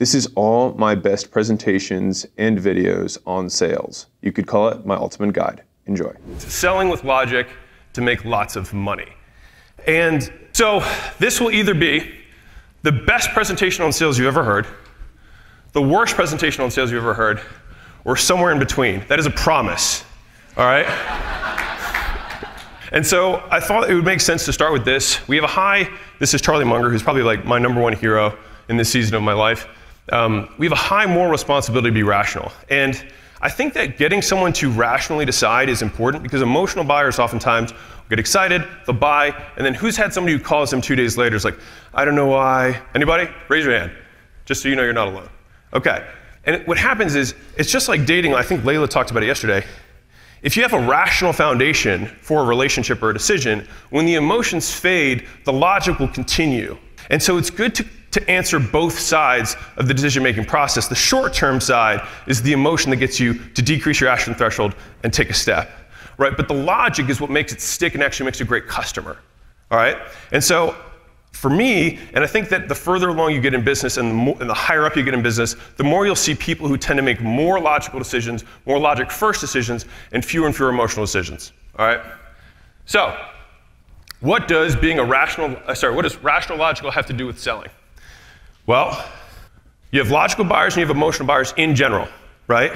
This is all my best presentations and videos on sales. You could call it my ultimate guide. Enjoy. Selling with logic to make lots of money. And so this will either be the best presentation on sales you've ever heard, the worst presentation on sales you've ever heard, or somewhere in between. That is a promise, all right? And so I thought it would make sense to start with this. We have a high, this is Charlie Munger, who's probably like my #1 hero in this season of my life. We have a high moral responsibility to be rational. And I think that getting someone to rationally decide is important because emotional buyers oftentimes get excited, they'll buy, and then who's had somebody who calls them 2 days later is like, I don't know why. Anybody? Raise your hand, just so you know you're not alone. Okay, and what happens is, it's just like dating. I think Layla talked about it yesterday. If you have a rational foundation for a relationship or a decision, when the emotions fade, the logic will continue. And so it's good to answer both sides of the decision-making process. The short-term side is the emotion that gets you to decrease your action threshold and take a step, right? But the logic is what makes it stick and actually makes you a great customer, all right? And so for me, and I think that the further along you get in business and the higher up you get in business, the more you'll see people who tend to make more logical decisions, more logic-first decisions, and fewer emotional decisions, all right? So what does rational logical have to do with selling? Well, you have logical buyers and you have emotional buyers in general, right?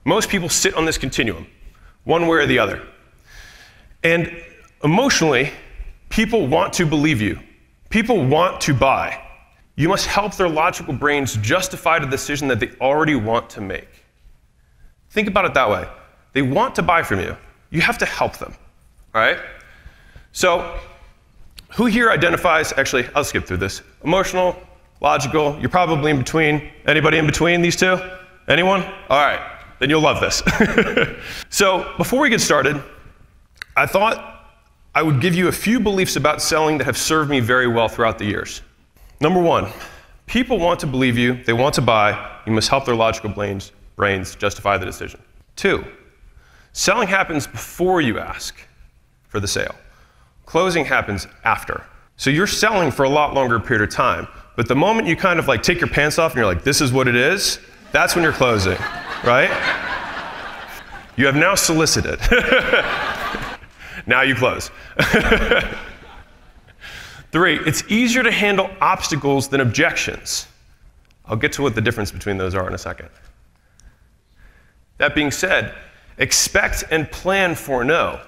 Most people sit on this continuum, one way or the other. And emotionally, people want to believe you. People want to buy. You must help their logical brains justify the decision that they already want to make. Think about it that way. They want to buy from you. You have to help them, all right? So who here identifies, actually, I'll skip through this. Emotional, logical, you're probably in between. Anybody in between these two? Anyone? All right, then you'll love this. So before we get started, I thought I would give you a few beliefs about selling that have served me very well throughout the years. Number 1, people want to believe you, they want to buy, you must help their logical brains justify the decision. 2, selling happens before you ask for the sale. Closing happens after. So you're selling for a lot longer period of time, but the moment you kind of like take your pants off and you're like, this is what it is, that's when you're closing, right? You have now solicited. Now you close. 3, it's easier to handle obstacles than objections. I'll get to what the difference between those are in a second. That being said, expect and plan for no.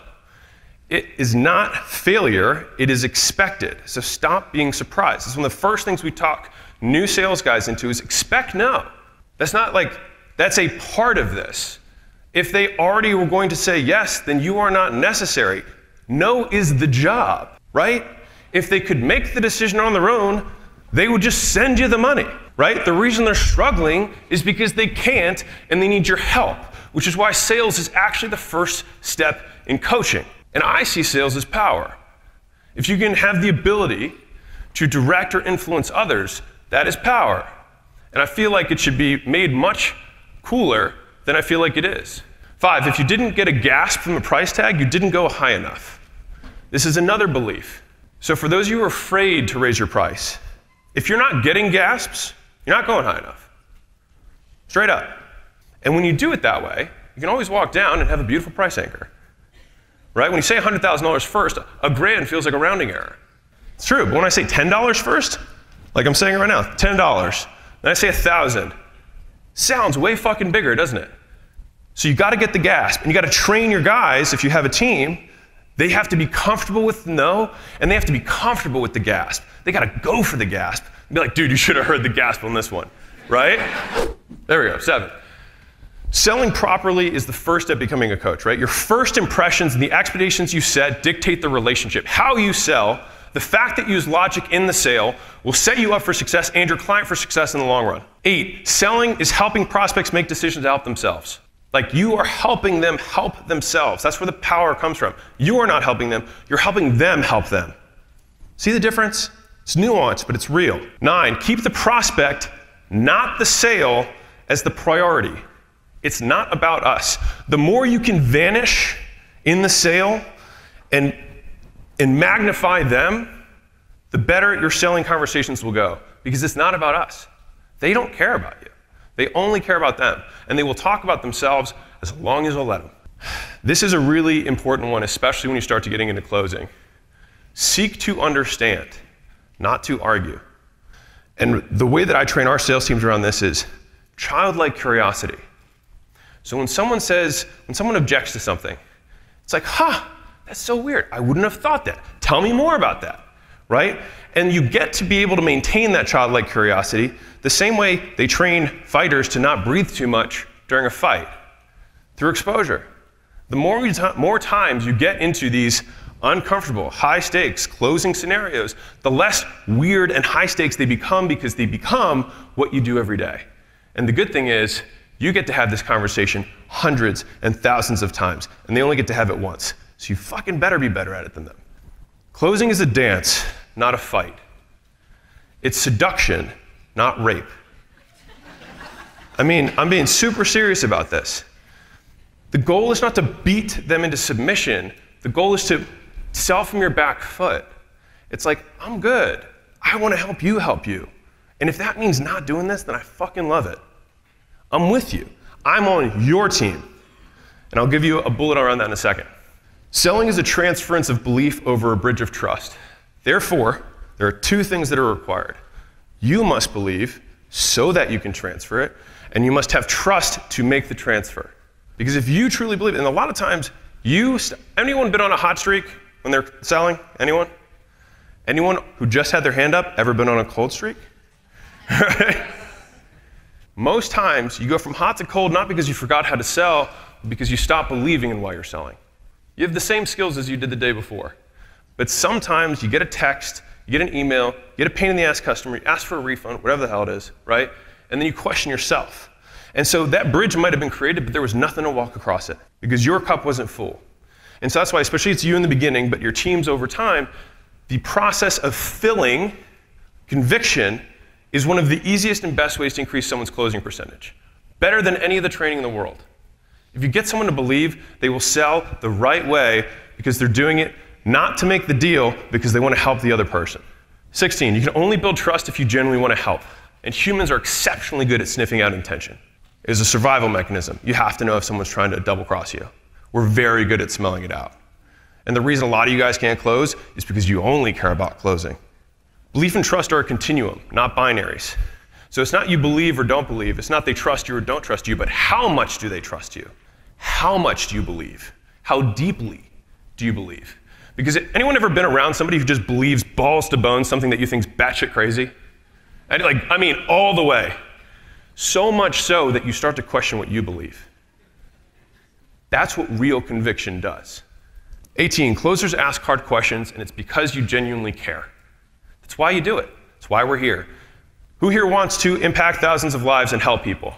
It is not failure, it is expected. So stop being surprised. It's one of the first things we talk new sales guys into is expect no. That's not like, that's a part of this. If they already were going to say yes, then you are not necessary. No is the job, right? If they could make the decision on their own, they would just send you the money, right? The reason they're struggling is because they can't and they need your help, which is why sales is actually the first step in coaching. And I see sales as power. If you can have the ability to direct or influence others, that is power. And I feel like it should be made much cooler than I feel like it is. 5, if you didn't get a gasp from the price tag, you didn't go high enough. This is another belief. So for those of you who are afraid to raise your price, if you're not getting gasps, you're not going high enough. Straight up. And when you do it that way, you can always walk down and have a beautiful price anchor. Right? When you say $100,000 first, $1,000 feels like a rounding error. It's true, but when I say $10 first, like I'm saying right now, $10, then I say 1,000. Sounds way fucking bigger, doesn't it? So you gotta get the gasp, and you gotta train your guys, if you have a team, they have to be comfortable with the no, and they have to be comfortable with the gasp. They gotta go for the gasp. And be like, dude, you should have heard the gasp on this one, right? There we go, 7. Selling properly is the first step becoming a coach, right? Your first impressions and the expectations you set dictate the relationship. How you sell, the fact that you use logic in the sale will set you up for success and your client for success in the long run. 8, selling is helping prospects make decisions to help themselves. Like you are helping them help themselves. That's where the power comes from. You are not helping them, you're helping them help them. See the difference? It's nuanced, but it's real. 9, keep the prospect, not the sale, as the priority. It's not about us. The more you can vanish in the sale and magnify them, the better your selling conversations will go. Because it's not about us. They don't care about you. They only care about them. And they will talk about themselves as long as you'll let them. This is a really important one, especially when you start to getting into closing. Seek to understand, not to argue. And the way that I train our sales teams around this is childlike curiosity. So when someone objects to something, it's like, that's so weird. I wouldn't have thought that. Tell me more about that, right? And you get to be able to maintain that childlike curiosity the same way they train fighters to not breathe too much during a fight, through exposure. The more times you get into these uncomfortable, high-stakes closing scenarios, the less weird and high-stakes they become, because they become what you do every day. And the good thing is, you get to have this conversation hundreds and thousands of times, and they only get to have it once. So you fucking better be better at it than them. Closing is a dance, not a fight. It's seduction, not rape. I mean, I'm being super serious about this. The goal is not to beat them into submission. The goal is to sell from your back foot. It's like, I'm good. I want to help you. And if that means not doing this, then I fucking love it. I'm with you. I'm on your team. And I'll give you a bullet around that in a second. Selling is a transference of belief over a bridge of trust. Therefore, there are two things that are required. You must believe so that you can transfer it, and you must have trust to make the transfer. Because if you truly believe, and a lot of times, anyone been on a hot streak when they're selling? Anyone? Anyone who just had their hand up ever been on a cold streak? Right? Most times, you go from hot to cold not because you forgot how to sell, but because you stopped believing in why you're selling. You have the same skills as you did the day before. But sometimes you get a text, you get an email, you get a pain in the ass customer, you ask for a refund, whatever the hell it is, right? And then you question yourself. And so that bridge might have been created, but there was nothing to walk across it because your cup wasn't full. And so that's why, especially it's you in the beginning, but your teams over time, the process of filling conviction is one of the easiest and best ways to increase someone's closing percentage. Better than any of the training in the world. If you get someone to believe, they will sell the right way because they're doing it not to make the deal, because they want to help the other person. 16, you can only build trust if you genuinely want to help. And humans are exceptionally good at sniffing out intention. It is a survival mechanism. You have to know if someone's trying to double cross you. We're very good at smelling it out. And the reason a lot of you guys can't close is because you only care about closing. Belief and trust are a continuum, not binaries. So it's not you believe or don't believe. It's not they trust you or don't trust you, but how much do they trust you? How much do you believe? How deeply do you believe? Because anyone ever been around somebody who just believes balls to bones something that you think's batshit crazy? I mean, all the way. So much so that you start to question what you believe. That's what real conviction does. 18, closers ask hard questions, and it's because you genuinely care. That's why you do it. That's why we're here. Who here wants to impact thousands of lives and help people?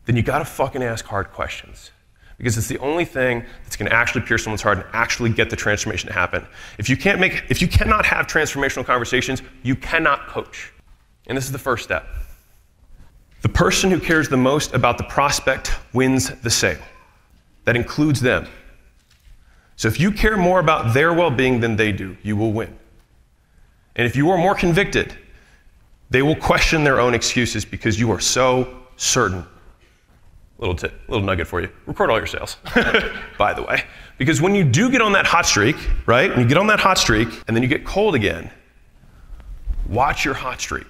Then you gotta fucking ask hard questions. Because it's the only thing that's gonna actually pierce someone's heart and actually get the transformation to happen. If you cannot have transformational conversations, you cannot coach. And this is the first step. The person who cares the most about the prospect wins the sale. That includes them. So if you care more about their well-being than they do, you will win. And if you are more convicted, they will question their own excuses because you are so certain. Little nugget for you. Record all your sales, by the way. Because when you do get on that hot streak, right? When you get on that hot streak and then you get cold again, watch your hot streak.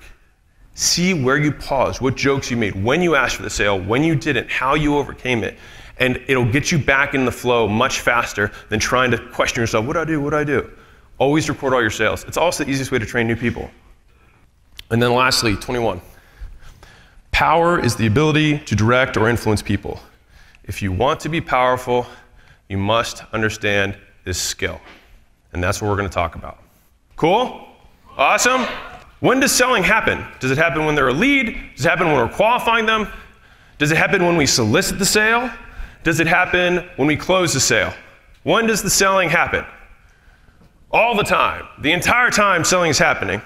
See where you paused, what jokes you made, when you asked for the sale, when you didn't, how you overcame it. And it'll get you back in the flow much faster than trying to question yourself, what do I do? Always record all your sales. It's also the easiest way to train new people. And then lastly, 21. Power is the ability to direct or influence people. If you want to be powerful, you must understand this skill. And that's what we're going to talk about. Cool? Awesome? When does selling happen? Does it happen when they're a lead? Does it happen when we're qualifying them? Does it happen when we solicit the sale? Does it happen when we close the sale? When does the selling happen? All the time. The entire time selling is happening.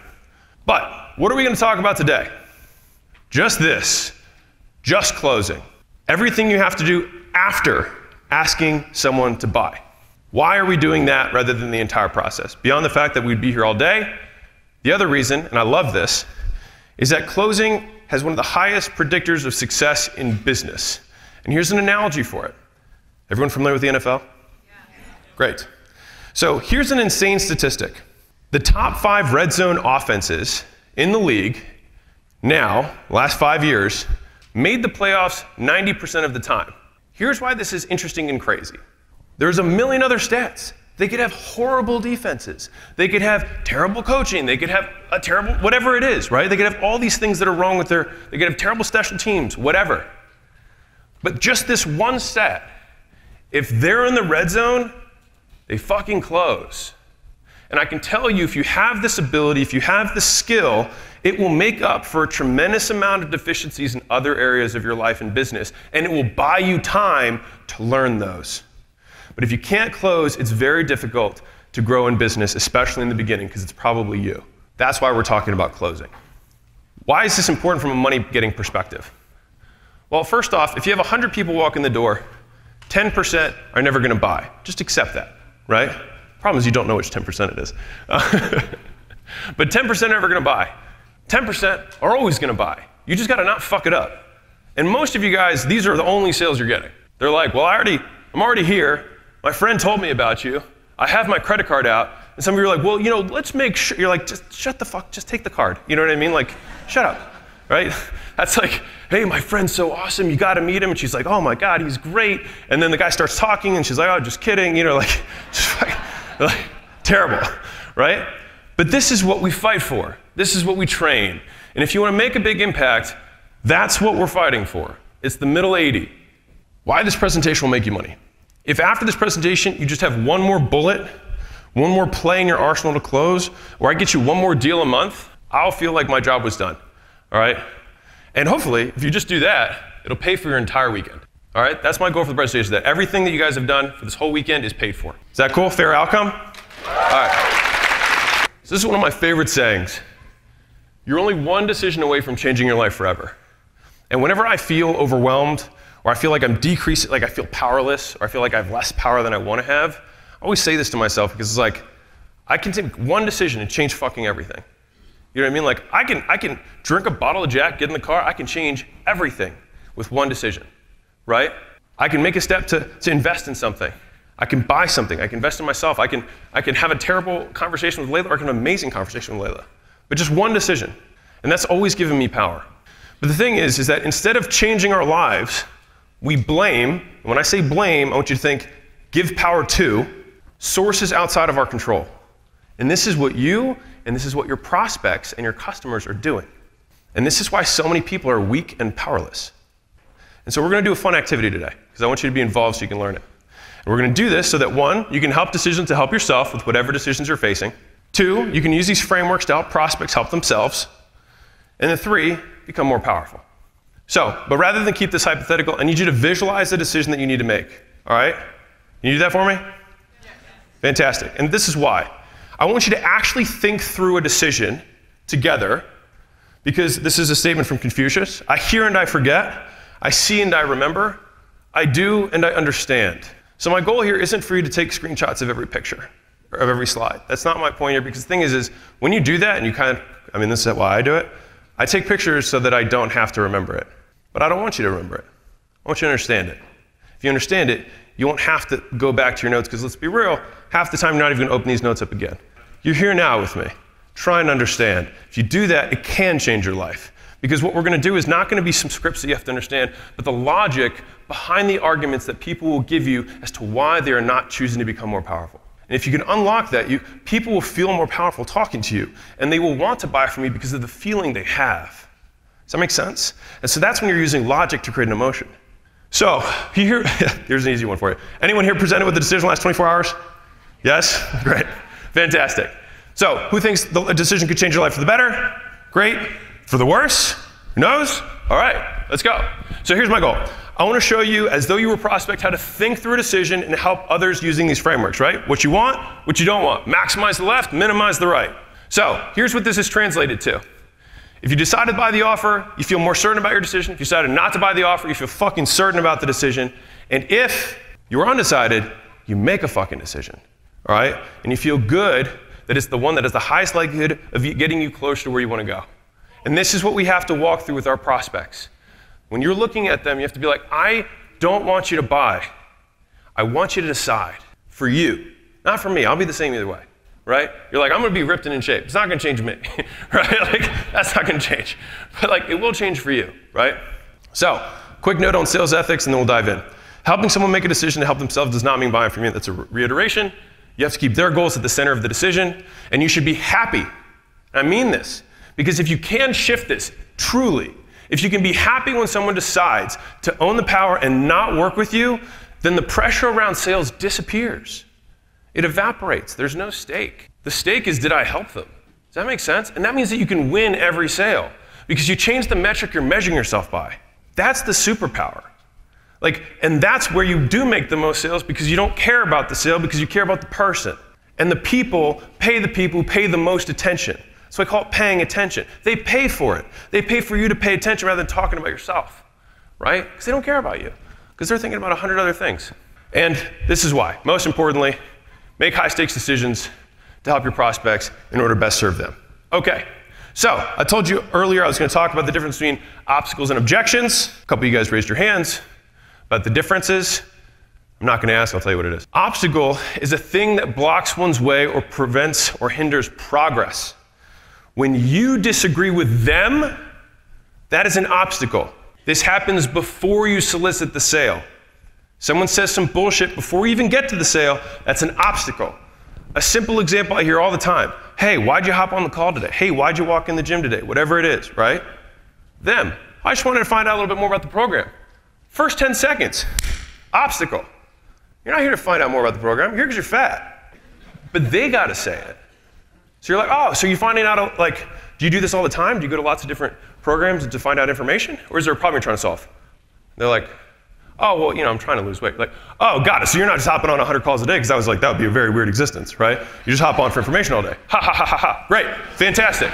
But what are we going to talk about today? Just this. Just closing. Everything you have to do after asking someone to buy. Why are we doing that rather than the entire process? Beyond the fact that we'd be here all day, the other reason, and I love this, is that closing has one of the highest predictors of success in business. And here's an analogy for it. Everyone familiar with the NFL? Yeah. Great. So here's an insane statistic. The top 5 red zone offenses in the league now, last 5 years, made the playoffs 90% of the time. Here's why this is interesting and crazy. There's a million other stats. They could have horrible defenses. They could have terrible coaching. They could have a terrible, whatever it is, right? They could have all these things that are wrong with they could have terrible special teams, whatever. But just this one stat, if they're in the red zone, they fucking close. And I can tell you, if you have this ability, if you have this skill, it will make up for a tremendous amount of deficiencies in other areas of your life and business, and it will buy you time to learn those. But if you can't close, it's very difficult to grow in business, especially in the beginning, because it's probably you. That's why we're talking about closing. Why is this important from a money-getting perspective? Well, first off, if you have 100 people walk in the door, 10% are never going to buy. Just accept that, right? Problem is you don't know which 10% it is. But 10% are never going to buy. 10% are always going to buy. You just got to not fuck it up. And most of you guys, these are the only sales you're getting. They're like, well, I'm already here. My friend told me about you. I have my credit card out. And some of you are like, well, let's make sure. You're like, just shut the fuck, just take the card. You know what I mean? Like, shut up, right? That's like, hey, my friend's so awesome. You got to meet him. And she's like, oh my God, he's great. And then the guy starts talking and she's like, oh, just kidding. Like, terrible, right? But this is what we fight for. This is what we train. And if you want to make a big impact, that's what we're fighting for. It's the middle 80. Why this presentation will make you money. If after this presentation, you just have one more bullet, one more play in your arsenal to close, or I get you one more deal a month, I'll feel like my job was done, all right? And hopefully, if you just do that, it'll pay for your entire weekend, all right? That's my goal for the presentation, that everything that you guys have done for this whole weekend is paid for. Is that cool? Fair outcome? All right. So this is one of my favorite sayings. You're only one decision away from changing your life forever. And whenever I feel overwhelmed, or I feel like I'm decreasing, like I feel powerless, or I feel like I have less power than I want to have, I always say this to myself because it's like, I can take one decision and change fucking everything. You know what I mean? Like, I can drink a bottle of Jack, get in the car, I can change everything with one decision, right? I can make a step to invest in something. I can buy something, I can invest in myself, I can have a terrible conversation with Layla, or I can have an amazing conversation with Layla. But just one decision. And that's always given me power. But the thing is that instead of changing our lives, we blame. When I say blame, I want you to think, give power to sources outside of our control. And this is what you, and this is what your prospects and your customers are doing. And this is why so many people are weak and powerless. And so we're going to do a fun activity today, because I want you to be involved so you can learn it. And we're going to do this so that 1, you can help decisions to help yourself with whatever decisions you're facing. 2, you can use these frameworks to help prospects help themselves. And then 3, become more powerful. So, but rather than keep this hypothetical, I need you to visualize the decision that you need to make, all right? Can you do that for me? Yeah. Fantastic. And this is why. I want you to actually think through a decision together, because this is a statement from Confucius. I hear and I forget. I see and I remember. I do and I understand. So my goal here isn't for you to take screenshots of every picture or of every slide. That's not my point here, because the thing is when you do that and you this is why I do it, I take pictures so that I don't have to remember it. But I don't want you to remember it. I want you to understand it. If you understand it, you won't have to go back to your notes, because let's be real, half the time you're not even going to open these notes up again. You're here now with me. Try and understand. If you do that, it can change your life. Because what we're going to do is not going to be some scripts that you have to understand, but the logic behind the arguments that people will give you as to why they are not choosing to become more powerful. And if you can unlock that, people will feel more powerful talking to you, and they will want to buy from you because of the feeling they have. Does that make sense? And so that's when you're using logic to create an emotion. So here's an easy one for you. Anyone here presented with a decision in the last 24 hours? Yes? Great. Fantastic. So who thinks a decision could change your life for the better? Great. For the worse? Who knows? All right, let's go. So here's my goal. I want to show you, as though you were a prospect, how to think through a decision and help others using these frameworks, right? What you want, what you don't want. Maximize the left, minimize the right. So here's what this is translated to. If you decided to buy the offer, you feel more certain about your decision. If you decided not to buy the offer, you feel fucking certain about the decision. And if you're undecided, you make a fucking decision, all right? And you feel good that it's the one that has the highest likelihood of getting you closer to where you want to go. And this is what we have to walk through with our prospects. When you're looking at them, you have to be like, I don't want you to buy. I want you to decide for you, not for me. I'll be the same either way, right? You're like, I'm going to be ripped and in shape. It's not going to change me, right? Like, that's not going to change. But like, it will change for you, right? So, quick note on sales ethics, and then we'll dive in. Helping someone make a decision to help themselves does not mean buying from you. That's a reiteration. You have to keep their goals at the center of the decision, and you should be happy. I mean this, because if you can shift this, truly, if you can be happy when someone decides to own the power and not work with you, then the pressure around sales disappears. It evaporates. There's no stake. The stake is, did I help them? Does that make sense? And that means that you can win every sale because you change the metric you're measuring yourself by. That's the superpower. And that's where you do make the most sales because you don't care about the sale because you care about the person. And the people pay the most attention. So I call it paying attention. They pay for it. They pay for you to pay attention rather than talking about yourself, right? Because they don't care about you, because they're thinking about 100 other things. And this is why. Most importantly, make high-stakes decisions to help your prospects in order to best serve them. Okay, so I told you earlier I was going to talk about the difference between obstacles and objections. A couple of you guys raised your hands about the differences. I'm not going to ask, I'll tell you what it is. Obstacle is a thing that blocks one's way or prevents or hinders progress. When you disagree with them, that is an obstacle. This happens before you solicit the sale. Someone says some bullshit before you even get to the sale, that's an obstacle. A simple example I hear all the time. Hey, why'd you hop on the call today? Hey, why'd you walk in the gym today? Whatever it is, right? Them. I just wanted to find out a little bit more about the program. First 10 seconds, obstacle. You're not here to find out more about the program. You're here because you're fat. But they got to say it. So you're like, oh, so you're finding out, do you do this all the time? Do you go to lots of different programs to find out information? Or is there a problem you're trying to solve? They're like, oh, well, I'm trying to lose weight. Like, oh, got it. So you're not just hopping on 100 calls a day, because I was like, that would be a very weird existence, right? You just hop on for information all day. Ha, ha, ha, ha, ha. Great. Fantastic.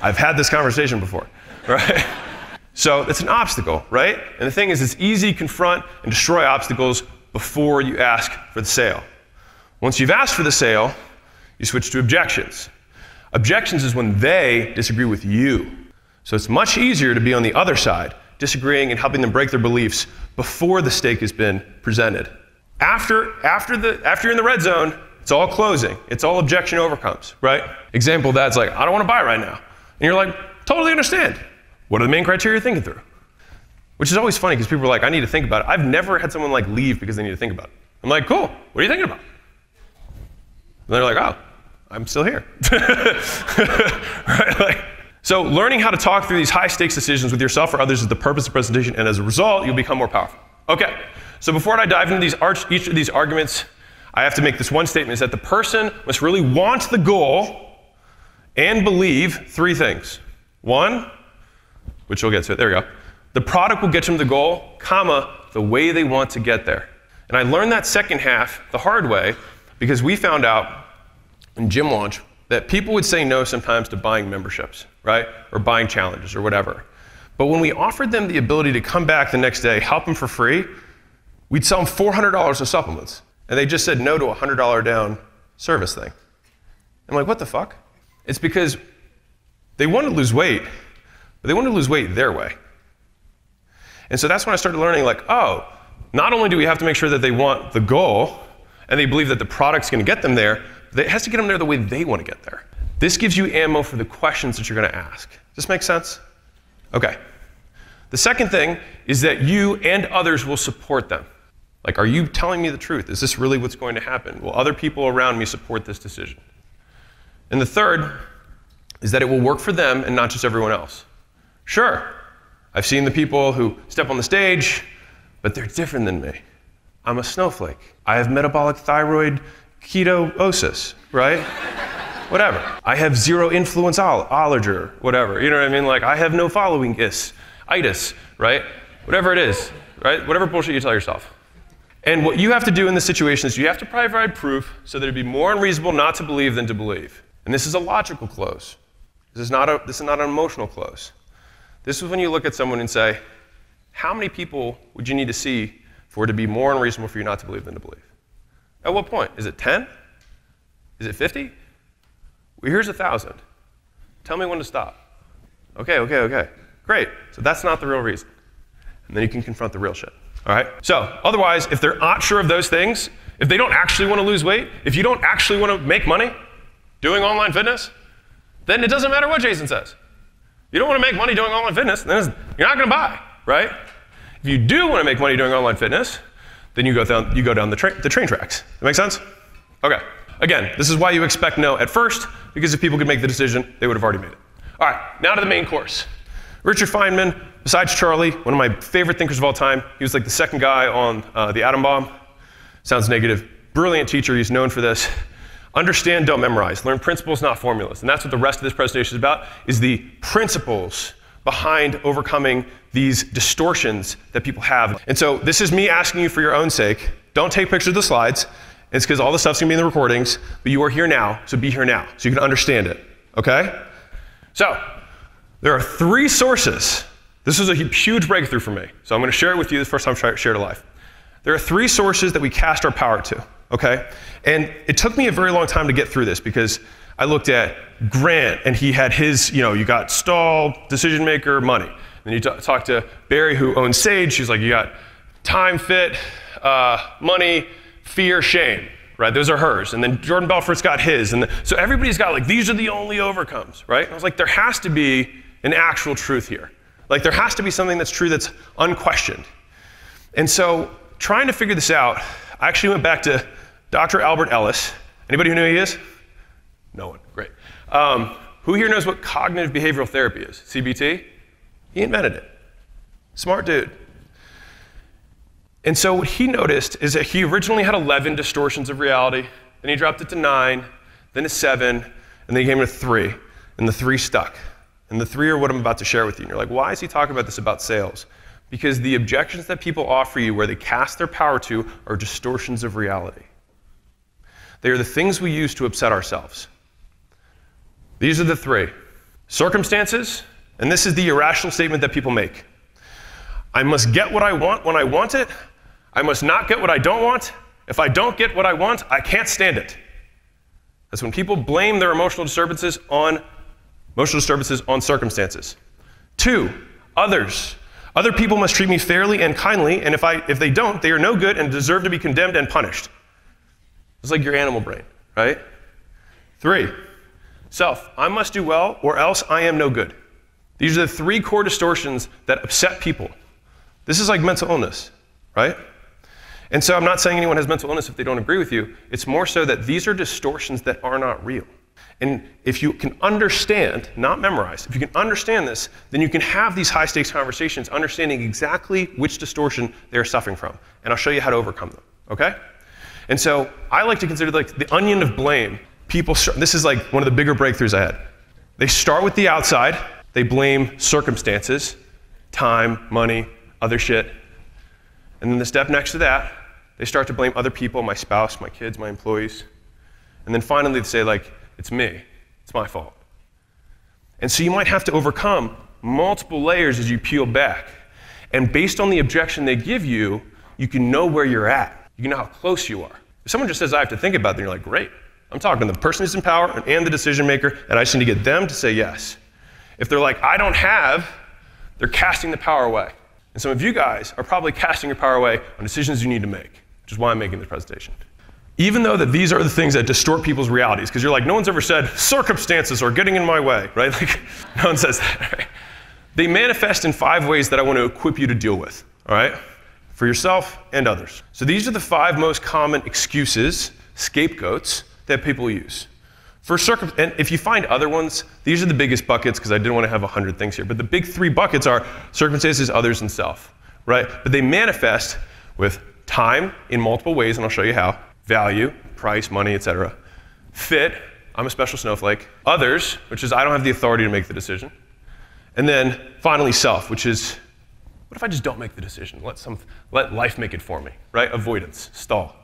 I've had this conversation before, right? So it's an obstacle, right? And the thing is, it's easy to confront and destroy obstacles before you ask for the sale. Once you've asked for the sale, you switch to objections. Objections is when they disagree with you. So it's much easier to be on the other side, disagreeing and helping them break their beliefs before the stake has been presented. After you're in the red zone, it's all closing. It's all objection overcomes, right? Example of that's like, I don't want to buy right now. And you're like, totally understand. What are the main criteria you're thinking through? Which is always funny because people are like, I need to think about it. I've never had someone leave because they need to think about it. I'm like, cool, what are you thinking about? And they're like, oh, I'm still here. Right? So learning how to talk through these high-stakes decisions with yourself or others is the purpose of the presentation, and as a result, you'll become more powerful. Okay, so before I dive into each of these arguments, I have to make this one statement, is that the person must really want the goal and believe three things. One, which we'll get to it, there we go. The product will get them the goal, comma, the way they want to get there. And I learned that second half the hard way, because we found out in gym launch that people would say no sometimes to buying memberships, right? Or buying challenges or whatever. But when we offered them the ability to come back the next day, help them for free, we'd sell them $400 of supplements. And they just said no to a $100 down service thing. I'm like, what the fuck? It's because they want to lose weight, but they want to lose weight their way. And so that's when I started learning, oh, not only do we have to make sure that they want the goal, and they believe that the product's going to get them there, but it has to get them there the way they want to get there. This gives you ammo for the questions that you're going to ask. Does this make sense? Okay. The second thing is that you and others will support them. Are you telling me the truth? Is this really what's going to happen? Will other people around me support this decision? And the third is that it will work for them and not just everyone else. Sure, I've seen the people who step on the stage, but they're different than me. I'm a snowflake. I have metabolic thyroid ketosis, right? Whatever. I have zero influence allergy, whatever. You know what I mean? I have no following itis, right? Whatever it is, right? Whatever bullshit you tell yourself. And what you have to do in this situation is you have to provide proof so that it'd be more unreasonable not to believe than to believe. And this is a logical close. This is not an emotional close. This is when you look at someone and say, how many people would you need to see for it to be more unreasonable for you not to believe than to believe? At what point? Is it 10? Is it 50? Well, here's 1,000. Tell me when to stop. Okay. Great. So that's not the real reason. And then you can confront the real shit. All right? So otherwise, if they're not sure of those things, if they don't actually want to lose weight, if you don't actually want to make money doing online fitness, then it doesn't matter what Jason says. You don't want to make money doing online fitness, then you're not going to buy, right? If you do want to make money doing online fitness, then you go down the train tracks. That make sense? Okay. Again, this is why you expect no at first, because if people could make the decision, they would have already made it. All right, now to the main course. Richard Feynman, besides Charlie, one of my favorite thinkers of all time, he was like the second guy on the atom bomb. Sounds negative. Brilliant teacher, he's known for this. Understand, don't memorize. Learn principles, not formulas. And that's what the rest of this presentation is about, is the principles behind overcoming these distortions that people have. And so this is me asking you for your own sake, don't take pictures of the slides. It's because all the stuff's gonna be in the recordings, but you are here now, so be here now, so you can understand it, okay? So, there are 3 sources. This is a huge breakthrough for me, so I'm gonna share it with you the first time I share it live. There are 3 sources that we cast our power to, okay? And it took me a very long time to get through this because I looked at Grant, and he had his, you got stall, decision maker, money. Then you talk to Barry, who owns Sage. She's like, you got time, fit, money, fear, shame, right? Those are hers. And then Jordan Belfort's got his. And so everybody's got like, these are the only overcomes, right? And I was like, there has to be an actual truth here. Like there has to be something that's true that's unquestioned. And so trying to figure this out, I actually went back to Dr. Albert Ellis. Anybody who knew who he is? No one, great. Who here knows what cognitive behavioral therapy is? CBT? He invented it. Smart dude. And so what he noticed is that he originally had 11 distortions of reality, then he dropped it to 9, then to 7, and then he came to 3, and the 3 stuck. And the 3 are what I'm about to share with you. And you're like, why is he talking about this about sales? Because the objections that people offer you where they cast their power to are distortions of reality. They are the things we use to upset ourselves. These are the 3. Circumstances, and this is the irrational statement that people make. I must get what I want when I want it. I must not get what I don't want. If I don't get what I want, I can't stand it. That's when people blame their emotional disturbances on circumstances. 2, others. Other people must treat me fairly and kindly, and if they don't, they are no good and deserve to be condemned and punished. It's like your animal brain, right? 3, self. I must do well or else I am no good. These are the 3 core distortions that upset people. This is like mental illness, right? And so I'm not saying anyone has mental illness if they don't agree with you. It's more so that these are distortions that are not real. And if you can understand, not memorize, if you can understand this, then you can have these high stakes conversations understanding exactly which distortion they're suffering from. And I'll show you how to overcome them, okay? And so I like to consider like the onion of blame. This is like one of the bigger breakthroughs I had. They start with the outside. They blame circumstances, time, money, other shit. And then the step next to that, they start to blame other people, my spouse, my kids, my employees. And then finally they say like, it's me, it's my fault. And so you might have to overcome multiple layers as you peel back. And based on the objection they give you, you can know where you're at. You can know how close you are. If someone just says, I have to think about it, then you're like, great. I'm talking to the person who's in power and the decision maker, and I just need to get them to say yes. If they're like, I don't have, they're casting the power away. And some of you guys are probably casting your power away on decisions you need to make, which is why I'm making this presentation. Even though that these are the things that distort people's realities, because you're like, no one's ever said, circumstances are getting in my way, right? Like, no one says that, right? They manifest in 5 ways that I want to equip you to deal with, all right? For yourself and others. So these are the 5 most common excuses, scapegoats, that people use. And if you find other ones, these are the biggest buckets, because I didn't want to have 100 things here, but the big 3 buckets are circumstances, others, and self, right? But they manifest with time in multiple ways, and I'll show you how. Value, price, money, etc. Fit, I'm a special snowflake. Others, which is I don't have the authority to make the decision. And then finally self, which is, what if I just don't make the decision? Let life make it for me, right? Avoidance, stall.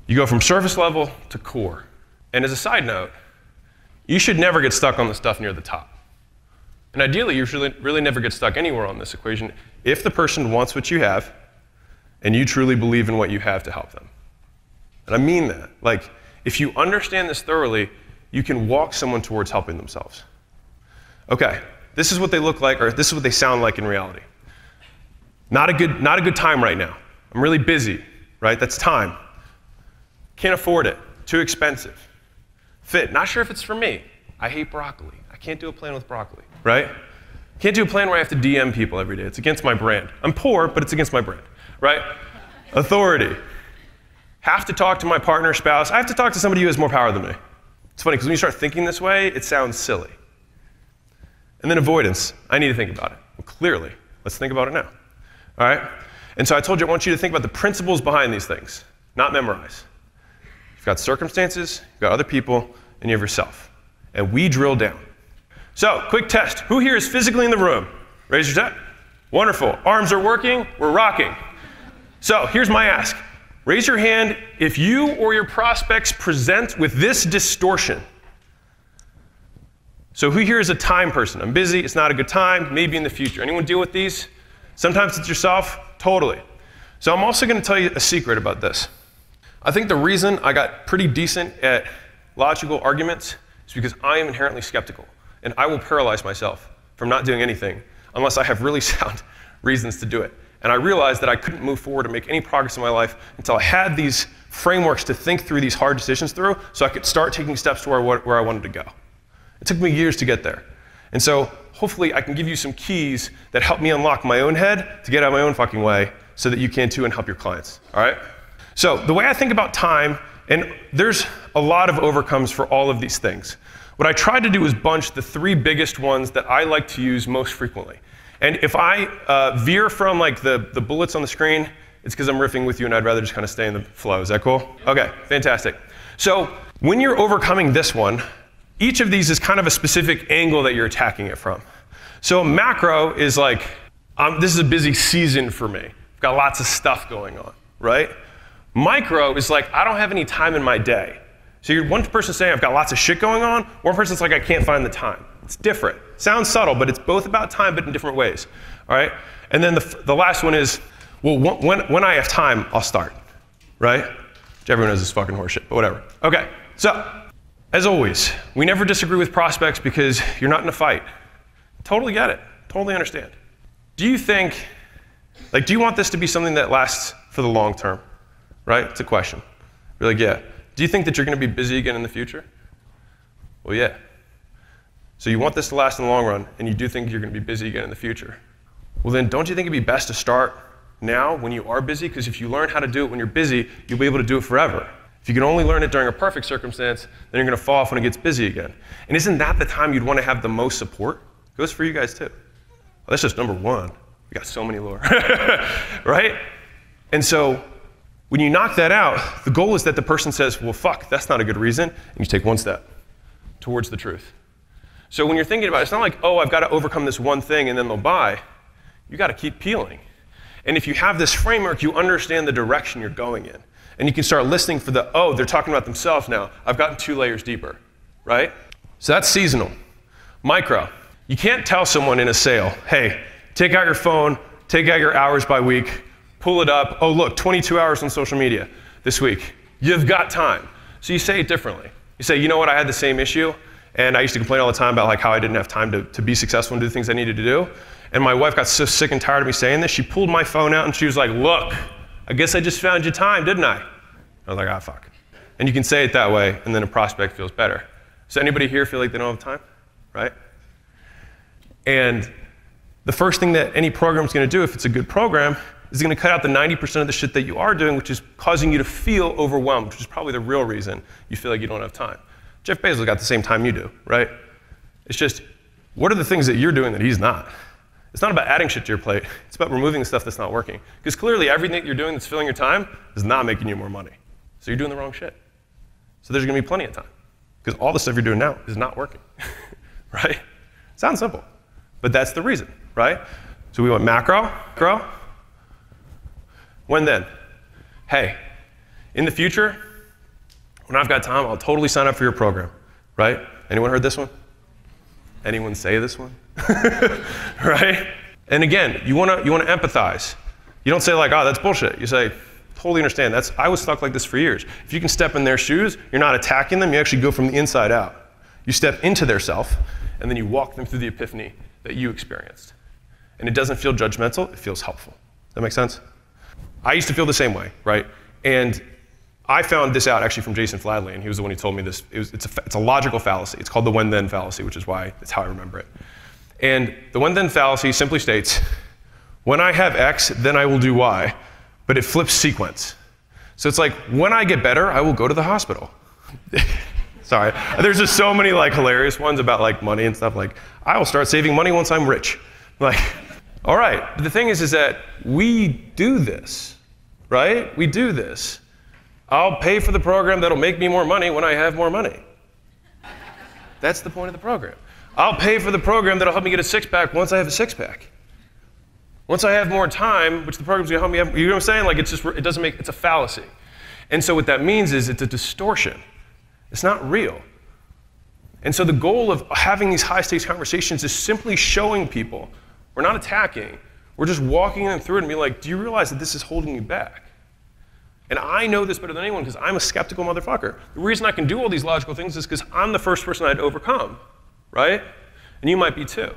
You go from surface level to core. And as a side note, you should never get stuck on the stuff near the top. And ideally, you should really never get stuck anywhere on this equation if the person wants what you have and you truly believe in what you have to help them. And I mean that. Like, if you understand this thoroughly, you can walk someone towards helping themselves. Okay, this is what they look like, or this is what they sound like in reality. Not a good time right now. I'm really busy, right? That's time. Can't afford it. Too expensive. Fit. Not sure if it's for me. I hate broccoli. I can't do a plan with broccoli, right? Can't do a plan where I have to DM people every day. It's against my brand. I'm poor, but it's against my brand, right? Authority. Have to talk to my partner, spouse. I have to talk to somebody who has more power than me. It's funny, because when you start thinking this way, it sounds silly. And then avoidance. I need to think about it. Well, clearly, let's think about it now. All right? And so I told you I want you to think about the principles behind these things, not memorize. You've got circumstances, you've got other people, and you have yourself. And we drill down. So, quick test. Who here is physically in the room? Raise your hand. Wonderful. Arms are working. We're rocking. So, here's my ask. Raise your hand if you or your prospects present with this distortion. So who here is a time person? I'm busy, it's not a good time, maybe in the future. Anyone deal with these? Sometimes it's yourself, totally. So I'm also going to tell you a secret about this. I think the reason I got pretty decent at logical arguments is because I am inherently skeptical, and I will paralyze myself from not doing anything unless I have really sound reasons to do it. And I realized that I couldn't move forward and make any progress in my life until I had these frameworks to think through these hard decisions through so I could start taking steps to where I wanted to go. It took me years to get there. And so hopefully I can give you some keys that help me unlock my own head to get out of my own fucking way so that you can too and help your clients, all right? So the way I think about time, and there's a lot of overcomes for all of these things. What I tried to do is bunch the 3 biggest ones that I like to use most frequently. And if I veer from like the bullets on the screen, it's because I'm riffing with you and I'd rather just kind of stay in the flow. Is that cool? Okay, fantastic. So when you're overcoming this one, each of these is kind of a specific angle that you're attacking it from. So macro is like, this is a busy season for me. I've got lots of stuff going on, right? Micro is like, I don't have any time in my day. So you're one person saying I've got lots of shit going on, one person's like, I can't find the time. It's different. Sounds subtle, but it's both about time, but in different ways, all right? And then the last one is, well, when I have time, I'll start, right? Which everyone knows is fucking horseshit, but whatever. Okay, so, as always, we never disagree with prospects because you're not in a fight. Totally get it, totally understand. Do you think, like, do you want this to be something that lasts for the long term, right? It's a question. You're like, yeah. Do you think that you're gonna be busy again in the future? Well, yeah. So you want this to last in the long run, and you do think you're gonna be busy again in the future. Well then, don't you think it'd be best to start now when you are busy? Because if you learn how to do it when you're busy, you'll be able to do it forever. If you can only learn it during a perfect circumstance, then you're gonna fall off when it gets busy again. And isn't that the time you'd wanna have the most support? It goes for you guys too. Well, that's just number one. We got so many lore, right? And so, when you knock that out, the goal is that the person says, well, fuck, that's not a good reason, and you take one step towards the truth. So when you're thinking about it, it's not like, oh, I've got to overcome this one thing and then they'll buy. You got to keep peeling. And if you have this framework, you understand the direction you're going in. And you can start listening for the, oh, they're talking about themselves now. I've gotten 2 layers deeper, right? So that's seasonal. Micro. You can't tell someone in a sale, hey, take out your phone, take out your hours by week, pull it up, oh look, 22 hours on social media this week. You've got time. So you say it differently. You say, you know what, I had the same issue, and I used to complain all the time about like how I didn't have time to be successful and do the things I needed to do. And my wife got so sick and tired of me saying this, she pulled my phone out and she was like, look, I guess I just found you time, didn't I? I was like, ah, fuck. And you can say it that way, and then a prospect feels better. So anybody here feel like they don't have time, right? And the first thing that any program's gonna do, if it's a good program, is going to cut out the 90% of the shit that you are doing, which is causing you to feel overwhelmed, which is probably the real reason you feel like you don't have time. Jeff Bezos got the same time you do, right? It's just, what are the things that you're doing that he's not? It's not about adding shit to your plate. It's about removing the stuff that's not working. Because clearly everything that you're doing that's filling your time is not making you more money. So you're doing the wrong shit. So there's going to be plenty of time. Because all the stuff you're doing now is not working, right? Sounds simple, but that's the reason, right? So we want macro, grow. When then? Hey, in the future, when I've got time, I'll totally sign up for your program, right? Anyone heard this one? Anyone say this one? Right? And again, you wanna empathize. You don't say like, oh, that's bullshit. You say, totally understand. I was stuck like this for years. If you can step in their shoes, you're not attacking them, you actually go from the inside out. You step into their self, and then you walk them through the epiphany that you experienced. And it doesn't feel judgmental, it feels helpful. That make sense? I used to feel the same way, right? And I found this out actually from Jason Fladley, and he was the one who told me this. It's a logical fallacy. It's called the when-then fallacy, which is why that's how I remember it. And the when-then fallacy simply states, when I have X, then I will do Y, but it flips sequence. So it's like, when I get better, I will go to the hospital. Sorry, there's just so many like hilarious ones about like money and stuff, like, I will start saving money once I'm rich. Like, all right, but the thing is that we do this, right? We do this. I'll pay for the program that'll make me more money when I have more money. That's the point of the program. I'll pay for the program that'll help me get a six-pack once I have a six-pack. Once I have more time, which the program's gonna help me have, you know what I'm saying? Like, it's a fallacy. And so what that means is it's a distortion. It's not real. And so the goal of having these high-stakes conversations is simply showing people, we're not attacking, we're just walking them through it and being like, do you realize that this is holding you back? And I know this better than anyone because I'm a skeptical motherfucker. The reason I can do all these logical things is because I'm the first person I'd overcome, right? And you might be too.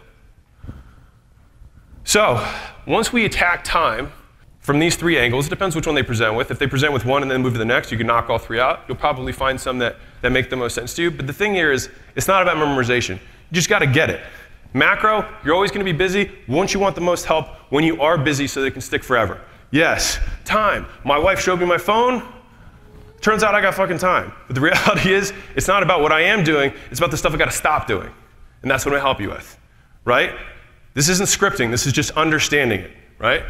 So, once we attack time from these three angles, it depends which one they present with. If they present with one and then move to the next, you can knock all three out. You'll probably find some that make the most sense to you. But the thing here is, it's not about memorization. You just got to get it. Macro, you're always going to be busy. Won't you want the most help when you are busy so they can stick forever? Yes. Time. My wife showed me my phone. Turns out I got fucking time. But the reality is, it's not about what I am doing. It's about the stuff I got to stop doing. And that's what I help you with, right? This isn't scripting. This is just understanding it, right?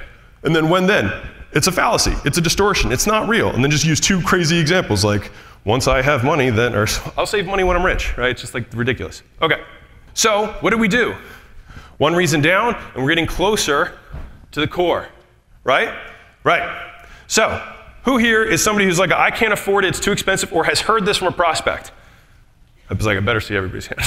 And then when then? It's a fallacy. It's a distortion. It's not real. And then just use two crazy examples like, once I have money, then, or I'll save money when I'm rich, right? It's just like ridiculous. Okay. So what do? One reason down, and we're getting closer to the core, right? Right. So who here is somebody who's like, I can't afford it, it's too expensive, or has heard this from a prospect? I was like, I better see everybody's hand.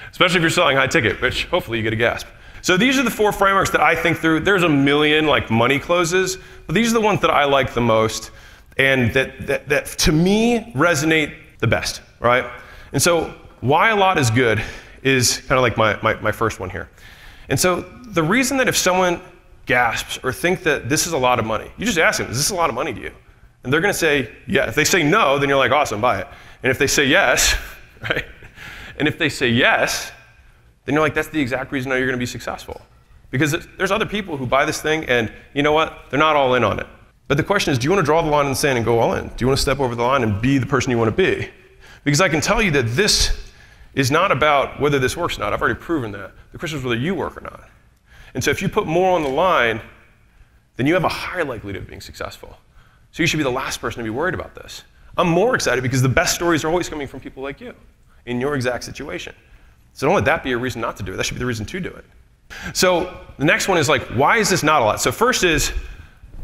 Especially if you're selling high ticket, which hopefully you get a gasp. So these are the four frameworks that I think through. There's a million like money closes, but these are the ones that I like the most and that to me resonate the best, right? And so why a lot is good is kind of like my first one here. And so the reason that if someone gasps or think that this is a lot of money, you just ask them, is this a lot of money to you? And they're gonna say, yeah. If they say no, then you're like, awesome, buy it. And if they say yes, right? And if they say yes, then you're like, that's the exact reason you're gonna be successful. Because there's other people who buy this thing and you know what? They're not all in on it. But the question is, do you wanna draw the line in the sand and go all in? Do you wanna step over the line and be the person you wanna be? Because I can tell you that this is not about whether this works or not. I've already proven that. The question is whether you work or not. And so if you put more on the line, then you have a higher likelihood of being successful. So you should be the last person to be worried about this. I'm more excited because the best stories are always coming from people like you in your exact situation. So don't let that be a reason not to do it. That should be the reason to do it. So the next one is like, why is this not a lot? So first is,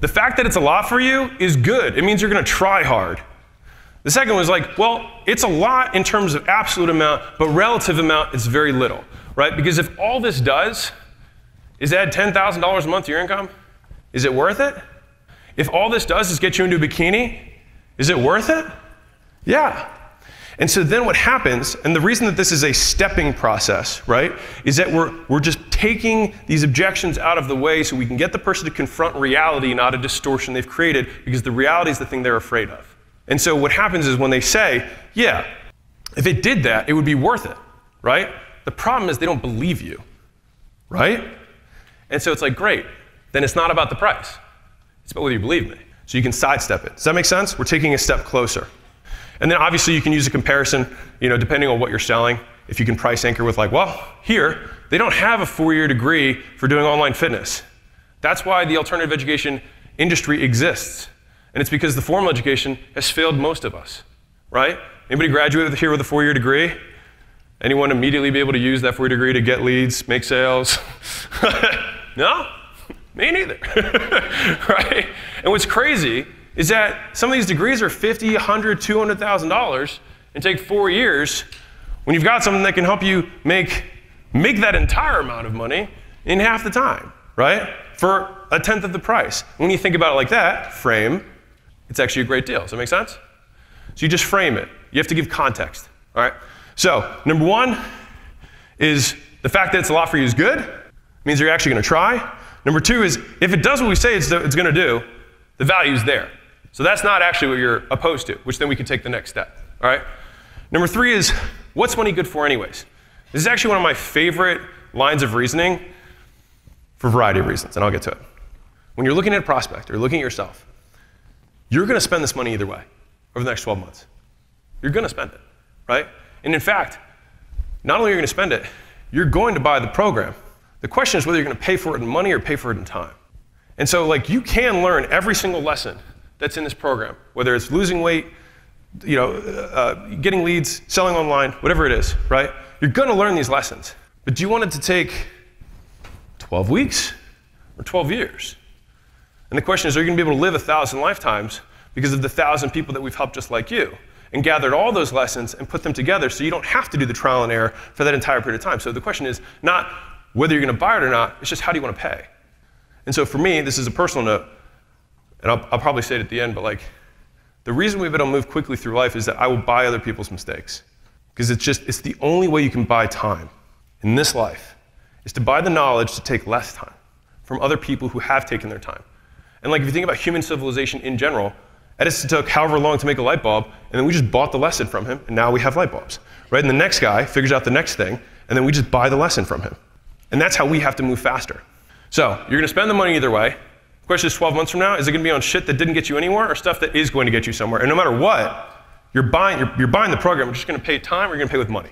the fact that it's a lot for you is good. It means you're gonna try hard. The second one is like, well, it's a lot in terms of absolute amount, but relative amount is very little, right? Because if all this does is add $10,000 a month to your income, is it worth it? If all this does is get you into a bikini, is it worth it? Yeah. And so then what happens, and the reason that this is a stepping process, right, is that we're just taking these objections out of the way so we can get the person to confront reality, not a distortion they've created, because the reality is the thing they're afraid of. And so what happens is when they say, yeah, if it did that, it would be worth it, right? The problem is they don't believe you, right? And so it's like, great, then it's not about the price. It's about whether you believe me. So you can sidestep it. Does that make sense? We're taking a step closer. And then obviously you can use a comparison, depending on what you're selling. If you can price anchor with like, well, here, they don't have a 4-year degree for doing online fitness. That's why the alternative education industry exists. And it's because the formal education has failed most of us, right? Anybody graduate here with a 4-year degree? Anyone immediately be able to use that 4-year degree to get leads, make sales? No? Me neither, right? And what's crazy is that some of these degrees are $50,000, $100,000, $200,000 and take 4 years when you've got something that can help you make that entire amount of money in half the time, right? For a tenth of the price. When you think about it like that, frame, it's actually a great deal. Does that make sense? So you just frame it. You have to give context, all right? So number one is the fact that it's a lot for you is good. It means you're actually going to try. Number two is if it does what we say it's going to do, the value is there. So that's not actually what you're opposed to, which then we can take the next step. All right? Number three is what's money good for anyways? This is actually one of my favorite lines of reasoning for a variety of reasons, and I'll get to it. When you're looking at a prospect or looking at yourself, you're going to spend this money either way over the next 12 months. You're going to spend it, right? And in fact, not only are you going to spend it, you're going to buy the program. The question is whether you're going to pay for it in money or pay for it in time. And so like you can learn every single lesson that's in this program, whether it's losing weight, getting leads, selling online, whatever it is, right? You're going to learn these lessons. But do you want it to take 12 weeks or 12 years? And the question is, are you going to be able to live 1,000 lifetimes because of the 1,000 people that we've helped just like you and gathered all those lessons and put them together so you don't have to do the trial and error for that entire period of time? So the question is not whether you're going to buy it or not, it's just how do you want to pay? And so for me, this is a personal note, and I'll probably say it at the end, but like the reason we've been able to move quickly through life is that I will buy other people's mistakes. Because it's the only way you can buy time in this life is to buy the knowledge to take less time from other people who have taken their time. And like if you think about human civilization in general, Edison took however long to make a light bulb, and then we just bought the lesson from him, and now we have light bulbs, right? And the next guy figures out the next thing, and then we just buy the lesson from him. And that's how we have to move faster. So you're gonna spend the money either way. The question is 12 months from now, is it gonna be on shit that didn't get you anywhere or stuff that is going to get you somewhere? And no matter what, you're buying the program, you're just gonna pay time or you're gonna pay with money.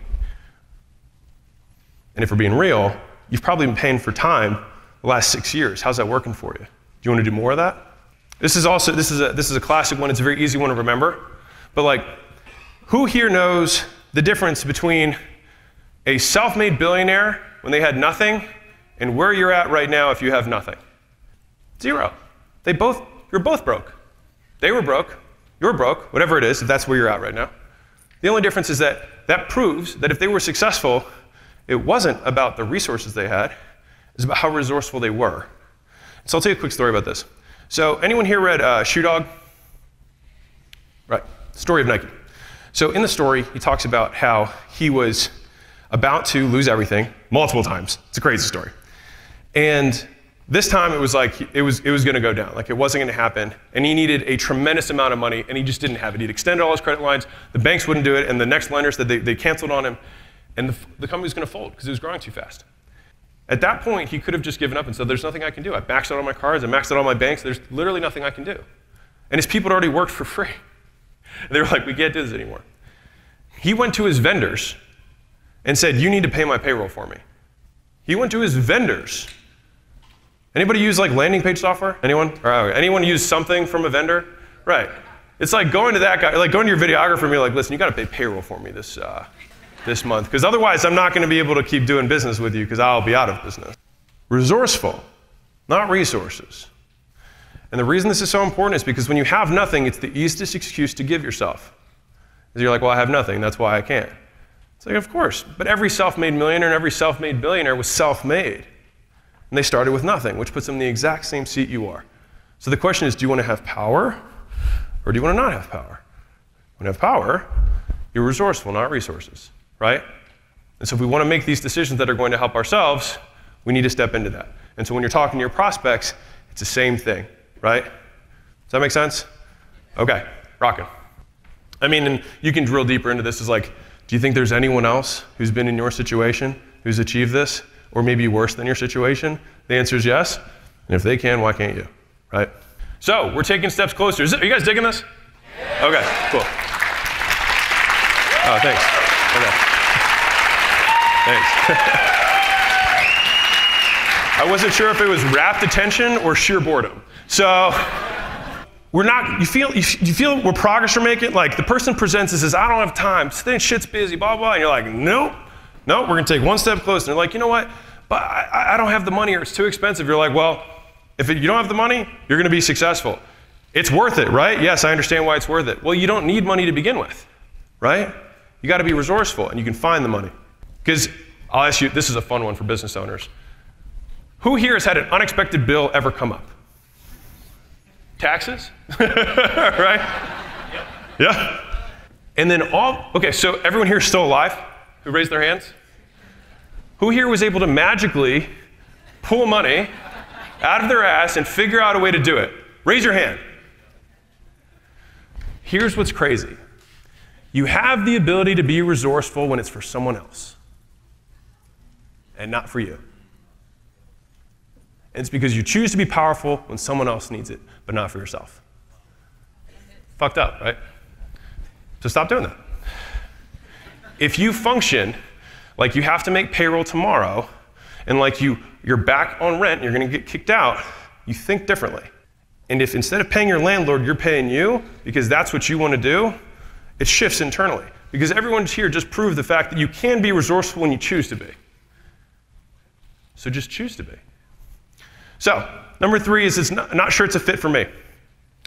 And if we're being real, you've probably been paying for time the last 6 years. How's that working for you? Do you wanna do more of that? This is a classic one, it's a very easy one to remember. But like, who here knows the difference between a self-made billionaire when they had nothing and where you're at right now if you have nothing? Zero. You're both broke. They were broke, you're broke, whatever it is, if that's where you're at right now. The only difference is that proves that if they were successful, it wasn't about the resources they had, it's about how resourceful they were. So I'll tell you a quick story about this. So anyone here read Shoe Dog? Right, story of Nike. So in the story, he talks about how he was about to lose everything multiple times. It's a crazy story. And this time it was like, it was gonna go down. Like it wasn't gonna happen. And he needed a tremendous amount of money and he just didn't have it. He'd extended all his credit lines, the banks wouldn't do it, and the next lender said they canceled on him, and the company was gonna fold because it was growing too fast. At that point, he could have just given up and said, there's nothing I can do. I maxed out all my cards, I maxed out all my banks, there's literally nothing I can do. And his people had already worked for free. And they were like, we can't do this anymore. He went to his vendors and said, you need to pay my payroll for me. He went to his vendors. Anybody use like landing page software? Anyone? Or anyone use something from a vendor? Right. It's like going to that guy, like going to your videographer and be like, listen, you gotta pay payroll for me this month, because otherwise I'm not gonna be able to keep doing business with you because I'll be out of business. Resourceful, not resources. And the reason this is so important is because when you have nothing, it's the easiest excuse to give yourself. Because you're like, well, I have nothing, that's why I can't. It's like, of course, but every self-made millionaire and every self-made billionaire was self-made. And they started with nothing, which puts them in the exact same seat you are. So the question is, do you want to have power or do you want to not have power? When you have power, you're resourceful, not resources, right? And so if we want to make these decisions that are going to help ourselves, we need to step into that. And so when you're talking to your prospects, it's the same thing, right? Does that make sense? Okay, rockin'. I mean, and you can drill deeper into this. Is like, do you think there's anyone else who's been in your situation who's achieved this, or maybe worse than your situation? The answer is yes. And if they can, why can't you, right? So we're taking steps closer. Are you guys digging this? Yeah. Okay, cool. Oh, thanks. Okay. Thanks. I wasn't sure if it was rapt attention or sheer boredom. So we're not, you feel what progress we're making? Like the person presents and says, I don't have time, shit's busy, blah, blah, and you're like, nope, we're gonna take one step closer. And they're like, you know what, but I don't have the money or it's too expensive. You're like, well, if you don't have the money, you're gonna be successful. It's worth it, right? Yes, I understand why it's worth it. Well, you don't need money to begin with, right? You gotta be resourceful and you can find the money. Because I'll ask you, this is a fun one for business owners. Who here has had an unexpected bill ever come up? Taxes, right? Yeah. And then okay, so everyone here is still alive? Who raised their hands? Who here was able to magically pull money out of their ass and figure out a way to do it? Raise your hand. Here's what's crazy. You have the ability to be resourceful when it's for someone else and not for you. And it's because you choose to be powerful when someone else needs it, but not for yourself. Fucked up, right? So stop doing that. If you function like you have to make payroll tomorrow, and like you're back on rent, and you're gonna get kicked out, you think differently. And if instead of paying your landlord, you're paying you, because that's what you wanna do, it shifts internally. Because everyone's here just proved the fact that you can be resourceful when you choose to be. So just choose to be. So, number 3 is not sure it's a fit for me.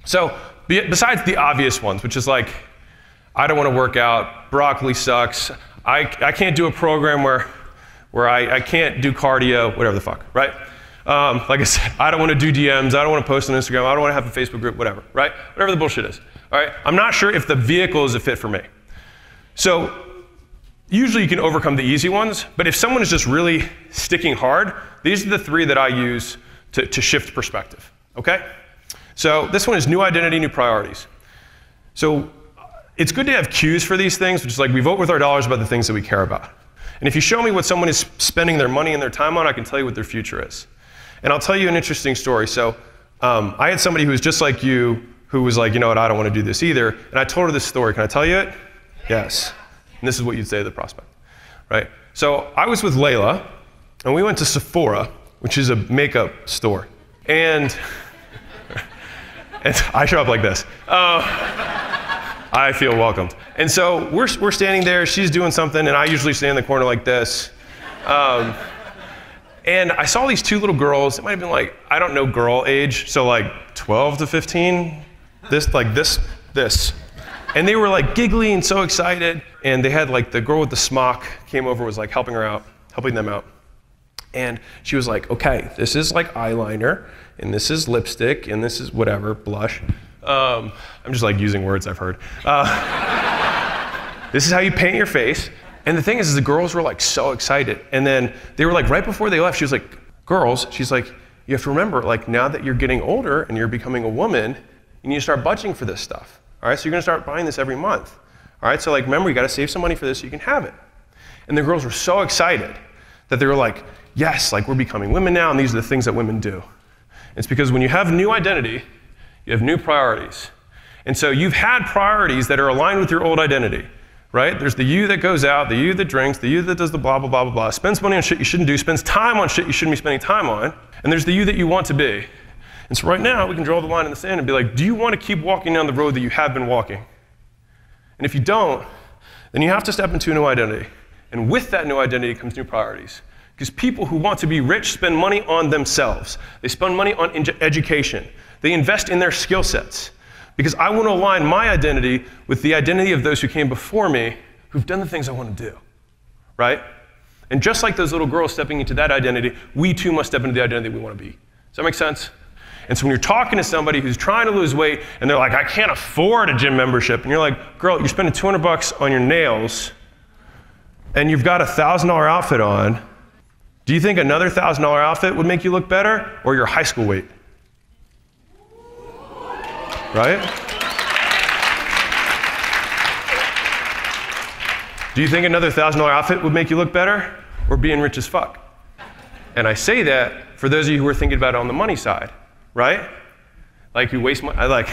So, besides the obvious ones, which is like, I don't want to work out, broccoli sucks, I can't do a program where I can't do cardio, whatever the fuck, right? Like I said, I don't want to do DMs, I don't want to post on Instagram, I don't want to have a Facebook group, whatever, right? Whatever the bullshit is, all right? I'm not sure if the vehicle is a fit for me. So, usually you can overcome the easy ones, but if someone is just really sticking hard, these are the 3 that I use to shift perspective, okay? So this one is new identity, new priorities. So it's good to have cues for these things, which is like we vote with our dollars about the things that we care about. And if you show me what someone is spending their money and their time on, I can tell you what their future is. And I'll tell you an interesting story. So I had somebody who was just like you, who was like, you know what, I don't want to do this either. And I told her this story. Can I tell you it? Yes. And this is what you'd say to the prospect, right? So I was with Layla, and we went to Sephora, which is a makeup store. And I show up like this. I feel welcomed. And so we're standing there, she's doing something, and I usually stand in the corner like this. And I saw these 2 little girls, it might have been like, I don't know girl age, so like 12 to 15, this. And they were like giggly and so excited, and they had like the girl with the smock came over, was like helping them out. And she was like, okay, this is like eyeliner, and this is lipstick, and this is whatever, blush. I'm just like using words I've heard. This is how you paint your face. And the thing is the girls were like so excited. And then they were like, right before they left, she was like, girls, she's like, you have to remember, like now that you're getting older and you're becoming a woman, you need to start budgeting for this stuff. All right, so you're gonna start buying this every month. All right, so like remember, you gotta save some money for this so you can have it. And the girls were so excited that they were like, yes, like we're becoming women now, and these are the things that women do. It's because when you have new identity, you have new priorities. And so you've had priorities that are aligned with your old identity, right? There's the you that goes out, the you that drinks, the you that does the blah, blah, blah, blah, blah, spends money on shit you shouldn't do, spends time on shit you shouldn't be spending time on, and there's the you that you want to be. And so right now, we can draw the line in the sand and be like, do you want to keep walking down the road that you have been walking? And if you don't, then you have to step into a new identity. And with that new identity comes new priorities. Because people who want to be rich spend money on themselves. They spend money on education. They invest in their skill sets. Because I want to align my identity with the identity of those who came before me, who've done the things I want to do, right? And just like those little girls stepping into that identity, we too must step into the identity we want to be. Does that make sense? And so when you're talking to somebody who's trying to lose weight, and they're like, I can't afford a gym membership, and you're like, girl, you're spending $200 on your nails, and you've got a $1,000 outfit on, do you think another $1,000 outfit would make you look better, or your high school weight? Right? Do you think another $1,000 outfit would make you look better, or being rich as fuck? And I say that for those of you who are thinking about it on the money side, right? Like you waste money.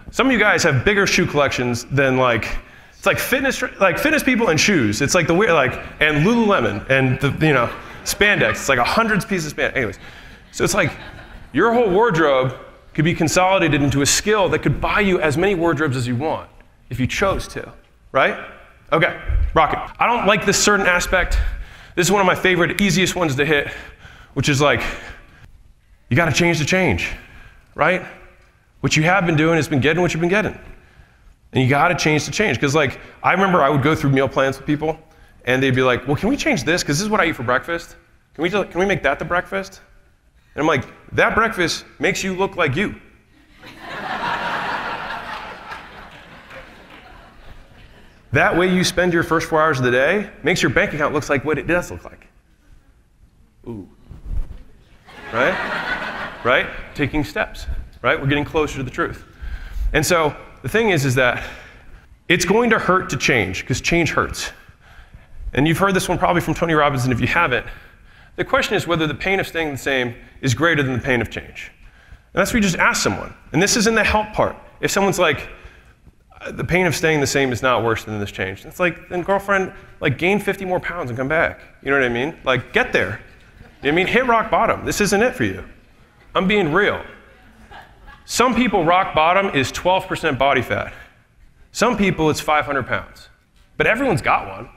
Some of you guys have bigger shoe collections than like, it's like fitness people and shoes. It's like the weird, like, and Lululemon and the, you know, spandex. It's like 100 pieces of spandex. Anyways, so it's like your whole wardrobe could be consolidated into a skill that could buy you as many wardrobes as you want if you chose to, right? Okay, rock it. I don't like this certain aspect. This is one of my favorite, easiest ones to hit, which is like, you gotta change to change, right? What you have been doing has been getting what you've been getting. And you gotta change to change. Because like, I remember I would go through meal plans with people, and they'd be like, well, can we change this? Because this is what I eat for breakfast. Can we make that the breakfast? And I'm like, that breakfast makes you look like you. that way you spend your first 4 hours of the day makes your bank account look like what it does look like. Ooh. Right? Right? Taking steps. Right? We're getting closer to the truth. And so the thing is that it's going to hurt to change, because change hurts. And you've heard this one probably from Tony Robbins, and if you haven't, the question is whether the pain of staying the same is greater than the pain of change. And that's what you just ask someone. And this is in the help part. If someone's like, the pain of staying the same is not worse than this change. It's like, then girlfriend, like gain 50 more pounds and come back. You know what I mean? Like get there. You know what I mean? Hit rock bottom. This isn't it for you. I'm being real. Some people rock bottom is 12% body fat. Some people it's 500 pounds. But everyone's got one.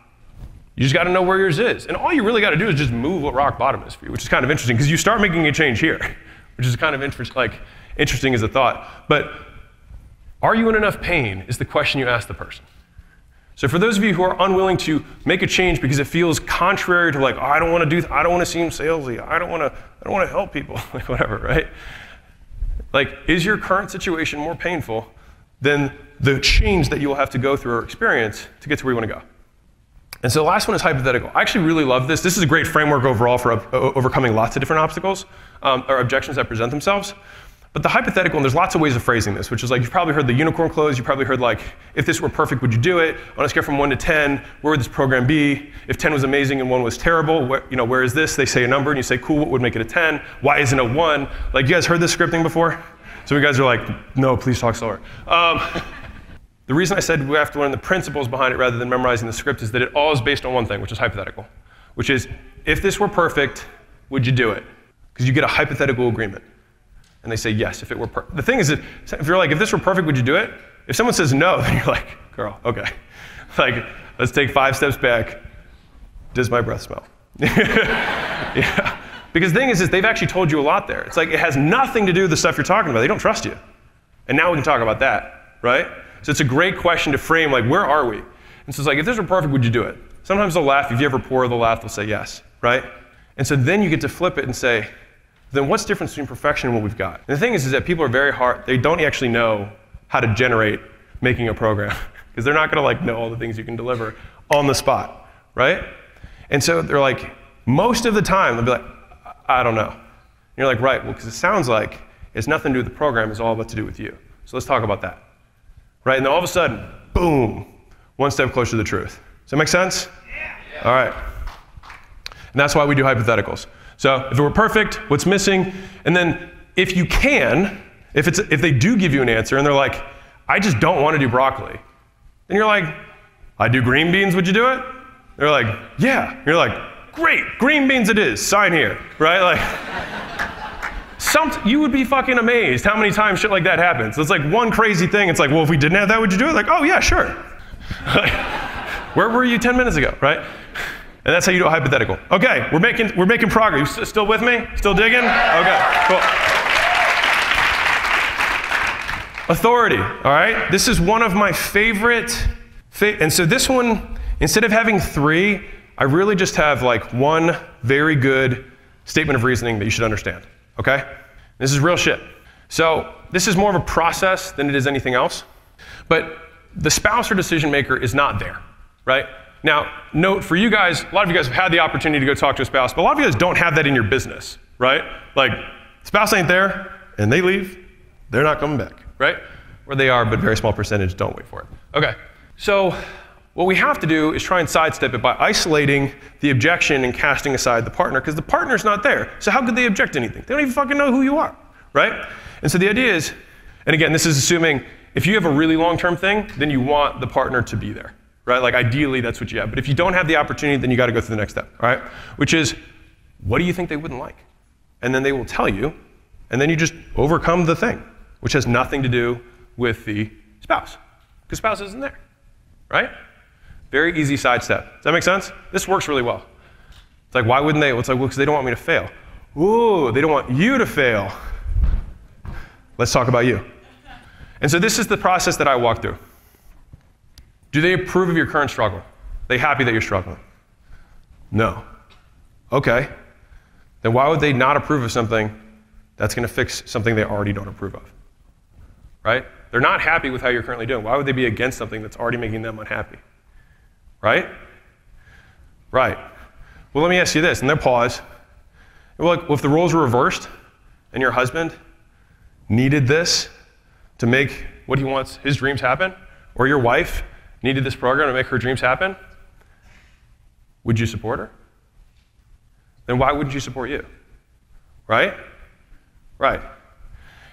You just got to know where yours is. And all you really got to do is just move what rock bottom is for you, which is kind of interesting because you start making a change here, which is kind of interesting as a thought. But are you in enough pain is the question you ask the person. So for those of you who are unwilling to make a change because it feels contrary to like, oh, I don't want to seem salesy. I don't want to help people, like whatever, right? Like, is your current situation more painful than the change that you will have to go through or experience to get to where you want to go? And so the last one is hypothetical. I actually really love this. This is a great framework overall for overcoming lots of different obstacles or objections that present themselves. But the hypothetical, and there's lots of ways of phrasing this, which is like, you've probably heard the unicorn close. You've probably heard like, if this were perfect, would you do it? On a scale from 1 to 10, where would this program be? If 10 was amazing and 1 was terrible, where is this? They say a number, and you say, cool, what would make it a 10? Why isn't it a 1? Like, you guys heard this scripting before? So you guys are like, no, please talk slower. The reason I said we have to learn the principles behind it rather than memorizing the script is that it all is based on one thing, which is hypothetical, which is, if this were perfect, would you do it? Because you get a hypothetical agreement. And they say yes, if it were perfect. The thing is that if you're like, if this were perfect, would you do it? If someone says no, then you're like, girl, okay. Like, let's take 5 steps back. Does my breath smell? Yeah. Because the thing is they've actually told you a lot there. It's like, it has nothing to do with the stuff you're talking about. They don't trust you. And now we can talk about that, right? So it's a great question to frame, like, where are we? And so it's like, if this were perfect, would you do it? Sometimes they'll laugh. If you ever poor, they'll laugh. They'll say yes, right? And so then you get to flip it and say, then what's the difference between perfection and what we've got? And the thing is that people are very hard. They don't actually know how to generate making a program because they're not going to like know all the things you can deliver on the spot, right? And so they're like, most of the time, they'll be like, I don't know. And you're like, right, well, because it sounds like it's nothing to do with the program. It's all about to do with you. So let's talk about that, right? And then all of a sudden, boom, one step closer to the truth. Does that make sense? Yeah. All right. And that's why we do hypotheticals. So if it were perfect, what's missing? And then if you can, if they do give you an answer and they're like, I just don't want to do broccoli, then you're like, I do green beans, would you do it? They're like, yeah. You're like, great, green beans it is, sign here, right? Like, you would be fucking amazed how many times shit like that happens. It's like one crazy thing, it's like, well, if we didn't have that, would you do it? Like, oh yeah, sure. Like, where were you 10 minutes ago, right? And that's how you do a hypothetical. Okay, we're making progress. You still with me? Still digging? Okay, cool. Authority, all right? This is one of my favorite, and so this one, instead of having 3, I really just have like one very good statement of reasoning that you should understand, okay? This is real shit. So this is more of a process than it is anything else, but the spouse or decision maker is not there, right? Now, note for you guys, a lot of you guys have had the opportunity to go talk to a spouse, but a lot of you guys don't have that in your business, right? Like, spouse ain't there, and they leave, they're not coming back, right? Or they are, but a very small percentage don't wait for it. Okay, so what we have to do is try and sidestep it by isolating the objection and casting aside the partner, because the partner's not there. So how could they object to anything? They don't even fucking know who you are, right? And so the idea is, and again, this is assuming if you have a really long-term thing, then you want the partner to be there. Right? Like ideally, that's what you have. But if you don't have the opportunity, then you got to go through the next step, all right? Which is, what do you think they wouldn't like? And then they will tell you, and then you just overcome the thing, which has nothing to do with the spouse, because spouse isn't there, right? Very easy sidestep. Does that make sense? This works really well. It's like, why wouldn't they? Well, it's like, well, because they don't want me to fail. Ooh, they don't want you to fail. Let's talk about you. And so this is the process that I walk through. Do they approve of your current struggle? Are they happy that you're struggling? No. Okay. Then why would they not approve of something that's going to fix something they already don't approve of? Right? They're not happy with how you're currently doing. Why would they be against something that's already making them unhappy? right? Right. Well, let me ask you this, and then pause. Well, if the roles were reversed, and your husband needed this to make what he wants, his dreams happen, or your wife needed this program to make her dreams happen, would you support her? Then why wouldn't you support you? Right? Right.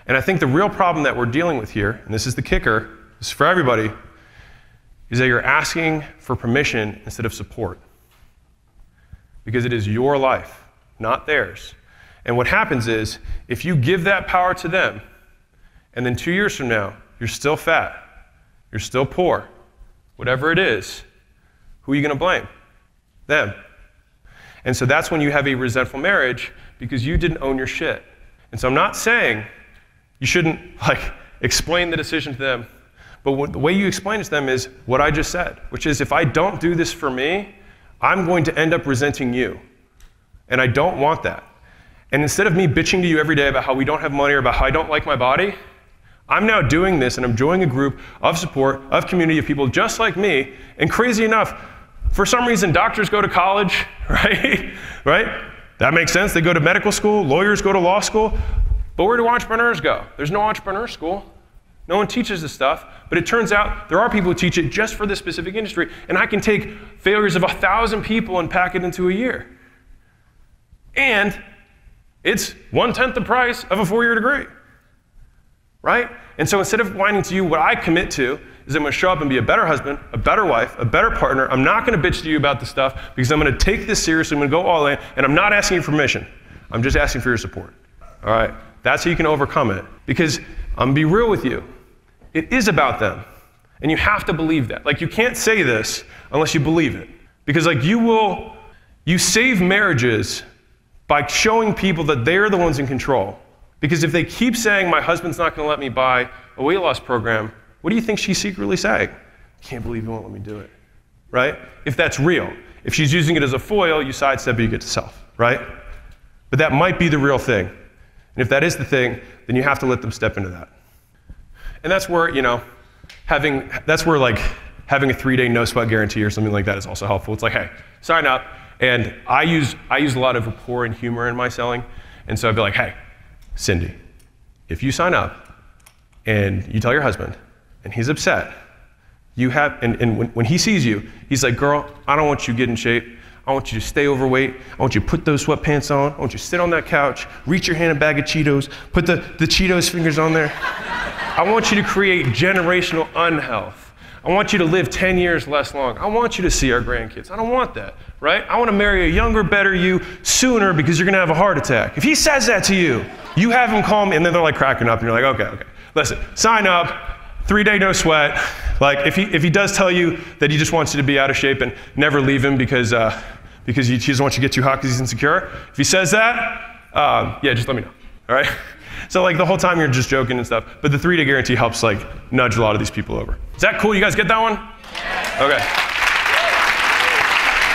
And I think the real problem that we're dealing with here, and this is the kicker, this is for everybody, is that you're asking for permission instead of support. Because it is your life, not theirs. And what happens is, if you give that power to them, and then 2 years from now, you're still fat, you're still poor, whatever it is, who are you going to blame? Them. And so that's when you have a resentful marriage, because you didn't own your shit. And so I'm not saying you shouldn't explain the decision to them, but the way you explain it to them is what I just said, which is, if I don't do this for me, I'm going to end up resenting you. And I don't want that. And instead of me bitching to you every day about how we don't have money or about how I don't like my body, I'm now doing this and I'm joining a group of support, of community of people just like me. And crazy enough, for some reason, doctors go to college, right? Right? That makes sense. They go to medical school, lawyers go to law school. But where do entrepreneurs go? There's no entrepreneur school. No one teaches this stuff, but it turns out there are people who teach it just for this specific industry, and I can take failures of 1,000 people and pack it into a year. And it's 1/10 the price of a 4-year degree, right? And so instead of whining to you, what I commit to is I'm going to show up and be a better husband, a better wife, a better partner. I'm not going to bitch to you about this stuff because I'm going to take this seriously. I'm going to go all in, and I'm not asking you for permission. I'm just asking for your support, all right? That's how you can overcome it, because I'm going to be real with you. It is about them, and you have to believe that. You can't say this unless you believe it, because you save marriages by showing people that they're the ones in control. Because if they keep saying, my husband's not going to let me buy a weight loss program, what do you think she's secretly saying? Can't believe you won't let me do it, right? If that's real. If she's using it as a foil, you sidestep it, you get to self, right? But that might be the real thing. And if that is the thing, then you have to let them step into that. And that's where, having a 3-day no sweat guarantee or something like that is also helpful. It's like, hey, sign up. And I use a lot of rapport and humor in my selling. And so I'd be like, hey, Cindy, if you sign up and you tell your husband and he's upset, when he sees you, he's like, girl, I don't want you to get in shape. I want you to stay overweight. I want you to put those sweatpants on. I want you to sit on that couch, reach your hand in a bag of Cheetos, put the Cheetos fingers on there. I want you to create generational unhealth. I want you to live 10 years less long. I want you to see our grandkids. I don't want that, right? I want to marry a younger, better you sooner because you're going to have a heart attack. If he says that to you, you have him call me, and then they're cracking up, and you're like, okay. Listen, sign up, 3-day no sweat. If he does tell you that he just wants you to be out of shape and never leave him because he doesn't want you to get too hot because he's insecure, if he says that, yeah, just let me know, all right? So the whole time you're just joking and stuff, but the 3-day guarantee helps nudge a lot of these people over. Is that cool? You guys get that one? Okay.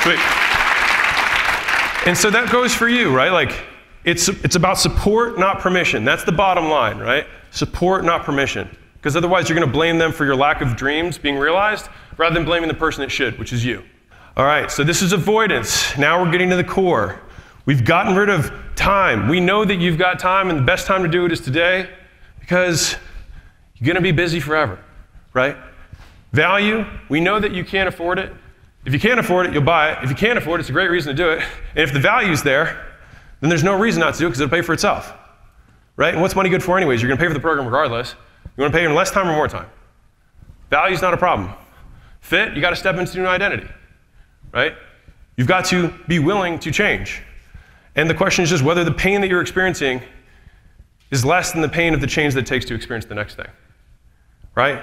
Sweet. And so that goes for you, right? It's about support, not permission. That's the bottom line, right? Support, not permission. Because otherwise you're going to blame them for your lack of dreams being realized rather than blaming the person that should, which is you. All right, so this is avoidance. Now we're getting to the core. We've gotten rid of time. We know that you've got time, and the best time to do it is today because you're going to be busy forever, right? Value, we know that you can't afford it. If you can't afford it, you'll buy it. If you can't afford it, it's a great reason to do it. And if the value's there, then there's no reason not to do it because it'll pay for itself, right? And what's money good for anyways? You're going to pay for the program regardless. You want to pay in less time or more time? Value's not a problem. Fit, you got to step into a new identity, right? You've got to be willing to change. And the question is just whether the pain that you're experiencing is less than the pain of the change that it takes to experience the next thing, right?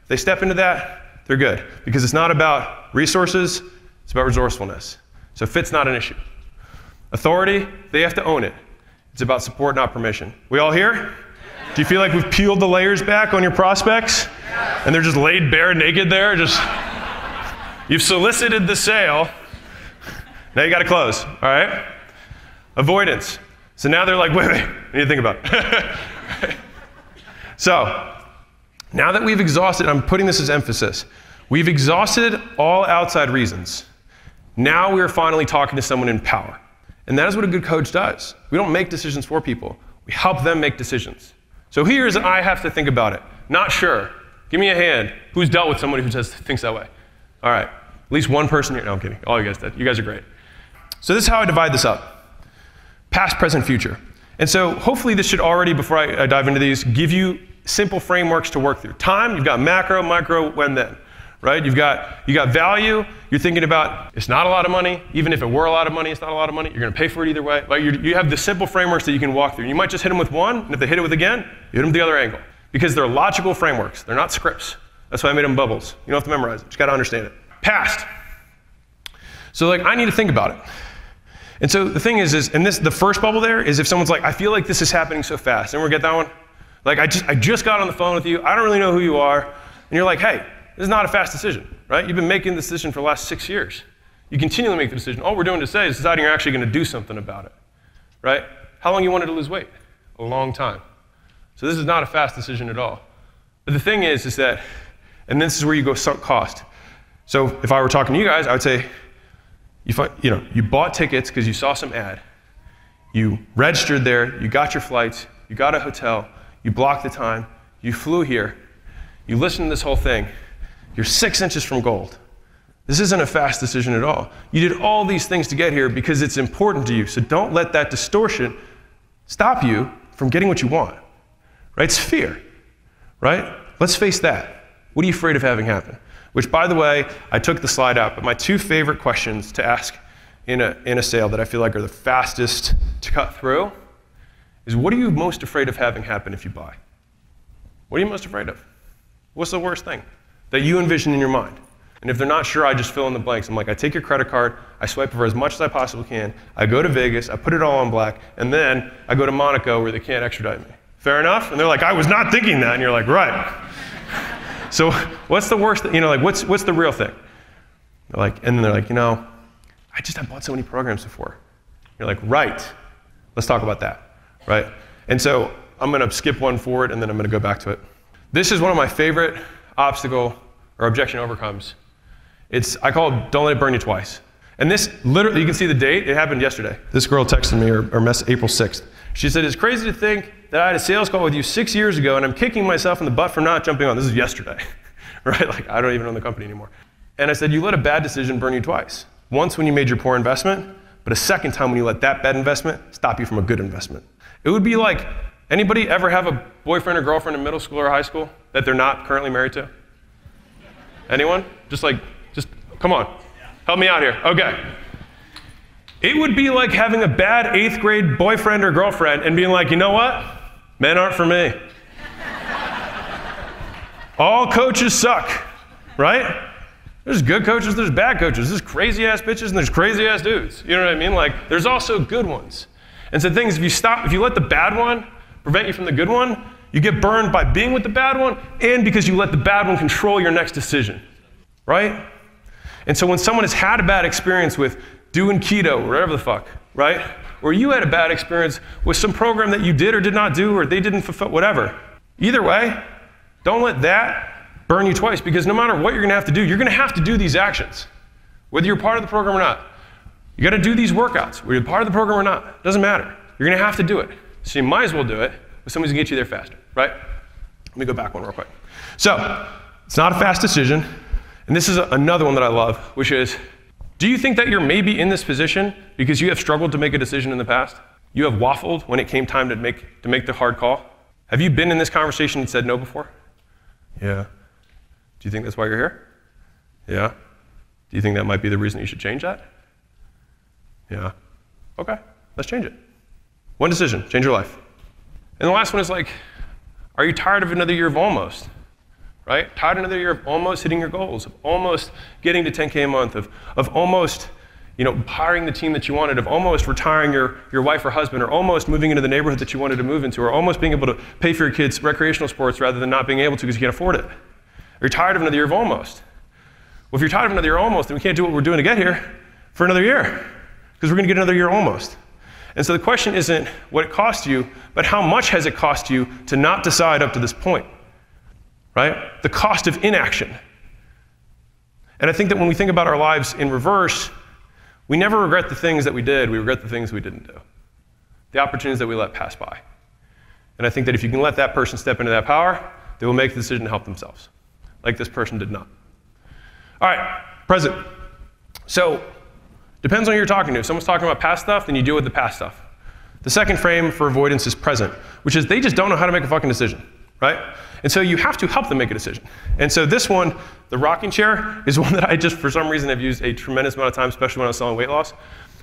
If they step into that, they're good. Because it's not about resources, it's about resourcefulness. So fit's not an issue. Authority, they have to own it. It's about support, not permission. We all here? Do you feel like we've peeled the layers back on your prospects? And they're just laid bare naked there? You've solicited the sale. Now you got to close, all right? Avoidance. So now they're like, wait, I need to think about it. So, now that we've exhausted, I'm putting this as emphasis, We've exhausted all outside reasons. Now we're finally talking to someone in power. And that is what a good coach does. We don't make decisions for people. We help them make decisions. So here's I have to think about it. Not sure. Give me a hand. Who's dealt with somebody who thinks that way? All right. At least one person here. No, I'm kidding. All you guys did. You guys are great. So this is how I divide this up. Past, present, future. And so hopefully this should already, before I dive into these, give you simple frameworks to work through. Time, you've got macro, micro, when, then. Right? You got value. You're thinking about it's not a lot of money. Even if it were a lot of money, it's not a lot of money. You're going to pay for it either way. Like you have the simple frameworks that you can walk through. You might just hit them with one, and if they hit it with again, you hit them with the other angle. Because they're logical frameworks. They're not scripts. That's why I made them bubbles. You don't have to memorize it. You just got to understand it. Past. So like I need to think about it. And so the thing is and the first bubble there is if someone's like, I feel like this is happening so fast. Anyone get that one? Like I just got on the phone with you. I don't really know who you are. And you're like, hey, this is not a fast decision, right? You've been making this decision for the last 6 years. You continually make the decision. All we're doing today is deciding you're actually going to do something about it, right? How long you wanted to lose weight? A long time. So this is not a fast decision at all. But the thing is that, and this is where you go sunk cost. So if I were talking to you guys, I would say, you bought tickets because you saw some ad. You registered there. You got your flights. You got a hotel. You blocked the time. You flew here. You listened to this whole thing. You're 6 inches from gold. This isn't a fast decision at all. You did all these things to get here because it's important to you. So don't let that distortion stop you from getting what you want. Right? It's fear. Right? Let's face that. What are you afraid of having happen? Which, by the way, I took the slide out, but my 2 favorite questions to ask in a sale that I feel like are the fastest to cut through is what are you most afraid of having happen if you buy? What are you most afraid of? What's the worst thing that you envision in your mind? And if they're not sure, I just fill in the blanks. I'm like, I take your credit card, I swipe for as much as I possibly can, I go to Vegas, I put it all on black, and then I go to Monaco where they can't extradite me. Fair enough? And they're like, I was not thinking that. And you're like, right. So what's the worst, what's the real thing? And then they're like, I bought so many programs before. You're like, right. Let's talk about that, right? And so I'm going to skip one forward, and then I'm going to go back to it. This is one of my favorite obstacle or objection overcomes. I call it don't let it burn you twice. And this literally, you can see the date, it happened yesterday. This girl texted me, April 6th. She said, it's crazy to think that I had a sales call with you 6 years ago and I'm kicking myself in the butt for not jumping on. This is yesterday, right? Like I don't even own the company anymore. And I said, you let a bad decision burn you twice. Once when you made your poor investment, but a second time when you let that bad investment stop you from a good investment. It would be like, anybody ever have a boyfriend or girlfriend in middle school or high school that they're not currently married to? Anyone? Just come on. Help me out here. Okay. It would be like having a bad 8th grade boyfriend or girlfriend and being like, you know what? Men aren't for me. All coaches suck, right? There's good coaches, there's bad coaches. There's crazy ass bitches and there's crazy ass dudes. You know what I mean? Like, there's also good ones. And so things, if you let the bad one prevent you from the good one, you get burned by being with the bad one and because you let the bad one control your next decision, right? And so when someone has had a bad experience with doing keto or whatever the fuck, right? Or you had a bad experience with some program that you did or did not do or they didn't fulfill, whatever. Either way, don't let that burn you twice because no matter what you're gonna have to do, you're gonna have to do these actions, whether you're part of the program or not. You gotta do these workouts, whether you're part of the program or not. Doesn't matter. You're gonna have to do it. So you might as well do it with somebody who's gonna get you there faster, right? Let me go back one real quick. So, it's not a fast decision, and this is another one that I love, which is, do you think that you're maybe in this position because you have struggled to make a decision in the past? You have waffled when it came time to make the hard call? Have you been in this conversation and said no before? Yeah. Do you think that's why you're here? Yeah. Do you think that might be the reason you should change that? Yeah. Okay, let's change it. One decision, change your life. And the last one is like, are you tired of another year of almost? Right? Tired of another year of almost hitting your goals, of almost getting to 10K a month, of almost hiring the team that you wanted, of almost retiring your wife or husband, or almost moving into the neighborhood that you wanted to move into, or almost being able to pay for your kids' recreational sports rather than not being able to because you can't afford it. Are you tired of another year of almost? Well, if you're tired of another year almost, then we can't do what we're doing to get here for another year because we're going to get another year almost. And so the question isn't what it cost you, but how much has it cost you to not decide up to this point, right? The cost of inaction. And I think that when we think about our lives in reverse, we never regret the things that we did, we regret the things we didn't do. The opportunities that we let pass by. And I think that if you can let that person step into that power, they will make the decision to help themselves, like this person did not. All right, present. So, depends on who you're talking to. If someone's talking about past stuff, then you deal with the past stuff. The second frame for avoidance is present, which is they just don't know how to make a fucking decision, right? And so you have to help them make a decision. And so this one, the rocking chair, is one that I just, for some reason, have used a tremendous amount of time, especially when I was selling weight loss,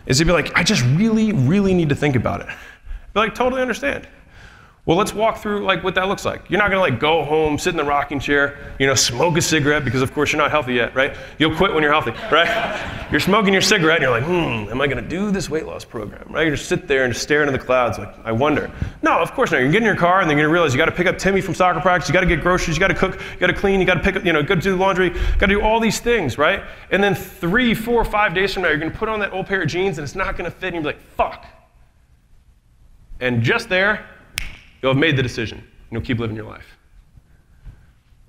is to be like, I just really, really need to think about it. Be like, totally understand. Well, let's walk through like what that looks like. You're not gonna like go home, sit in the rocking chair, smoke a cigarette, because of course you're not healthy yet, right? You'll quit when you're healthy, right? You're smoking your cigarette and you're like, am I gonna do this weight loss program, right? You just sit there and just stare into the clouds like, I wonder. No, of course not. You're gonna get in your car and then you're gonna realize you gotta pick up Timmy from soccer practice, you gotta get groceries, you gotta cook, you gotta clean, you gotta pick up, go do the laundry, you gotta do all these things, right? And then 3, 4, 5 days from now, you're gonna put on that old pair of jeans and it's not gonna fit and you'll be like, fuck. And just there, you'll have made the decision, and you'll keep living your life.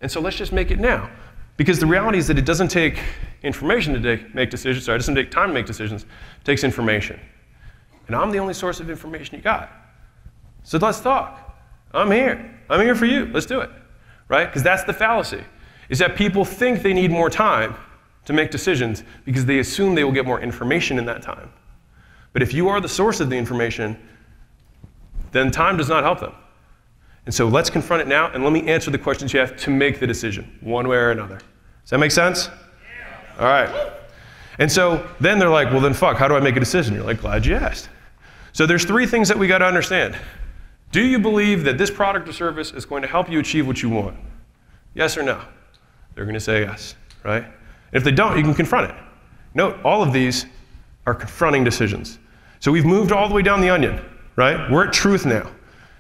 And so let's just make it now. Because the reality is that it doesn't take information to make decisions, it doesn't take time to make decisions, it takes information. And I'm the only source of information you got. So let's talk. I'm here. I'm here for you. Let's do it, right? Because that's the fallacy, is that people think they need more time to make decisions because they assume they will get more information in that time. But if you are the source of the information, then time does not help them. And so let's confront it now, and let me answer the questions you have to make the decision, one way or another. Does that make sense? Yeah. All right. And so then they're like, well then fuck, how do I make a decision? You're like, glad you asked. So there's 3 things that we gotta understand. Do you believe that this product or service is going to help you achieve what you want? Yes or no? They're gonna say yes, right? And if they don't, you can confront it. Note, all of these are confronting decisions. So we've moved all the way down the onion, right? We're at truth now.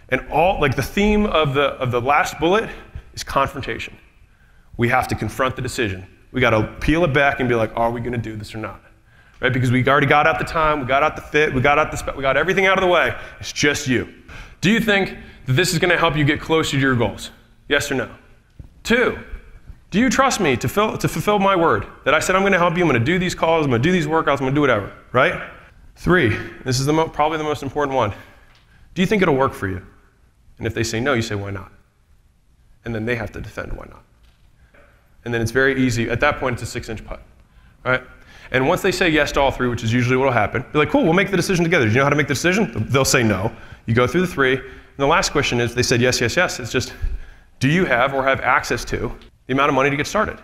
And the theme of the last bullet is confrontation. We have to confront the decision. We got to peel it back and be like, are we going to do this or not? Right? Because we already got out the time, we got out the fit, we got everything out of the way. It's just you. Do you think that this is going to help you get closer to your goals? Yes or no? 2, do you trust me to fulfill my word? That I said I'm going to help you, I'm going to do these calls, I'm going to do these workouts, I'm going to do whatever, right? 3, this is probably the most important one. Do you think it'll work for you? And if they say no, you say, why not? And then they have to defend why not. And then it's very easy. At that point, it's a 6-inch putt, right? And once they say yes to all 3, which is usually what will happen, you're like, cool, we'll make the decision together. Do you know how to make the decision? They'll say no. You go through the 3. And the last question is, they said yes, yes, yes. It's just, do you have or have access to the amount of money to get started?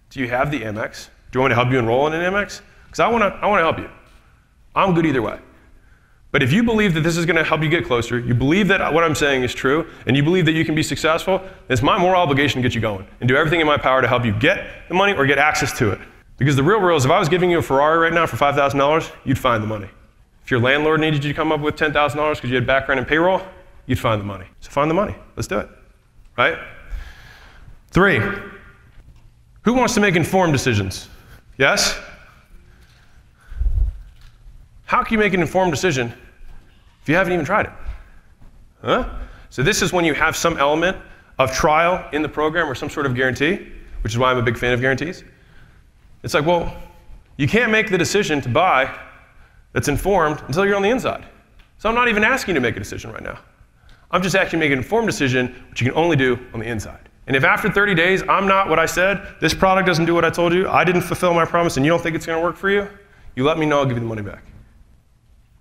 Do you have the Amex? Do you want me to help you enroll in an Amex? Because I want to help you. I'm good either way. But if you believe that this is going to help you get closer, you believe that what I'm saying is true, and you believe that you can be successful, then it's my moral obligation to get you going and do everything in my power to help you get the money or get access to it. Because the real is, if I was giving you a Ferrari right now for $5,000, you'd find the money. If your landlord needed you to come up with $10,000 because you had background in payroll, you'd find the money. So find the money. Let's do it, right? 3, who wants to make informed decisions? Yes? How can you make an informed decision if you haven't even tried it? Huh? So this is when you have some element of trial in the program or some sort of guarantee, which is why I'm a big fan of guarantees. It's like, well, you can't make the decision to buy that's informed until you're on the inside. So I'm not even asking you to make a decision right now. I'm just asking you to make an informed decision, which you can only do on the inside. And if after 30 days I'm not what I said, this product doesn't do what I told you, I didn't fulfill my promise, and you don't think it's going to work for you, you let me know, I'll give you the money back.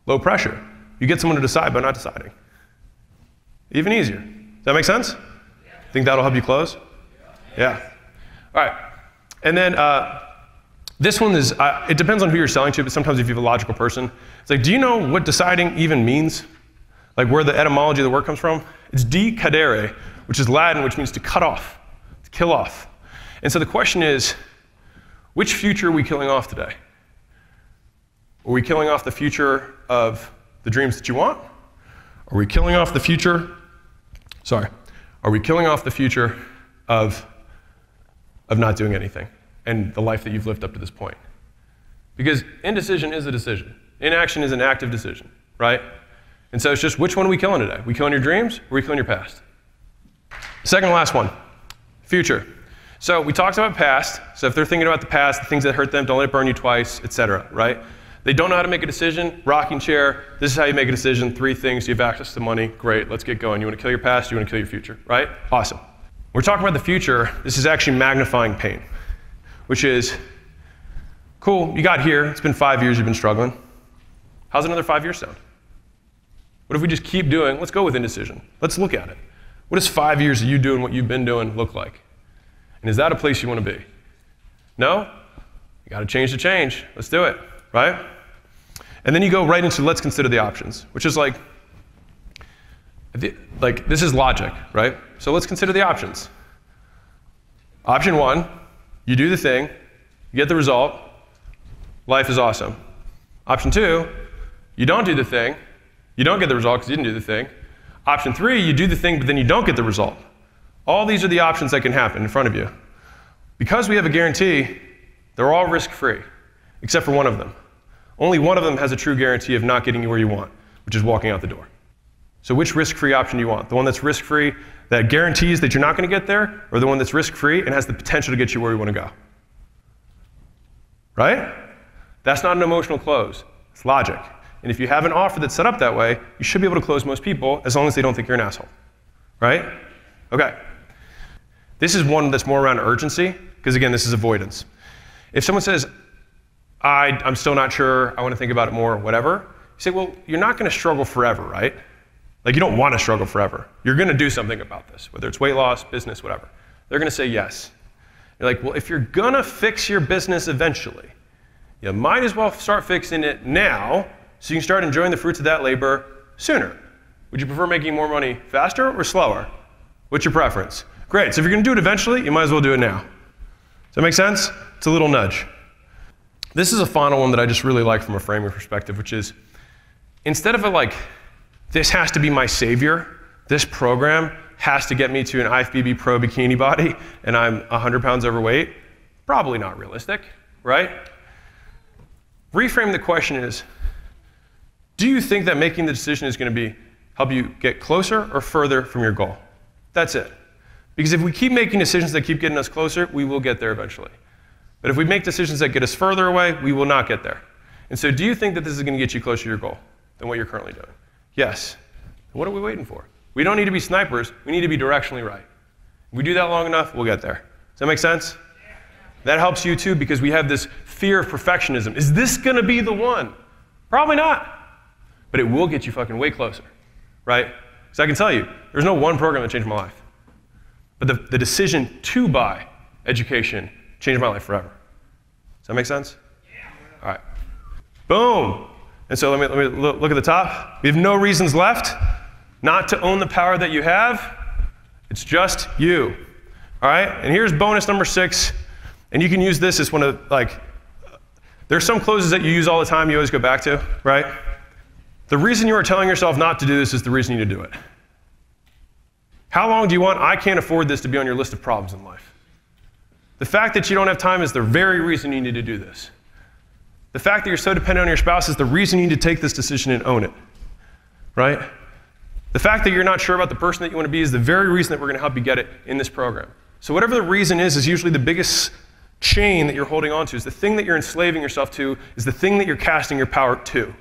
Low pressure. You get someone to decide by not deciding. Even easier. Does that make sense? Yeah. Think that'll help you close? Yeah. All right. And then this one is, it depends on who you're selling to, but sometimes if you have a logical person, it's like, do you know what deciding even means? Like where the etymology of the word comes from? It's decadere, which is Latin, which means to cut off, to kill off. And so the question is, which future are we killing off today? Are we killing off the future of the dreams that you want? Are we killing off the future? Are we killing off the future of not doing anything and the life that you've lived up to this point? Because indecision is a decision. Inaction is an active decision, right? And so it's just, which one are we killing today? We killing your dreams or are we killing your past? Second to last one, future. So we talked about past. So if they're thinking about the past, the things that hurt them, don't let it burn you twice, etc., right? They don't know how to make a decision, rocking chair, this is how you make a decision, 3 things, you have access to money, great, let's get going. You want to kill your past, you want to kill your future, right? Awesome. We're talking about the future, this is actually magnifying pain, which is, cool, you got here, it's been 5 years you've been struggling. How's another 5 years sound? What if we just keep doing, let's go with indecision. Let's look at it. What does 5 years of you doing what you've been doing look like? And is that a place you want to be? No? You got to change the change. Let's do it, right? And then you go right into let's consider the options, which is like this is logic, right? So let's consider the options. Option 1, you do the thing, you get the result, life is awesome. Option 2, you don't do the thing, you don't get the result because you didn't do the thing. Option 3, you do the thing, but then you don't get the result. All these are the options that can happen in front of you. Because we have a guarantee, they're all risk-free, except for one of them. Only one of them has a true guarantee of not getting you where you want, which is walking out the door. So which risk-free option do you want? The one that's risk-free, that guarantees that you're not going to get there, or the one that's risk-free and has the potential to get you where you want to go? Right? That's not an emotional close. It's logic. And if you have an offer that's set up that way, you should be able to close most people as long as they don't think you're an asshole. Right? Okay. This is one that's more around urgency, because again, this is avoidance. If someone says, I'm still not sure, I want to think about it more, whatever, you say, well, you're not going to struggle forever, right? Like, you don't want to struggle forever. You're going to do something about this, whether it's weight loss, business, whatever. They're going to say yes. You're like, well, if you're going to fix your business eventually, you might as well start fixing it now so you can start enjoying the fruits of that labor sooner. Would you prefer making more money faster or slower? What's your preference? Great, so if you're going to do it eventually, you might as well do it now. Does that make sense? It's a little nudge. This is a final one that I just really like from a framing perspective, which is, instead of this has to be my savior, this program has to get me to an IFBB Pro bikini body, and I'm 100 pounds overweight, probably not realistic, right? Reframe the question is, do you think that making the decision is going to help you get closer or further from your goal? That's it. Because if we keep making decisions that keep getting us closer, we will get there eventually. But if we make decisions that get us further away, we will not get there. And so do you think that this is going to get you closer to your goal than what you're currently doing? Yes. What are we waiting for? We don't need to be snipers. We need to be directionally right. If we do that long enough, we'll get there. Does that make sense? That helps you too, because we have this fear of perfectionism. Is this going to be the one? Probably not. But it will get you fucking way closer, right? So I can tell you, there's no one program that changed my life. But the decision to buy education changed my life forever. Does that make sense? Yeah. All right. Boom. And so let me look at the top. We have no reasons left not to own the power that you have. It's just you. All right? And here's bonus number 6. And you can use this as one of, there's some closes that you use all the time you always go back to, right? The reason you are telling yourself not to do this is the reason you need to do it. How long do you want? I can't afford this to be on your list of problems in life. The fact that you don't have time is the very reason you need to do this. The fact that you're so dependent on your spouse is the reason you need to take this decision and own it, right? The fact that you're not sure about the person that you want to be is the very reason that we're going to help you get it in this program. So whatever the reason is usually the biggest chain that you're holding on to, is the thing that you're enslaving yourself to, is the thing that you're casting your power to.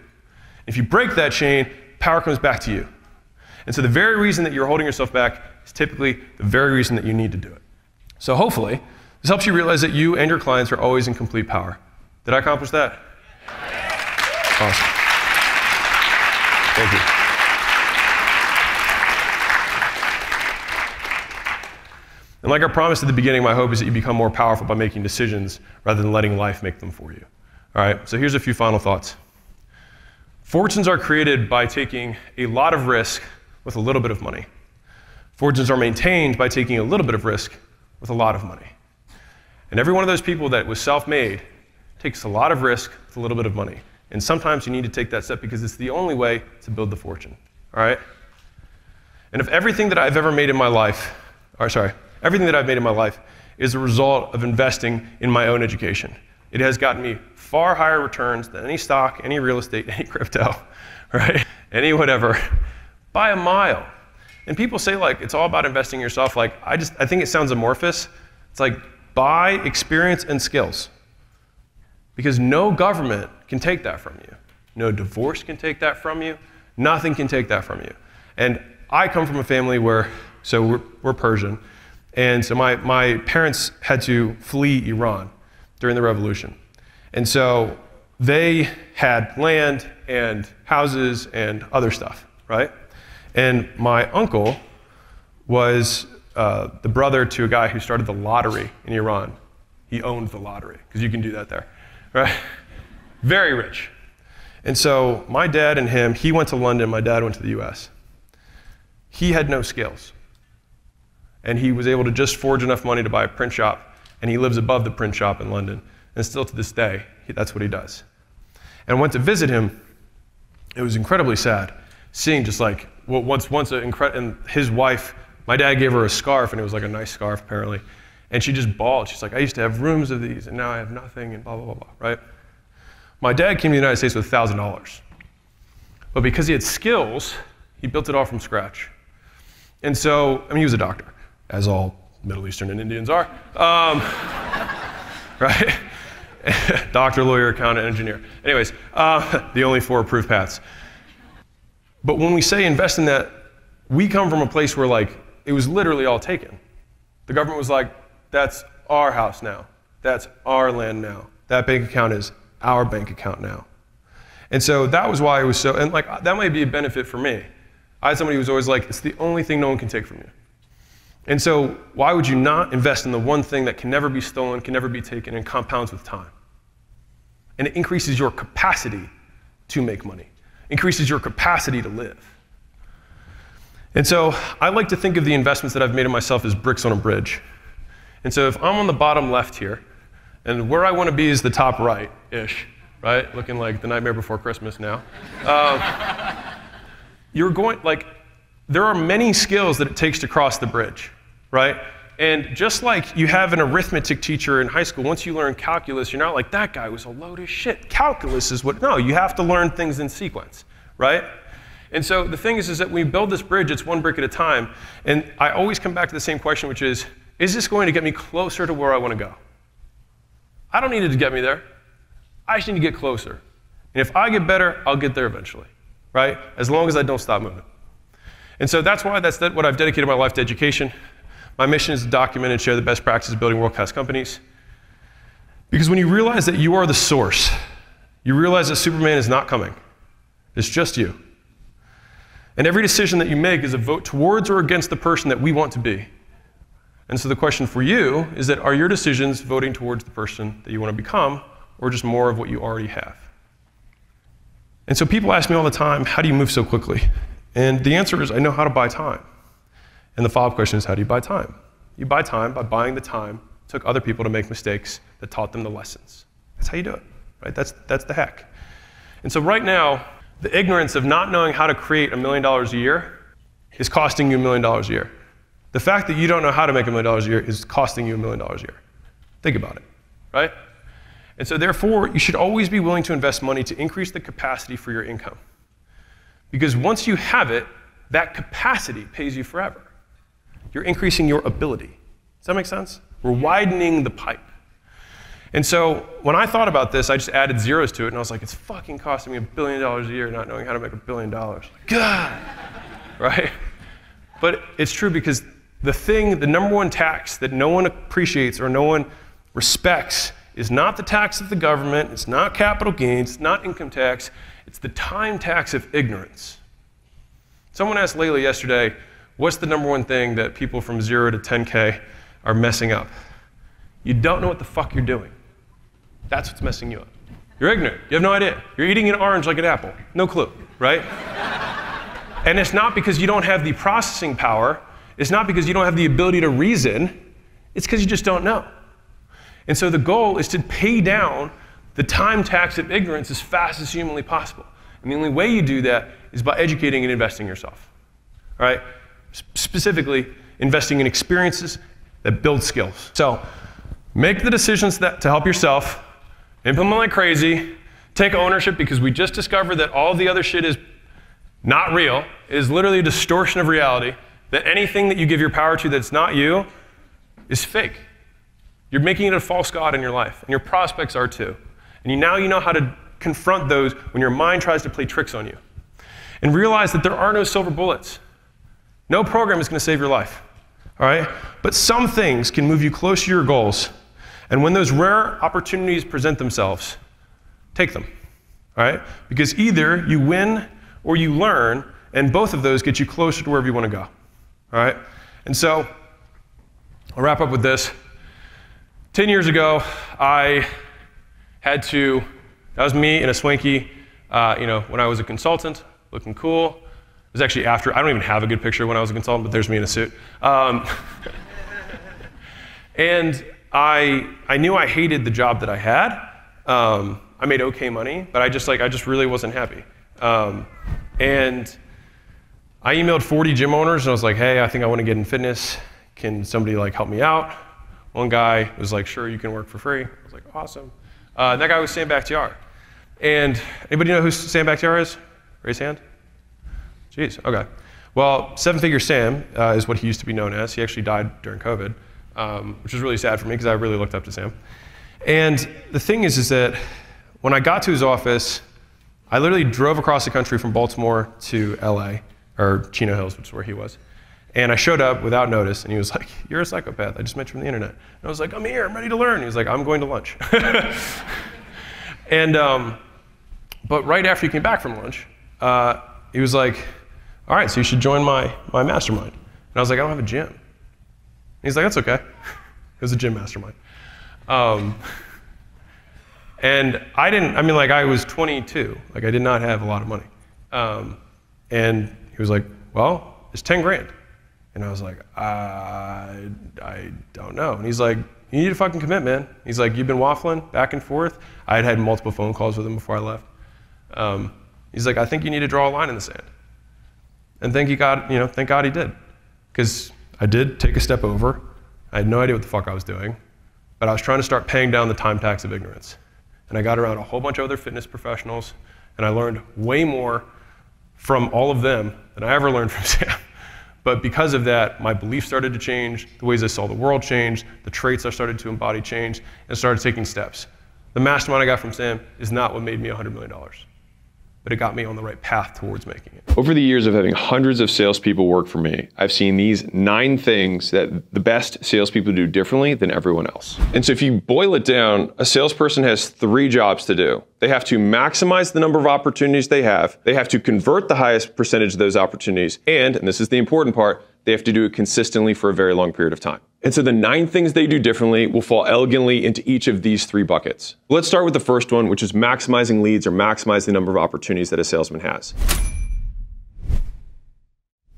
If you break that chain, power comes back to you. And so the very reason that you're holding yourself back is typically the very reason that you need to do it. So hopefully, this helps you realize that you and your clients are always in complete power. Did I accomplish that? Awesome. Thank you. And like I promised at the beginning, my hope is that you become more powerful by making decisions rather than letting life make them for you. All right, so here's a few final thoughts. Fortunes are created by taking a lot of risk with a little bit of money. Fortunes are maintained by taking a little bit of risk with a lot of money. And every one of those people that was self-made takes a lot of risk with a little bit of money. And sometimes you need to take that step because it's the only way to build the fortune, all right? And if everything that I've ever made in my life, everything that I've made in my life is a result of investing in my own education. It has gotten me far higher returns than any stock, any real estate, any crypto, right? Any whatever, by a mile. And people say it's all about investing in yourself. I think it sounds amorphous. It's buy experience and skills. Because no government can take that from you. No divorce can take that from you. Nothing can take that from you. And I come from a family where, so we're Persian, and so my parents had to flee Iran during the revolution. And so they had land and houses and other stuff, right? And my uncle was the brother to a guy who started the lottery in Iran. He owned the lottery, because you can do that there, right? Very rich. And so my dad and him, he went to London, my dad went to the US. He had no skills. And he was able to just forge enough money to buy a print shop, and he lives above the print shop in London. And still to this day, that's what he does. And I went to visit him. It was incredibly sad, seeing just like, and his wife, my dad gave her a scarf, and it was like a nice scarf apparently, and she just bawled. She's like, I used to have rooms of these, and now I have nothing, and blah, blah, blah, blah, right? My dad came to the United States with $1,000. But because he had skills, he built it all from scratch. And so, I mean, he was a doctor, as all Middle Eastern and Indians are, right? Doctor, lawyer, accountant, engineer. Anyways, the only 4 approved paths. But when we say invest in that, we come from a place where like, it was literally all taken. The government was like, that's our house now. That's our land now. That bank account is our bank account now. And so that was why it was so, and like, that might be a benefit for me. I had somebody who was always like, it's the only thing no one can take from you. And so why would you not invest in the one thing that can never be stolen, can never be taken, and compounds with time? And it increases your capacity to make money, increases your capacity to live. And so I like to think of the investments that I've made in myself as bricks on a bridge. And so if I'm on the bottom left here, and where I want to be is the top right-ish, right? Looking like the Nightmare Before Christmas now. You're going, like, there are many skills that it takes to cross the bridge, right? And just like you have an arithmetic teacher in high school, once you learn calculus, you're not like, that guy was a load of shit. Calculus is what, no, you have to learn things in sequence, right? And so the thing is that when we build this bridge, it's one brick at a time. And I always come back to the same question, which is this going to get me closer to where I want to go? I don't need it to get me there. I just need to get closer. And if I get better, I'll get there eventually, right? As long as I don't stop moving. And so that's why what I've dedicated my life to education. My mission is to document and share the best practices of building world-class companies. Because when you realize that you are the source, you realize that Superman is not coming. It's just you. And every decision that you make is a vote towards or against the person that we want to be. And so the question for you is that, are your decisions voting towards the person that you want to become, or just more of what you already have? And so people ask me all the time, how do you move so quickly? And the answer is, I know how to buy time. And the follow-up question is, how do you buy time? You buy time by buying the time it took other people to make mistakes that taught them the lessons. That's how you do it, right? That's the hack. And so right now, the ignorance of not knowing how to create $1 million a year is costing you $1 million a year. The fact that you don't know how to make $1 million a year is costing you $1 million a year. Think about it, right? And so therefore, you should always be willing to invest money to increase the capacity for your income. Because once you have it, that capacity pays you forever. You're increasing your ability. Does that make sense? We're widening the pipe. And so when I thought about this, I just added zeros to it, and I was like, it's fucking costing me $1 billion a year not knowing how to make $1 billion. God, right? But it's true, because the number one tax that no one appreciates or no one respects is not the tax of the government, it's not capital gains, it's not income tax, it's the time tax of ignorance. Someone asked Layla yesterday, what's the number one thing that people from 0 to 10K are messing up? You don't know what the fuck you're doing. That's what's messing you up. You're ignorant. You have no idea. You're eating an orange like an apple. No clue, right? And it's not because you don't have the processing power. It's not because you don't have the ability to reason. It's because you just don't know. And so the goal is to pay down the time tax of ignorance as fast as humanly possible. And the only way you do that is by educating and investing yourself. All right? Specifically, investing in experiences that build skills. So make the decisions to help yourself, implement like crazy, take ownership, because we just discovered that all the other shit is not real. It is literally a distortion of reality, that anything that you give your power to that's not you is fake. You're making it a false god in your life, and your prospects are too. And now you know how to confront those when your mind tries to play tricks on you. And realize that there are no silver bullets. No program is going to save your life, all right? But some things can move you close to your goals. And when those rare opportunities present themselves, take them, all right? Because either you win or you learn, and both of those get you closer to wherever you want to go, all right? And so I'll wrap up with this. 10 years ago, that was me in a swanky, when I was a consultant, looking cool. It was actually after, I don't even have a good picture when I was a consultant, but there's me in a suit. And I knew I hated the job that I had. I made okay money, but I just really wasn't happy. And I emailed 40 gym owners and I was like, hey, I think I want to get in fitness. Can somebody help me out? One guy was like, sure, you can work for free. I was like, awesome. That guy was Sam Bakhtiar. And anybody know who Sam Bakhtiar is? Raise hand. Jeez, okay. Well, seven-figure Sam is what he used to be known as. He actually died during COVID, which was really sad for me because I really looked up to Sam. And the thing is that when I got to his office, I literally drove across the country from Baltimore to LA, or Chino Hills, which is where he was. And I showed up without notice, and he was like, you're a psychopath. I just met you from the internet. And I was like, I'm here, I'm ready to learn. He was like, I'm going to lunch. And, but right after he came back from lunch, he was like, all right, so you should join my mastermind. And I was like, I don't have a gym. And he's like, that's okay. It was a gym mastermind. And I was 22. I did not have a lot of money. And he was like, well, it's 10 grand. And I was like, I don't know. And he's like, you need to fucking commit, man. He's like, you've been waffling back and forth. I had multiple phone calls with him before I left. He's like, I think you need to draw a line in the sand. And thank God he did. Because I did take a step over. I had no idea what the fuck I was doing. But I was trying to start paying down the time tax of ignorance. And I got around a whole bunch of other fitness professionals, and I learned way more from all of them than I ever learned from Sam. But because of that, my beliefs started to change, the ways I saw the world changed, the traits I started to embody changed, and started taking steps. The mastermind I got from Sam is not what made me $100 million, but it got me on the right path towards making it. Over the years of having hundreds of salespeople work for me, I've seen these 9 things that the best salespeople do differently than everyone else. And so if you boil it down, a salesperson has 3 jobs to do. They have to maximize the number of opportunities they have to convert the highest percentage of those opportunities, and this is the important part, they have to do it consistently for a very long period of time. And so the 9 things they do differently will fall elegantly into each of these 3 buckets. Let's start with the first one, which is maximizing leads or maximize the number of opportunities that a salesman has.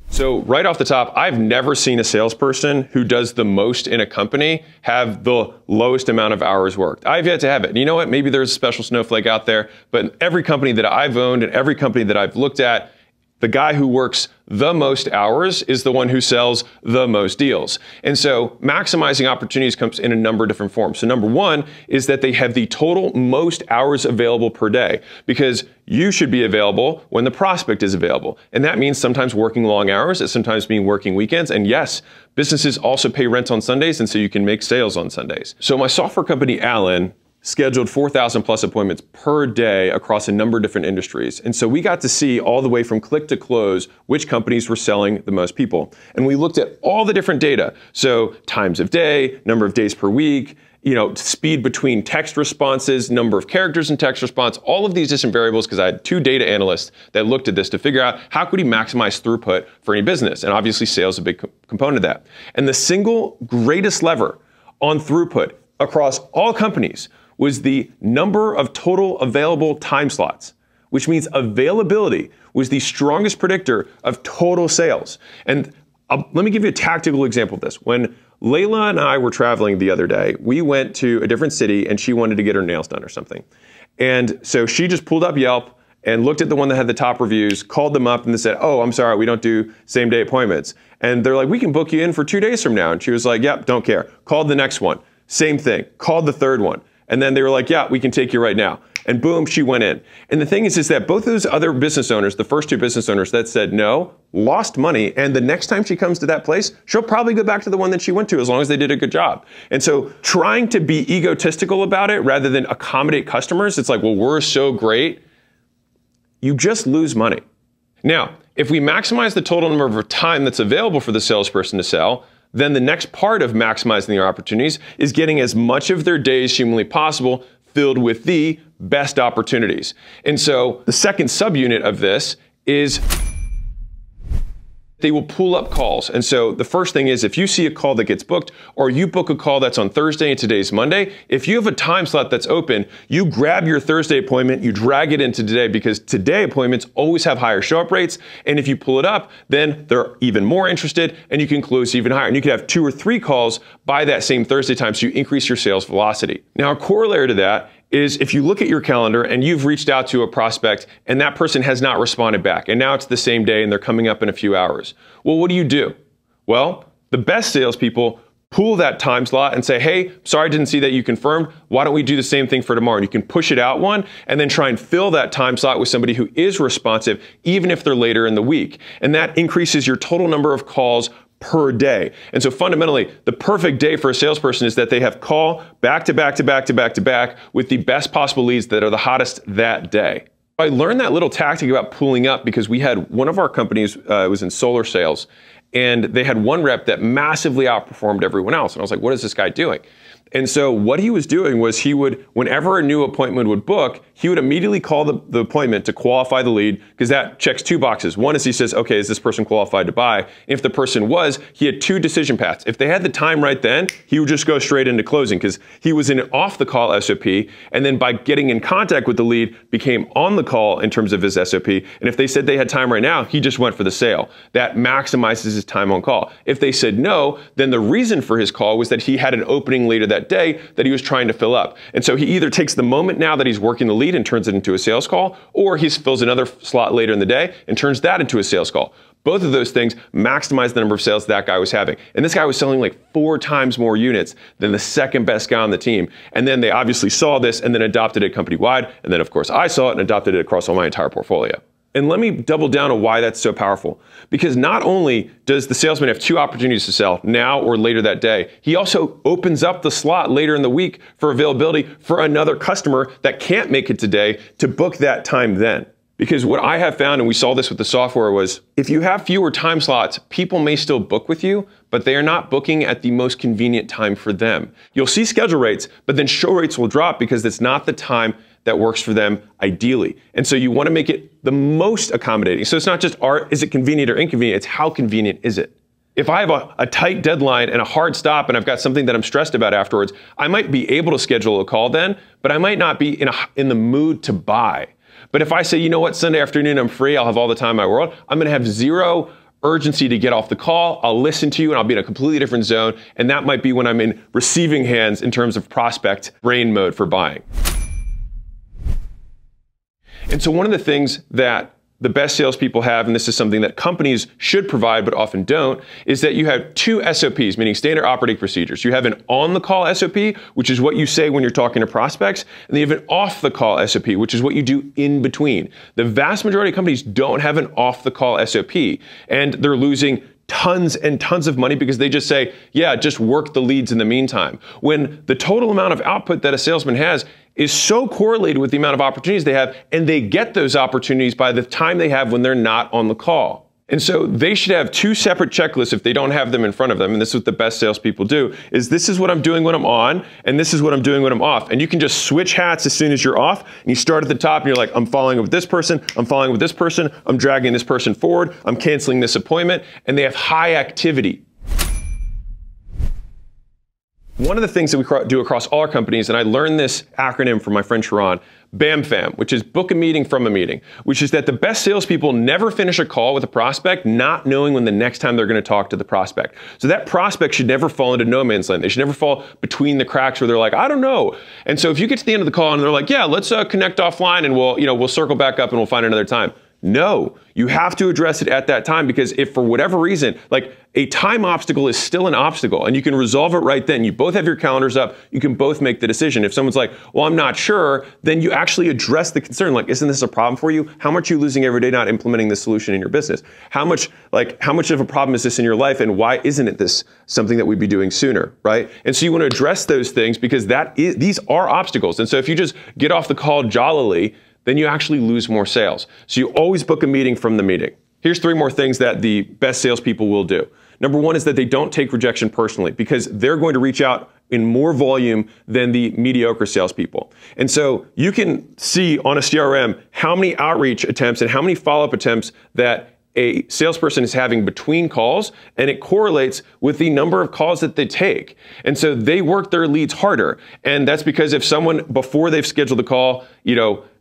So right off the top, I've never seen a salesperson who does the most in a company have the lowest amount of hours worked. I've yet to have it. And you know what? Maybe there's a special snowflake out there, but in every company that I've owned and every company that I've looked at, the guy who works the most hours is the one who sells the most deals. And so maximizing opportunities comes in a number of different forms. So number 1 is that they have the total most hours available per day, because you should be available when the prospect is available. And that means sometimes working long hours, it sometimes means working weekends. And yes, businesses also pay rent on Sundays, and so you can make sales on Sundays. So my software company, Alan, scheduled 4,000 plus appointments per day across a number of different industries. And so we got to see all the way from click to close which companies were selling the most people. And we looked at all the different data. So times of day, number of days per week, speed between text responses, number of characters in text response, all of these different variables, because I had 2 data analysts that looked at this to figure out how could he maximize throughput for any business. And obviously sales is a big component of that. And the single greatest lever on throughput across all companies was the number of total available time slots, which means availability was the strongest predictor of total sales. And let me give you a tactical example of this. When Layla and I were traveling the other day, we went to a different city and she wanted to get her nails done or something. And so she just pulled up Yelp and looked at the one that had the top reviews, called them up and they said, oh, I'm sorry, we don't do same day appointments. And they're like, we can book you in for 2 days from now. And she was like, yep, don't care. Called the next one, same thing, called the third one. And then they were like, yeah, we can take you right now. And boom, she went in. And the thing is that both those other business owners, the first two business owners that said no, lost money. And the next time she comes to that place, she'll probably go back to the one that she went to as long as they did a good job. And so trying to be egotistical about it rather than accommodate customers, it's like, well, we're so great. You just lose money. Now, if we maximize the total number of time that's available for the salesperson to sell, then the next part of maximizing their opportunities is getting as much of their day as humanly possible filled with the best opportunities. And so the second subunit of this is they will pull up calls. And so the first thing is if you see a call that gets booked or you book a call that's on Thursday and today's Monday, if you have a time slot that's open, you grab your Thursday appointment, you drag it into today because today appointments always have higher show-up rates. And if you pull it up, then they're even more interested and you can close even higher. And you can have 2 or 3 calls by that same Thursday time so you increase your sales velocity. Now, a corollary to that is if you look at your calendar and you've reached out to a prospect and that person has not responded back, and now it's the same day and they're coming up in a few hours. Well, what do? Well, the best salespeople pull that time slot and say, hey, sorry, I didn't see that you confirmed. Why don't we do the same thing for tomorrow? And you can push it out one and then try and fill that time slot with somebody who is responsive, even if they're later in the week. And that increases your total number of calls per day. And so fundamentally, the perfect day for a salesperson is that they have call back to back to back to back to back with the best possible leads that are the hottest that day. I learned that little tactic about pulling up because we had one of our companies, it was in solar sales, and they had one rep that massively outperformed everyone else. And I was like, what is this guy doing? And so what he was doing was he would, whenever a new appointment would book, he would immediately call the appointment to qualify the lead because that checks 2 boxes. One is he says, okay, is this person qualified to buy? And if the person was, he had 2 decision paths. If they had the time right then, he would just go straight into closing because he was in an off the call SOP. And then by getting in contact with the lead, became on the call in terms of his SOP. And if they said they had time right now, he just went for the sale. That maximizes his time on call. If they said no, then the reason for his call was that he had an opening later that day that he was trying to fill up. And so he either takes the moment now that he's working the lead and turns it into a sales call, or he fills another slot later in the day and turns that into a sales call. Both of those things maximize the number of sales that guy was having. And this guy was selling like 4 times more units than the second best guy on the team. And then they obviously saw this and then adopted it company-wide. And then of course I saw it and adopted it across all my entire portfolio. And let me double down on why that's so powerful. Because not only does the salesman have 2 opportunities to sell, now or later that day, he also opens up the slot later in the week for availability for another customer that can't make it today to book that time then. Because what I have found, and we saw this with the software, was if you have fewer time slots, people may still book with you, but they are not booking at the most convenient time for them. You'll see schedule rates, but then show rates will drop because it's not the time that works for them ideally. And so you want to make it the most accommodating. So it's not just is it convenient or inconvenient, it's how convenient is it? If I have a tight deadline and a hard stop and I've got something that I'm stressed about afterwards, I might be able to schedule a call then, but I might not be in the mood to buy. But if I say, you know what, Sunday afternoon I'm free, I'll have all the time in my world, I'm going to have zero urgency to get off the call. I'll listen to you and I'll be in a completely different zone. And that might be when I'm in receiving hands in terms of prospect brain mode for buying. And so one of the things that the best salespeople have, and this is something that companies should provide but often don't, is that you have 2 SOPs, meaning standard operating procedures. You have an on-the-call SOP, which is what you say when you're talking to prospects, and then you have an off-the-call SOP, which is what you do in between. The vast majority of companies don't have an off-the-call SOP, and they're losing tons and tons of money because they just say, yeah, just work the leads in the meantime. When the total amount of output that a salesman has is so correlated with the amount of opportunities they have, and they get those opportunities by the time they have when they're not on the call. And so they should have 2 separate checklists if they don't have them in front of them, and this is what the best salespeople do, is this is what I'm doing when I'm on, and this is what I'm doing when I'm off. And you can just switch hats as soon as you're off, and you start at the top, and you're like, I'm following up with this person, I'm following up with this person, I'm dragging this person forward, I'm canceling this appointment, and they have high activity. One of the things that we do across all our companies, and I learned this acronym from my friend Sharon, BAMFAM, which is book a meeting from a meeting, which is that the best salespeople never finish a call with a prospect not knowing when the next time they're going to talk to the prospect. So that prospect should never fall into no man's land. They should never fall between the cracks where they're like, I don't know. And so if you get to the end of the call and they're like, yeah, let's connect offline and we'll circle back up and we'll find another time. No, you have to address it at that time, because if for whatever reason, like a time obstacle is still an obstacle and you can resolve it right then, you both have your calendars up, you can both make the decision. If someone's like, well, I'm not sure, then you actually address the concern. Like, isn't this a problem for you? How much are you losing every day not implementing this solution in your business? How much of a problem is this in your life, and why isn't it this something that we'd be doing sooner, right? And so you want to address those things, because these are obstacles. And so if you just get off the call jollily, then you actually lose more sales. So you always book a meeting from the meeting. Here's 3 more things that the best salespeople will do. Number 1 is that they don't take rejection personally, because they're going to reach out in more volume than the mediocre salespeople. And so you can see on a CRM how many outreach attempts and how many follow-up attempts that a salesperson is having between calls, and it correlates with the number of calls that they take. And so they work their leads harder. And that's because if someone, before they've scheduled the call,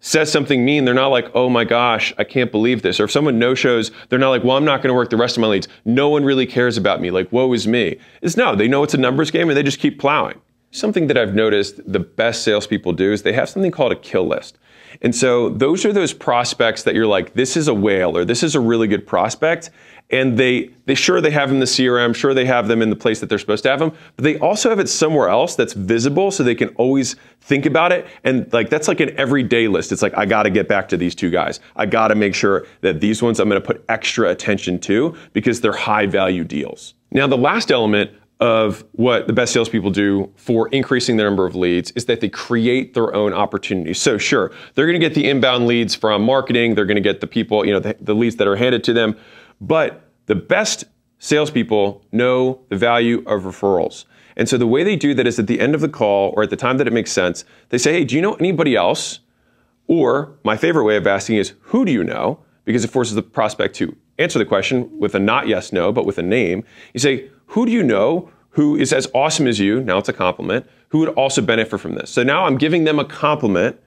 says something mean, they're not like, oh my gosh, I can't believe this. Or if someone no-shows, they're not like, well, I'm not going to work the rest of my leads. No one really cares about me. Like, woe is me. No, they know it's a numbers game and they just keep plowing. Something that I've noticed the best salespeople do is they have something called a kill list. And so those are those prospects that you're like, this is a whale, or this is a really good prospect. And they have them in the CRM, sure they have them in the place that they're supposed to have them, but they also have it somewhere else that's visible, so they can always think about it. And that's like an everyday list. It's like, I got to get back to these 2 guys. I got to make sure that these ones I'm going to put extra attention to, because they're high value deals. Now, the last element of what the best salespeople do for increasing the number of leads is that they create their own opportunities. So sure, they're going to get the inbound leads from marketing, they're going to get the people, the leads that are handed to them, but the best salespeople know the value of referrals. And so the way they do that is at the end of the call, or at the time that it makes sense, they say, hey, do you know anybody else? Or my favorite way of asking is, who do you know? Because it forces the prospect to answer the question with a not yes, no, but with a name. You say, who do you know who is as awesome as you? Now it's a compliment. Who would also benefit from this? So now I'm giving them a compliment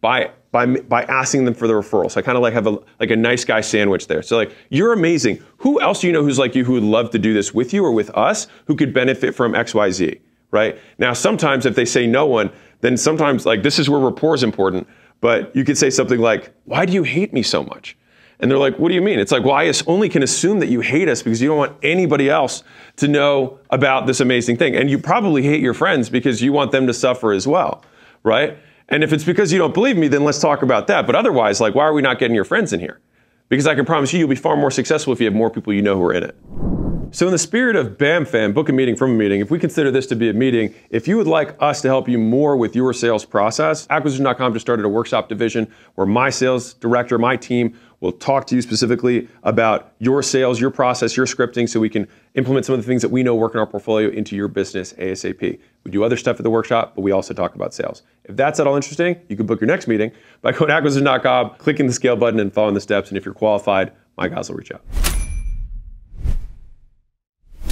by asking them for the referral. So I kind of have a nice guy sandwich there. So you're amazing. Who else do you know who's like you, who would love to do this with you or with us, who could benefit from XYZ, right? Now, sometimes if they say no one, then sometimes this is where rapport is important, but you could say something like, why do you hate me so much? And they're like, what do you mean? It's like, well, I only can assume that you hate us because you don't want anybody else to know about this amazing thing. And you probably hate your friends because you want them to suffer as well, right? And if it's because you don't believe me, then let's talk about that. But otherwise, why are we not getting your friends in here? Because I can promise you'll be far more successful if you have more people you know who are in it. So in the spirit of BAM Fam, book a meeting from a meeting, if we consider this to be a meeting, if you would like us to help you more with your sales process, Acquisition.com just started a workshop division where my sales director, my team, will talk to you specifically about your sales, your process, your scripting, so we can implement some of the things that we know work in our portfolio into your business ASAP. We do other stuff at the workshop, but we also talk about sales. If that's at all interesting, you can book your next meeting by going to Acquisition.com, clicking the scale button, and following the steps. And if you're qualified, my guys will reach out.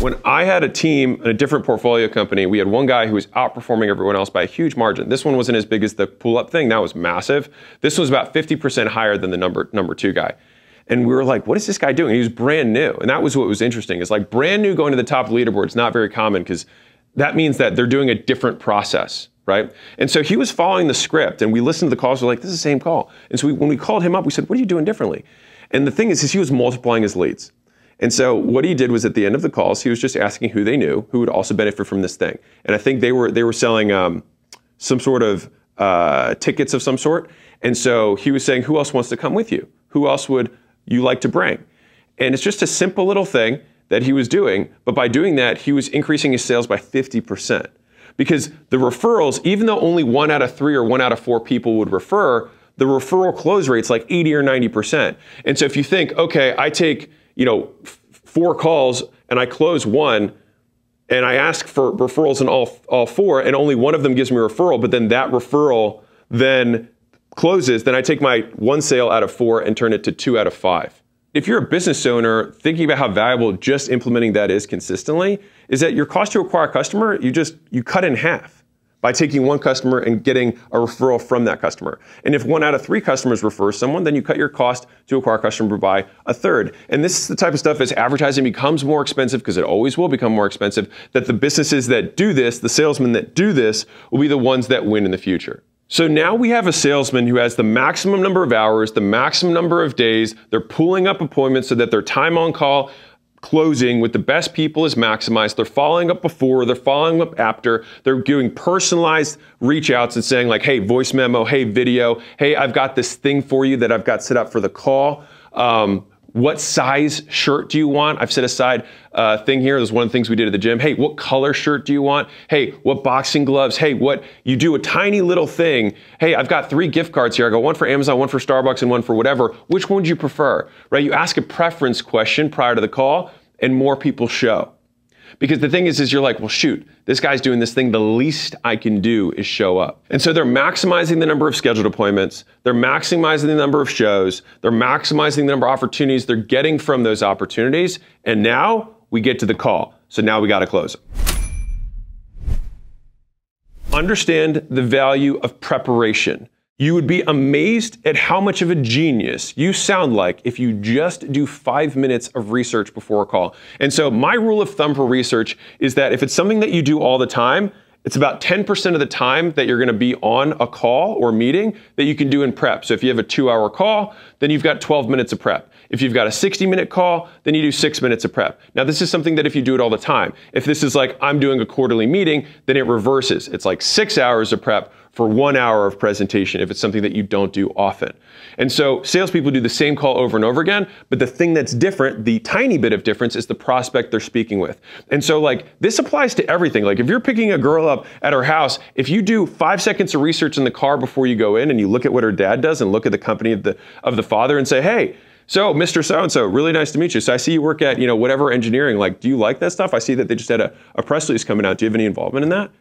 When I had a team in a different portfolio company, we had one guy who was outperforming everyone else by a huge margin. This one wasn't as big as the pull-up thing. That was massive. This was about 50% higher than the number 2 guy. And we were like, what is this guy doing? He was brand new. And that was what was interesting. It's brand new going to the top of the leaderboard is not very common, because that means that they're doing a different process, right? And so he was following the script, and we listened to the calls. We're like, this is the same call. And so when we called him up, we said, what are you doing differently? And the thing is he was multiplying his leads. And so what he did was, at the end of the calls, he was just asking who they knew who would also benefit from this thing. And I think they were selling some sort of tickets of some sort. And so he was saying, who else wants to come with you? Who else would you like to bring? And it's just a simple little thing that he was doing. But by doing that, he was increasing his sales by 50%. Because the referrals, even though only 1 out of 3 or 1 out of 4 people would refer, the referral close rate's 80 or 90%. And so if you think, okay, I take 4 calls and I close 1, and I ask for referrals in all 4, and only 1 of them gives me a referral, but then that referral then closes, then I take my 1 sale out of 4 and turn it to 2 out of 5. If you're a business owner, thinking about how valuable just implementing that is consistently, is that your cost to acquire a customer, you cut in half by taking 1 customer and getting a referral from that customer. And if 1 out of 3 customers refer someone, then you cut your cost to acquire a customer by 1/3. And this is the type of stuff, as advertising becomes more expensive, because it always will become more expensive, that the businesses that do this, the salesmen that do this, will be the ones that win in the future. So now we have a salesman who has the maximum number of hours, the maximum number of days. They're pulling up appointments so that their time on call closing with the best people is maximized. They're following up before, they're following up after. They're doing personalized reach outs and saying like, hey, voice memo, hey, video, hey, I've got this thing for you that I've got set up for the call. What size shirt do you want? I've set aside a thing here. There's one of the things we did at the gym. Hey, what color shirt do you want? Hey, what boxing gloves? Hey, what, you do a tiny little thing. Hey, I've got 3 gift cards here. I got one for Amazon, one for Starbucks, and one for whatever. Which one would you prefer, right? You ask a preference question prior to the call and more people show. Because the thing is you're like, well, shoot, this guy's doing this thing. The least I can do is show up. And so they're maximizing the number of scheduled appointments. They're maximizing the number of shows. They're maximizing the number of opportunities they're getting from those opportunities. And now we get to the call. So now we got to close it. Understand the value of preparation. You would be amazed at how much of a genius you sound like if you just do 5 minutes of research before a call. And so my rule of thumb for research is that if it's something that you do all the time, it's about 10% of the time that you're going to be on a call or meeting that you can do in prep. So if you have a 2-hour call, then you've got 12 minutes of prep. If you've got a 60-minute call, then you do 6 minutes of prep. Now, this is something that if you do it all the time, if this is like I'm doing a quarterly meeting, then it reverses. It's like 6 hours of prep for 1 hour of presentation if it's something that you don't do often. And so salespeople do the same call over and over again, but the thing that's different, the tiny bit of difference, is the prospect they're speaking with. And so like this applies to everything. Like if you're picking a girl up at her house, if you do 5 seconds of research in the car before you go in and you look at what her dad does and look at the company of the father and say, hey, so Mr. So-and-so, really nice to meet you. So I see you work at, whatever engineering, like, do you like that stuff? I see that they just had a press release coming out. Do you have any involvement in that?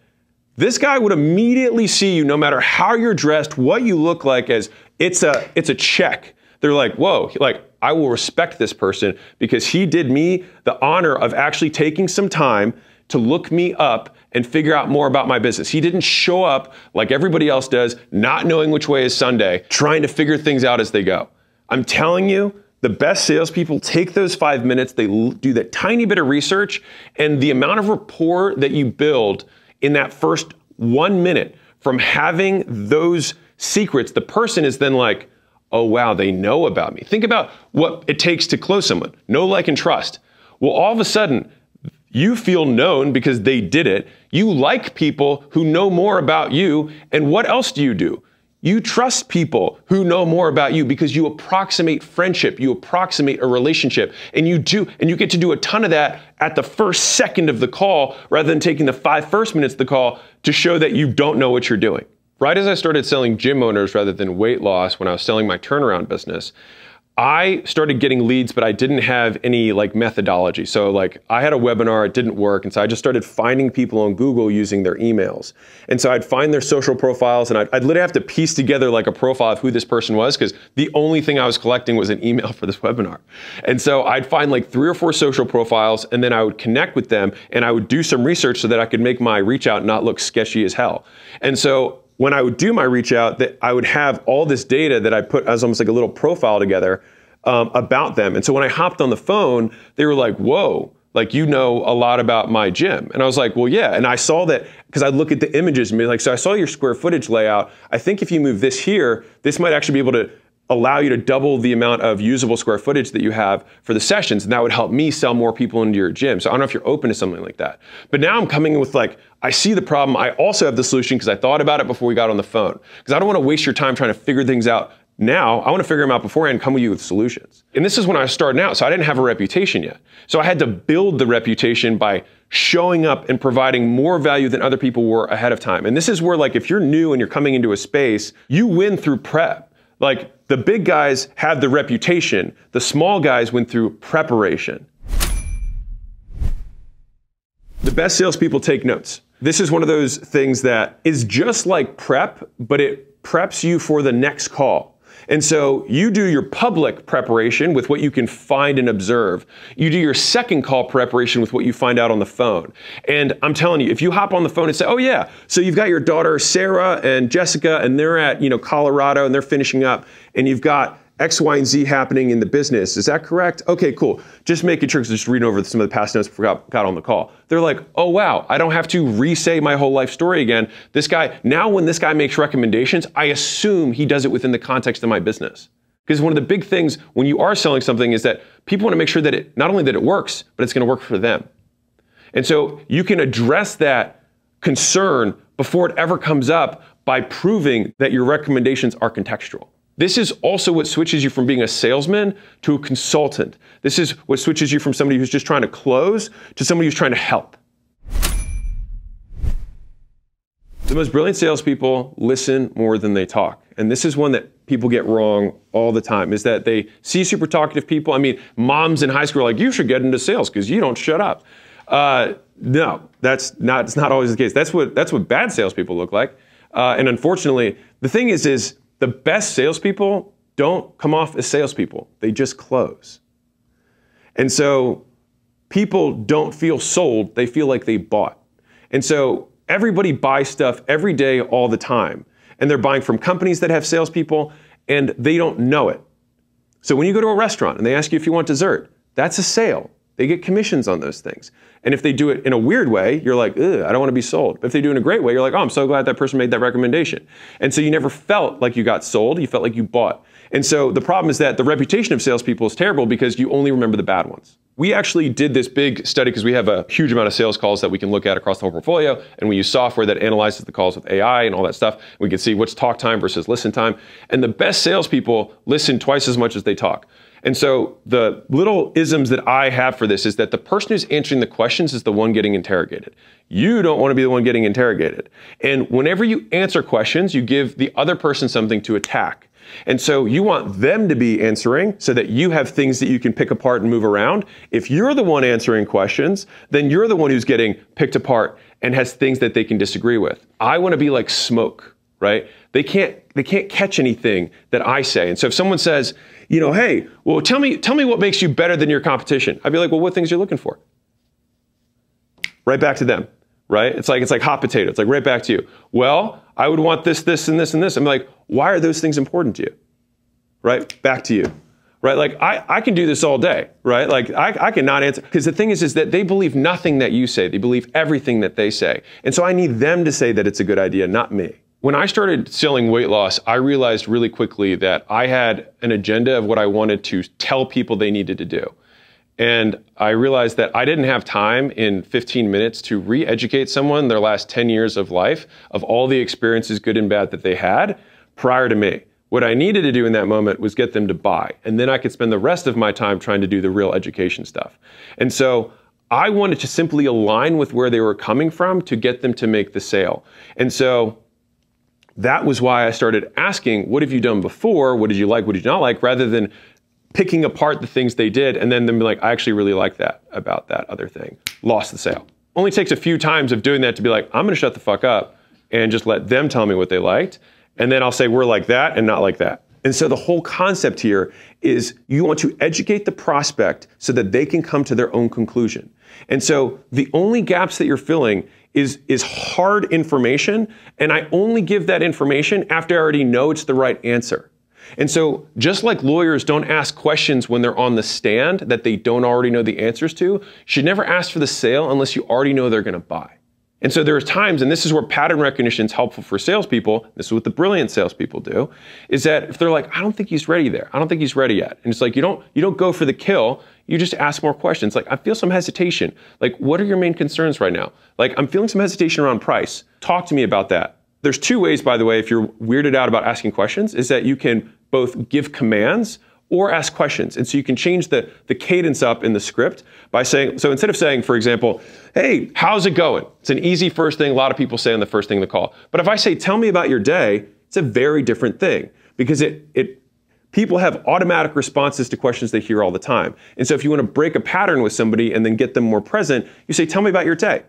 This guy would immediately see you, no matter how you're dressed, what you look like, as it's a check. They're like, whoa, like I will respect this person because he did me the honor of actually taking some time to look me up and figure out more about my business. He didn't show up like everybody else does, not knowing which way is Sunday, trying to figure things out as they go. I'm telling you, the best salespeople take those 5 minutes, they do that tiny bit of research, and the amount of rapport that you build in that first 1 minute from having those secrets, the person is then like, oh wow, they know about me. Think about what it takes to close someone. Know, like, and trust. Well, all of a sudden, you feel known because they did it. You like people who know more about you, and what else do? You trust people who know more about you because you approximate friendship, you approximate a relationship, and you get to do a ton of that at the first second of the call rather than taking the 5 first minutes of the call to show that you don't know what you're doing. Right as I started selling gym owners rather than weight loss when I was selling my turnaround business, I started getting leads, but I didn't have any like methodology. So like I had a webinar, it didn't work. And so I just started finding people on Google using their emails. And so I'd find their social profiles and I'd literally have to piece together like a profile of who this person was because the only thing I was collecting was an email for this webinar. And so I'd find like 3 or 4 social profiles and then I would connect with them and I would do some research so that I could make my reach out not look sketchy as hell. And so when I would do my reach out, that I would have all this data that I put as almost like a little profile together about them. And so when I hopped on the phone, they were like, whoa, like, you know a lot about my gym. And I was like, well, yeah. And I saw that because I'd look at the images and be like, so I saw your square footage layout. I think if you move this here, this might actually be able to allow you to double the amount of usable square footage that you have for the sessions. And that would help me sell more people into your gym. So I don't know if you're open to something like that. But now I'm coming in with like, I see the problem. I also have the solution because I thought about it before we got on the phone. Because I don't want to waste your time trying to figure things out now. I want to figure them out beforehand and come with you with solutions. And this is when I was starting out. So I didn't have a reputation yet. So I had to build the reputation by showing up and providing more value than other people were ahead of time. And this is where, like, if you're new and you're coming into a space, you win through prep. Like, the big guys have the reputation. The small guys win through preparation. The best salespeople take notes. This is one of those things that is just like prep, but it preps you for the next call. And so you do your public preparation with what you can find and observe. You do your second call preparation with what you find out on the phone. And I'm telling you, if you hop on the phone and say, oh yeah, so you've got your daughter Sarah and Jessica, and they're at Colorado and they're finishing up, and you've got X, Y, and Z happening in the business. Is that correct? Okay, cool. Just making sure, because just reading over some of the past notes got on the call. They're like, oh wow, I don't have to re-say my whole life story again. This guy, now when this guy makes recommendations, I assume he does it within the context of my business. Because one of the big things when you are selling something is that people want to make sure that it, not only that it works, but it's going to work for them. And so you can address that concern before it ever comes up by proving that your recommendations are contextual. This is also what switches you from being a salesman to a consultant. This is what switches you from somebody who's just trying to close to somebody who's trying to help. The most brilliant salespeople listen more than they talk. And this is one that people get wrong all the time, is that they see super talkative people. I mean, moms in high school are like, you should get into sales because you don't shut up. No, it's not always the case. That's what bad salespeople look like. And unfortunately, the thing is the best salespeople don't come off as salespeople. They just close. And so people don't feel sold. They feel like they bought. And so everybody buys stuff every day, all the time. And they're buying from companies that have salespeople, and they don't know it. So when you go to a restaurant and they ask you if you want dessert, that's a sale. They get commissions on those things. And if they do it in a weird way, you're like, ugh, I don't want to be sold. But if they do it in a great way, you're like, oh, I'm so glad that person made that recommendation. And so you never felt like you got sold, you felt like you bought. And so the problem is that the reputation of salespeople is terrible because you only remember the bad ones. We actually did this big study because we have a huge amount of sales calls that we can look at across the whole portfolio, and we use software that analyzes the calls with AI and all that stuff. We can see what's talk time versus listen time. And the best salespeople listen twice as much as they talk. And so the little isms that I have for this is that the person who's answering the questions is the one getting interrogated. You don't want to be the one getting interrogated. And whenever you answer questions, you give the other person something to attack. And so you want them to be answering so that you have things that you can pick apart and move around. If you're the one answering questions, then you're the one who's getting picked apart and has things that they can disagree with. I want to be like smoke, right? They can't catch anything that I say. And so if someone says, you know, hey, well, tell me what makes you better than your competition. I'd be like, well, what things are you looking for? Right back to them, right? It's like hot potato. It's like right back to you. Well, I would want this, this, and this, and this. I'm like, why are those things important to you? Right? Back to you. Right? Like, I can do this all day, right? Like, I cannot answer. Because the thing is that they believe nothing that you say. They believe everything that they say. And so I need them to say that it's a good idea, not me. When I started selling weight loss, I realized really quickly that I had an agenda of what I wanted to tell people they needed to do. And I realized that I didn't have time in 15 minutes to re-educate someone their last 10 years of life of all the experiences, good and bad, that they had prior to me. What I needed to do in that moment was get them to buy. And then I could spend the rest of my time trying to do the real education stuff. And so I wanted to simply align with where they were coming from to get them to make the sale. And so that was why I started asking, what have you done before? What did you like? What did you not like? Rather than picking apart the things they did and then them be like, I actually really like that about that other thing. Lost the sale. Only takes a few times of doing that to be like, I'm gonna shut the fuck up and just let them tell me what they liked. And then I'll say, we're like that and not like that. And so the whole concept here is you want to educate the prospect so that they can come to their own conclusion. And so the only gaps that you're filling is hard information, and I only give that information after I already know it's the right answer. And so just like lawyers don't ask questions when they're on the stand that they don't already know the answers to, you should never ask for the sale unless you already know they're going to buy. And so there's times, and this is where pattern recognition is helpful for salespeople, this is what the brilliant salespeople do, is that if they're like, I don't think he's ready there, I don't think he's ready yet. And it's like, you don't go for the kill, you just ask more questions. Like, I feel some hesitation. Like, what are your main concerns right now? Like, I'm feeling some hesitation around price. Talk to me about that. There's two ways, by the way, if you're weirded out about asking questions, is that you can both give commands or ask questions. And so you can change the cadence up in the script by saying, so instead of saying, for example, hey, how's it going? It's an easy first thing a lot of people say on the first thing in the call. But if I say, tell me about your day, it's a very different thing because people have automatic responses to questions they hear all the time. And so if you want to break a pattern with somebody and then get them more present, you say, tell me about your day.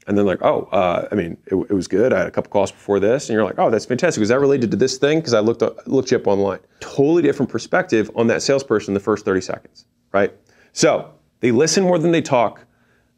And then like, oh, I mean, it was good. I had a couple calls before this. And you're like, oh, that's fantastic. Was that related to this thing? Because I looked you up online. Totally different perspective on that salesperson in the first 30 seconds, right? So they listen more than they talk.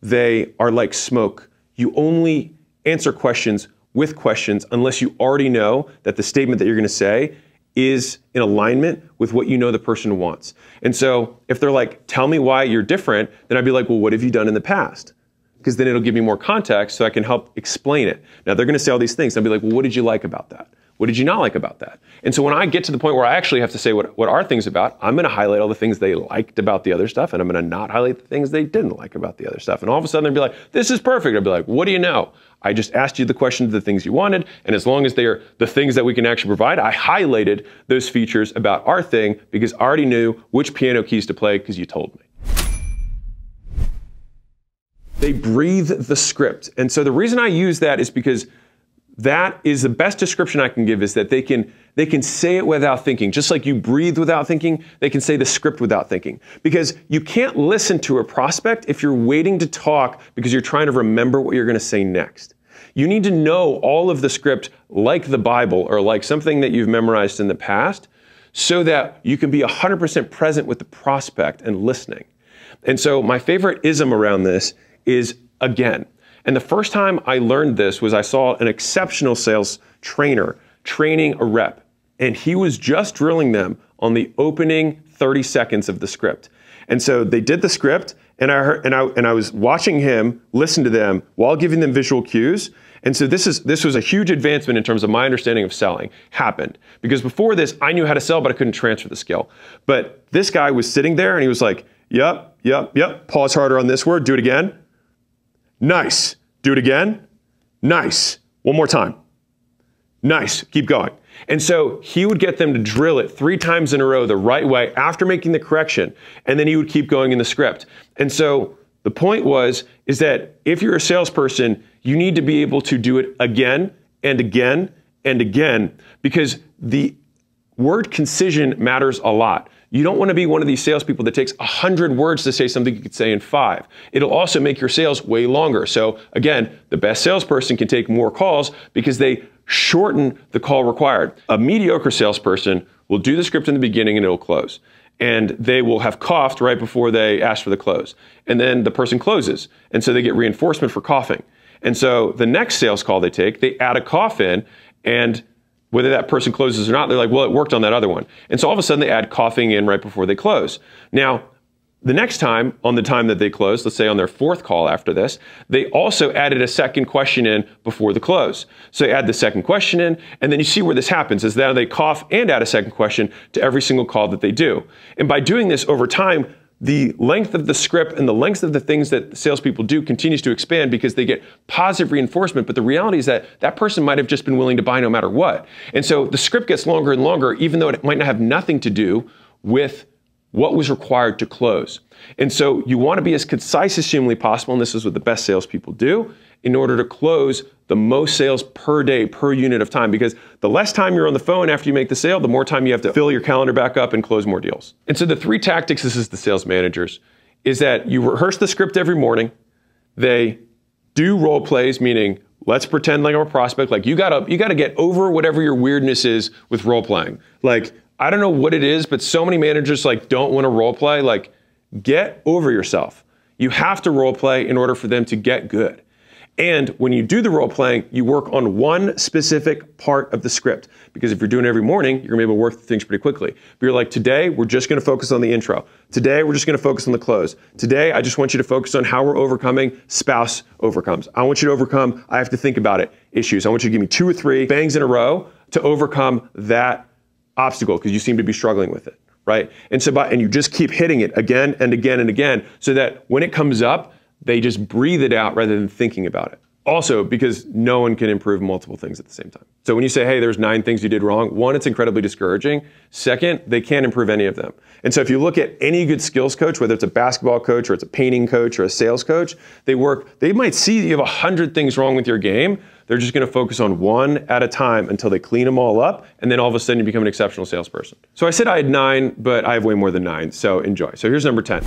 They are like smoke. You only answer questions with questions unless you already know that the statement that you're going to say is in alignment with what you know the person wants. And so if they're like, tell me why you're different, then I'd be like, well, what have you done in the past? Because then it'll give me more context so I can help explain it. Now they're gonna say all these things. I'll be like, well, what did you like about that? What did you not like about that? And so when I get to the point where I actually have to say what are things about, I'm gonna highlight all the things they liked about the other stuff, and I'm gonna not highlight the things they didn't like about the other stuff. And all of a sudden they'll be like, this is perfect. I'll be like, what do you know? I just asked you the question of the things you wanted, and as long as they are the things that we can actually provide, I highlighted those features about our thing because I already knew which piano keys to play because you told me. They breathe the script. And so the reason I use that is because that is the best description I can give, is that they can say it without thinking. Just like you breathe without thinking, they can say the script without thinking. Because you can't listen to a prospect if you're waiting to talk because you're trying to remember what you're gonna say next. You need to know all of the script like the Bible or like something that you've memorized in the past so that you can be 100% present with the prospect and listening. And so my favorite ism around this is again. And the first time I learned this was I saw an exceptional sales trainer training a rep, and he was just drilling them on the opening 30 seconds of the script. And so they did the script, and I was watching him listen to them while giving them visual cues. And so this was a huge advancement in terms of my understanding of selling happened. Because before this, I knew how to sell, but I couldn't transfer the skill. But this guy was sitting there and he was like, yep, yep, yep, pause harder on this word, do it again. Nice. Do it again. Nice. One more time. Nice. Keep going. And so he would get them to drill it 3 times in a row the right way after making the correction, and then he would keep going in the script. And so the point is that if you're a salesperson, you need to be able to do it again and again and again, because the word concision matters a lot. You don't want to be one of these salespeople that takes 100 words to say something you could say in 5. It'll also make your sales way longer. So again, the best salesperson can take more calls because they shorten the call required. A mediocre salesperson will do the script in the beginning and it'll close. And they will have coughed right before they ask for the close. And then the person closes. And so they get reinforcement for coughing. And so the next sales call they take, they add a cough in, and whether that person closes or not, they're like, well, it worked on that other one. And so all of a sudden they add coughing in right before they close. Now, the next time, on the time that they close, let's say on their 4th call after this, they also added a second question in before the close. So they add the second question in, and then you see where this happens, is that they cough and add a second question to every single call that they do. And by doing this over time, the length of the script and the length of the things that salespeople do continues to expand because they get positive reinforcement. But the reality is that that person might have just been willing to buy no matter what. And so the script gets longer and longer, even though it might not have nothing to do with what was required to close. And so you want to be as concise as humanly possible, and this is what the best salespeople do, in order to close the most sales per day, per unit of time, because the less time you're on the phone after you make the sale, the more time you have to fill your calendar back up and close more deals. And so the 3 tactics, this is the sales managers, is that you rehearse the script every morning. They do role plays, meaning let's pretend like I'm a prospect. Like you gotta get over whatever your weirdness is with role playing. Like, I don't know what it is, but so many managers like don't want to role play. Like, get over yourself. You have to role play in order for them to get good. And when you do the role playing, you work on one specific part of the script. Because if you're doing it every morning, you're gonna be able to work through things pretty quickly. But you're like, today, we're just gonna focus on the intro. Today, we're just gonna focus on the close. Today, I just want you to focus on how we're overcoming spouse overcomes. I want you to overcome, I have to think about it, issues. I want you to give me 2 or 3 bangs in a row to overcome that obstacle because you seem to be struggling with it, right? And so, and you just keep hitting it again and again and again so that when it comes up, they just breathe it out rather than thinking about it. Also, because no one can improve multiple things at the same time. So when you say, hey, there's 9 things you did wrong, 1, it's incredibly discouraging. 2nd, they can't improve any of them. And so if you look at any good skills coach, whether it's a basketball coach or it's a painting coach or a sales coach, they might see that you have 100 things wrong with your game. They're just gonna focus on 1 at a time until they clean them all up, and then all of a sudden you become an exceptional salesperson. So I said I had 9, but I have way more than 9, so enjoy. So here's number 10.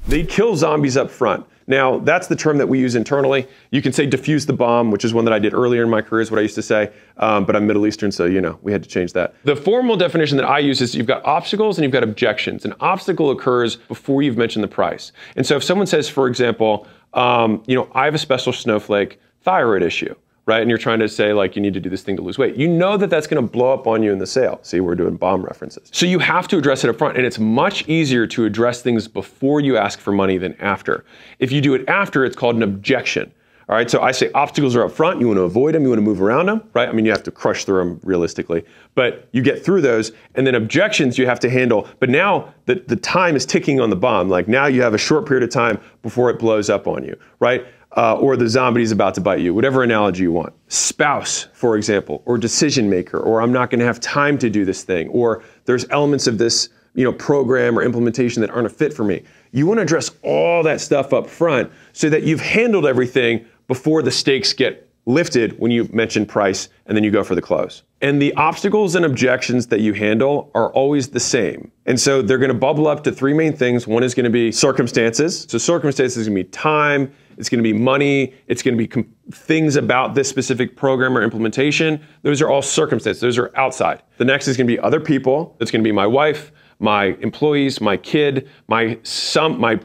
They kill zombies up front. Now, that's the term that we use internally. You can say diffuse the bomb, which is one that I did earlier in my career, is what I used to say. But I'm Middle Eastern, so we had to change that. The formal definition that I use is you've got obstacles and you've got objections. An obstacle occurs before you've mentioned the price. And so if someone says, for example, I have a special snowflake thyroid issue. right? And you're trying to say like, you need to do this thing to lose weight. You know that that's going to blow up on you in the sale. See, we're doing bomb references. So you have to address it up front, and it's much easier to address things before you ask for money than after. If you do it after, it's called an objection. All right, so I say obstacles are up front, you want to avoid them, you want to move around them, right? I mean, you have to crush through them realistically, but you get through those, and then objections you have to handle. But now the time is ticking on the bomb. Like now you have a short period of time before it blows up on you, right? Or the zombie is about to bite you, whatever analogy you want. Spouse, for example, or decision maker, or I'm not going to have time to do this thing, or there's elements of this program or implementation that aren't a fit for me. You want to address all that stuff up front so that you've handled everything before the stakes get lifted when you mention price and then you go for the close. And the obstacles and objections that you handle are always the same. And so they're going to bubble up to three main things. One is going to be circumstances. So circumstances is going to be time, it's going to be money, it's going to be things about this specific program or implementation. Those are all circumstances. Those are outside. The next is going to be other people. It's going to be my wife, my employees, my kid, my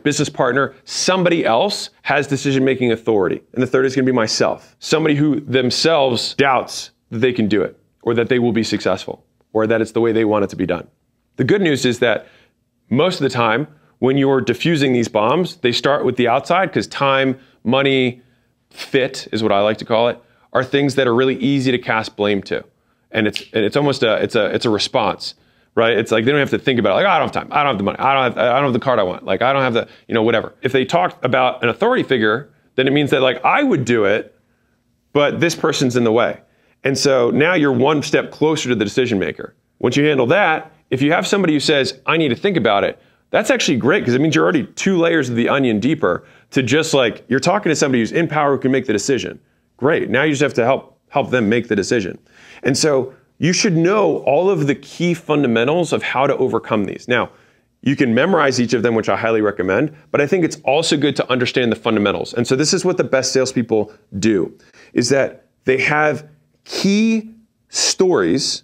business partner. Somebody else has decision-making authority. And the third is going to be myself. Somebody who themselves doubts that they can do it, or that they will be successful, or that it's the way they want it to be done. The good news is that most of the time, when you're diffusing these bombs, they start with the outside, because time, money, fit is what I like to call it, are things that are really easy to cast blame to. And it's almost it's a response. Right? It's like they don't have to think about it. Like, oh, I don't have time. I don't have the money. I don't have the card I want. Like, I don't have the, whatever. If they talk about an authority figure, then it means that like I would do it, but this person's in the way. And so now you're one step closer to the decision maker. Once you handle that, if you have somebody who says, I need to think about it, that's actually great, because it means you're already 2 layers of the onion deeper to just like, you're talking to somebody who's in power who can make the decision. Great. Now you just have to help them make the decision. And so you should know all of the key fundamentals of how to overcome these. Now, you can memorize each of them, which I highly recommend, but I think it's also good to understand the fundamentals. And so this is what the best salespeople do, is that they have key stories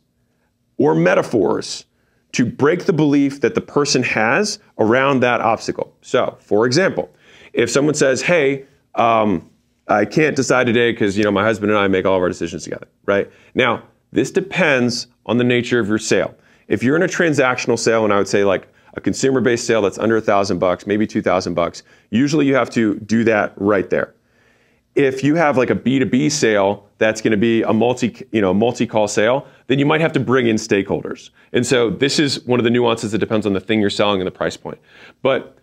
or metaphors to break the belief that the person has around that obstacle. So, for example, if someone says, hey, I can't decide today because my husband and I make all of our decisions together, right? Now, this depends on the nature of your sale. If you're in a transactional sale, and I would say like a consumer-based sale that's under $1,000, maybe $2,000, usually you have to do that right there. If you have like a B2B sale that's going to be a multi-call sale, then you might have to bring in stakeholders. And so this is one of the nuances that depends on the thing you're selling and the price point. But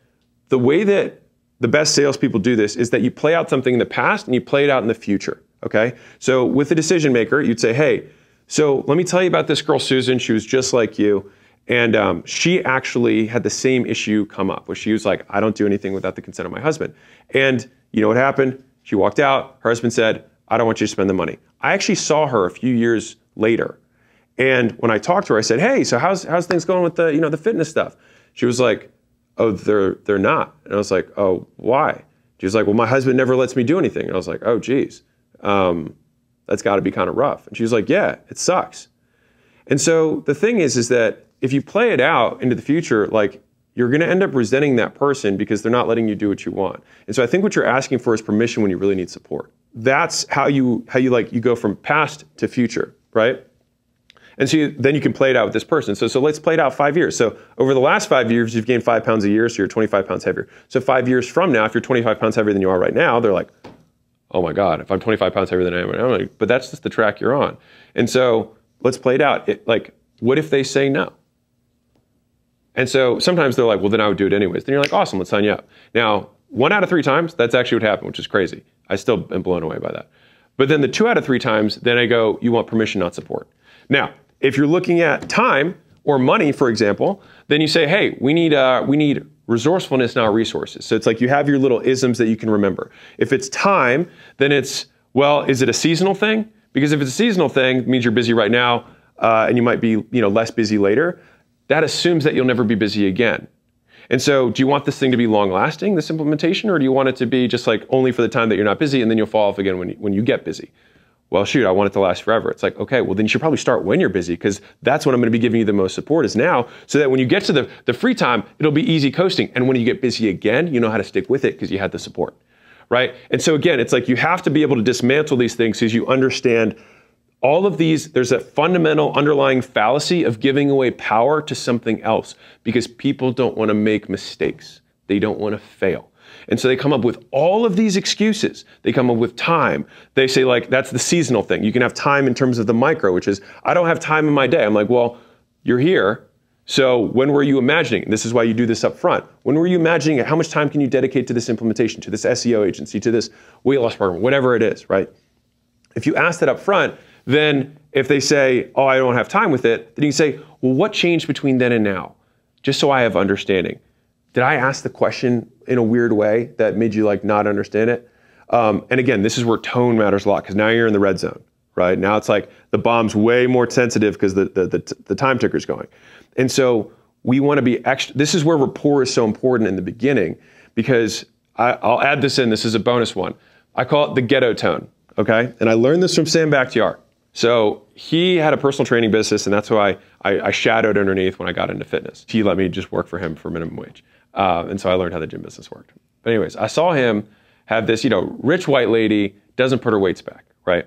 the way that the best salespeople do this is that you play out something in the past and you play it out in the future. Okay? So with a decision maker, you'd say, hey, so let me tell you about this girl, Susan. She was just like you. And she actually had the same issue come up, where she was like, I don't do anything without the consent of my husband. And you know what happened? She walked out. Her husband said, I don't want you to spend the money. I actually saw her a few years later. And when I talked to her, I said, hey, so how's things going with the, the fitness stuff? She was like, oh, they're not. And I was like, oh, why? She was like, well, my husband never lets me do anything. And I was like, oh, geez. That's got to be kind of rough. And she was like, yeah, it sucks. And so the thing is that if you play it out into the future, like you're going to end up resenting that person because they're not letting you do what you want. And so I think what you're asking for is permission when you really need support. That's how you go from past to future, right? And so then you can play it out with this person. So let's play it out 5 years. So over the last 5 years, you've gained 5 pounds a year, so you're 25 pounds heavier. So 5 years from now, if you're 25 pounds heavier than you are right now, they're like, oh my God, if I'm 25 pounds heavier than I am, I'm like, but that's just the track you're on. And so let's play it out. Like, what if they say no? And so sometimes they're like, well, then I would do it anyways. Then you're like, awesome, let's sign you up. Now, 1 out of 3 times, that's actually what happened, which is crazy. I still am blown away by that. But then the 2 out of 3 times, then I go, you want permission, not support. Now, if you're looking at time or money, for example, then you say, hey, we need resourcefulness, not resources. So it's like you have your little isms that you can remember. If it's time, then it's, well, is it a seasonal thing? Because if it's a seasonal thing, it means you're busy right now, and you might be less busy later. That assumes that you'll never be busy again. And so do you want this thing to be long lasting, this implementation, or do you want it to be just like only for the time that you're not busy and then you'll fall off again when you get busy? Well, shoot, I want it to last forever. It's like, okay, well then you should probably start when you're busy, because that's when I'm gonna be giving you the most support is now, so that when you get to the free time, it'll be easy coasting. And when you get busy again, you know how to stick with it because you had the support, right? And so again, it's like you have to be able to dismantle these things because you understand all of these. There's a fundamental underlying fallacy of giving away power to something else because people don't want to make mistakes. They don't want to fail. And so they come up with all of these excuses. They come up with time. They say like, that's the seasonal thing. You can have time in terms of the micro, which is, I don't have time in my day. I'm like, well, you're here. So when were you imagining? And this is why you do this up front. When were you imagining it? How much time can you dedicate to this implementation, to this SEO agency, to this weight loss program, whatever it is, right? If you ask that up front, then if they say, oh, I don't have time with it, then you can say, well, what changed between then and now? Just so I have understanding. Did I ask the question in a weird way that made you like not understand it? And again, this is where tone matters a lot because now you're in the red zone, right? Now it's like the bomb's way more sensitive because the time ticker's going. And so we want to be extra. This is where rapport is so important in the beginning because I'll add this in. This is a bonus one. I call it the ghetto tone, okay? And I learned this from Sam Bakhtiar. So he had a personal training business and that's who I shadowed underneath when I got into fitness. He let me just work for him for minimum wage. And so I learned how the gym business worked. But anyways, I saw him have this, rich white lady, doesn't put her weights back, right?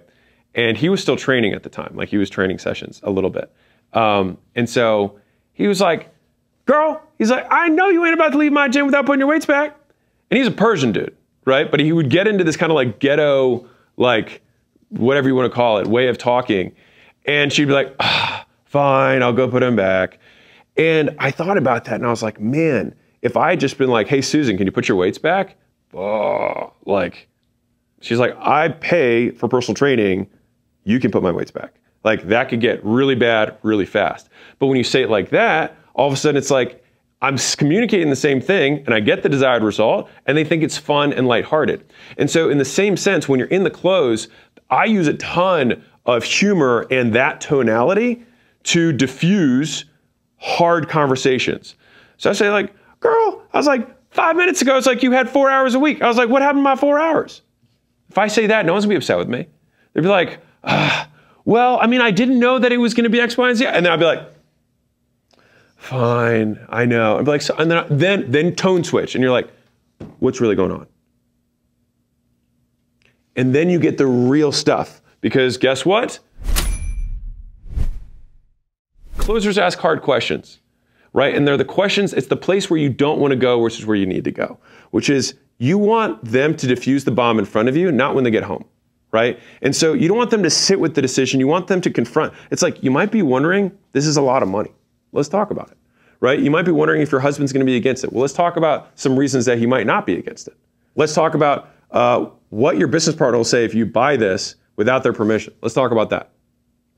And he was still training at the time. Like he was training sessions a little bit. And so he was like, girl, he's like, I know you ain't about to leave my gym without putting your weights back. And he's a Persian dude, right? But he would get into this kind of like ghetto, like whatever you want to call it, way of talking. And she'd be like, fine, I'll go put them back. And I thought about that and I was like, man, if I had just been like, hey, Susan, can you put your weights back? Oh, like, she's like, I pay for personal training. You can put my weights back. Like that could get really bad really fast. But when you say it like that, all of a sudden it's like, I'm communicating the same thing and I get the desired result and they think it's fun and lighthearted. And so in the same sense, when you're in the close, I use a ton of humor and that tonality to diffuse hard conversations. So I say like, girl, I was like, 5 minutes ago, it's like you had 4 hours a week. I was like, what happened to my 4 hours? If I say that, no one's gonna be upset with me. They'd be like, well, I mean, I didn't know that it was gonna be X, Y, and Z. And then I'd be like, fine, I know. I'd be like, so, and then tone switch, and you're like, what's really going on? And then you get the real stuff, because guess what? Closers ask hard questions, right? And they're the questions, it's the place where you don't want to go versus where you need to go, which is you want them to defuse the bomb in front of you, not when they get home, right? And so you don't want them to sit with the decision, you want them to confront. It's like, you might be wondering, this is a lot of money. Let's talk about it, right? You might be wondering if your husband's gonna be against it. Well, let's talk about some reasons that he might not be against it. Let's talk about what your business partner will say if you buy this without their permission. Let's talk about that,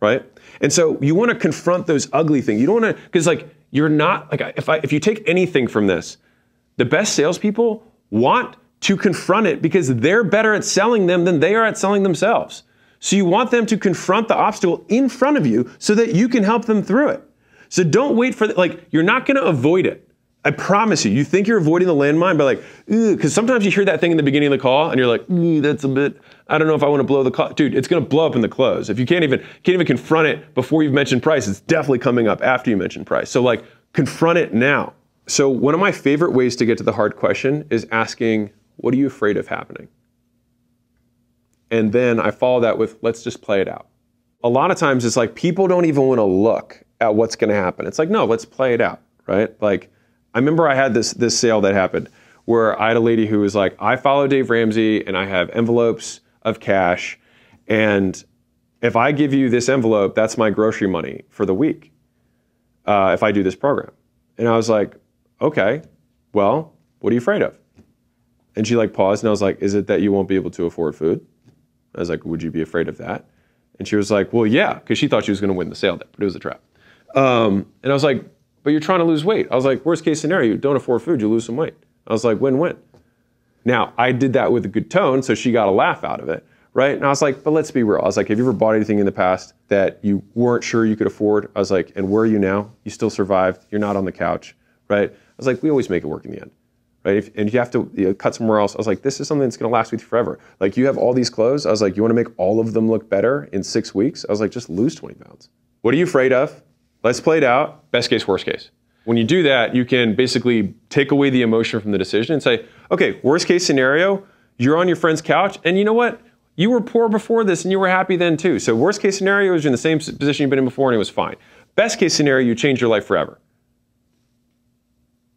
right? And so you want to confront those ugly things. You don't want to, because like you're not like if you take anything from this, the best salespeople want to confront it because they're better at selling them than they are at selling themselves. So you want them to confront the obstacle in front of you so that you can help them through it. So don't wait for like you're not going to avoid it. I promise you. You think you're avoiding the landmine by like, because sometimes you hear that thing in the beginning of the call and you're like, that's a bit, I don't know if I want to blow the call. Dude, it's going to blow up in the close. If you can't even confront it before you've mentioned price, it's definitely coming up after you mention price. So like, confront it now. So one of my favorite ways to get to the hard question is asking, what are you afraid of happening? And then I follow that with, let's just play it out. A lot of times it's like, people don't even want to look at what's going to happen. It's like, no, let's play it out, right? Like, I remember I had this sale that happened where I had a lady who was like, I follow Dave Ramsey and I have envelopes of cash. And if I give you this envelope, that's my grocery money for the week if I do this program. And I was like, okay, well, what are you afraid of? And she like paused and I was like, is it that you won't be able to afford food? I was like, would you be afraid of that? And she was like, well, yeah, because she thought she was going to win the sale, but it was a trap. And I was like, but you're trying to lose weight. I was like, worst case scenario, you don't afford food, you lose some weight. I was like, win-win. Now, I did that with a good tone, so she got a laugh out of it, right? And I was like, but let's be real. I was like, have you ever bought anything in the past that you weren't sure you could afford? I was like, and where are you now? You still survived. You're not on the couch, right? I was like, we always make it work in the end, right? And if you have to cut somewhere else, I was like, this is something that's going to last with you forever. Like, you have all these clothes. I was like, you want to make all of them look better in 6 weeks? I was like, just lose 20 pounds. What are you afraid of? Let's play it out. Best case, worst case. When you do that, you can basically take away the emotion from the decision and say, okay, worst case scenario, You're on your friend's couch, and you know what? You were poor before this, and you were happy then too. So worst case scenario is you're in the same position you've been in before, and it was fine. Best case scenario, you change your life forever.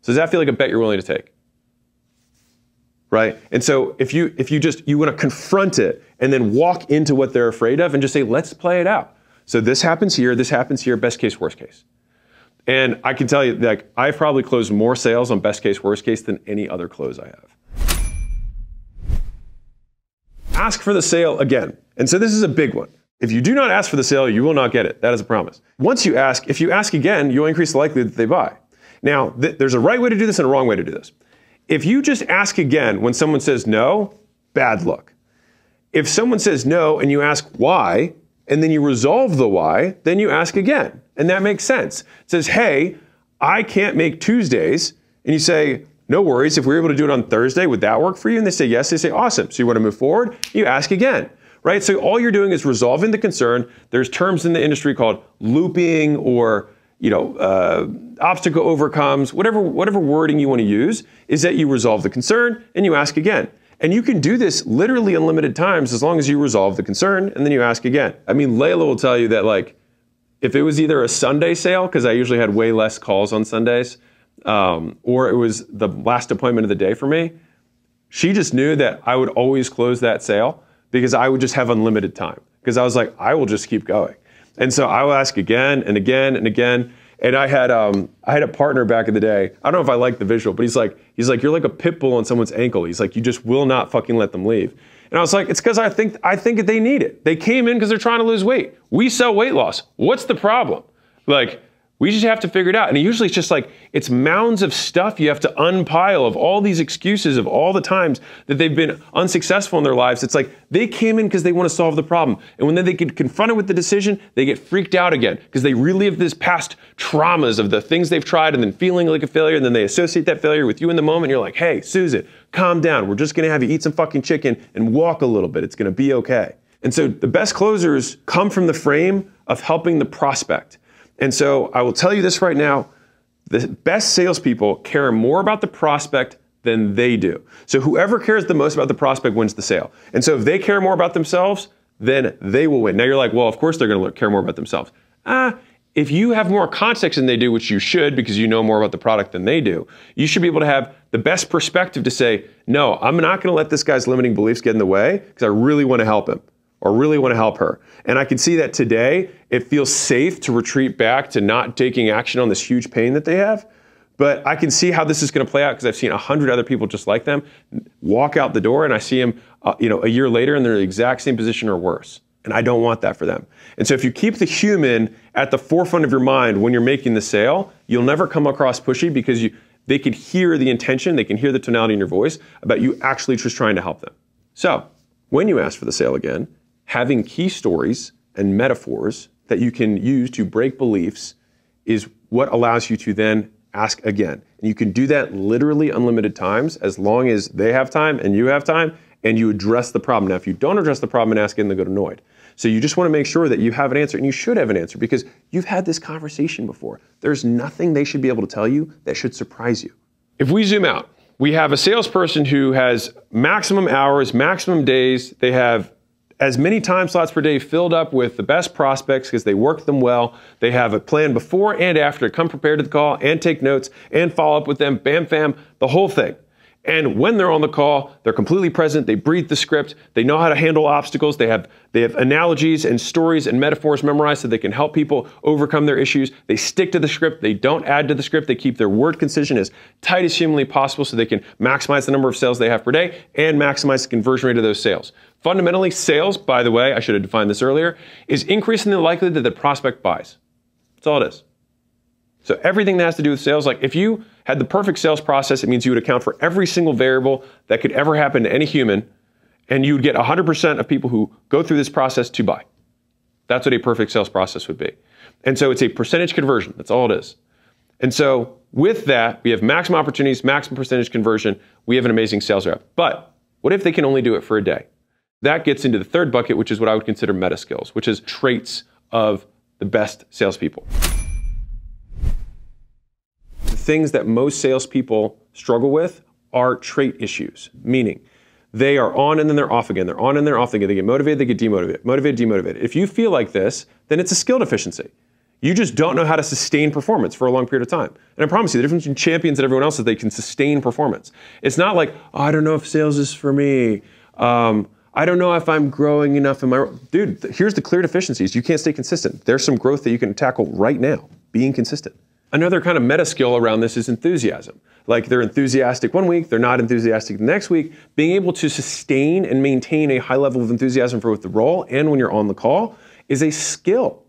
So does that feel like a bet you're willing to take? Right? And so if you want to confront it and then walk into what they're afraid of and just say, let's play it out. So this happens here, best case, worst case. And I can tell you, like, I've probably closed more sales on best case, worst case than any other close I have. Ask for the sale again. And so this is a big one. If you do not ask for the sale, you will not get it. That is a promise. Once you ask, if you ask again, you'll increase the likelihood that they buy. Now, there's a right way to do this and a wrong way to do this. If you just ask again when someone says no, bad luck. If someone says no and you ask why, and then you resolve the why, then you ask again. And that makes sense. It says, hey, I can't make Tuesdays. And you say, no worries, if we were able to do it on Thursday, would that work for you? And they say yes, they say awesome. So you want to move forward, you ask again, right? So all you're doing is resolving the concern. There's terms in the industry called looping or obstacle overcomes, whatever wording you want to use, is that you resolve the concern and you ask again. And you can do this literally unlimited times as long as you resolve the concern and then you ask again. I mean, Layla will tell you that, like, if it was either a Sunday sale, because I usually had way less calls on Sundays, or it was the last appointment of the day for me, she just knew that I would always close that sale because I would just have unlimited time. Because I was like, I will just keep going. And so I will ask again and again and again. And I had a partner back in the day. I don't know if I like the visual, but he's like, you're like a pit bull on someone's ankle. He's like, you just will not fucking let them leave. And I was like, it's because I think that they need it. They came in because they're trying to lose weight. We sell weight loss. What's the problem? Like, we just have to figure it out. And usually it's just like, it's mounds of stuff you have to unpile of all these excuses of all the times that they've been unsuccessful in their lives. It's like, they came in because they want to solve the problem. And when then they get confronted with the decision, they get freaked out again because they relive this past traumas of the things they've tried and then feeling like a failure. And then they associate that failure with you in the moment. You're like, hey, Susan, calm down. We're just going to have you eat some fucking chicken and walk a little bit. It's going to be okay. And so the best closers come from the frame of helping the prospect. And so I will tell you this right now, the best salespeople care more about the prospect than they do. So whoever cares the most about the prospect wins the sale. And so if they care more about themselves, then they will win. Now you're like, well, of course they're going to care more about themselves. If you have more context than they do, which you should because you know more about the product than they do, you should be able to have the best perspective to say, no, I'm not going to let this guy's limiting beliefs get in the way because I really want to help him. Or really want to help her. And I can see that today, it feels safe to retreat back to not taking action on this huge pain that they have. But I can see how this is going to play out because I've seen 100 other people just like them walk out the door and I see them a year later and they're in the exact same position or worse. And I don't want that for them. And so if you keep the human at the forefront of your mind when you're making the sale, you'll never come across pushy because they can hear the intention, they can hear the tonality in your voice about you actually just trying to help them. So when you ask for the sale again, having key stories and metaphors that you can use to break beliefs is what allows you to then ask again. And you can do that literally unlimited times as long as they have time and you have time and you address the problem. Now, if you don't address the problem and ask again, they get annoyed. So you just want to make sure that you have an answer, and you should have an answer because you've had this conversation before. There's nothing they should be able to tell you that should surprise you. If we zoom out, we have a salesperson who has maximum hours, maximum days. They have as many time slots per day filled up with the best prospects because they work them well. They have a plan before and after to come prepared to the call and take notes and follow up with them, bam, fam, the whole thing. And when they're on the call, they're completely present. They breathe the script. They know how to handle obstacles. They have analogies and stories and metaphors memorized so they can help people overcome their issues. They stick to the script. They don't add to the script. They keep their word concision as tight as humanly possible so they can maximize the number of sales they have per day and maximize the conversion rate of those sales. Fundamentally, sales, by the way, I should have defined this earlier, is increasing the likelihood that the prospect buys. That's all it is. So everything that has to do with sales, like if you had the perfect sales process, it means you would account for every single variable that could ever happen to any human, and you would get 100% of people who go through this process to buy. That's what a perfect sales process would be. And so it's a percentage conversion. That's all it is. And so with that, we have maximum opportunities, maximum percentage conversion. We have an amazing sales rep. But what if they can only do it for a day? That gets into the third bucket, which is what I would consider meta skills, which is traits of the best salespeople. The things that most salespeople struggle with are trait issues, meaning They are on and then they're off again. They're on and they're off again. They get motivated, they get demotivated. Motivated, demotivated. If you feel like this, then it's a skill deficiency. You just don't know how to sustain performance for a long period of time. And I promise you, the difference between champions and everyone else is they can sustain performance. It's not like, oh, I don't know if sales is for me. I don't know if I'm growing enough in my... Dude, here's the clear deficiencies. You can't stay consistent. There's some growth that you can tackle right now, being consistent. Another kind of meta skill around this is enthusiasm. Like they're enthusiastic one week, they're not enthusiastic the next week. Being able to sustain and maintain a high level of enthusiasm for both the role and when you're on the call is a skill.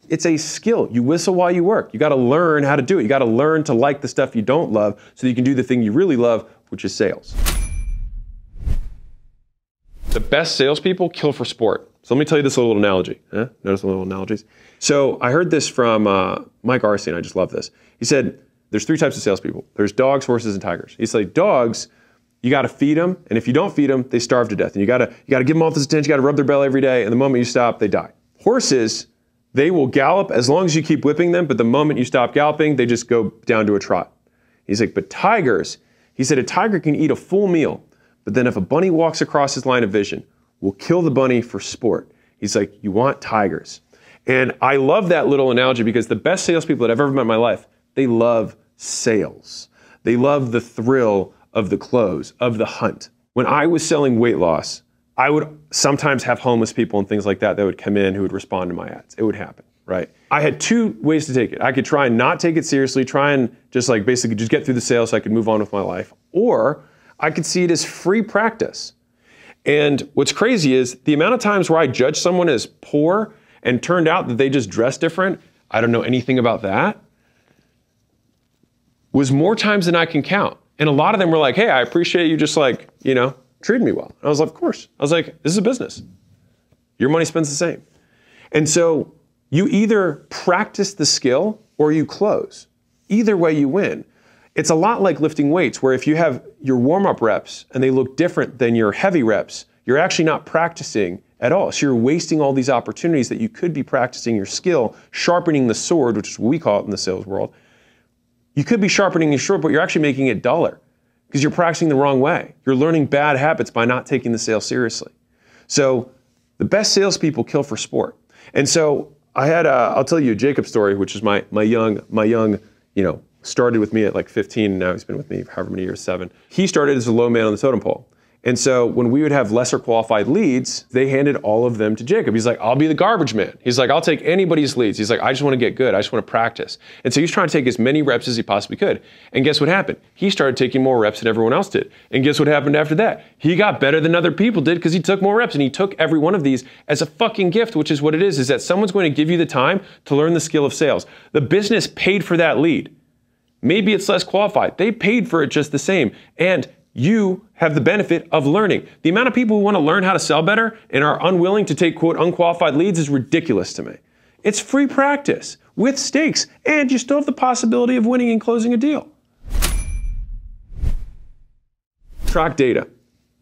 It's a skill. You whistle while you work. You got to learn how to do it. You got to learn to like the stuff you don't love so that you can do the thing you really love, which is sales. The best salespeople kill for sport. So let me tell you this little analogy. Notice the little analogies. So I heard this from Mike Arcee, I just love this. He said, there's 3 types of salespeople. There's dogs, horses, and tigers. He said, dogs, you got to feed them, and if you don't feed them, they starve to death. And you got to give them all this attention, you got to rub their belly every day, and the moment you stop, they die. Horses, they will gallop as long as you keep whipping them, but the moment you stop galloping, they just go down to a trot. He's like, but tigers, he said, a tiger can eat a full meal, but then if a bunny walks across his line of vision, we'll kill the bunny for sport. He's like, you want tigers. And I love that little analogy because the best salespeople that I've ever met in my life, they love sales. They love the thrill of the close, of the hunt. When I was selling weight loss, I would sometimes have homeless people and things like that that would come in who would respond to my ads. It would happen, right? I had 2 ways to take it. I could try and not take it seriously, try and just like basically just get through the sale so I could move on with my life. Or I could see it as free practice. And what's crazy is the amount of times where I judged someone as poor and turned out that they just dress different, I don't know anything about that, was more times than I can count. And a lot of them were like, hey, I appreciate you just like, you know, treating me well. And I was like, of course. I was like, this is a business. Your money spends the same. And so you either practice the skill or you close. Either way you win. It's a lot like lifting weights, where if you have your warm-up reps and they look different than your heavy reps, you're actually not practicing at all. So you're wasting all these opportunities that you could be practicing your skill, sharpening the sword, which is what we call it in the sales world. You could be sharpening your sword, but you're actually making it duller because you're practicing the wrong way. You're learning bad habits by not taking the sale seriously. So the best salespeople kill for sport. And so I had, I'll tell you a Jacob story, which is my young, you know, started with me at like 15, and now he's been with me for however many years, 7. He started as a low man on the totem pole. And so when we would have lesser qualified leads, they handed all of them to Jacob. He's like, I'll be the garbage man. He's like, I'll take anybody's leads. He's like, I just want to get good. I just want to practice. And so he's trying to take as many reps as he possibly could. And guess what happened? He started taking more reps than everyone else did. And guess what happened after that? He got better than other people did because he took more reps, and he took every one of these as a fucking gift, which is what it is that someone's going to give you the time to learn the skill of sales. The business paid for that lead. Maybe it's less qualified. They paid for it just the same. And you have the benefit of learning. The amount of people who want to learn how to sell better and are unwilling to take, quote, unqualified leads is ridiculous to me. It's free practice with stakes, and you still have the possibility of winning and closing a deal. Track data.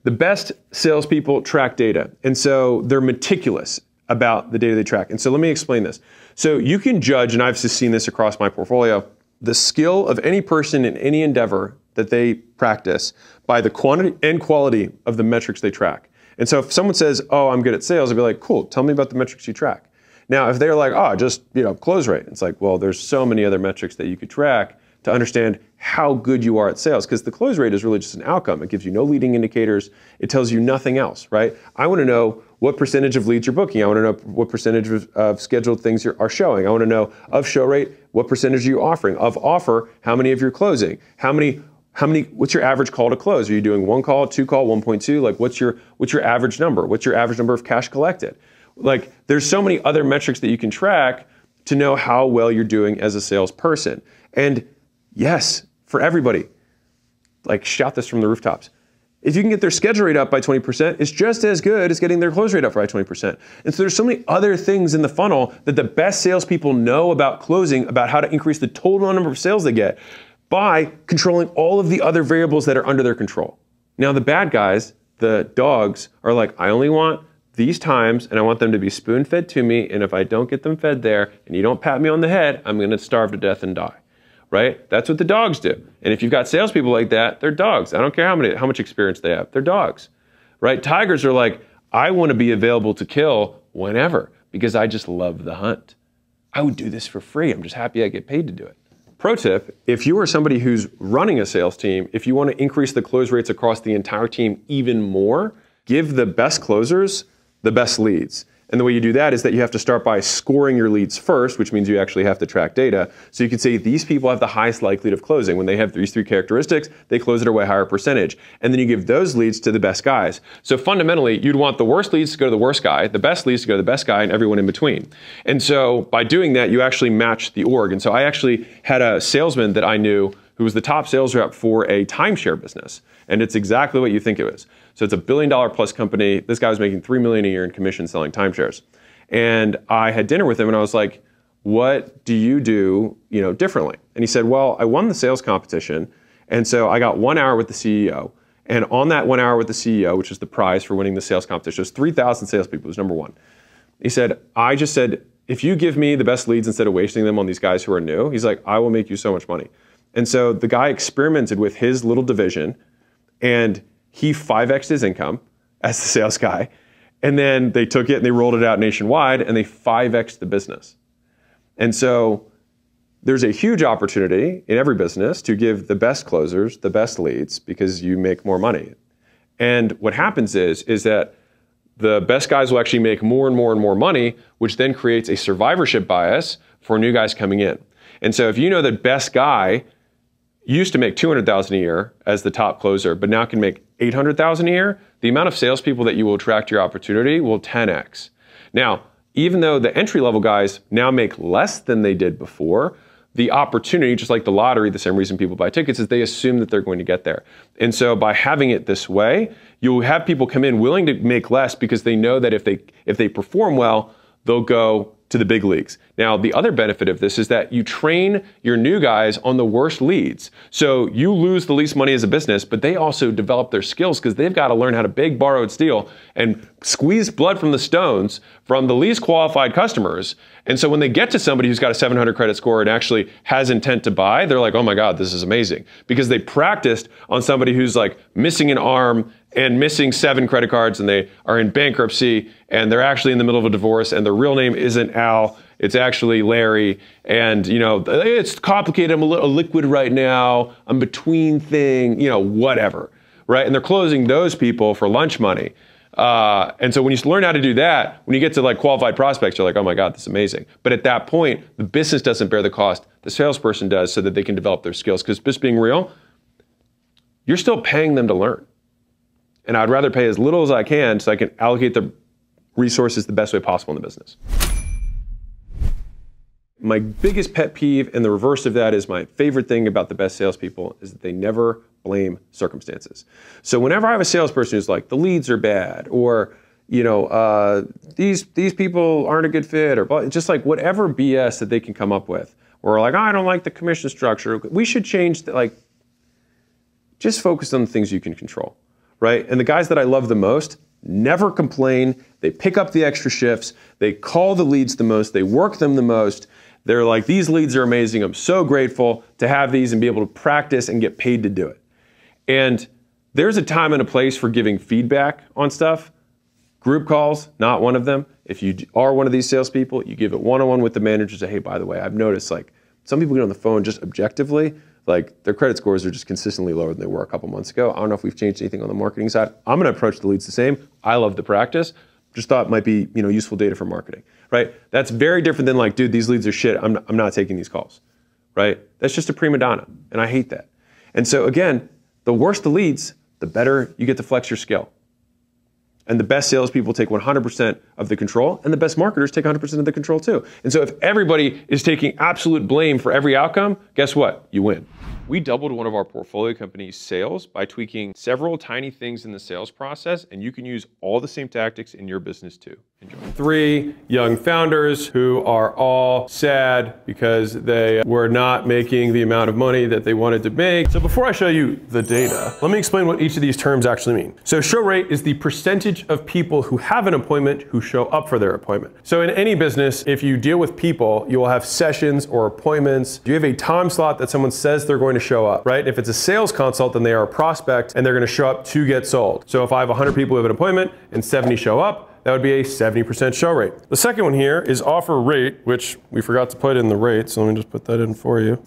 The best salespeople track data, and so they're meticulous about the data they track. And so let me explain this. So you can judge, and I've just seen this across my portfolio, the skill of any person in any endeavor that they practice by the quantity and quality of the metrics they track. And so if someone says, oh, I'm good at sales, I'd be like, cool, tell me about the metrics you track. Now, if they're like, oh, just, you know, close rate, it's like, well, there's so many other metrics that you could track to understand how good you are at sales, because the close rate is really just an outcome. It gives you no leading indicators. It tells you nothing else, right? I want to know what percentage of leads you're booking. I want to know what percentage of scheduled things are showing. I want to know of show rate, what percentage are you offering? Of offer, how many of you're closing? What's your average call to close? Are you doing 1 call, 2 call, 1.2? Like what's your average number? What's your average number of cash collected? Like there's so many other metrics that you can track to know how well you're doing as a salesperson. And yes, for everybody, like shout this from the rooftops. If you can get their schedule rate up by 20%, it's just as good as getting their close rate up by 20%. And so there's so many other things in the funnel that the best salespeople know about closing, about how to increase the total number of sales they get by controlling all of the other variables that are under their control. Now the bad guys, the dogs, are like, I only want these times and I want them to be spoon-fed to me, and if I don't get them fed there and you don't pat me on the head, I'm gonna starve to death and die. Right? That's what the dogs do. And if you've got salespeople like that, they're dogs. I don't care how much experience they have. They're dogs. right? Tigers are like, I want to be available to kill whenever because I just love the hunt. I would do this for free. I'm just happy I get paid to do it. Pro tip, if you are somebody who's running a sales team, if you want to increase the close rates across the entire team even more, give the best closers the best leads. And the way you do that is that you have to start by scoring your leads first, which means you actually have to track data. So you can say these people have the highest likelihood of closing. When they have these 3 characteristics, they close at a way higher percentage. And then you give those leads to the best guys. So fundamentally, you'd want the worst leads to go to the worst guy, the best leads to go to the best guy, and everyone in between. And so by doing that, you actually match the org. And so I actually had a salesman that I knew who was the top sales rep for a timeshare business. And it's exactly what you think it is. So it's a $1 billion plus company. This guy was making $3 million a year in commission selling timeshares. And I had dinner with him and I was like, what do you do, differently? And he said, well, I won the sales competition. And so I got 1 hour with the CEO. And on that 1 hour with the CEO, which is the prize for winning the sales competition, there's 3,000 salespeople, it was number 1. He said, I just said, if you give me the best leads instead of wasting them on these guys who are new, he's like, I will make you so much money. And so the guy experimented with his little division and he 5x'd his income as the sales guy. And then they took it and they rolled it out nationwide and they 5x'd the business. And so there's a huge opportunity in every business to give the best closers the best leads because you make more money. And what happens is that the best guys will actually make more and more and more money, which then creates a survivorship bias for new guys coming in. And so if you know that best guy used to make $200,000 a year as the top closer, but now can make $800,000 a year, the amount of salespeople that you will attract to your opportunity will 10x. Now, even though the entry-level guys now make less than they did before, the opportunity, just like the lottery, the same reason people buy tickets is they assume that they're going to get there. And so by having it this way, you'll have people come in willing to make less because they know that if they perform well, they'll go to the big leagues. Now, the other benefit of this is that you train your new guys on the worst leads. So you lose the least money as a business, but they also develop their skills because they've got to learn how to beg, borrow, and steal and squeeze blood from the stones from the least qualified customers. And so when they get to somebody who's got a 700 credit score and actually has intent to buy, they're like, oh my God, this is amazing. Because they practiced on somebody who's like missing an arm and missing 7 credit cards and they are in bankruptcy and they're actually in the middle of a divorce and their real name isn't Al, it's actually Larry. And it's complicated, I'm a little liquid right now, I'm between thing, whatever, right? And they're closing those people for lunch money. And so when you learn how to do that, when you get to like qualified prospects, you're like, oh my God, this is amazing. But at that point, the business doesn't bear the cost, the salesperson does so that they can develop their skills. Because just being real, you're still paying them to learn. And I'd rather pay as little as I can so I can allocate the resources the best way possible in the business. My biggest pet peeve and the reverse of that is my favorite thing about the best salespeople is that they never blame circumstances. So whenever I have a salesperson who's like, the leads are bad, or these people aren't a good fit, or just like whatever BS that they can come up with, or like, oh, I don't like the commission structure. We should change just focus on the things you can control. Right? And the guys that I love the most never complain. They pick up the extra shifts. They call the leads the most. They work them the most. They're like, these leads are amazing. I'm so grateful to have these and be able to practice and get paid to do it. And there's a time and a place for giving feedback on stuff. Group calls, not one of them. If you are one of these salespeople, you give it one-on-one with the manager. Say, hey, by the way, I've noticed like some people get on the phone just objectively, like their credit scores are just consistently lower than they were a couple months ago. I don't know if we've changed anything on the marketing side. I'm going to approach the leads the same. I love the practice. Just thought it might be useful data for marketing, right? That's very different than like, dude, these leads are shit. I'm not taking these calls, right? That's just a prima donna, and I hate that. And so again, the worse the leads, the better you get to flex your skill. And the best salespeople take 100% of the control, and the best marketers take 100% of the control too. And so if everybody is taking absolute blame for every outcome, guess what? You win. We doubled one of our portfolio companies' sales by tweaking several tiny things in the sales process, and you can use all the same tactics in your business too. 3 young founders who are all sad because they were not making the amount of money that they wanted to make. So before I show you the data, let me explain what each of these terms actually mean. So show rate is the percentage of people who have an appointment who show up for their appointment. So in any business, if you deal with people, you will have sessions or appointments. You have a time slot that someone says they're going to show up, right? If it's a sales consult, then they are a prospect and they're going to show up to get sold. So if I have 100 people who have an appointment and 70 show up, that would be a 70% show rate. The second one here is offer rate, which we forgot to put in the rate, so let me just put that in for you.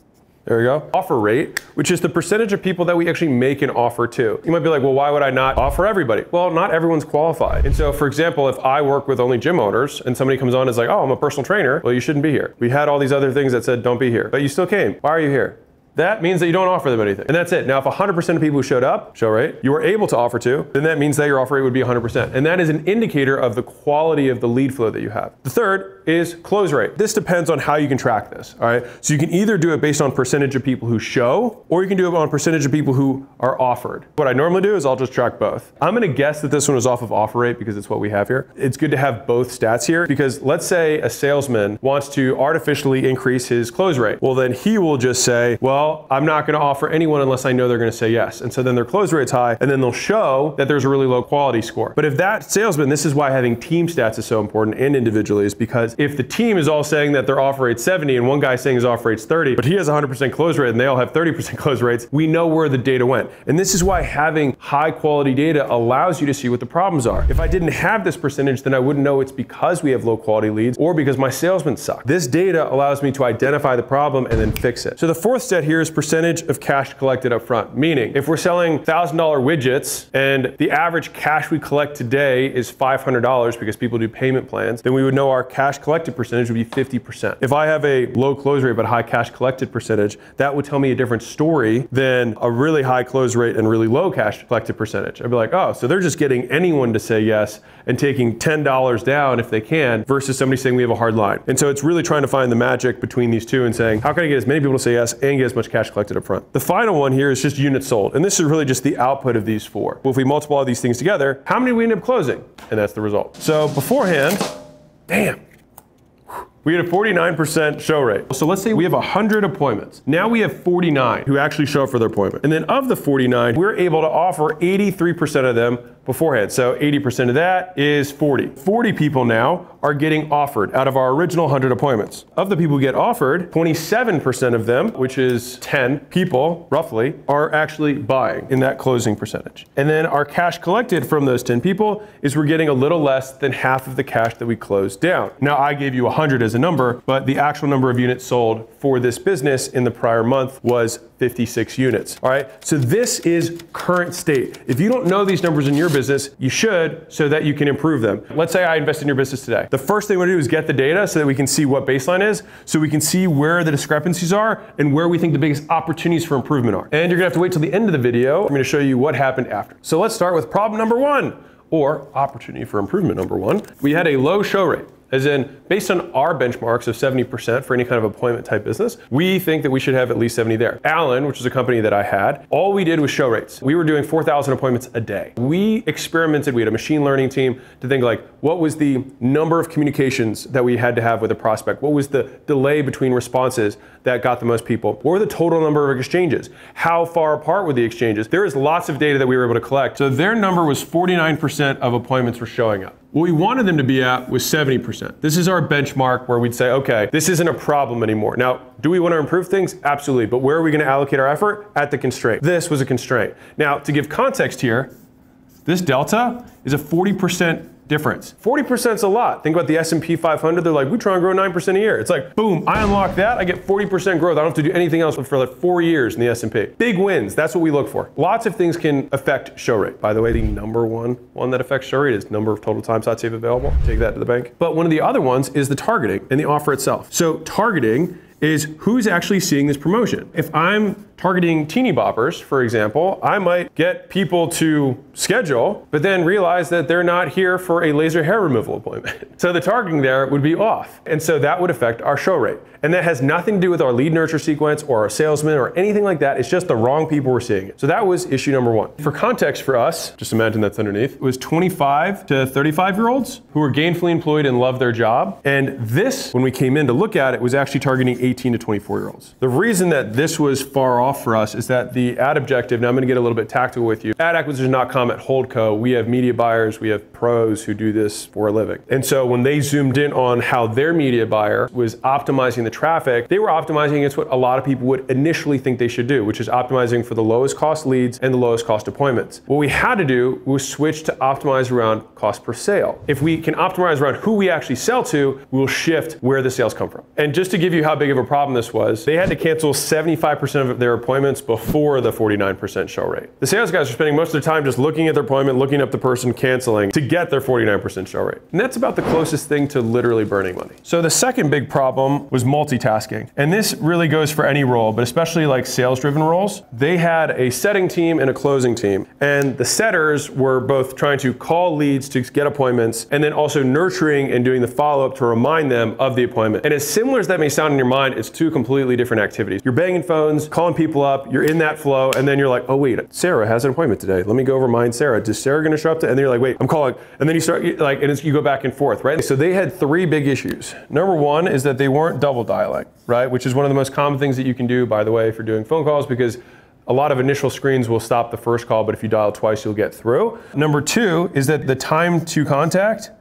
There we go. Offer rate, which is the percentage of people that we actually make an offer to. You might be like, well, why would I not offer everybody? Well, not everyone's qualified. And so, for example, if I work with only gym owners and somebody comes on and is like, oh, I'm a personal trainer, well, you shouldn't be here. We had all these other things that said don't be here, but you still came. Why are you here? That means that you don't offer them anything. And that's it. Now, if 100% of people who showed up, show rate, you were able to offer to, then that means that your offer rate would be 100%. And that is an indicator of the quality of the lead flow that you have. The third is close rate. This depends on how you can track this, all right? So you can either do it based on percentage of people who show, or you can do it on percentage of people who are offered. What I normally do is I'll just track both. I'm gonna guess that this one is off of offer rate because it's what we have here. It's good to have both stats here because let's say a salesman wants to artificially increase his close rate. Well, then he will just say, well, I'm not gonna offer anyone unless I know they're gonna say yes. And so then their close rate's high, and then they'll show that there's a really low quality score. But if that salesman, this is why having team stats is so important and individually, is because if the team is all saying that their offer rate's 70 and one guy's saying his offer rate's 30, but he has 100% close rate and they all have 30% close rates, we know where the data went. And this is why having high quality data allows you to see what the problems are. If I didn't have this percentage, then I wouldn't know it's because we have low quality leads or because my salesmen suck. This data allows me to identify the problem and then fix it. So the fourth step here is percentage of cash collected up front. Meaning, if we're selling $1,000 widgets and the average cash we collect today is $500 because people do payment plans, then we would know our cash collected percentage would be 50%. If I have a low close rate but high cash collected percentage, that would tell me a different story than a really high close rate and really low cash collected percentage. I'd be like, oh, so they're just getting anyone to say yes and taking $10 down if they can versus somebody saying we have a hard line. And so it's really trying to find the magic between these two and saying, how can I get as many people to say yes and get as much cash collected up front? The final one here is just units sold. And this is really just the output of these four. Well, if we multiply all these things together, how many do we end up closing? And that's the result. So beforehand, damn, we had a 49% show rate. So let's say we have 100 appointments. Now we have 49 who actually show up for their appointment. And then of the 49, we're able to offer 83% of them beforehand. So 80% of that is 40. 40 people now are getting offered out of our original 100 appointments. Of the people who get offered, 27% of them, which is 10 people roughly, are actually buying in that closing percentage. And then our cash collected from those 10 people is we're getting a little less than half of the cash that we closed down. Now I gave you 100 as a number, but the actual number of units sold for this business in the prior month was 56 units. All right, so this is current state. If you don't know these numbers in your business, you should so that you can improve them. Let's say I invest in your business today. The first thing we want to do is get the data so that we can see what baseline is, so we can see where the discrepancies are and where we think the biggest opportunities for improvement are. And you're gonna have to wait till the end of the video. I'm gonna show you what happened after. So let's start with problem number 1, or opportunity for improvement number 1. We had a low show rate. As in, based on our benchmarks of 70% for any kind of appointment type business, we think that we should have at least 70 there. UseAlan, which is a company that I had, all we did was show rates. We were doing 4,000 appointments a day. We experimented, we had a machine learning team to think like, what was the number of communications that we had to have with a prospect? What was the delay between responses that got the most people? What were the total number of exchanges? How far apart were the exchanges? There is lots of data that we were able to collect. So their number was 49% of appointments were showing up. What we wanted them to be at was 70%. This is our benchmark where we'd say, okay, this isn't a problem anymore. Now, do we want to improve things? Absolutely. But where are we going to allocate our effort? At the constraint. This was a constraint. Now, to give context here, this delta is a 40% difference. 40% is a lot. Think about the S&P 500. They're like, we try and grow 9% a year. It's like, boom, I unlock that. I get 40% growth. I don't have to do anything else for like 4 years in the S&P. Big wins. That's what we look for. Lots of things can affect show rate. By the way, the number one that affects show rate is number of total time slots you have available. Take that to the bank. But one of the other ones is the targeting and the offer itself. So targeting is who's actually seeing this promotion. If I'm targeting teeny boppers, for example, I might get people to schedule, but then realize that they're not here for a laser hair removal appointment. So the targeting there would be off. And so that would affect our show rate. And that has nothing to do with our lead nurture sequence or our salesman or anything like that. It's just the wrong people were seeing it. So that was issue number one. For context for us, just imagine that's underneath, it was 25 to 35-year-olds who were gainfully employed and loved their job. And this, when we came in to look at it, was actually targeting 18 to 24-year-olds. The reason that this was far off for us is that the ad objective, now I'm gonna get a little bit tactical with you, ad acquisition.com at Holdco, we have media buyers, we have pros who do this for a living. And so when they zoomed in on how their media buyer was optimizing the traffic, they were optimizing against what a lot of people would initially think they should do, which is optimizing for the lowest cost leads and the lowest cost appointments. What we had to do was switch to optimize around cost per sale. If we can optimize around who we actually sell to, we'll shift where the sales come from. And just to give you how big of a problem this was, they had to cancel 75% of their appointments before the 49% show rate. The sales guys are spending most of their time just looking at their appointment, looking up the person canceling to get their 49% show rate. And that's about the closest thing to literally burning money. So the second big problem was multitasking. And this really goes for any role, but especially like sales-driven roles. They had a setting team and a closing team. And the setters were both trying to call leads to get appointments and then also nurturing and doing the follow-up to remind them of the appointment. And as similar as that may sound in your mind, it's two completely different activities. You're banging phones, calling people up, you're in that flow, and then you're like, oh wait, Sarah has an appointment today. Let me go remind Sarah. Is Sarah gonna show up? And then you're like, wait, I'm calling. And then you start like, and you go back and forth, right? So they had three big issues. Number one is that they weren't double dialing, right? Which is one of the most common things that you can do, by the way, if you're doing phone calls, because a lot of initial screens will stop the first call, but if you dial twice, you'll get through. Number two is that the time to contact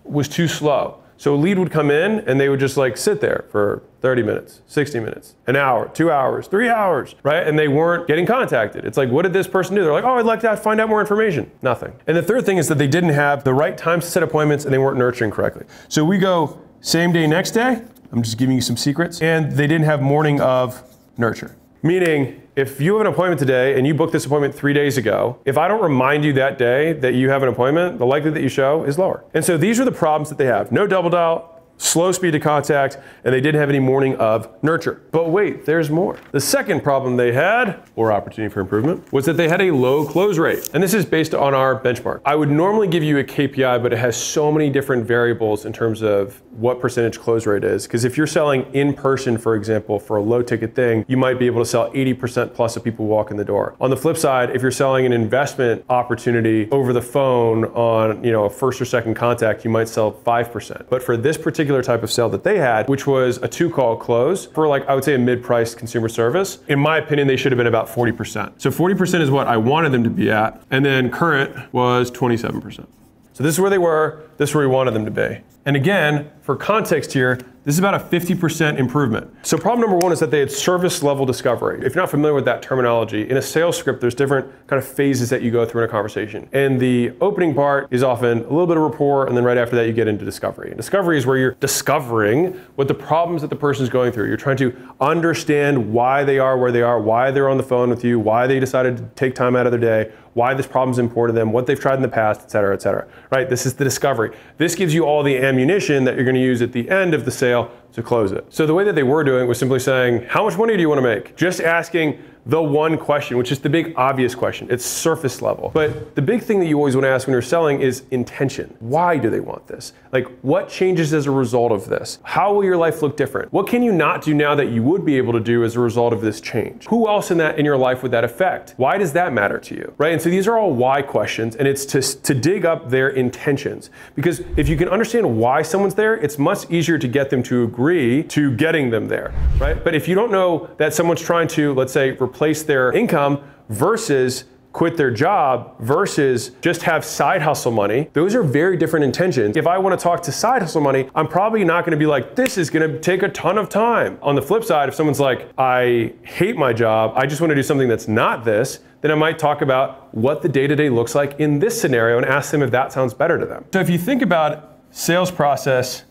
was too slow. So a lead would come in and they would just like sit there for 30 minutes, 60 minutes, an hour, 2 hours, 3 hours, right? And they weren't getting contacted. It's like, what did this person do? They're like, oh, I'd like to find out more information. Nothing. And the third thing is that they didn't have the right times to set appointments and they weren't nurturing correctly. So we go same day, next day. I'm just giving you some secrets. And they didn't have morning of nurture. Meaning, if you have an appointment today and you booked this appointment 3 days ago, if I don't remind you that day that you have an appointment, the likelihood that you show is lower. And so these are the problems that they have. No double dial, slow speed to contact, and they didn't have any morning of nurture. But wait, there's more. The second problem they had, or opportunity for improvement, was that they had a low close rate. And this is based on our benchmark. I would normally give you a KPI, but it has so many different variables in terms of what percentage close rate is. Because if you're selling in person, for example, for a low ticket thing, you might be able to sell 80% plus of people who walk in the door. On the flip side, if you're selling an investment opportunity over the phone on a first or second contact, you might sell 5%. But for this particular type of sale that they had, which was a 2-call close for like, I would say a mid-priced consumer service, in my opinion, they should have been about 40%. So 40% is what I wanted them to be at. And then current was 27%. So this is where they were, this is where we wanted them to be. And again, for context here, this is about a 50% improvement. So problem number one is that they had service level discovery. If you're not familiar with that terminology, in a sales script, there's different kind of phases that you go through in a conversation. And the opening part is often a little bit of rapport, and then right after that, you get into discovery. And discovery is where you're discovering what the problems that the person's going through. You're trying to understand why they are where they are, why they're on the phone with you, why they decided to take time out of their day, why this problem's important to them, what they've tried in the past, et cetera, right? This is the discovery. This gives you all the ammunition that you're gonna use at the end of the sale to close it. So the way that they were doing was simply saying, how much money do you wanna make? Just asking the one question, which is the big obvious question. It's surface level. But the big thing that you always want to ask when you're selling is intention. Why do they want this? Like, what changes as a result of this? How will your life look different? What can you not do now that you would be able to do as a result of this change? Who else in your life would that affect? Why does that matter to you? Right? And so these are all why questions, and it's to dig up their intentions. Because if you can understand why someone's there, it's much easier to get them to agree to getting them there, right? But if you don't know that someone's trying to, let's say, replace their income versus quit their job versus just have side hustle money, those are very different intentions. If I want to talk to side hustle money, I'm probably not going to be like, this is going to take a ton of time. On the flip side, if someone's like, I hate my job, I just want to do something that's not this, then I might talk about what the day-to-day looks like in this scenario and ask them if that sounds better to them. So if you think about sales process,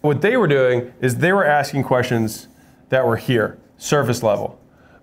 what they were doing is they were asking questions that were here, surface level.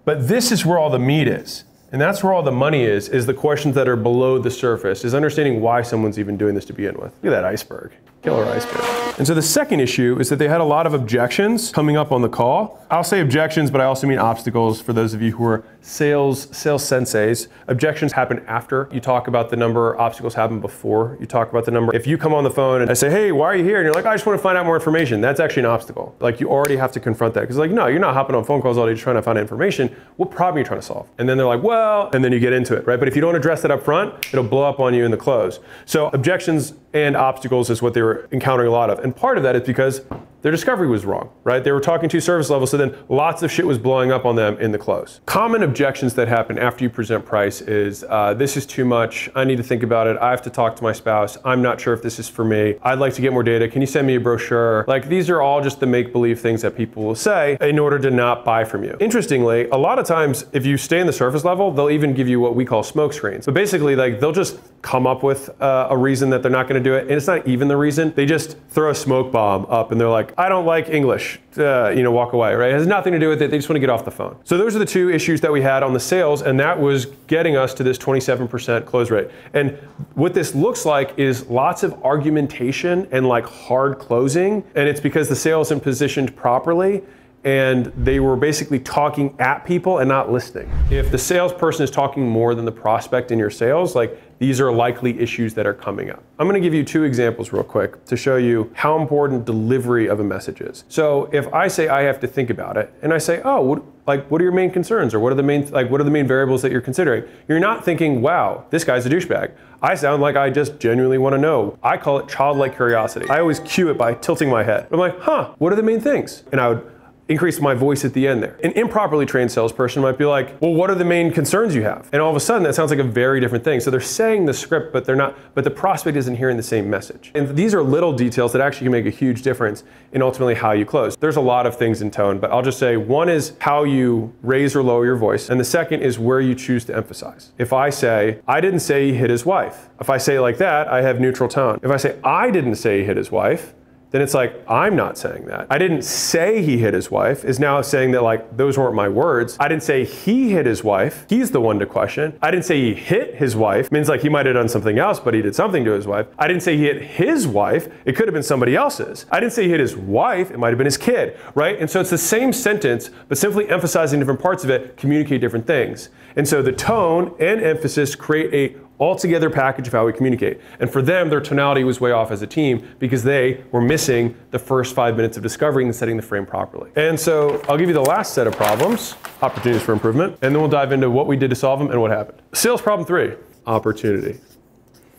But this is where all the meat is. And that's where all the money is the questions that are below the surface, is understanding why someone's even doing this to begin with. Look at that iceberg. Killer iceberg. And so the second issue is that they had a lot of objections coming up on the call. I'll say objections, but I also mean obstacles for those of you who are sales senseis. Objections happen after you talk about the number. Obstacles happen before you talk about the number. If you come on the phone and I say, hey, why are you here? And you're like, I just want to find out more information. That's actually an obstacle. Like, you already have to confront that. Because like, no, you're not hopping on phone calls all day just trying to find information. What problem are you trying to solve? And then they're like, well, and then you get into it, right? But if you don't address that up front, it'll blow up on you in the close. So objections and obstacles is what they were encountering a lot of. And part of that is because their discovery was wrong, right? They were talking to service level, so then lots of shit was blowing up on them in the close. Common objections that happen after you present price is, this is too much, I need to think about it, I have to talk to my spouse, I'm not sure if this is for me, I'd like to get more data, can you send me a brochure? Like, these are all just the make-believe things that people will say in order to not buy from you. Interestingly, a lot of times, if you stay in the surface level, they'll even give you what we call smoke screens. But basically, like, they'll just come up with a reason that they're not gonna do it, and it's not even the reason. They just throw a smoke bomb up and they're like, I don't like English, walk away, right? It has nothing to do with it, they just wanna get off the phone. So those are the two issues that we had on the sales, and that was getting us to this 27% close rate. And what this looks like is lots of argumentation and like hard closing, and it's because the sales isn't positioned properly, and they were basically talking at people and not listening. If the salesperson is talking more than the prospect in your sales, like, these are likely issues that are coming up. I'm gonna give you two examples real quick to show you how important delivery of a message is. So if I say I have to think about it, and I say, oh, what are your main concerns? Or what are the main variables that you're considering? You're not thinking, wow, this guy's a douchebag. I sound like I just genuinely wanna know. I call it childlike curiosity. I always cue it by tilting my head. I'm like, huh, what are the main things? And I would increase my voice at the end there. An improperly trained salesperson might be like, well, what are the main concerns you have? And all of a sudden that sounds like a very different thing. So they're saying the script, but the prospect isn't hearing the same message. And these are little details that actually can make a huge difference in ultimately how you close. There's a lot of things in tone, but I'll just say one is how you raise or lower your voice. And the second is where you choose to emphasize. If I say, I didn't say he hit his wife. If I say it like that, I have neutral tone. If I say, I didn't say he hit his wife, then it's like, I'm not saying that. I didn't say he hit his wife is now saying that, like, those weren't my words. I didn't say he hit his wife. He's the one to question. I didn't say he hit his wife. Means like he might have done something else, but he did something to his wife. I didn't say he hit his wife. It could have been somebody else's. I didn't say he hit his wife. It might have been his kid, right? And so it's the same sentence, but simply emphasizing different parts of it communicate different things. And so the tone and emphasis create a altogether package of how we communicate. And for them, their tonality was way off as a team because they were missing the first 5 minutes of discovering and setting the frame properly. And so I'll give you the last set of problems, opportunities for improvement, and then we'll dive into what we did to solve them and what happened. Sales problem 3, opportunity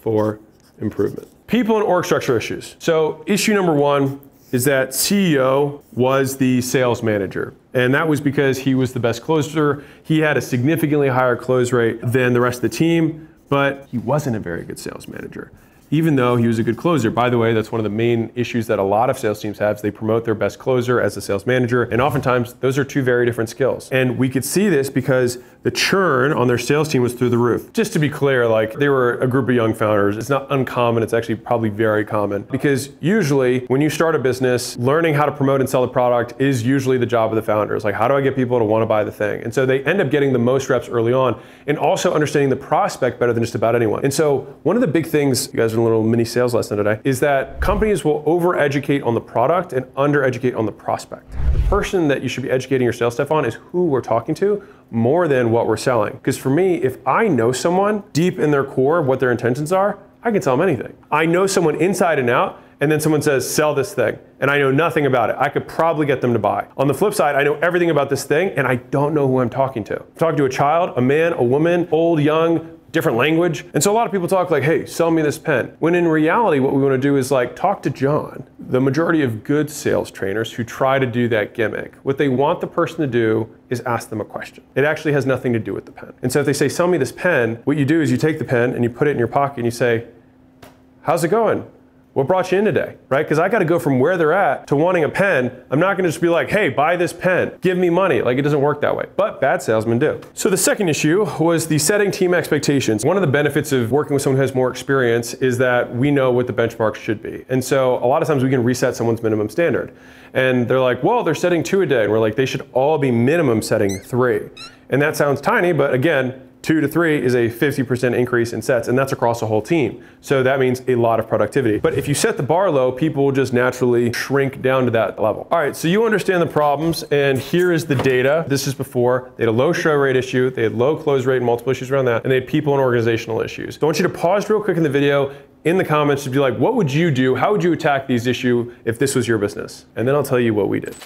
for improvement. People and org structure issues. So issue number 1 is that CEO was the sales manager. And that was because he was the best closer. He had a significantly higher close rate than the rest of the team, but he wasn't a very good sales manager, even though he was a good closer. By the way, that's one of the main issues that a lot of sales teams have is they promote their best closer as a sales manager. And oftentimes those are two very different skills. And we could see this because the churn on their sales team was through the roof. Just to be clear, like, they were a group of young founders. It's not uncommon, it's actually probably very common. Because usually when you start a business, learning how to promote and sell the product is usually the job of the founders. Like, how do I get people to want to buy the thing? And so they end up getting the most reps early on and also understanding the prospect better than just about anyone. And so one of the big things, you guys are in a little mini sales lesson today, is that companies will over-educate on the product and under-educate on the prospect. The person that you should be educating your sales staff on is who we're talking to more than what we're selling. Because for me, if I know someone deep in their core, what their intentions are, I can tell them anything. I know someone inside and out, and then someone says, sell this thing, and I know nothing about it. I could probably get them to buy. On the flip side, I know everything about this thing, and I don't know who I'm talking to. I'm talking to a child, a man, a woman, old, young, different language. And so a lot of people talk like, hey, sell me this pen. When in reality, what we want to do is like, talk to John. The majority of good sales trainers who try to do that gimmick, what they want the person to do is ask them a question. It actually has nothing to do with the pen. And so if they say, sell me this pen, what you do is you take the pen and you put it in your pocket and you say, how's it going? What brought you in today, right? Because I got to go from where they're at to wanting a pen. I'm not going to just be like, hey, buy this pen, give me money. Like, it doesn't work that way, but bad salesmen do. So the second issue was the setting team expectations. One of the benefits of working with someone who has more experience is that we know what the benchmarks should be. And so a lot of times we can reset someone's minimum standard. And they're like, well, they're setting 2 a day. And we're like, they should all be minimum setting 3. And that sounds tiny, but again, 2 to 3 is a 50% increase in sets, and that's across the whole team. So that means a lot of productivity. But if you set the bar low, people will just naturally shrink down to that level. All right, so you understand the problems, and here is the data. This is before. They had a low show rate issue, they had low close rate and multiple issues around that, and they had people and organizational issues. So I want you to pause real quick in the video, in the comments, to be like, what would you do? How would you attack these issues if this was your business? And then I'll tell you what we did.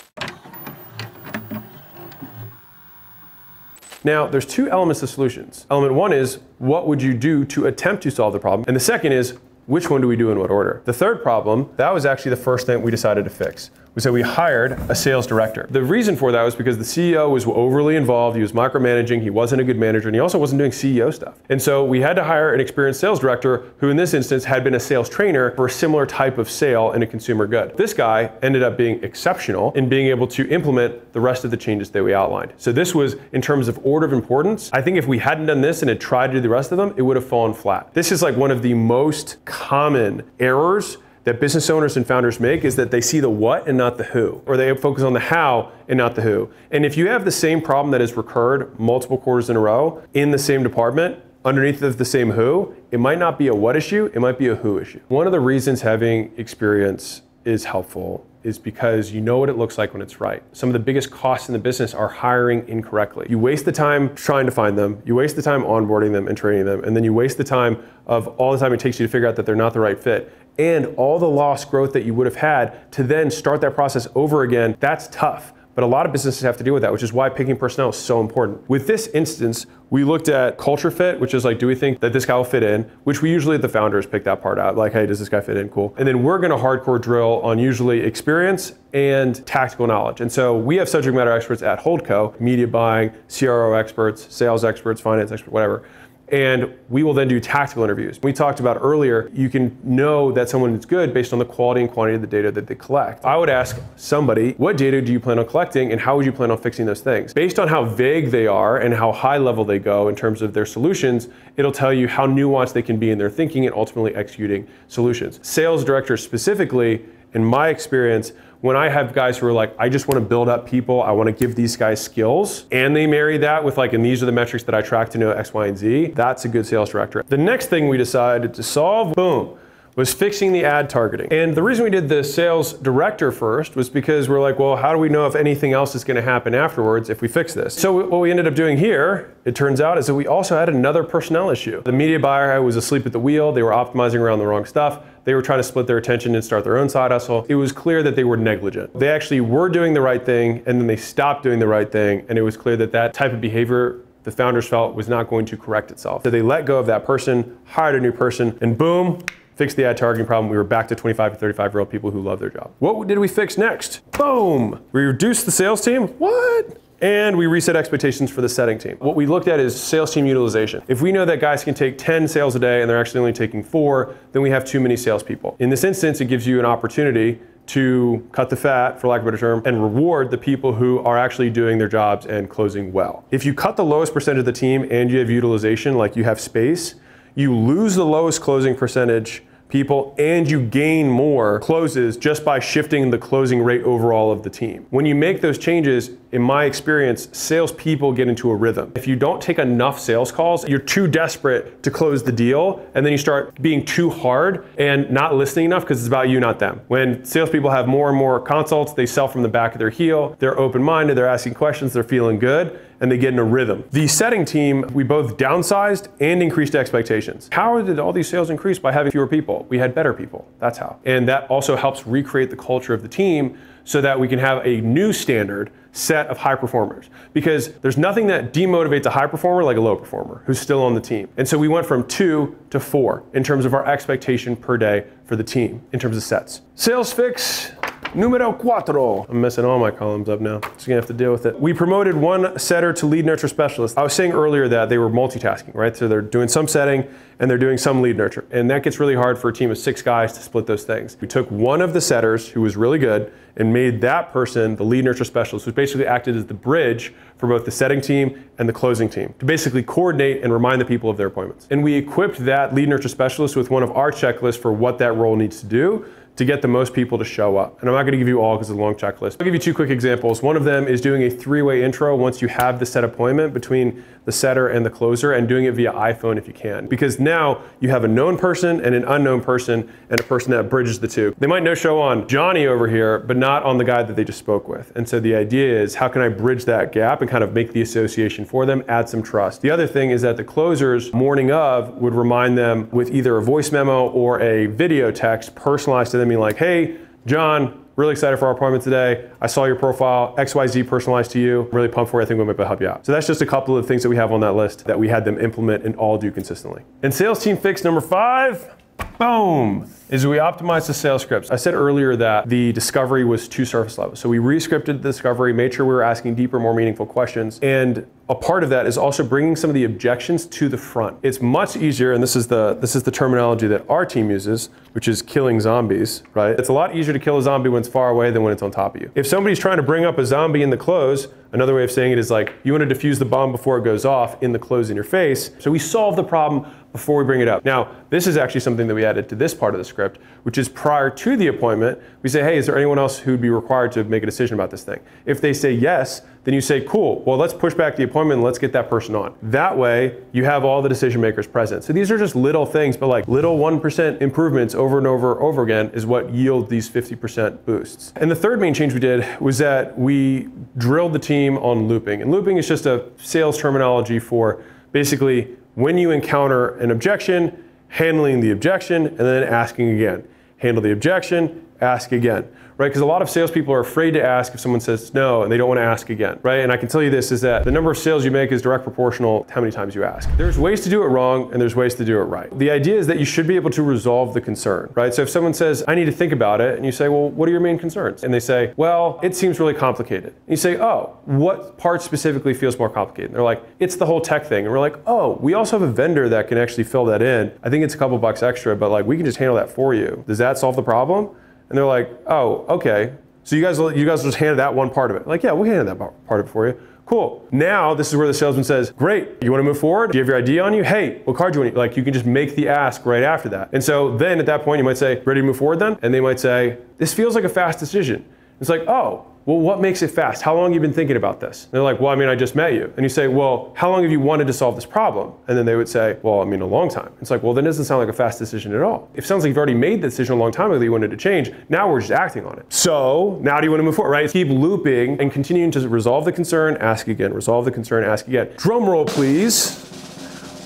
Now, there's two elements to solutions. Element one is, what would you do to attempt to solve the problem? And the second is, which one do we do in what order? The third problem, that was actually the first thing we decided to fix. So we hired a sales director. The reason for that was because the CEO was overly involved, he was micromanaging, he wasn't a good manager, and he also wasn't doing CEO stuff. And so we had to hire an experienced sales director who in this instance had been a sales trainer for a similar type of sale in a consumer good. This guy ended up being exceptional in being able to implement the rest of the changes that we outlined. So this was, in terms of order of importance, I think if we hadn't done this and had tried to do the rest of them, it would have fallen flat. This is like one of the most common errors that business owners and founders make, is that they see the what and not the who, or they focus on the how and not the who. And if you have the same problem that has recurred multiple quarters in a row in the same department, underneath of the same who, it might not be a what issue, it might be a who issue. One of the reasons having experience is helpful is because you know what it looks like when it's right. Some of the biggest costs in the business are hiring incorrectly. You waste the time trying to find them, you waste the time onboarding them and training them, and then you waste the time of all the time it takes you to figure out that they're not the right fit, and all the lost growth that you would have had to then start that process over again. That's tough. But a lot of businesses have to deal with that, which is why picking personnel is so important. With this instance, we looked at culture fit, which is like, do we think that this guy will fit in? Which we usually, the founders pick that part out. Like, hey, does this guy fit in? Cool. And then we're gonna hardcore drill on usually experience and tactical knowledge. And so we have subject matter experts at Holdco, media buying, CRO experts, sales experts, finance experts, whatever. And we will then do tactical interviews. We talked about earlier, you can know that someone is good based on the quality and quantity of the data that they collect. I would ask somebody, what data do you plan on collecting and how would you plan on fixing those things? Based on how vague they are and how high level they go in terms of their solutions, it'll tell you how nuanced they can be in their thinking and ultimately executing solutions. Sales directors specifically, in my experience, when I have guys who are like, I just want to build up people, I want to give these guys skills, and they marry that with like, and these are the metrics that I track to know X, Y, and Z, that's a good sales director. The next thing we decided to solve, boom, was fixing the ad targeting. And the reason we did the sales director first was because we're like, well, how do we know if anything else is gonna happen afterwards if we fix this? So what we ended up doing here, it turns out, is that we also had another personnel issue. The media buyer was asleep at the wheel, they were optimizing around the wrong stuff, they were trying to split their attention and start their own side hustle. It was clear that they were negligent. They actually were doing the right thing, and then they stopped doing the right thing, and it was clear that that type of behavior the founders felt was not going to correct itself. So they let go of that person, hired a new person, and boom, fixed the ad targeting problem. We were back to 25 to 35-year-old people who love their job. What did we fix next? Boom! We reduced the sales team. What? And we reset expectations for the setting team. What we looked at is sales team utilization. If we know that guys can take 10 sales a day and they're actually only taking 4, then we have too many salespeople. In this instance, it gives you an opportunity to cut the fat, for lack of a better term, and reward the people who are actually doing their jobs and closing well. If you cut the lowest percentage of the team and you have utilization, like you have space, you lose the lowest closing percentage people and you gain more closes just by shifting the closing rate overall of the team. When you make those changes, in my experience, salespeople get into a rhythm. If you don't take enough sales calls, you're too desperate to close the deal, and then you start being too hard and not listening enough because it's about you, not them. When salespeople have more and more consults, they sell from the back of their heel, they're open-minded, they're asking questions, they're feeling good, and they get in a rhythm. The setting team, we both downsized and increased expectations. How did all these sales increase? By having fewer people. We had better people, that's how. And that also helps recreate the culture of the team so that we can have a new standard set of high performers. Because there's nothing that demotivates a high performer like a low performer who's still on the team. And so we went from 2 to 4 in terms of our expectation per day for the team, in terms of sets. Sales fix numero 4. I'm messing all my columns up now, so you're gonna have to deal with it. We promoted one setter to lead nurture specialist. I was saying earlier that they were multitasking, right? So they're doing some setting and they're doing some lead nurture. And that gets really hard for a team of 6 guys to split those things. We took one of the setters who was really good and made that person the lead nurture specialist, who basically acted as the bridge for both the setting team and the closing team to basically coordinate and remind the people of their appointments. And we equipped that lead nurture specialist with one of our checklists for what that role needs to do to get the most people to show up. And I'm not gonna give you all because it's a long checklist. I'll give you 2 quick examples. One of them is doing a 3-way intro once you have the set appointment between the setter and the closer, and doing it via iPhone if you can. Because now you have a known person and an unknown person and a person that bridges the two. They might no show on Johnny over here, but not on the guy that they just spoke with. And so the idea is, how can I bridge that gap and kind of make the association for them, add some trust. The other thing is that the closers, morning of, would remind them with either a voice memo or a video text personalized to them, being like, hey, John, really excited for our appointment today. I saw your profile, XYZ personalized to you. Really pumped for you. I think we might be able to help you out. So that's just a couple of things that we have on that list that we had them implement and all do consistently. And sales team fix number 5, boom, is we optimized the sales scripts. I said earlier that the discovery was too surface level. So we re-scripted the discovery, made sure we were asking deeper, more meaningful questions. And a part of that is also bringing some of the objections to the front. It's much easier, and this is the terminology that our team uses, which is killing zombies, right? It's a lot easier to kill a zombie when it's far away than when it's on top of you. If somebody's trying to bring up a zombie in the close, another way of saying it is like, you want to defuse the bomb before it goes off in the close in your face. So we solve the problem before we bring it up. Now, this is actually something that we added to this part of the script, which is prior to the appointment, we say, hey, is there anyone else who'd be required to make a decision about this thing? If they say yes, then you say, cool, well, let's push back the appointment and let's get that person on. That way, you have all the decision makers present. So these are just little things, but like little 1% improvements over and over again is what yield these 50% boosts. And the third main change we did was that we drilled the team on looping. And looping is just a sales terminology for basically when you encounter an objection, handling the objection, and then asking again. Handle the objection, ask again. Right? Because a lot of salespeople are afraid to ask if someone says no, and they don't want to ask again, right? And I can tell you this, is that the number of sales you make is direct proportional to how many times you ask. There's ways to do it wrong, and there's ways to do it right. The idea is that you should be able to resolve the concern, right? So if someone says, I need to think about it, and you say, well, what are your main concerns? And they say, well, it seems really complicated. And you say, oh, what part specifically feels more complicated? And they're like, it's the whole tech thing. And we're like, oh, we also have a vendor that can actually fill that in. I think it's a couple bucks extra, but like, we can just handle that for you. Does that solve the problem? And they're like, oh, okay. So you guys will just handle that one part of it. Like, yeah, we'll handle that part of it for you. Cool. Now, this is where the salesman says, great, you want to move forward? Do you have your ID on you? Hey, what card do you want? Like, you can just make the ask right after that. And so then at that point, you might say, ready to move forward then? And they might say, this feels like a fast decision. It's like, oh, well, what makes it fast? How long have you been thinking about this? And they're like, well, I mean, I just met you. And you say, well, how long have you wanted to solve this problem? And then they would say, well, I mean, a long time. It's like, well, then it doesn't sound like a fast decision at all. It sounds like you've already made the decision a long time ago that you wanted to change. Now we're just acting on it. So now do you want to move forward, right? Keep looping and continuing to resolve the concern, ask again, resolve the concern, ask again. Drum roll, please.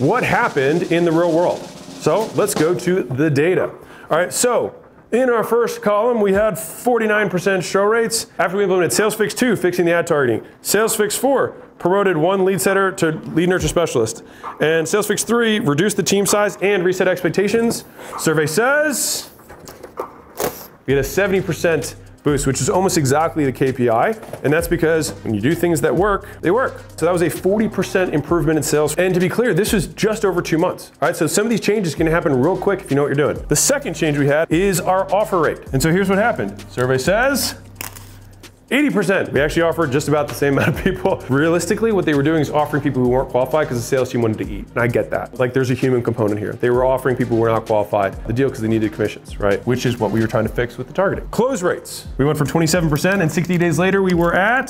What happened in the real world? So let's go to the data. All right, so in our first column, we had 49% show rates. After we implemented Sales Fix 2, fixing the ad targeting. Sales Fix 4, promoted one lead setter to lead nurture specialist. And Sales Fix 3, reduced the team size and reset expectations. Survey says we had a 70% boost, which is almost exactly the KPI. And that's because when you do things that work, they work. So that was a 40% improvement in sales. And to be clear, this was just over 2 months. All right, so some of these changes can happen real quick if you know what you're doing. The second change we had is our offer rate. And so here's what happened. Survey says 80%. We actually offered just about the same amount of people. Realistically, what they were doing is offering people who weren't qualified because the sales team wanted to eat. And I get that. Like, there's a human component here. They were offering people who were not qualified the deal because they needed commissions, right? Which is what we were trying to fix with the targeting. Close rates. We went from 27%, and 60 days later, we were at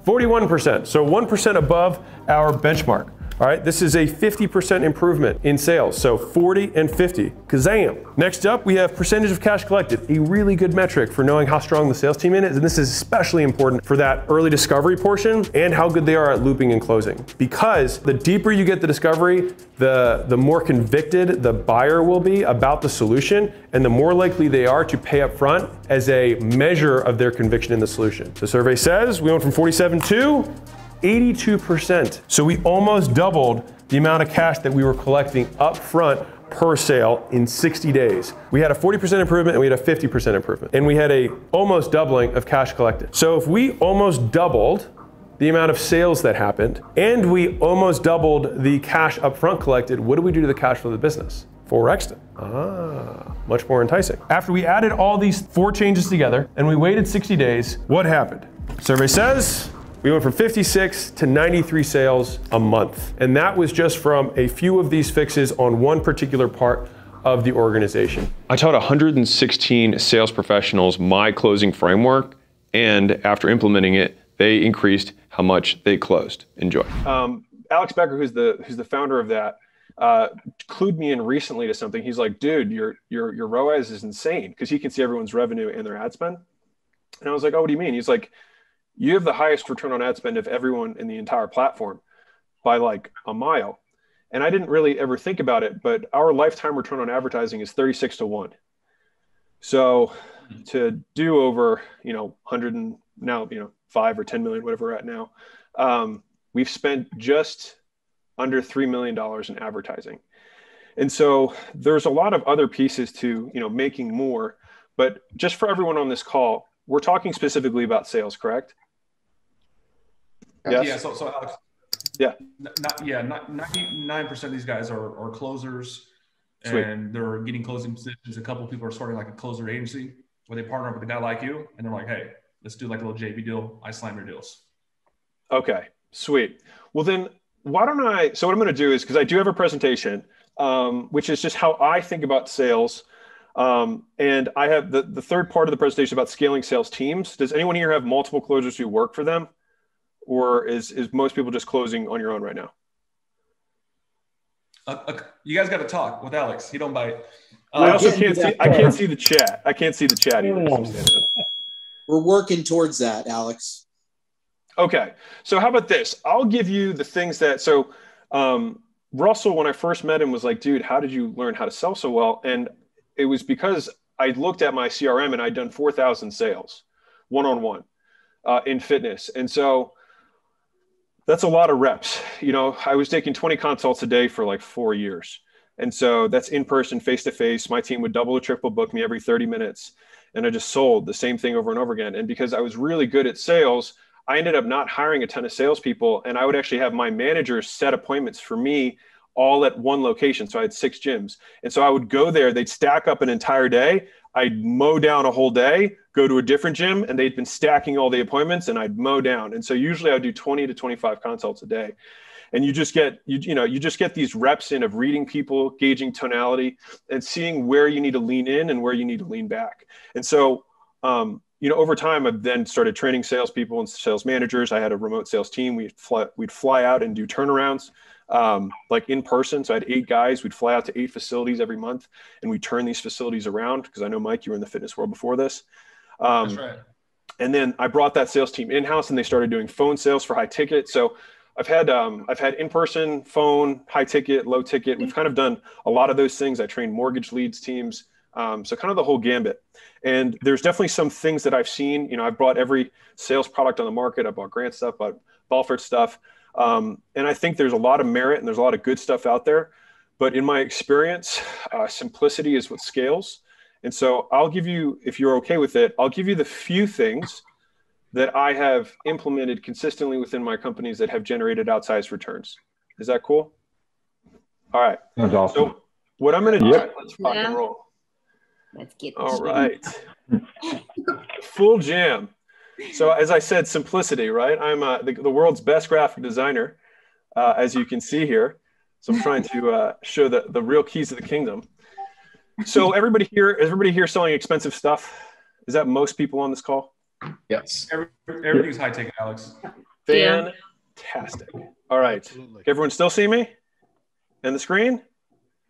41%. So 1% above our benchmark. All right, this is a 50% improvement in sales. So 40 and 50, kazam. Next up, we have percentage of cash collected, a really good metric for knowing how strong the sales team is. And this is especially important for that early discovery portion and how good they are at looping and closing. Because the deeper you get the discovery, the more convicted the buyer will be about the solution, and the more likely they are to pay up front as a measure of their conviction in the solution. The survey says we went from 47 to 82%. So we almost doubled the amount of cash that we were collecting up front per sale in 60 days. We had a 40% improvement and we had a 50% improvement. And we had a almost doubling of cash collected. So if we almost doubled the amount of sales that happened, and we almost doubled the cash upfront collected. What do we do to the cash flow of the business? 4x'd it. Much more enticing. After we added all these 4 changes together and we waited 60 days, what happened? Survey says we went from 56 to 93 sales a month. And that was just from a few of these fixes on one particular part of the organization. I taught 116 sales professionals my closing framework, and after implementing it, they increased how much they closed. Enjoy. Alex Becker, who's the founder of that, clued me in recently to something. He's like, dude, your ROAS is insane, because he can see everyone's revenue and their ad spend. And I was like, oh, what do you mean? He's like, you have the highest return on ad spend of everyone in the entire platform by like a mile. And I didn't really ever think about it, but our lifetime return on advertising is 36 to 1. So to do over, 100 and now, 5 or 10 million, whatever we're at now, we've spent just under $3 million in advertising. And so there's a lot of other pieces to, making more, but just for everyone on this call, we're talking specifically about sales, correct? Yes? Yeah, so Alex, yeah, 99% of these guys are closers. Sweet. And they're getting closing positions. A couple of people are starting like a closer agency where they partner up with a guy like you, and they're like, hey, let's do like a little JV deal. I slam your deals. Okay, sweet. Well then, why don't so what I'm going to do is, because I do have a presentation, which is just how I think about sales. And I have the third part of the presentation about scaling sales teams. Does anyone here have multiple closers who work for them? Or is most people just closing on your own right now? You guys got to talk with Alex. He don't bite. I also can't see. I can't see the chat. I can't see the chat either. We're working towards that, Alex. Okay. So how about this? I'll give you the things that. So Russell, when I first met him, was like, "Dude, how did you learn how to sell so well?" And it was because I looked at my CRM and I'd done 4,000 sales, one-on-one, in fitness, and so. That's a lot of reps. I was taking 20 consults a day for like 4 years. And so that's in person, face to face. My team would double or triple book me every 30 minutes. And I just sold the same thing over and over again. And because I was really good at sales, I ended up not hiring a ton of salespeople. And I would actually have my managers set appointments for me all at one location. So I had 6 gyms. And so I would go there, they'd stack up an entire day. I'd mow down a whole day, go to a different gym, and they'd been stacking all the appointments, and I'd mow down. And so usually I'd do 20 to 25 consults a day. And you just get these reps in of reading people, gauging tonality, and seeing where you need to lean in and where you need to lean back. And so, over time, I've then started training salespeople and sales managers. I had a remote sales team. We'd fly out and do turnarounds. Like in person. So I had 8 guys. We'd fly out to 8 facilities every month, and we turn these facilities around, because I know, Mike, you were in the fitness world before this. That's right. And then I brought that sales team in-house, and they started doing phone sales for high ticket. So I've had in-person, phone, high ticket, low ticket. We've kind of done a lot of those things. I trained mortgage leads teams. So kind of the whole gambit. And there's definitely some things that I've seen. I've brought every sales product on the market. I bought Grant stuff, bought Balfour stuff. And I think there's a lot of merit and there's a lot of good stuff out there. But in my experience, simplicity is what scales. And so I'll give you, if you're okay with it, I'll give you the few things that I have implemented consistently within my companies that have generated outsized returns. Is that cool? All right. That's awesome. So what I'm going to do, let's rock and roll. Let's get this. All right. Full jam. So as I said, simplicity, right? I'm the world's best graphic designer, as you can see here. So I'm trying to show the real keys to the kingdom. So everybody here selling expensive stuff? Is that most people on this call? Yes. Everything's high ticket, Alex. Fantastic. All right. Can everyone still see me? And the screen?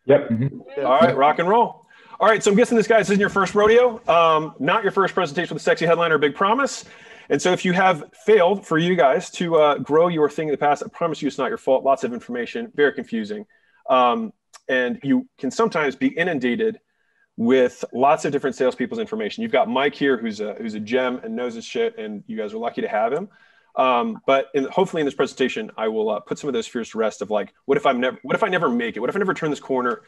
Yep. All right, rock and roll. All right, so I'm guessing this isn't your first rodeo, not your first presentation with a sexy headline or a big promise. And so if you have failed for you guys to grow your thing in the past, I promise you it's not your fault. Lots of information, very confusing. And you can sometimes be inundated with lots of different salespeople's information. You've got Mike here, who's a gem and knows his shit, and you guys are lucky to have him. But hopefully in this presentation, I will put some of those fears to rest of like, what if I never make it? What if I never turn this corner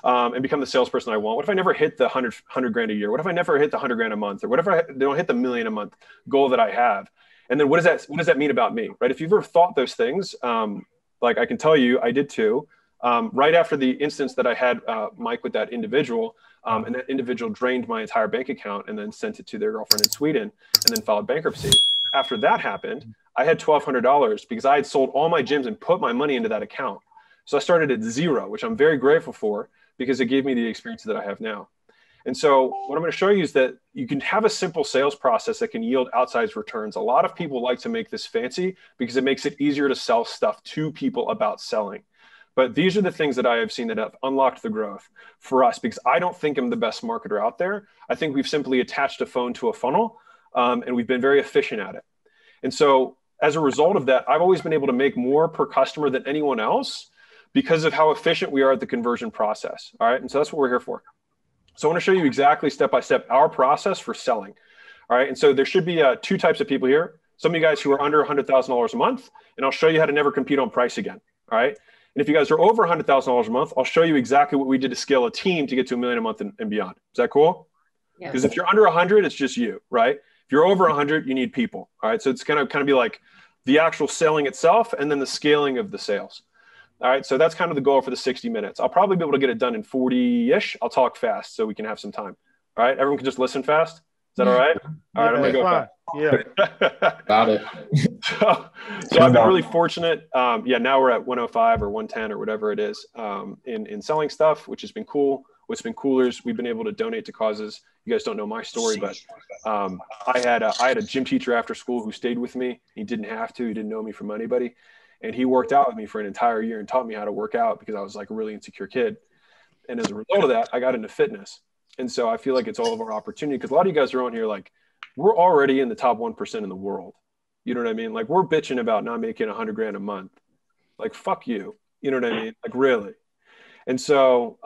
and become the salesperson I want? What if I never hit the 100 grand a year? What if I never hit the 100 grand a month? Or what if I don't hit the $1 million a month goal that I have? And then what does that mean about me, right? If you've ever thought those things, like I can tell you, I did too. Right after the instance that I had Mike with that individual, and that individual drained my entire bank account and then sent it to their girlfriend in Sweden and then filed bankruptcy. After that happened, I had $1,200 because I had sold all my gyms and put my money into that account. So I started at zero, which I'm very grateful for because it gave me the experience that I have now. And so what I'm going to show you is that you can have a simple sales process that can yield outsized returns. A lot of people like to make this fancy because it makes it easier to sell stuff to people about selling. But these are the things that I have seen that have unlocked the growth for us, because I don't think I'm the best marketer out there. I think we've simply attached a phone to a funnel, and we've been very efficient at it. And so as a result of that, I've always been able to make more per customer than anyone else because of how efficient we are at the conversion process. All right. And so that's what we're here for. So I want to show you exactly step-by-step our process for selling. All right. And so there should be two types of people here. Some of you guys who are under $100,000 a month, and I'll show you how to never compete on price again. All right. And if you guys are over $100,000 a month, I'll show you exactly what we did to scale a team to get to $1 million a month and beyond. Is that cool? Yeah. Because if you're under 100, it's just you, right? If you're over 100, you need people. All right. So it's going to kind of be like the actual selling itself and then the scaling of the sales. All right. So that's kind of the goal for the 60 minutes. I'll probably be able to get it done in 40-ish. I'll talk fast so we can have some time. All right. Everyone can just listen fast. Is that all right? All right. I'm going to go fast. Yeah. Got it. So I've been really fortunate. Yeah. Now we're at 105 or 110 or whatever it is in selling stuff, which has been cool. What's been cooler is we've been able to donate to causes. You guys don't know my story, but I had a gym teacher after school who stayed with me. He didn't have to. He didn't know me from anybody. And he worked out with me for an entire year and taught me how to work out because I was like a really insecure kid. And as a result of that, I got into fitness. And so I feel like it's all of our opportunity because a lot of you guys are on here like, we're already in the top 1% in the world. You know what I mean? Like we're bitching about not making 100 grand a month. Like, fuck you. You know what I mean? Like really. And so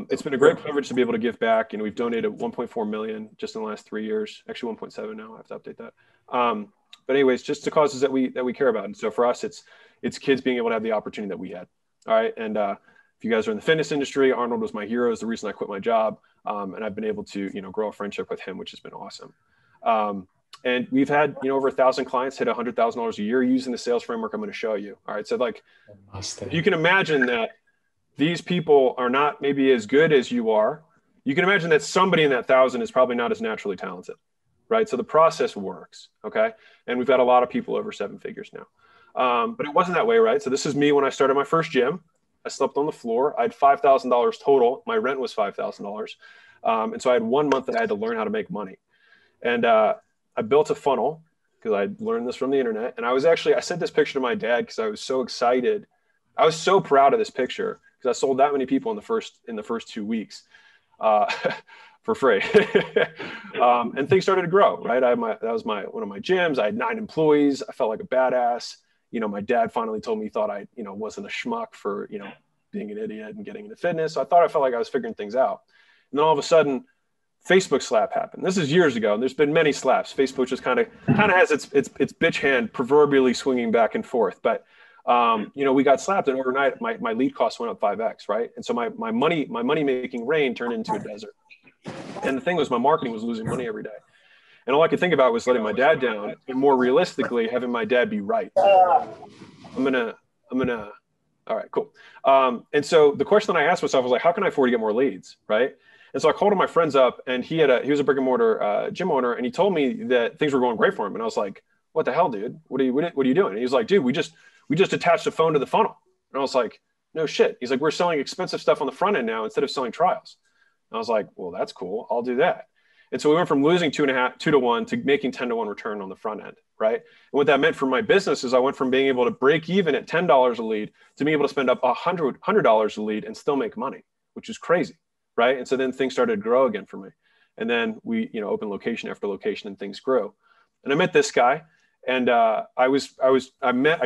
it's been a great privilege to be able to give back. And we've donated 1.4 million just in the last 3 years, actually 1.7 now. I have to update that. But anyways, just to causes that we care about. And so for us, it's kids being able to have the opportunity that we had. All right. And if you guys are in the fitness industry, Arnold was my hero. Is the reason I quit my job. And I've been able to, grow a friendship with him, which has been awesome. And we've had, over 1,000 clients hit $100,000 a year using the sales framework I'm going to show you. All right. So like, you can imagine that these people are not maybe as good as you are. You can imagine that somebody in that 1,000 is probably not as naturally talented. Right. So the process works. Okay. And we've got a lot of people over 7 figures now. But it wasn't that way, right? So this is me when I started my first gym. I slept on the floor. I had $5,000 total. My rent was $5,000. And so I had 1 month that I had to learn how to make money. And I built a funnel because I learned this from the internet. And I sent this picture to my dad because I was so excited. I was so proud of this picture because I sold that many people in the first 2 weeks for free. And things started to grow, right? That was one of my gyms. I had 9 employees. I felt like a badass. My dad finally told me he thought I, wasn't a schmuck for, being an idiot and getting into fitness. So I felt like I was figuring things out. And then all of a sudden, Facebook slap happened. This is years ago, and there's been many slaps. Facebook just kind of has its bitch hand proverbially swinging back and forth. But we got slapped, and overnight my lead cost went up 5x, right? And so my money making rain turned into a desert. And the thing was, my marketing was losing money every day. And all I could think about was letting my dad down, and more realistically, having my dad be right. I'm gonna. All right, cool. And so the question that I asked myself was like, how can I afford to get more leads, right? And so I called all my friends up, and he was a brick and mortar gym owner, and he told me that things were going great for him. And I was like, what the hell, dude? What are you doing? And he was like, dude, we just attached a phone to the funnel. And I was like, no shit. He's like, we're selling expensive stuff on the front end now instead of selling trials. And I was like, well, that's cool. I'll do that. And so we went from losing 2 to 1 to making 10 to 1 return on the front end, right? And what that meant for my business is I went from being able to break even at $10 a lead to being able to spend up $100 a lead and still make money, which is crazy, right? And so then things started to grow again for me. And then we, opened location after location and things grew. And I met this guy, and I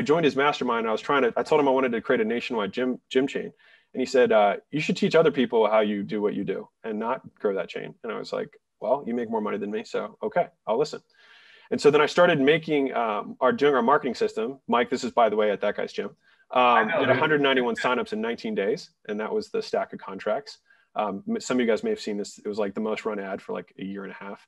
joined his mastermind. And I told him I wanted to create a nationwide gym chain. And he said, you should teach other people how you do what you do and not grow that chain. And I was like, well, you make more money than me. So, okay, I'll listen. And so then I started doing our marketing system. Mike, this is, by the way, at that guy's gym. Did 191 signups in 19 days. And that was the stack of contracts. Some of you guys may have seen this. It was like the most run ad for like a year and a half.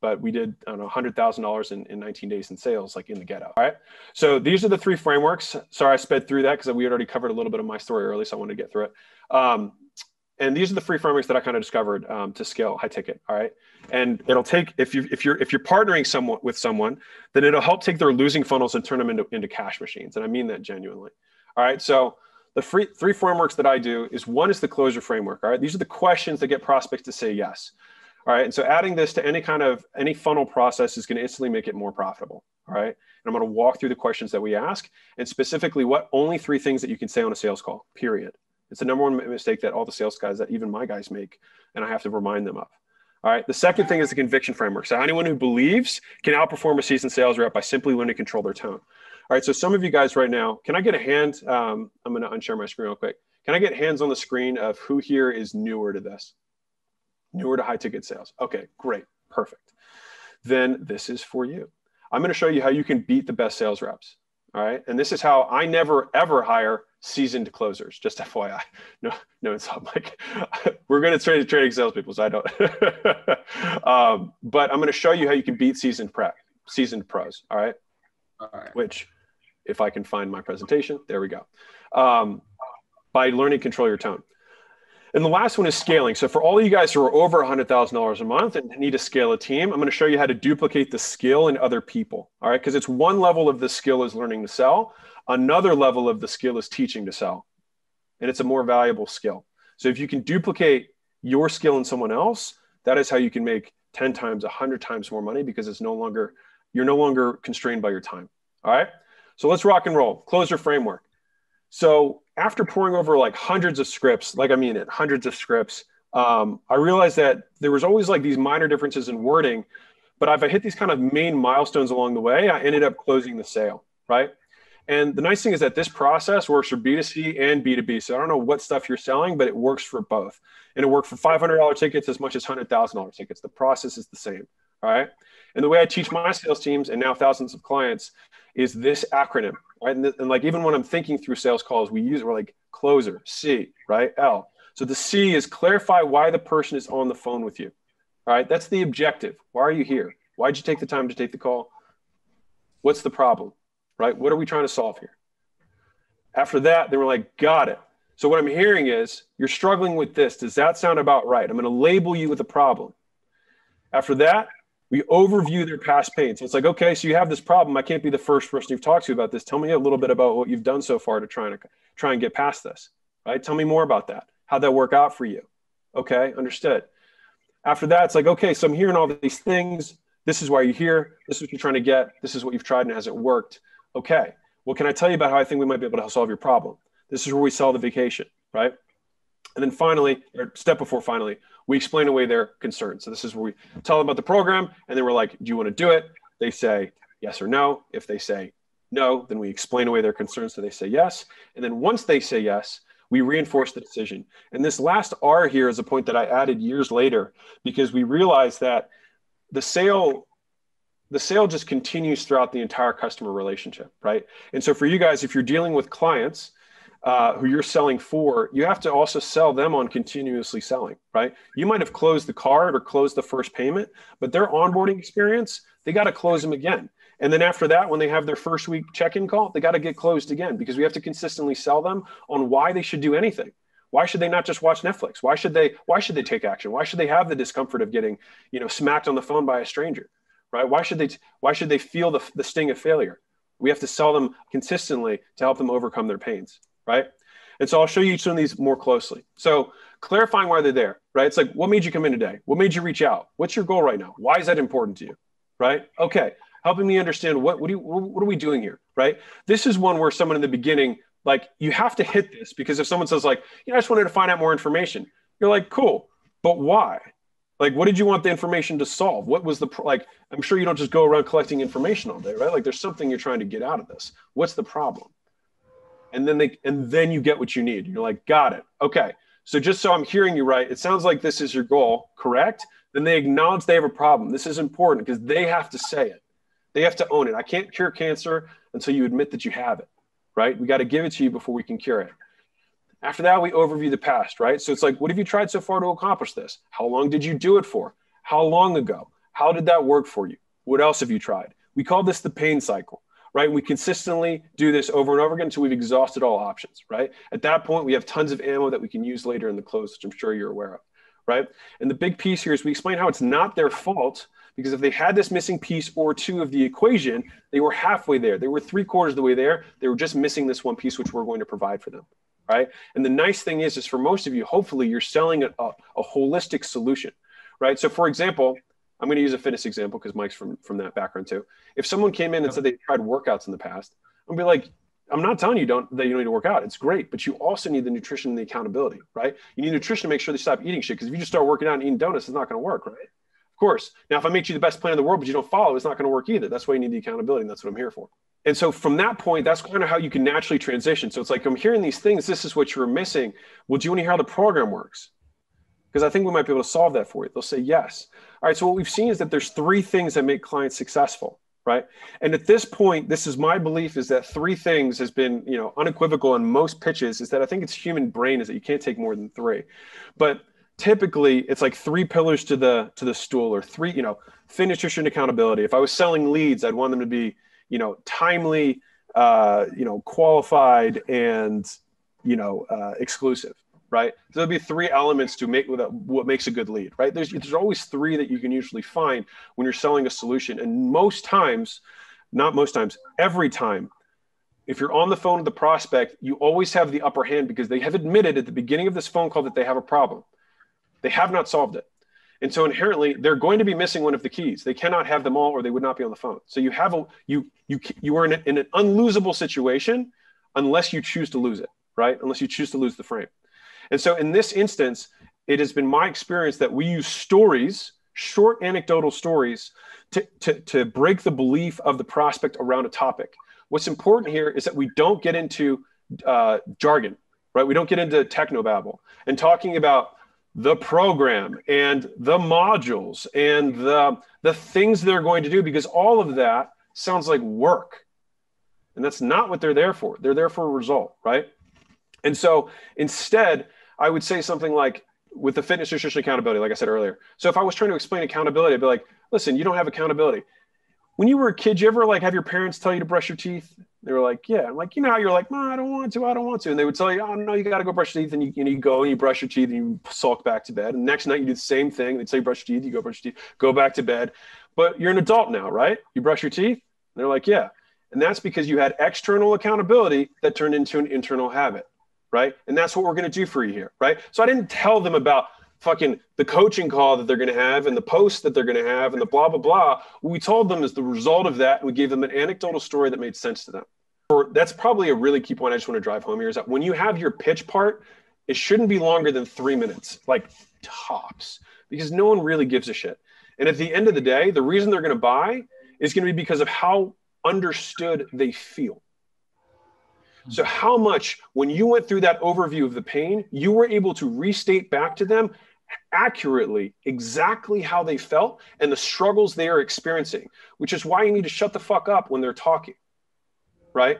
but we did, I don't know, $100,000 in 19 days in sales, like in the get out. All right. So these are the 3 frameworks. Sorry, I sped through that because we had already covered a little bit of my story early, so I wanted to get through it. And these are the 3 frameworks that I kind of discovered to scale high ticket. All right. And it'll take, if you're partnering with someone, then it'll help take their losing funnels and turn them into cash machines. And I mean that genuinely. All right. So the 3 frameworks that I do is, one is the closure framework. All right. These are the questions that get prospects to say yes. All right. And so adding this to any funnel process is going to instantly make it more profitable. All right. And I'm going to walk through the questions that we ask, and specifically only 3 things that you can say on a sales call, period. It's the #1 mistake that all the sales guys, that even my guys, make, and I have to remind them of. All right. The second thing is the conviction framework. So anyone who believes can outperform a seasoned sales rep by simply learning to control their tone. All right. So some of you guys right now, can I get a hand? I'm going to unshare my screen real quick. Can I get hands on the screen of who here is newer to this? Newer to high ticket sales. Okay, great. Perfect. Then this is for you. I'm going to show you how you can beat the best sales reps. All right. And this is how I never, ever hire seasoned closers. Just FYI. No, it's not like we're going to training salespeople, so I don't. But I'm going to show you how you can beat seasoned pros. All right. All right. Which, if I can find my presentation, there we go. By learning to control your tone. And the last one is scaling. So for all of you guys who are over $100,000 a month and need to scale a team, I'm going to show you how to duplicate the skill in other people. All right. Because it's one level of the skill is learning to sell. Another level of the skill is teaching to sell. And it's a more valuable skill. So if you can duplicate your skill in someone else, that is how you can make 10 times, 100 times more money, because you're no longer constrained by your time. All right. So let's rock and roll. Closure framework. So after pouring over like hundreds of scripts, hundreds of scripts, I realized that there was always like these minor differences in wording, but if I hit these kind of main milestones along the way, I ended up closing the sale, right? And the nice thing is that this process works for B2C and B2B. So I don't know what stuff you're selling, but it works for both. And it worked for $500 tickets as much as $100,000 tickets. The process is the same, all right? And the way I teach my sales teams and now thousands of clients is this acronym, right? And like, even when I'm thinking through sales calls, we're like closer, C, right? L. So the C is clarify why the person is on the phone with you. All right. That's the objective. Why are you here? Why'd you take the time to take the call? What's the problem, right? What are we trying to solve here? After that, they were like, got it. So what I'm hearing is you're struggling with this. Does that sound about right? I'm going to label you with a problem. After that, we overview their past pain. So it's like, okay, so you have this problem. I can't be the first person you've talked to about this. Tell me a little bit about what you've done so far to try and get past this, right? Tell me more about that. How'd that work out for you? Okay, understood. After that, it's like, okay, so I'm hearing all these things. This is why you're here. This is what you're trying to get. This is what you've tried and it hasn't worked. Okay, well, can I tell you about how I think we might be able to solve your problem? This is where we sell the vacation, right? And then finally, or step before finally, we explain away their concerns. So this is where we tell them about the program, and then we're like, do you want to do it? They say yes or no. If they say no, then we explain away their concerns so they say yes. And then once they say yes, we reinforce the decision. And this last R here is a point that I added years later, because we realized that the sale just continues throughout the entire customer relationship, right? And so for you guys, if you're dealing with clients who you're selling for, you have to also sell them on continuously selling, right? You might have closed the card or closed the first payment, but their onboarding experience, they got to close them again. And then after that, when they have their first week check-in call, they got to get closed again, because we have to consistently sell them on why they should do anything. Why should they not just watch Netflix? Why should they take action? Why should they have the discomfort of getting, smacked on the phone by a stranger, right? Why should they feel the sting of failure? We have to sell them consistently to help them overcome their pains, right? And so I'll show you each one of these more closely. So clarifying why they're there, right? It's like, what made you come in today? What made you reach out? What's your goal right now? Why is that important to you, right? Okay, helping me understand what are we doing here, right? This is one where someone in the beginning, like, you have to hit this, because if someone says like, I just wanted to find out more information, you're like, cool, but why? Like, what did you want the information to solve? What was I'm sure you don't just go around collecting information all day, right? Like, there's something you're trying to get out of this. What's the problem? And then you get what you need. You're like, got it. Okay. So just so I'm hearing you right, it sounds like this is your goal, correct? Then they acknowledge they have a problem. This is important because they have to say it. They have to own it. I can't cure cancer until you admit that you have it, right? We got to give it to you before we can cure it. After that, we overview the past, right? So it's like, what have you tried so far to accomplish this? How long did you do it for? How long ago? How did that work for you? What else have you tried? We call this the pain cycle, right? We consistently do this over and over again until we've exhausted all options, right? At that point, we have tons of ammo that we can use later in the close, which I'm sure you're aware of, right? And the big piece here is we explain how it's not their fault, because if they had this missing piece or two of the equation, they were halfway there. They were 3/4 of the way there. They were just missing this one piece, which we're going to provide for them, right? And the nice thing is for most of you, hopefully you're selling a holistic solution, right? So for example, I'm going to use a fitness example because Mike's from that background too. If someone came in and said they tried workouts in the past, I'm going to be like, I'm not telling you that you don't need to work out. It's great, but you also need the nutrition and the accountability, right? You need nutrition to make sure they stop eating shit, because if you just start working out and eating donuts, it's not going to work, right? Of course. Now, if I make you the best plan in the world, but you don't follow, it's not going to work either. That's why you need the accountability, and that's what I'm here for. And so from that point, that's kind of how you can naturally transition. So it's like, I'm hearing these things. This is what you were missing. Well, do you want to hear how the program works? Because I think we might be able to solve that for you. They'll say yes. All right, so what we've seen is that there's 3 things that make clients successful, right? And at this point, this is my belief, is that 3 things has been, unequivocal in most pitches, is that I think it's human brain is that you can't take more than 3. But typically it's like 3 pillars to the stool, or 3, fit, nutrition, accountability. If I was selling leads, I'd want them to be, timely, qualified, and, exclusive. Right? So there'll be 3 elements to make what makes a good lead, right? There's always 3 that you can usually find when you're selling a solution. And most times, not most times, every time, if you're on the phone with the prospect, you always have the upper hand, because they have admitted at the beginning of this phone call that they have a problem. They have not solved it. And so inherently, they're going to be missing one of the keys. They cannot have them all, or they would not be on the phone. So you are in an unlosable situation unless you choose to lose it, right? Unless you choose to lose the frame. And so in this instance, it has been my experience that we use stories, short anecdotal stories, to break the belief of the prospect around a topic. What's important here is that we don't get into jargon, right? We don't get into technobabble and talking about the program and the modules and the things they're going to do, because all of that sounds like work. And that's not what they're there for. They're there for a result, right? And so instead, I would say something like, with the fitness, nutrition, accountability, like I said earlier. So if I was trying to explain accountability, I'd be like, listen, you don't have accountability. When you were a kid, you ever have your parents tell you to brush your teeth? They were like, yeah. I'm like, how you're like, no, I don't want to. And they would tell you, oh, no, you got to go brush your teeth. And you go and you brush your teeth and you sulk back to bed. And the next night you do the same thing. They'd say, brush your teeth. You go brush your teeth, go back to bed. But you're an adult now, right? You brush your teeth? And they're like, yeah. And that's because you had external accountability that turned into an internal habit. Right? And that's what we're going to do for you here. Right? So I didn't tell them about fucking the coaching call that they're going to have and the post that they're going to have and the blah, blah, blah. What we told them is the result of that. And we gave them an anecdotal story that made sense to them. That's probably a really key point I just want to drive home here, is that when you have your pitch part, it shouldn't be longer than 3 minutes, like tops, because no one really gives a shit. And at the end of the day, the reason they're going to buy is going to be because of how understood they feel. So how much, when you went through that overview of the pain, you were able to restate back to them accurately exactly how they felt and the struggles they are experiencing, which is why you need to shut the fuck up when they're talking, right?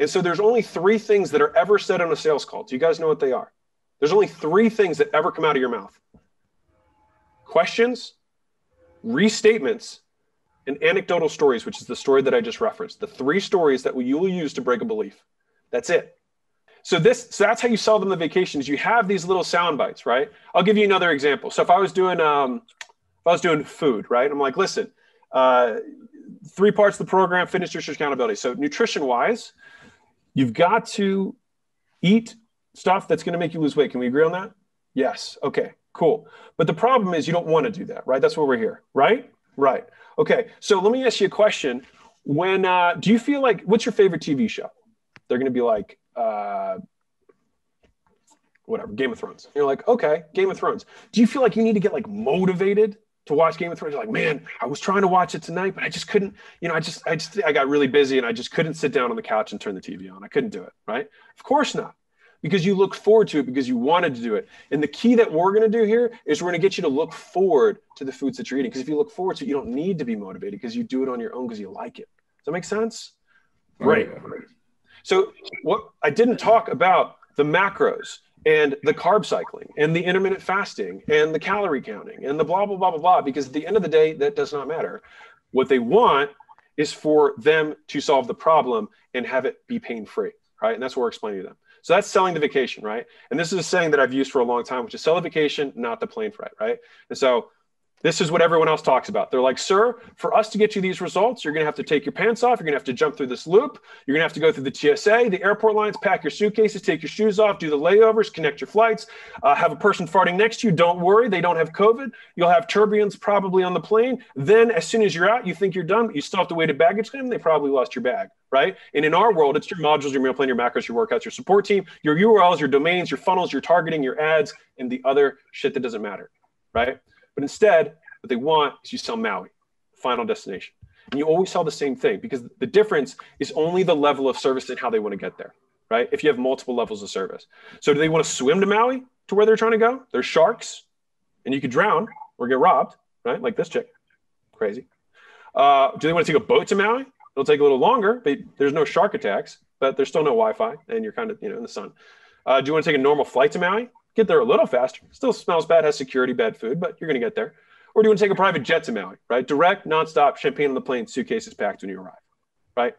And so there's only 3 things that are ever said on a sales call. Do you guys know what they are? There's only 3 things that ever come out of your mouth: questions, restatements, and anecdotal stories, which is the story that I just referenced. The 3 stories that you will use to break a belief. That's it. So that's how you sell them the vacations. You have these little sound bites, right? I'll give you another example. So if I was doing food, right? I'm like, listen, 3 parts of the program: fitness, nutrition, accountability. So nutrition wise, you've got to eat stuff that's going to make you lose weight. Can we agree on that? Yes. Okay, cool. But the problem is you don't want to do that, right? That's why we're here, right? Right. Okay. So let me ask you a question. Do you feel like, what's your favorite TV show? They're going to be like, whatever, Game of Thrones. And you're like, okay, Game of Thrones. Do you feel like you need to get like motivated to watch Game of Thrones? You're like, man, I was trying to watch it tonight, but I just couldn't, I got really busy and I just couldn't sit down on the couch and turn the TV on. I couldn't do it, right? Of course not. Because you look forward to it, because you wanted to do it. And the key that we're going to do here is we're going to get you to look forward to the foods that you're eating. Because if you look forward to it, you don't need to be motivated, because you do it on your own because you like it. Does that make sense? Great. So what I didn't talk about the macros and the carb cycling and the intermittent fasting and the calorie counting and the blah, blah, blah, blah, blah, because at the end of the day, that does not matter. What they want is for them to solve the problem and have it be pain-free, right? And that's what we're explaining to them. So that's selling the vacation, right? And this is a saying that I've used for a long time, which is sell the vacation, not the plane flight, right? And so this is what everyone else talks about. They're like, sir, for us to get you these results, you're going to have to take your pants off. You're going to have to jump through this loop. You're going to have to go through the TSA, the airport lines, pack your suitcases, take your shoes off, do the layovers, connect your flights, have a person farting next to you. Don't worry, they don't have COVID. You'll have turbulence probably on the plane. Then as soon as you're out, you think you're done, but you still have to wait at baggage claim. They probably lost your bag, right? And in our world, it's your modules, your meal plan, your macros, your workouts, your support team, your URLs, your domains, your funnels, your targeting, your ads, and the other shit that doesn't matter, right? But instead, what they want is you sell Maui, final destination. And you always sell the same thing because the difference is only the level of service and how they want to get there, right? If you have multiple levels of service. So do they want to swim to Maui to where they're trying to go? There's sharks and you could drown or get robbed, right? Like this chick, crazy. Do they want to take a boat to Maui? It'll take a little longer, but there's no shark attacks, but there's still no Wi-Fi and you're kind of, in the sun. Do you want to take a normal flight to Maui? Get there a little faster. Still smells bad, has security, bad food, but you're going to get there. Or do you want to take a private jet to Maui, right? Direct, nonstop, champagne on the plane, suitcases packed when you arrive, right?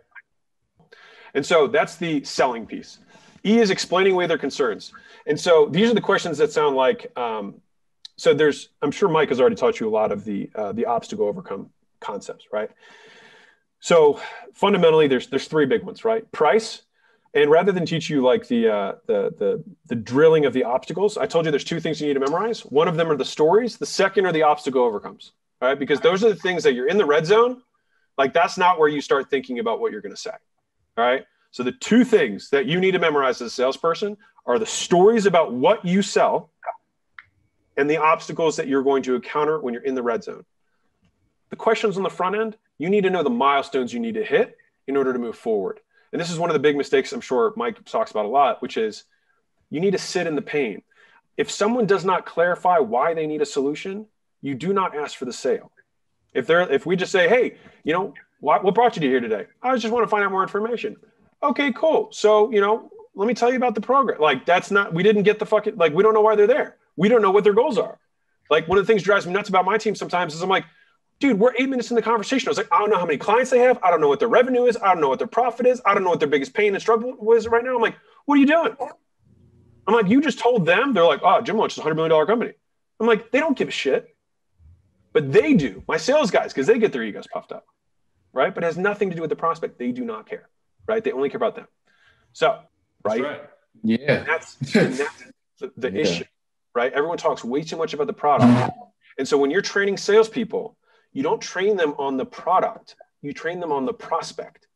And so that's the selling piece. E is explaining away their concerns. And so these are the questions that sound like, so there's, I'm sure Mike has already taught you a lot of the obstacle overcome concepts, right? So fundamentally, there's three big ones, right? Price. And rather than teach you like the drilling of the obstacles, I told you there's two things you need to memorize. One of them are the stories. The second are the obstacle overcomes, all right? Because those are the things that you're in the red zone. Like that's not where you start thinking about what you're going to say, all right? So the two things that you need to memorize as a salesperson are the stories about what you sell and the obstacles that you're going to encounter when you're in the red zone. The questions on the front end, you need to know the milestones you need to hit in order to move forward. And this is one of the big mistakes I'm sure Mike talks about a lot, which is you need to sit in the pain. If someone does not clarify why they need a solution, you do not ask for the sale. If we just say, hey, what brought you to here today? I just want to find out more information. Okay, cool. So, let me tell you about the program. Like we didn't get the fucking, like, we don't know why they're there. We don't know what their goals are. Like one of the things that drives me nuts about my team sometimes is I'm like, dude, we're 8 minutes in the conversation. I was like, I don't know how many clients they have. I don't know what their revenue is. I don't know what their profit is. I don't know what their biggest pain and struggle was right now. I'm like, what are you doing? I'm like, you just told them. They're like, oh, Gym Launch is a $100 million company. I'm like, they don't give a shit. But they do. My sales guys, because they get their egos puffed up, right? But it has nothing to do with the prospect. They do not care, right? They only care about them. So, right? That's right. Yeah. And that's the issue, right? Everyone talks way too much about the product. And so when you're training salespeople, you don't train them on the product. You train them on the prospect.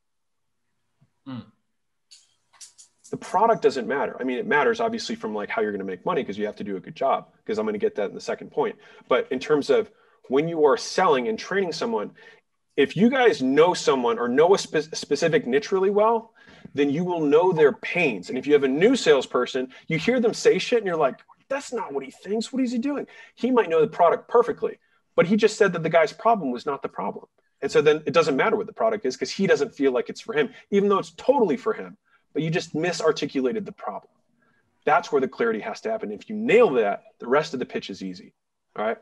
The product doesn't matter. I mean, it matters obviously from like how you're going to make money because you have to do a good job, because I'm going to get that in the second point. But in terms of when you are selling and training someone, if you guys know someone or know a specific niche really well, then you will know their pains. And if you have a new salesperson, you hear them say shit and you're like, that's not what he thinks. What is he doing? He might know the product perfectly, but he just said that the guy's problem was not the problem. And so then it doesn't matter what the product is because he doesn't feel like it's for him, even though it's totally for him. But you just misarticulated the problem. That's where the clarity has to happen. If you nail that, the rest of the pitch is easy. All right.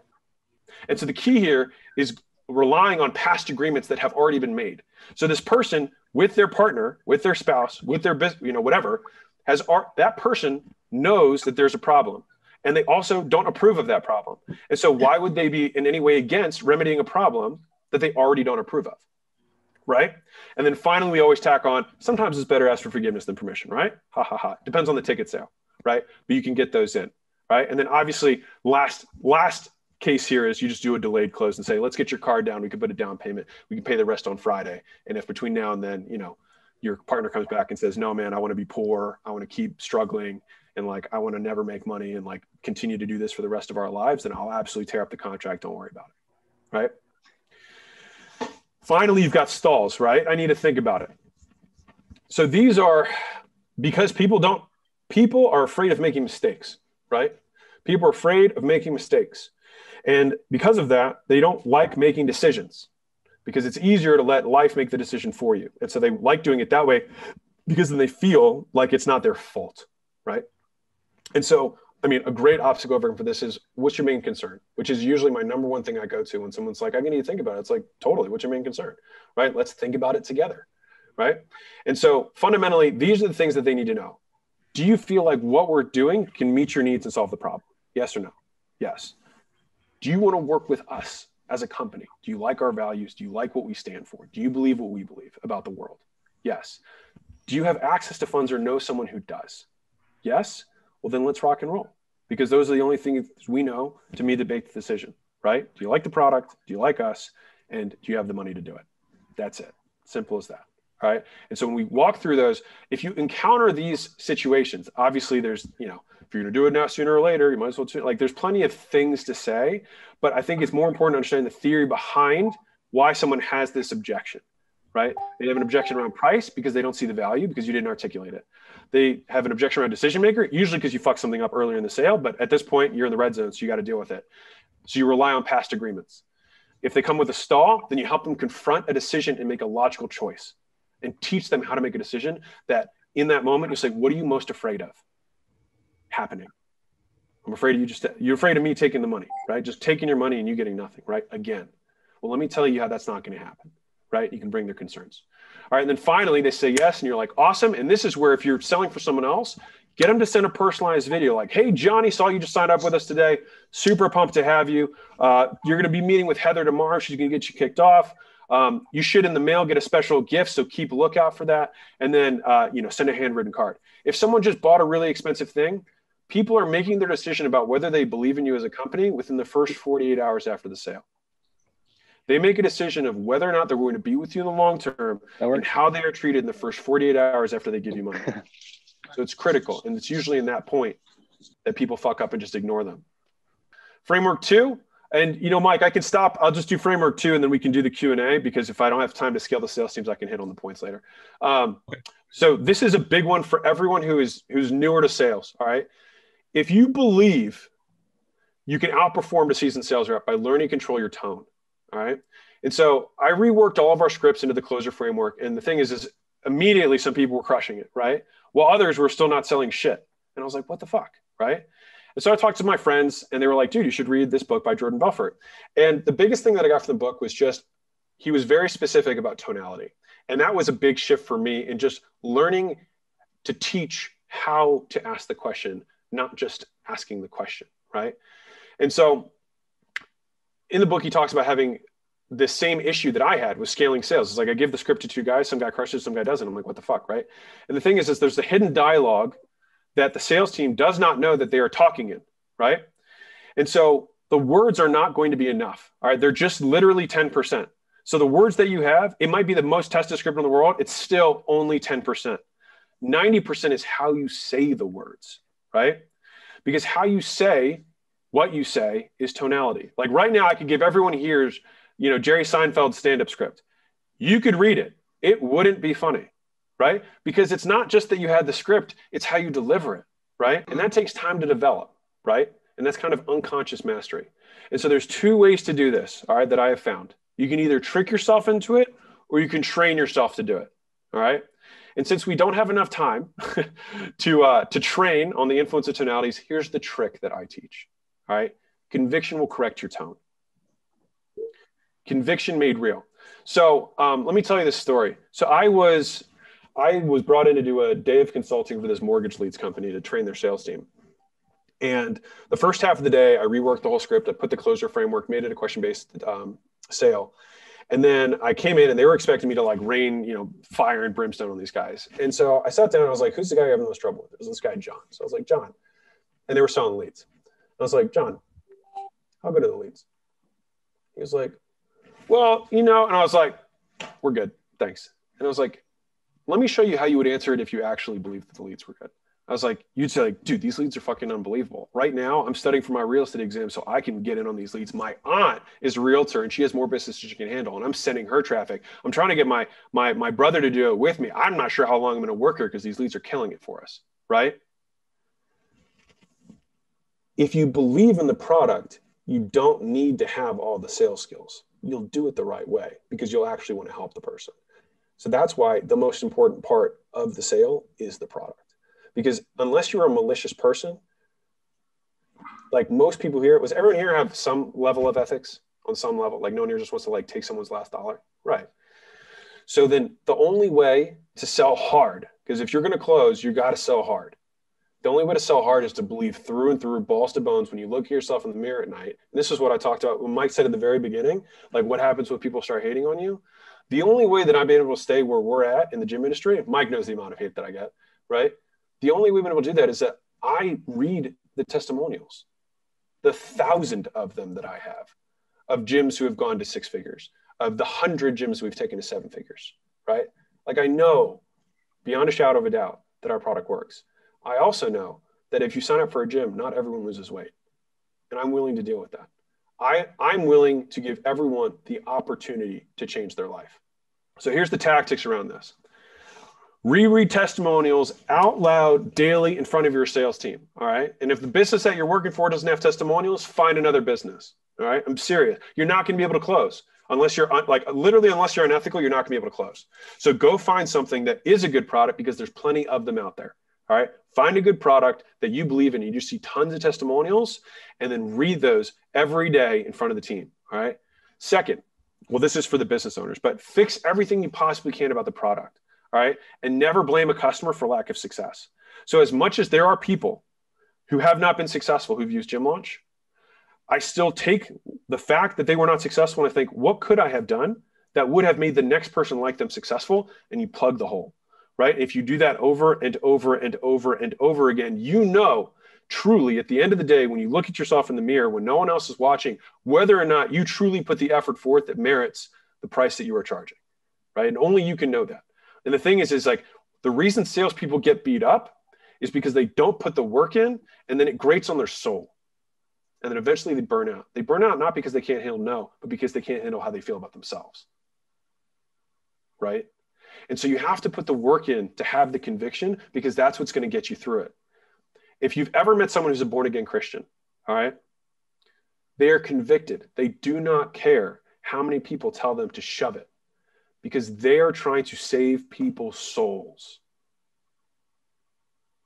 And so the key here is relying on past agreements that have already been made. So this person with their partner, with their spouse, with their business, whatever, that person knows that there's a problem. And they also don't approve of that problem. And so why would they be in any way against remedying a problem that they already don't approve of? Right? And then finally, we always tack on, sometimes it's better ask for forgiveness than permission, right? Ha, ha, ha. Depends on the ticket sale, right? But you can get those in, right? And then obviously, last case here is you just do a delayed close and say, let's get your card down. We can put a down payment. We can pay the rest on Friday. And if between now and then, your partner comes back and says, no, man, I want to be poor. I want to keep struggling. And like, I want to never make money and like continue to do this for the rest of our lives, then I'll absolutely tear up the contract. Don't worry about it. Right? Finally, you've got stalls, right? I need to think about it. So these are because people are afraid of making mistakes, right? People are afraid of making mistakes. And because of that, they don't like making decisions because it's easier to let life make the decision for you. And so they like doing it that way because then they feel like it's not their fault, right? And so, I mean, a great obstacle overcome for this is, what's your main concern? Which is usually my number one thing I go to when someone's like, I need to think about it. It's like, totally, what's your main concern, right? Let's think about it together, right? And so fundamentally, these are the things that they need to know. Do you feel like what we're doing can meet your needs and solve the problem? Yes or no? Yes. Do you want to work with us as a company? Do you like our values? Do you like what we stand for? Do you believe what we believe about the world? Yes. Do you have access to funds or know someone who does? Yes. Well, then let's rock and roll, because those are the only things we know to me to make the decision, right? Do you like the product? Do you like us? And do you have the money to do it? That's it. Simple as that. All right. And so when we walk through those, if you encounter these situations, obviously there's, if you're going to do it now sooner or later, you might as well, there's plenty of things to say, but I think it's more important to understand the theory behind why someone has this objection, right? They have an objection around price because they don't see the value because you didn't articulate it. They have an objection around decision maker, usually because you fucked something up earlier in the sale, but at this point you're in the red zone, so you got to deal with it. So you rely on past agreements. If they come with a stall, then you help them confront a decision and make a logical choice and teach them how to make a decision that in that moment, you say, what are you most afraid of happening? I'm afraid of you're afraid of me taking the money, right? Just taking your money and you getting nothing, right? Again. Well, let me tell you how that's not going to happen, right? You can bring their concerns. All right. And then finally they say yes. And you're like, awesome. And this is where, if you're selling for someone else, get them to send a personalized video like, hey, Johnny, saw you just signed up with us today. Super pumped to have you. You're going to be meeting with Heather tomorrow. She's going to get you kicked off. You should in the mail get a special gift. So keep a lookout for that. And then, send a handwritten card. If someone just bought a really expensive thing, people are making their decision about whether they believe in you as a company within the first 48 hours after the sale. They make a decision of whether or not they're going to be with you in the long term and how they are treated in the first 48 hours after they give you money. So it's critical. And it's usually in that point that people fuck up and just ignore them. Framework 2. And, Mike, I can stop. I'll just do framework 2 and then we can do the Q&A, because if I don't have time to scale the sales teams, I can hit on the points later. So this is a big one for everyone who's newer to sales. All right. If you believe you can outperform a seasoned sales rep by learning to control your tone. All right. And so I reworked all of our scripts into the closer framework. And the thing is immediately some people were crushing it, right? While others were still not selling shit. And I was like, what the fuck, right? And so I talked to my friends and they were like, dude, you should read this book by Jordan Belfort. And the biggest thing that I got from the book was just, he was very specific about tonality. And that was a big shift for me in just learning to teach how to ask the question, not just asking the question, right? And so in the book, he talks about having the same issue that I had with scaling sales. It's like, I give the script to 2 guys, some guy crushes, some guy doesn't. I'm like, what the fuck, right? And the thing is there's a hidden dialogue that the sales team does not know that they are talking in, right? And so the words are not going to be enough, all right? They're just literally 10%. So the words that you have, it might be the most tested script in the world. It's still only 10%. 90% is how you say the words, right? Because how you say what you say is tonality. Like right now, I could give everyone here's, Jerry Seinfeld's stand-up script. You could read it. It wouldn't be funny, right? Because it's not just that you had the script, it's how you deliver it, right? And that takes time to develop, right? And that's kind of unconscious mastery. And so there's 2 ways to do this, all right, that I have found. You can either trick yourself into it or you can train yourself to do it, all right? And since we don't have enough time to train on the influence of tonalities, here's the trick that I teach. All right. Conviction will correct your tone. Conviction made real. So let me tell you this story. So I was brought in to do a day of consulting for this mortgage leads company to train their sales team. And the first half of the day, I reworked the whole script. I put the closer framework, made it a question-based sale. And then I came in and they were expecting me to like rain, fire and brimstone on these guys. And so I sat down and I was like, who's the guy you're having the most trouble with? It was this guy, John. So I was like, John. And they were selling leads. I was like, John, how good are the leads? He was like, well, and I was like, we're good. Thanks. And I was like, let me show you how you would answer it if you actually believed that the leads were good. I was like, you'd say like, dude, these leads are fucking unbelievable. Right now, I'm studying for my real estate exam so I can get in on these leads. My aunt is a realtor and she has more business than she can handle. And I'm sending her traffic. I'm trying to get my brother to do it with me. I'm not sure how long I'm going to work here because these leads are killing it for us, right? If you believe in the product, you don't need to have all the sales skills. You'll do it the right way because you'll actually want to help the person. So that's why the most important part of the sale is the product. Because unless you're a malicious person, like most people here, was everyone here have some level of ethics on some level? Like no one here just wants to like take someone's last dollar, right? So then the only way to sell hard, because if you're going to close, you got to sell hard. The only way to sell hard is to believe through and through, balls to bones, when you look at yourself in the mirror at night. And this is what I talked about when Mike said at the very beginning, like what happens when people start hating on you. The only way that I've been able to stay where we're at in the gym industry, Mike knows the amount of hate that I get, right? The only way we've been able to do that is that I read the testimonials, the 1,000 of them that I have, of gyms who have gone to 6 figures, of the 100 gyms we've taken to 7 figures, right? Like I know beyond a shadow of a doubt that our product works. I also know that if you sign up for a gym, not everyone loses weight. And I'm willing to deal with that. I'm willing to give everyone the opportunity to change their life. So here's the tactics around this. Reread testimonials out loud daily in front of your sales team, all right? And if the business that you're working for doesn't have testimonials, find another business, all right? I'm serious. You're not going to be able to close unless you're unless you're unethical, you're not going to be able to close. So go find something that is a good product because there's plenty of them out there, all right? Find a good product that you believe in. You just see tons of testimonials and then read those every day in front of the team, all right? Second, well, this is for the business owners, but fix everything you possibly can about the product. All right. And never blame a customer for lack of success. So as much as there are people who have not been successful who've used Gym Launch, I still take the fact that they were not successful and I think, what could I have done that would have made the next person like them successful? And you plug the hole, right? If you do that over and over and over and over again, you know, truly at the end of the day, when you look at yourself in the mirror, when no one else is watching, whether or not you truly put the effort forth that merits the price that you are charging, right? And only you can know that. And the thing is like the reason salespeople get beat up is because they don't put the work in and then it grates on their soul. And then eventually they burn out. They burn out not because they can't handle no, but because they can't handle how they feel about themselves. Right? And so you have to put the work in to have the conviction because that's what's going to get you through it. If you've ever met someone who's a born again Christian, all right, they are convicted. They do not care how many people tell them to shove it, because they are trying to save people's souls.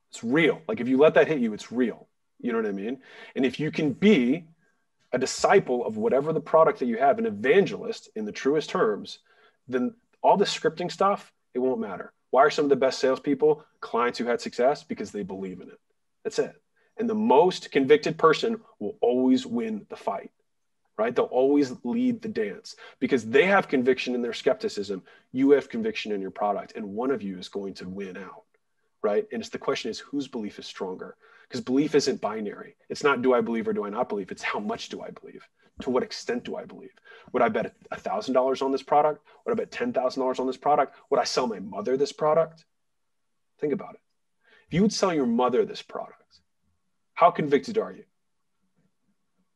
It's real. Like if you let that hit you, it's real. You know what I mean? And if you can be a disciple of whatever the product that you have, an evangelist in the truest terms, then all the scripting stuff, it won't matter. Why are some of the best salespeople clients who had success? Because they believe in it. That's it. And the most convicted person will always win the fight. Right? They'll always lead the dance because they have conviction in their skepticism. You have conviction in your product, and one of you is going to win out, right? And it's the question is whose belief is stronger? Because belief isn't binary. It's not do I believe or do I not believe? It's how much do I believe? To what extent do I believe? Would I bet $1,000 on this product? Would I bet $10,000 on this product? Would I sell my mother this product? Think about it. If you would sell your mother this product, how convicted are you?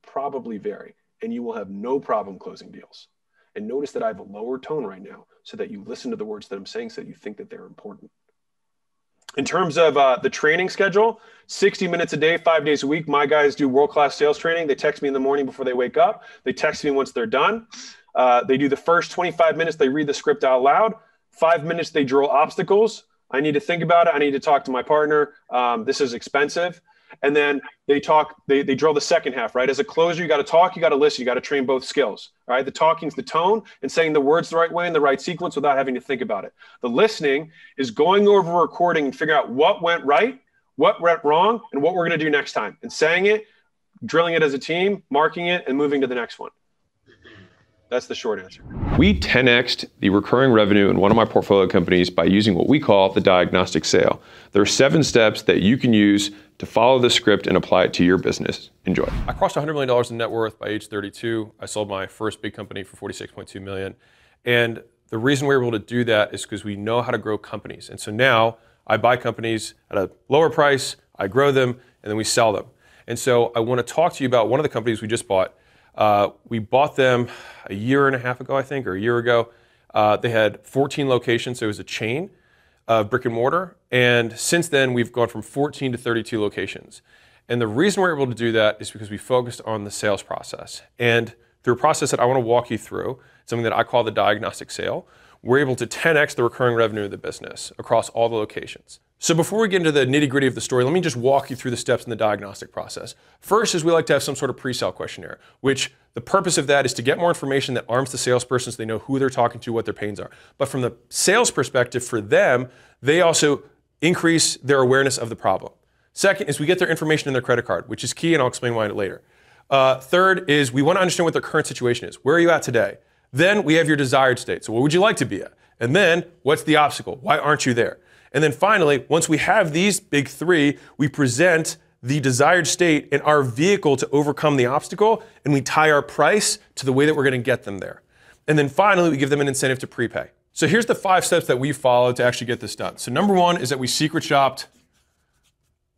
Probably very. And you will have no problem closing deals. And notice that I have a lower tone right now so that you listen to the words that I'm saying so that you think that they're important. In terms of the training schedule, 60 minutes a day, 5 days a week. My guys do world-class sales training. They text me in the morning before they wake up. They text me once they're done. They do the first 25 minutes. They read the script out loud. 5 minutes, they drill obstacles. I need to think about it. I need to talk to my partner. This is expensive. And then they drill the second half, right? As a closer, you got to talk, you got to listen, you got to train both skills, all right? The talking's the tone and saying the words the right way in the right sequence without having to think about it. The listening is going over a recording and figuring out what went right, what went wrong, and what we're going to do next time. And saying it, drilling it as a team, marking it, and moving to the next one. That's the short answer. We 10x'd the recurring revenue in one of my portfolio companies by using what we call the diagnostic sale. There are 7 steps that you can use to follow the script and apply it to your business. Enjoy. I crossed $100 million in net worth by age 32. I sold my first big company for $46.2 million. And the reason we were able to do that is because we know how to grow companies. And so now I buy companies at a lower price, I grow them, and then we sell them. And so I want to talk to you about one of the companies we just bought. We bought them a year and a half ago, I think, or a year ago. They had 14 locations, so it was a chain of brick and mortar. And since then, we've gone from 14 to 32 locations. And the reason we're able to do that is because we focused on the sales process. And through a process that I want to walk you through, something that I call the diagnostic sale, we're able to 10x the recurring revenue of the business across all the locations. So before we get into the nitty-gritty of the story, let me just walk you through the steps in the diagnostic process. First is we like to have some sort of pre-sale questionnaire, which the purpose of that is to get more information that arms the salesperson so they know who they're talking to, what their pains are. But from the sales perspective, for them, they also increase their awareness of the problem. Second is we get their information in their credit card, which is key, and I'll explain why later. Third is we want to understand what their current situation is. Where are you at today? Then we have your desired state. So what would you like to be at? And then what's the obstacle? Why aren't you there? And then finally, once we have these big three, we present the desired state and our vehicle to overcome the obstacle, and we tie our price to the way that we're going to get them there. And then finally, we give them an incentive to prepay. So here's the 5 steps that we follow to actually get this done. So number 1 is that we secret shopped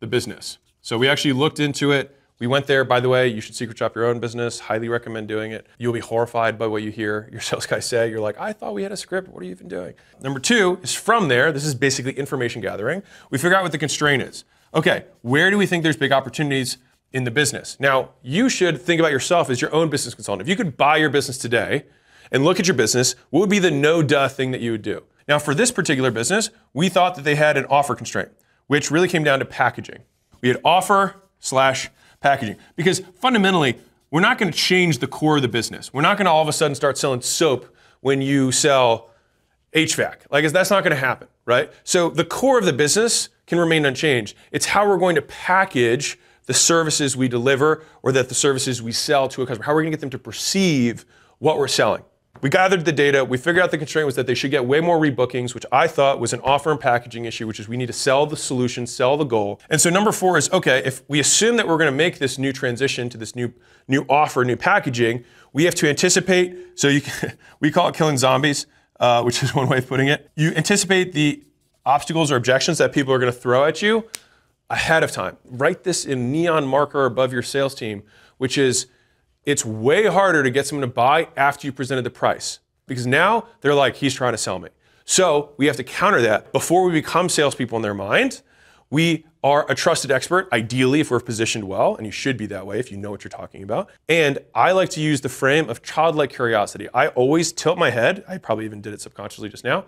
the business. So we actually looked into it. We went there. By the way, you should secret shop your own business. Highly recommend doing it. You'll be horrified by what you hear your sales guy say. You're like, I thought we had a script. What are you even doing? Number 2 is from there. This is basically information gathering. We figure out what the constraint is. Okay, where do we think there's big opportunities in the business? Now, you should think about yourself as your own business consultant. If you could buy your business today and look at your business, what would be the no-duh thing that you would do? Now, for this particular business, we thought that they had an offer constraint, which really came down to packaging. We had offer/packaging. Because fundamentally, we're not going to change the core of the business. We're not going to all of a sudden start selling soap when you sell HVAC. Like, that's not going to happen, right? So the core of the business can remain unchanged. It's how we're going to package the services we deliver or that the services we sell to a customer. How we're going to get them to perceive what we're selling. We gathered the data. We figured out the constraint was that they should get way more rebookings, which I thought was an offer and packaging issue, which is we need to sell the solution, sell the goal. And so number 4 is, okay, if we assume that we're going to make this new transition to this new offer, new packaging, we have to anticipate, so we call it killing zombies, which is one way of putting it. You anticipate the obstacles or objections that people are going to throw at you ahead of time. Write this in neon marker above your sales team, which is, it's way harder to get someone to buy after you presented the price. Because now they're like, he's trying to sell me. So we have to counter that. Before we become salespeople in their mind, we are a trusted expert, ideally if we're positioned well, and you should be that way if you know what you're talking about. And I like to use the frame of childlike curiosity. I always tilt my head. I probably even did it subconsciously just now.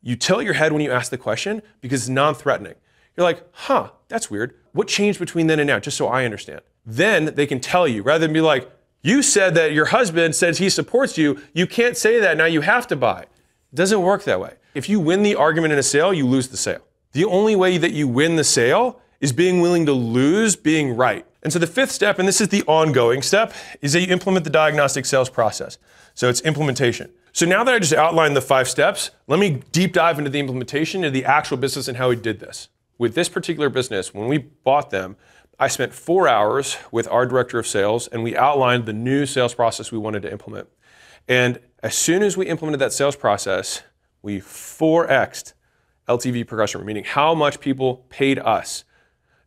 You tilt your head when you ask the question because it's non-threatening. You're like, huh, that's weird. What changed between then and now, just so I understand? Then they can tell you, rather than be like, you said that your husband says he supports you. You can't say that, now you have to buy. It doesn't work that way. If you win the argument in a sale, you lose the sale. The only way that you win the sale is being willing to lose being right. And so the 5th step, and this is the ongoing step, is that you implement the diagnostic sales process. So it's implementation. So now that I just outlined the 5 steps, let me deep dive into the implementation of the actual business and how we did this. With this particular business, when we bought them, I spent 4 hours with our director of sales and we outlined the new sales process we wanted to implement. And as soon as we implemented that sales process, we 4x'd LTV per customer, meaning how much people paid us.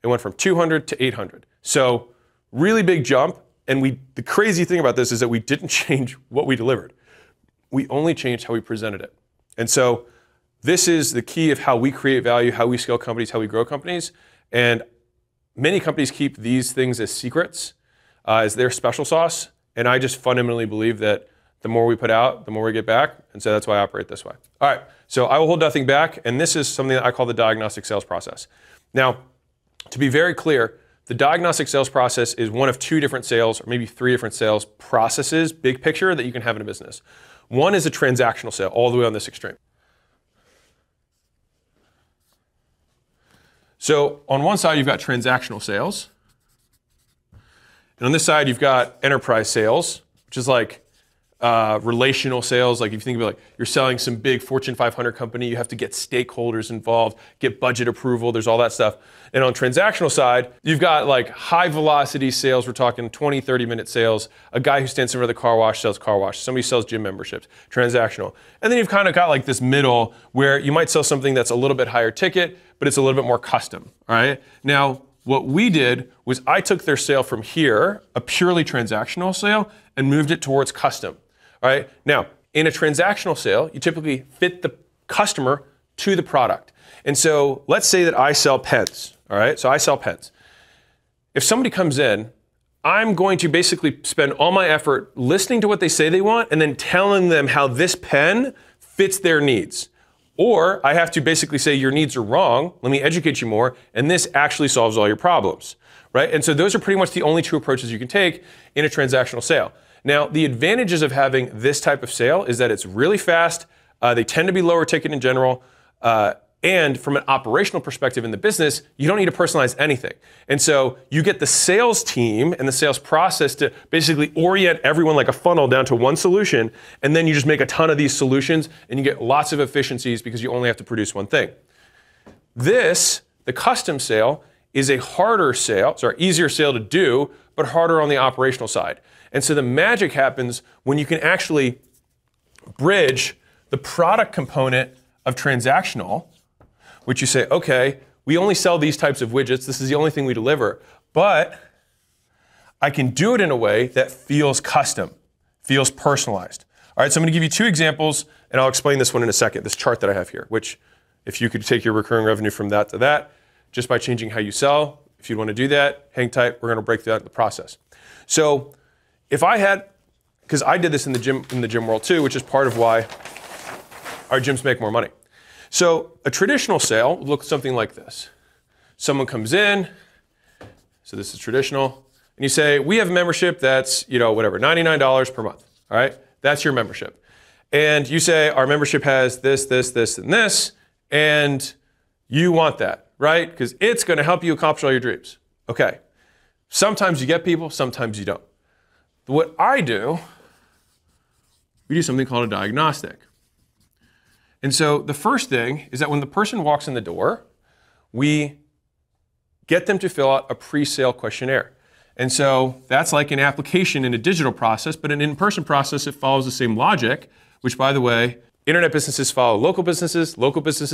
It went from 200 to 800. So really big jump. And the crazy thing about this is that we didn't change what we delivered. We only changed how we presented it. And so this is the key of how we create value, how we scale companies, how we grow companies. And many companies keep these things as secrets, as their special sauce. And I just fundamentally believe that the more we put out, the more we get back. And so that's why I operate this way. All right, so I will hold nothing back. And this is something that I call the diagnostic sales process. Now, to be very clear, the diagnostic sales process is one of 2 different sales, or maybe 3 different sales processes, big picture, that you can have in a business. One is a transactional sale, all the way on this extreme. So on one side, you've got transactional sales. And on this side, you've got enterprise sales, which is like relational sales. Like if you think about, like, you're selling some big Fortune 500 company, you have to get stakeholders involved, get budget approval, there's all that stuff. And on transactional side, you've got like high velocity sales. We're talking 20, 30-minute sales. A guy who stands in front of the car wash sells car wash. Somebody sells gym memberships, transactional. And then you've kind of got like this middle where you might sell something that's a little bit higher ticket, but it's a little bit more custom, all right? Now, what we did was I took their sale from here, a purely transactional sale, and moved it towards custom. All right. Now, in a transactional sale, you typically fit the customer to the product. And so let's say that I sell pens. All right. So I sell pens. If somebody comes in, I'm going to basically spend all my effort listening to what they say they want and then telling them how this pen fits their needs. Or I have to basically say your needs are wrong, let me educate you more, and this actually solves all your problems, right? And so those are pretty much the only two approaches you can take in a transactional sale. Now, the advantages of having this type of sale is that it's really fast, they tend to be lower ticket in general, and from an operational perspective in the business, you don't need to personalize anything. And so you get the sales team and the sales process to basically orient everyone like a funnel down to one solution, and then you just make a ton of these solutions, and you get lots of efficiencies because you only have to produce one thing. This, the custom sale, is a easier sale to do, but harder on the operational side. And so the magic happens when you can actually bridge the product component of transactional, which you say, okay, we only sell these types of widgets, this is the only thing we deliver, but I can do it in a way that feels custom, feels personalized. All right, so I'm gonna give you two examples, and I'll explain this one in a second, this chart that I have here, which if you could take your recurring revenue from that to that, just by changing how you sell, if you wanna do that, hang tight, we're gonna break that in the process. So if I had, because I did this in the gym world too, which is part of why our gyms make more money. So a traditional sale looks something like this. Someone comes in, so this is traditional, and you say, we have a membership that's, whatever, $99 per month, all right? That's your membership. And you say, our membership has this, this, this, and this, and you want that, right? Because it's gonna help you accomplish all your dreams. Okay, sometimes you get people, sometimes you don't. What I do, we do something called a diagnostic. And so the first thing is that when the person walks in the door, we get them to fill out a pre-sale questionnaire. And so that's like an application in a digital process, but an in-person process, it follows the same logic, which by the way, internet businesses follow local businesses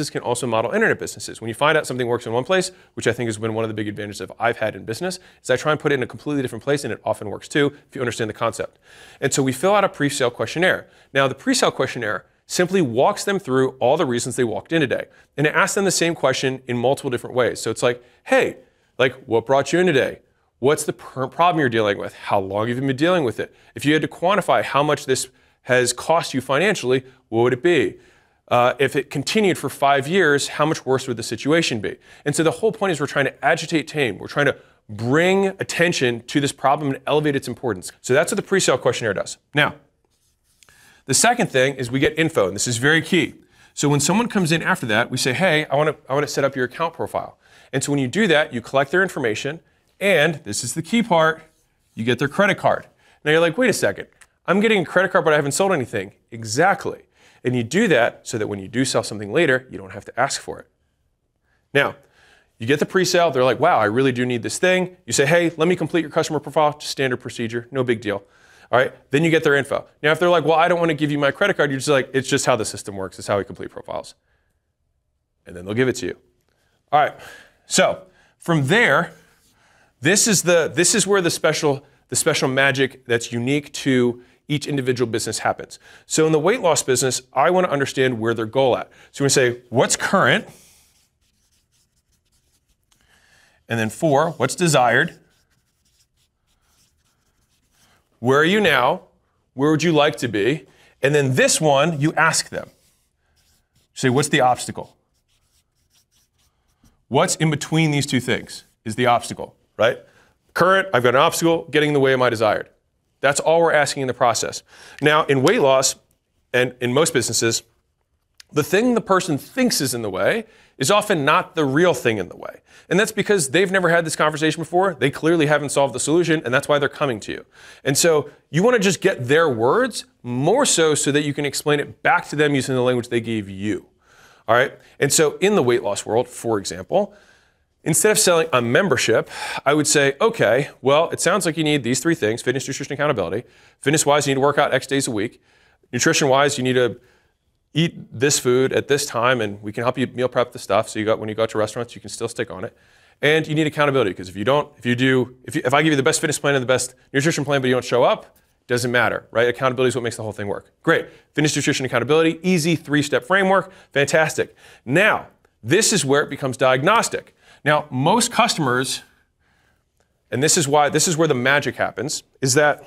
can also model internet businesses. When you find out something works in one place, which I think has been one of the big advantages that I've had in business, is I try and put it in a completely different place, and it often works too, if you understand the concept. And so we fill out a pre-sale questionnaire. Now the pre-sale questionnaire simply walks them through all the reasons they walked in today. And it asks them the same question in multiple different ways. So it's like, hey, what brought you in today? What's the problem you're dealing with? How long have you been dealing with it? If you had to quantify how much this has cost you financially, what would it be? If it continued for 5 years, how much worse would the situation be? And so the whole point is we're trying to agitate tame. We're trying to bring attention to this problem and elevate its importance. So that's what the pre-sale questionnaire does. Now, the second thing is we get info, and this is very key. So when someone comes in after that, we say, hey, I want to set up your account profile. And so when you do that, you collect their information, and this is the key part, you get their credit card. Now you're like, wait a second, I'm getting a credit card, but I haven't sold anything. Exactly. And you do that so that when you do sell something later, you don't have to ask for it. Now, you get the pre-sale, they're like, wow, I really do need this thing. You say, hey, let me complete your customer profile, just standard procedure, no big deal. All right, then you get their info. Now, if they're like, well, I don't want to give you my credit card, you're just like, it's just how the system works. It's how we complete profiles. And then they'll give it to you. All right, so from there, this is where the special magic that's unique to each individual business happens. So in the weight loss business, I want to understand where their goal at. So we're going to say, what's current? And then 4, what's desired? Where are you now? Where would you like to be? And then this one, you ask them. Say, what's the obstacle? What's in between these two things is the obstacle, right? Current, I've got an obstacle getting in the way of my desired. That's all we're asking in the process. Now, in weight loss, and in most businesses, the thing the person thinks is in the way is often not the real thing in the way. And that's because they've never had this conversation before. They clearly haven't solved the solution, and that's why they're coming to you. And so you want to just get their words more so that you can explain it back to them using the language they gave you. All right? And so in the weight loss world, for example, instead of selling a membership, I would say, okay, well, it sounds like you need these 3 things: fitness, nutrition, accountability. Fitness-wise, you need to work out X days a week. Nutrition-wise, you need to eat this food at this time, and we can help you meal prep the stuff so when you go to restaurants, you can still stick on it. And you need accountability, because if I give you the best fitness plan and the best nutrition plan, but you don't show up, doesn't matter, right? Accountability is what makes the whole thing work. Great. Fitness, nutrition, accountability, easy 3-step framework, fantastic. Now, this is where it becomes diagnostic. Now, most customers, and this is where the magic happens, is that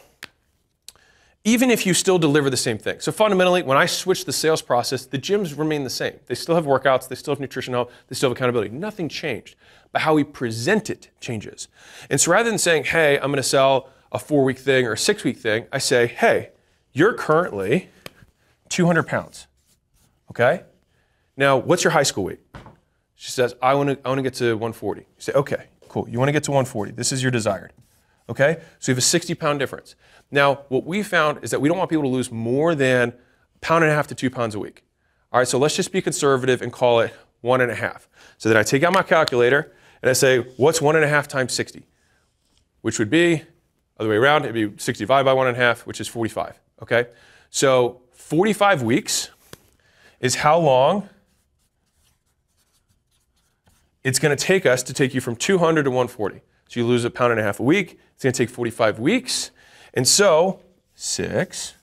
even if you still deliver the same thing. So fundamentally, when I switch the sales process, the gyms remain the same. They still have workouts, they still have nutrition help, they still have accountability. Nothing changed, but how we present it changes. And so rather than saying, hey, I'm gonna sell a 4-week thing or a 6-week thing, I say, hey, you're currently 200 pounds, okay? Now, what's your high school weight? She says, I wanna get to 140. You say, okay, cool, you wanna get to 140. This is your desired, okay? So you have a 60-pound difference. Now, what we found is that we don't want people to lose more than 1.5 pounds to 2 pounds a week. All right, so let's just be conservative and call it 1.5. So then I take out my calculator and I say, what's 1.5 times 60? Which would be, other way around, it'd be 60 divided by 1.5, which is 45, okay? So 45 weeks is how long it's gonna take us to take you from 200 to 140. So you lose 1.5 pounds a week. It's gonna take 45 weeks. And so, 6,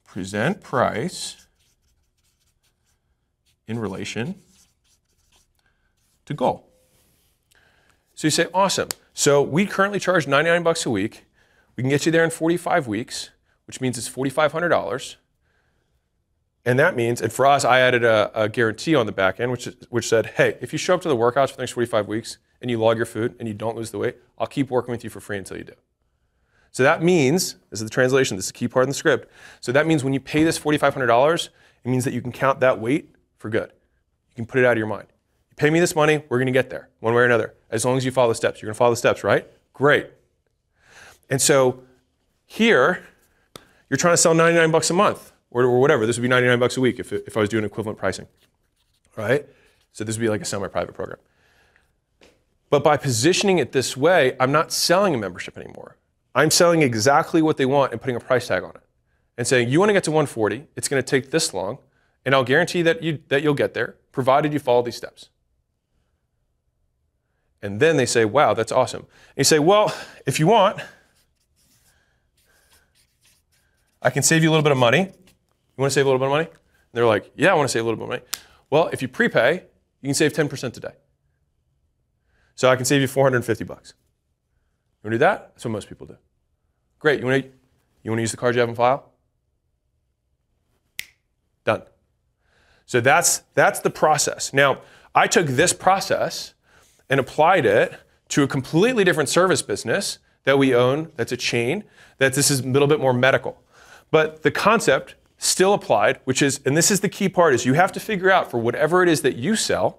present price in relation to goal. So you say, awesome. So we currently charge 99 bucks a week. We can get you there in 45 weeks, which means it's $4,500. And that means, and for us, I added a guarantee on the back end, which said, hey, if you show up to the workouts for the next 45 weeks and you log your food and you don't lose the weight, I'll keep working with you for free until you do. So that means, this is the translation, this is the key part in the script. So that means when you pay this $4,500, it means that you can count that weight for good. You can put it out of your mind. You pay me this money, we're gonna get there, one way or another, as long as you follow the steps. You're gonna follow the steps, right? Great. And so here, you're trying to sell 99 bucks a month, or whatever. This would be 99 bucks a week if I was doing equivalent pricing, right? So this would be like a semi-private program. But by positioning it this way, I'm not selling a membership anymore. I'm selling exactly what they want and putting a price tag on it. And saying, you want to get to 140, it's going to take this long, and I'll guarantee that you'll get there, provided you follow these steps. And then they say, wow, that's awesome. And you say, well, if you want, I can save you a little bit of money. You want to save a little bit of money? And they're like, yeah, I want to save a little bit of money. Well, if you prepay, you can save 10% today. So I can save you 450 bucks. You want to do that? That's what most people do. Great. You want to use the card you have in file? Done. So that's the process. Now, I took this process and applied it to a completely different service business that we own, that's a chain, that this is a little bit more medical. But the concept still applied, which is, and this is the key part, is you have to figure out for whatever it is that you sell,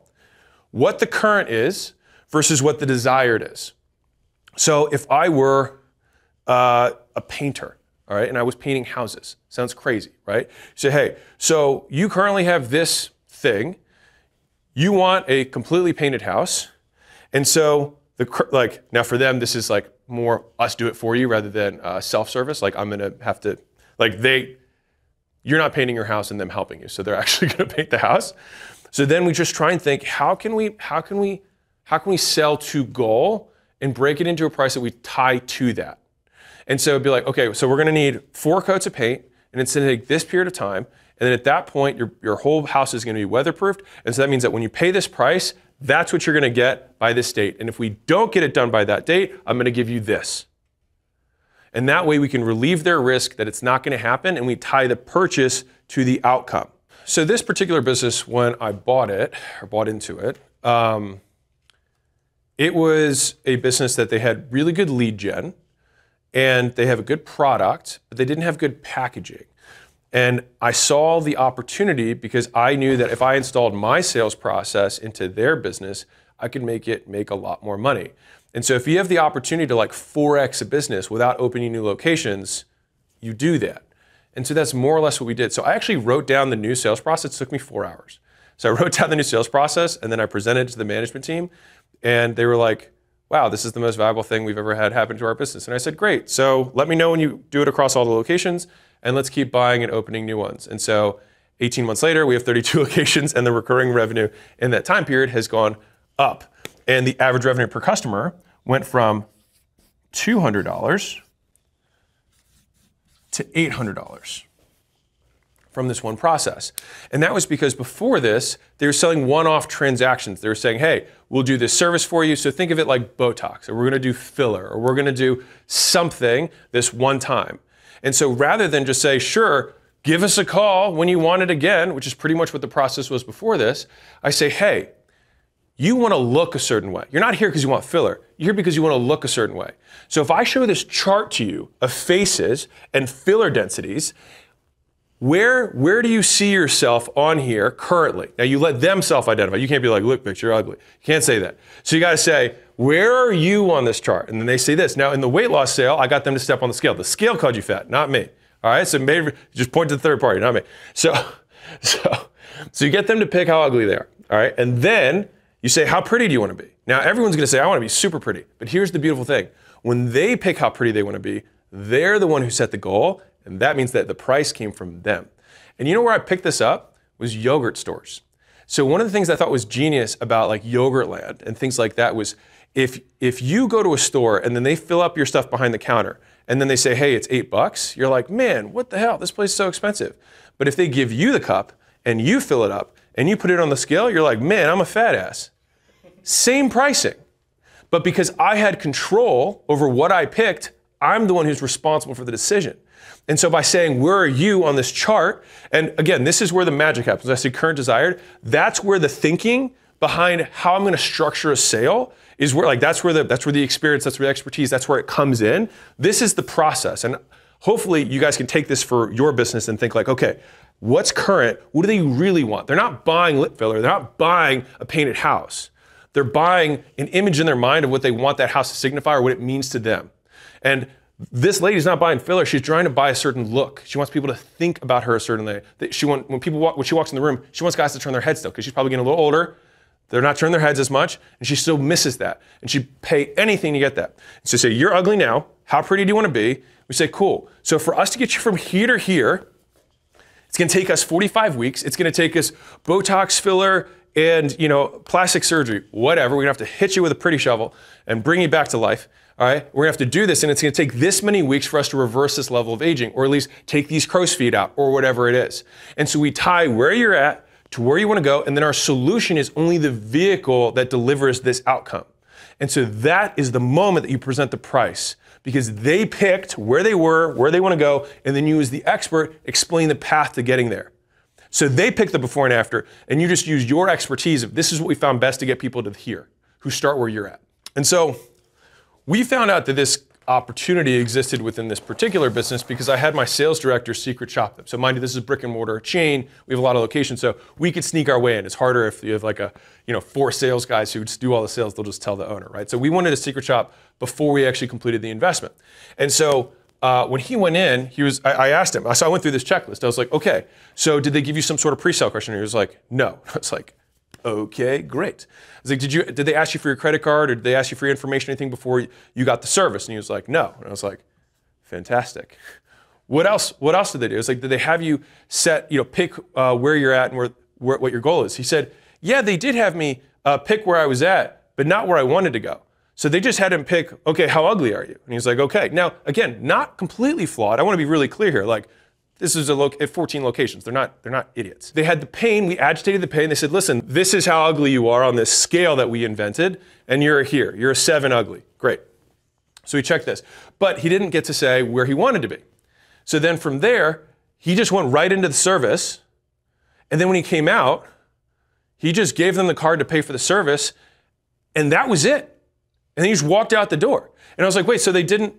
what the current is versus what the desired is. So if I were a painter, all right, and I was painting houses, sounds crazy, right? You say, hey, so you currently have this thing, you want a completely painted house, and so now for them, this is like more us do it for you rather than self-service. Like I'm gonna have to, you're not painting your house and them helping you, so they're actually gonna paint the house. So then we just try and think, how can we sell to goal and break it into a price that we tie to that? And so it'd be like, okay, so we're gonna need 4 coats of paint, and it's gonna take this period of time, and then at that point, your whole house is gonna be weatherproofed, and so that means that when you pay this price, that's what you're gonna get by this date. And if we don't get it done by that date, I'm gonna give you this. And that way we can relieve their risk that it's not gonna happen, and we tie the purchase to the outcome. So this particular business, when I bought it, or bought into it, it was a business that they had really good lead gen, and they have a good product, but they didn't have good packaging. And I saw the opportunity because I knew that if I installed my sales process into their business, I could make a lot more money. And so if you have the opportunity to 4x a business without opening new locations, you do that. And so that's more or less what we did. So I actually wrote down the new sales process. It took me 4 hours. So I wrote down the new sales process, and then I presented it to the management team, and they were like, wow, this is the most valuable thing we've ever had happen to our business. And I said, great. So let me know when you do it across all the locations, and let's keep buying and opening new ones. And so 18 months later, we have 32 locations, and the recurring revenue in that time period has gone up. And the average revenue per customer went from $200 to $800 from this one process. And that was because before this, they were selling one-off transactions. They were saying, hey, we'll do this service for you. So think of it like Botox, or we're gonna do filler, or we're gonna do something this one time. And so rather than just say, sure, give us a call when you want it again, which is pretty much what the process was before this, I say, hey, you wanna look a certain way. You're not here because you want filler. You're here because you wanna look a certain way. So if I show this chart to you of faces and filler densities, where do you see yourself on here currently? Now you let them self-identify. You can't be like, look, bitch, you're ugly. You can't say that. So you gotta say, where are you on this chart? And then they say this. Now in the weight loss sale, I got them to step on the scale. The scale called you fat, not me. All right, so maybe just point to the third party, not me. So you get them to pick how ugly they are, all right? And then you say, how pretty do you wanna be? Now everyone's gonna say, I wanna be super pretty. But here's the beautiful thing. When they pick how pretty they wanna be, they're the one who set the goal, and that means that the price came from them. And you know where I picked this up? Was yogurt stores. So one of the things I thought was genius about like Yogurtland and things like that was if you go to a store and then they fill up your stuff behind the counter and then they say, hey, it's $8, you're like, man, what the hell? This place is so expensive. But if they give you the cup and you fill it up and you put it on the scale, you're like, man, I'm a fat ass. Same pricing. But because I had control over what I picked, I'm the one who's responsible for the decision. And so by saying, where are you on this chart? And again, this is where the magic happens. I say current desired. That's where the thinking behind how I'm going to structure a sale is where, like, that's where the experience, that's where the expertise, that's where it comes in. This is the process. And hopefully you guys can take this for your business and think like, okay, what's current? What do they really want? They're not buying lip filler. They're not buying a painted house. They're buying an image in their mind of what they want that house to signify or what it means to them. And this lady's not buying filler. She's trying to buy a certain look. She wants people to think about her a certain way. When she walks in the room, she wants guys to turn their heads still because she's probably getting a little older. They're not turning their heads as much, and she still misses that. And she'd pay anything to get that. So say, you're ugly now. How pretty do you want to be? We say, cool. So for us to get you from here to here, it's going to take us 45 weeks. It's going to take us Botox, filler, and plastic surgery, whatever. We're going to have to hit you with a pretty shovel and bring you back to life. All right, we're gonna have to do this, and it's gonna take this many weeks for us to reverse this level of aging, or at least take these crow's feet out, or whatever it is. And so we tie where you're at to where you wanna go, and then our solution is only the vehicle that delivers this outcome. And so that is the moment that you present the price, because they picked where they were, where they wanna go, and then you as the expert explain the path to getting there. So they picked the before and after, and you just use your expertise of this is what we found best to get people to here, who start where you're at. And so, we found out that this opportunity existed within this particular business because I had my sales director secret shop them. So mind you, this is a brick and mortar chain. We have a lot of locations, so we could sneak our way in. It's harder if you have like 4 sales guys who just do all the sales. They'll just tell the owner, right? So we wanted a secret shop before we actually completed the investment. And so when he went in, I asked him. So I went through this checklist. I was like, okay, so did they give you some sort of pre-sale questionnaire? He was like, no. I was like, okay, great. I was like, did they ask you for your credit card, or did they ask you for your information, anything before you got the service? And he was like, no. And I was like, fantastic. What else did they do? It was like, did they have you pick where you're at and what your goal is? He said, yeah, they did have me pick where I was at, but not where I wanted to go. So they just had him pick, okay, how ugly are you? And he's like, okay. Now, again, not completely flawed. I want to be really clear here. Like, this is at 14 locations. They're not idiots. They had the pain. We agitated the pain. They said, listen, this is how ugly you are on this scale that we invented, and you're here. You're a 7 ugly. Great. So he checked this. But he didn't get to say where he wanted to be. So then from there, he just went right into the service. And then when he came out, he just gave them the card to pay for the service, and that was it. And then he just walked out the door. And I was like, wait, so they didn't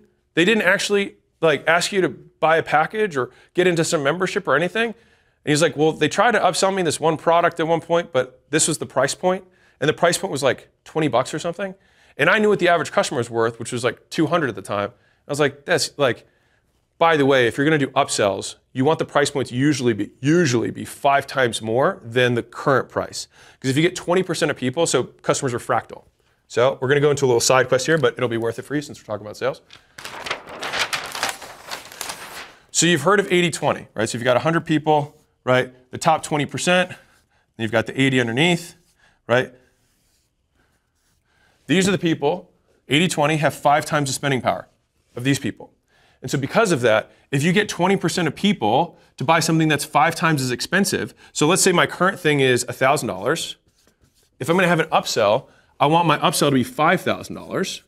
actually ask you to buy a package or get into some membership or anything? And he's like, well, they tried to upsell me this one product at one point, but this was the price point. And the price point was like $20 or something. And I knew what the average customer was worth, which was like 200 at the time. I was like, that's like, by the way, if you're gonna do upsells, you want the price point to usually be 5 times more than the current price. Because if you get 20% of people, so customers are fractal. So we're gonna go into a little side quest here, but it'll be worth it for you since we're talking about sales. So you've heard of 80-20, right? So you've got 100 people, right? The top 20%, then you've got the 80 underneath, right? These are the people, 80-20, have 5 times the spending power of these people. And so because of that, if you get 20% of people to buy something that's 5 times as expensive, so let's say my current thing is $1,000. If I'm going to have an upsell, I want my upsell to be $5,000,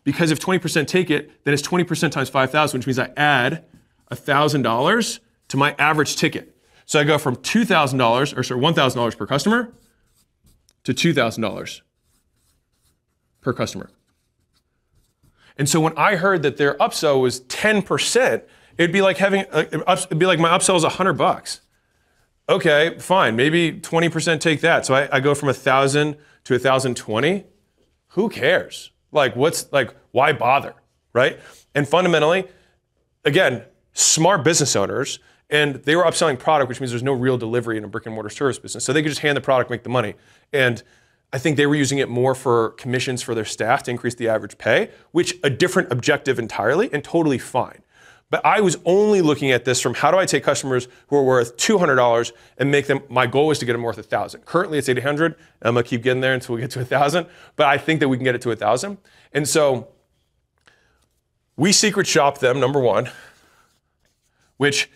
because if 20% take it, then it's 20% times 5,000, which means I add $1,000 to my average ticket. So I go from $2,000, or sorry, $1,000 per customer to $2,000 per customer. And so when I heard that their upsell was 10%, it'd be like my upsell is $100. Okay, fine, maybe 20% take that. So I go from 1,000 to 1,020. Who cares? Why bother, right? And fundamentally, again, smart business owners, and they were upselling product, which means there's no real delivery in a brick and mortar service business. So they could just hand the product, make the money. And I think they were using it more for commissions for their staff to increase the average pay, which a different objective entirely and totally fine. But I was only looking at this from how do I take customers who are worth $200 and make them, my goal was to get them worth 1,000. Currently it's 800, I'm gonna keep getting there until we get to 1,000, but I think that we can get it to 1,000. And so we secret shop them, number one, which,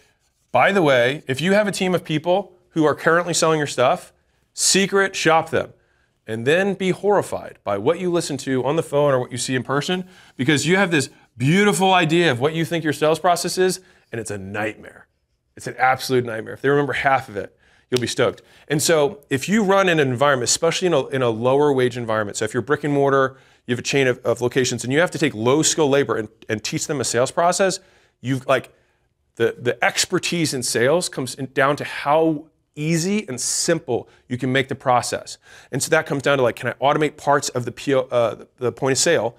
by the way, if you have a team of people who are currently selling your stuff, secret shop them. And then be horrified by what you listen to on the phone or what you see in person, because you have this beautiful idea of what you think your sales process is, and it's a nightmare. It's an absolute nightmare. If they remember half of it, you'll be stoked. And so if you run in an environment, especially in a lower wage environment, so if you're brick and mortar, you have a chain of locations, and you have to take low skill labor and teach them a sales process, the expertise in sales comes down to how easy and simple you can make the process. And so that comes down to can I automate parts of the point of sale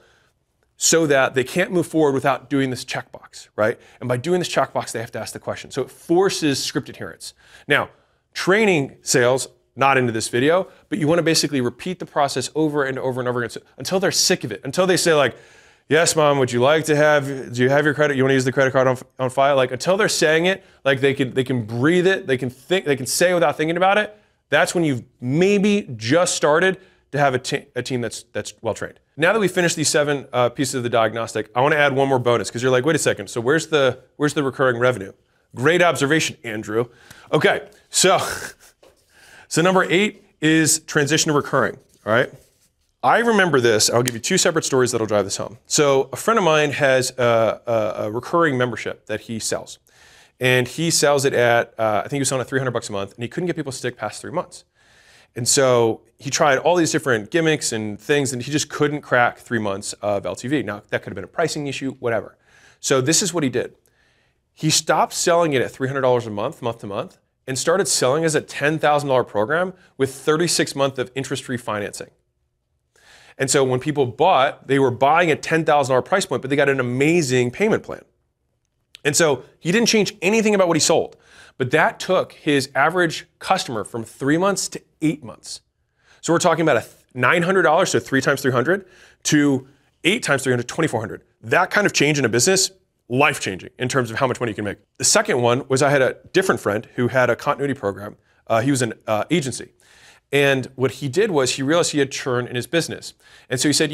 so that they can't move forward without doing this checkbox, right? And by doing this checkbox, they have to ask the question. So it forces script adherence. Now, training sales, not into this video, but you want to basically repeat the process over and over and over again until they're sick of it, until they say yes, mom, would you like to have, do you have your credit? You want to use the credit card on file? Until they're saying it, they can breathe it, they can think, they can say it without thinking about it. That's when you've maybe just started to have a team that's well trained. Now that we finished these 7 pieces of the diagnostic, I want to add one more bonus, because you're like, wait a second, so where's the recurring revenue? Great observation, Andrew. Okay, so number 8 is transition to recurring, all right? I remember this. I'll give you 2 separate stories that'll drive this home. So a friend of mine has a recurring membership that he sells. And he sells it at, I think he was selling at $300 a month, and he couldn't get people to stick past 3 months. And so he tried all these different gimmicks and things, and he just couldn't crack 3 months of LTV. Now, that could have been a pricing issue, whatever. So this is what he did. He stopped selling it at $300 a month, month to month, and started selling as a $10,000 program with 36 months of interest-free financing. And so when people bought, they were buying at $10,000 price point, but they got an amazing payment plan. And so he didn't change anything about what he sold, but that took his average customer from 3 months to 8 months. So we're talking about $900, so 3 times 300, to 8 times 300, 2,400. That kind of change in a business, life-changing in terms of how much money you can make. The second one was I had a different friend who had a continuity program. He was an agency. And what he did was he realized he had churn in his business. And so he said,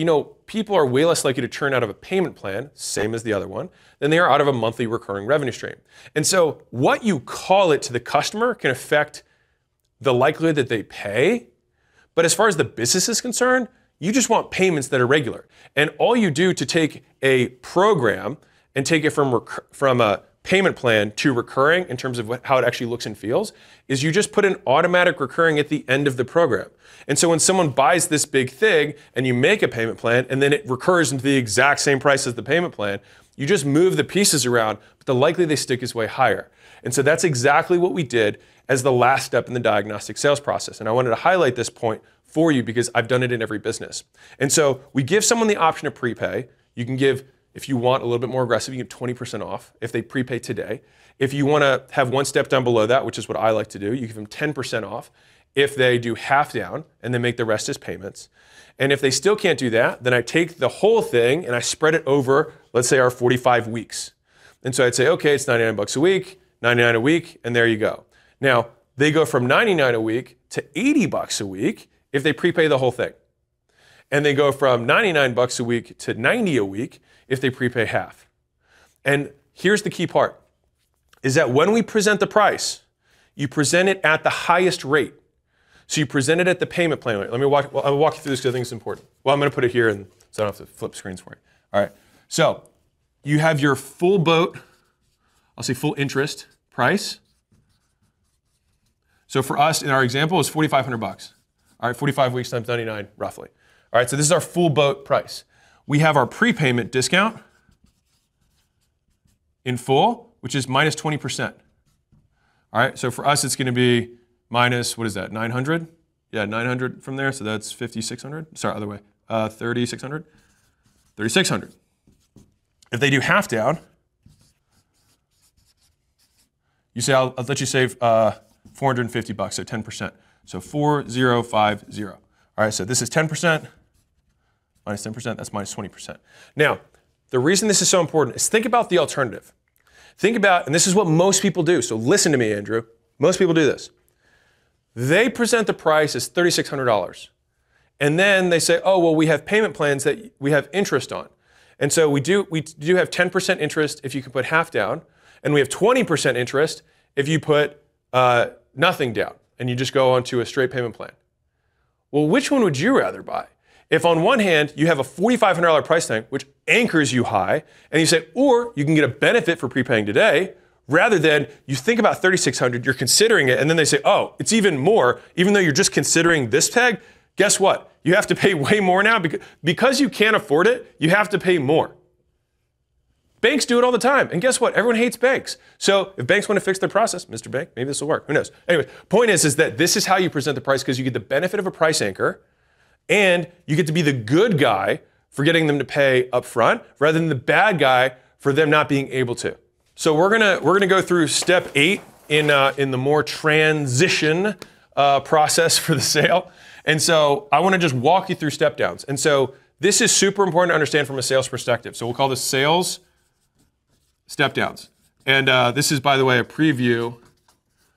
people are way less likely to churn out of a payment plan, same as the other one, than they are out of a monthly recurring revenue stream. And so what you call it to the customer can affect the likelihood that they pay. But as far as the business is concerned, you just want payments that are regular. And all you do to take a program and take it from a payment plan to recurring in terms of how it actually looks and feels is you just put an automatic recurring at the end of the program. And so when someone buys this big thing and you make a payment plan and then it recurs into the exact same price as the payment plan, you just move the pieces around, but the likelihood they stick is way higher. And so that's exactly what we did as the last step in the diagnostic sales process. And I wanted to highlight this point for you because I've done it in every business. And so we give someone the option of prepay. You can give, if you want a little bit more aggressive, you give 20% off if they prepay today. If you want to have one step down below that, which is what I like to do, you give them 10% off if they do half down and then make the rest as payments. And if they still can't do that, then I take the whole thing and I spread it over, let's say, our 45 weeks. And so I'd say, okay, it's 99 bucks a week, 99 a week, and there you go. Now, they go from 99 a week to 80 bucks a week if they prepay the whole thing. And they go from 99 bucks a week to 90 a week if they prepay half. And here's the key part, is that when we present the price, you present it at the highest rate. So you present it at the payment plan rate. I'll walk you through this because I think it's important. Well, I'm going to put it here, and so I don't have to flip screens for you. All right. So you have your full boat, I'll say full interest price. So for us, in our example, it's $4,500. All right, 45 weeks times 99, roughly. All right, so this is our full boat price. We have our prepayment discount in full, which is minus 20%. All right, so for us, it's going to be minus, what is that, 900? Yeah, 900 from there, so that's 5,600. Sorry, other way, 3,600. 3,600. If they do half down, you say, I'll let you save $450, so 10%. So 4,050. All right, so this is 10%, minus 10%, that's minus 20%. Now, the reason this is so important is think about the alternative. Think about, and this is what most people do, so listen to me, Andrew. Most people do this. They present the price as $3,600. And then they say, oh, well, we have payment plans that we have interest on. And so we do have 10% interest if you can put half down, and we have 20% interest if you put nothing down, and you just go on to a straight payment plan. Well, which one would you rather buy? If on one hand, you have a $4,500 price tag, which anchors you high, and you say, or you can get a benefit for prepaying today, rather than you think about $3,600, you're considering it, and then they say, oh, it's even more, even though you're just considering this tag, guess what? You have to pay way more now because you can't afford it, you have to pay more. Banks do it all the time, and guess what? Everyone hates banks. So if banks want to fix their process, Mr. Bank, maybe this will work, who knows? Anyway, point is that this is how you present the price because you get the benefit of a price anchor, and you get to be the good guy for getting them to pay up front rather than the bad guy for them not being able to. So we're gonna go through step 8 in the more transition process for the sale. And so I want to just walk you through step downs. And so this is super important to understand from a sales perspective. So we'll call this sales step downs. And this is, by the way, a preview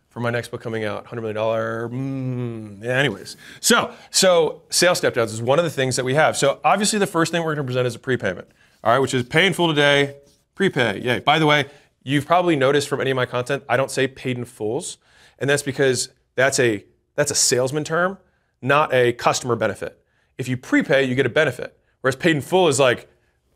for my next book coming out, $100 million. Yeah, anyways. So sales step downs is one of the things that we have. So obviously the first thing we're going to present is a prepayment, all right, which is pay in full today, prepay. Yay. By the way, you've probably noticed from any of my content, I don't say paid in fulls, and that's because that's a salesman term, not a customer benefit. If you prepay, you get a benefit, whereas paid in full is like,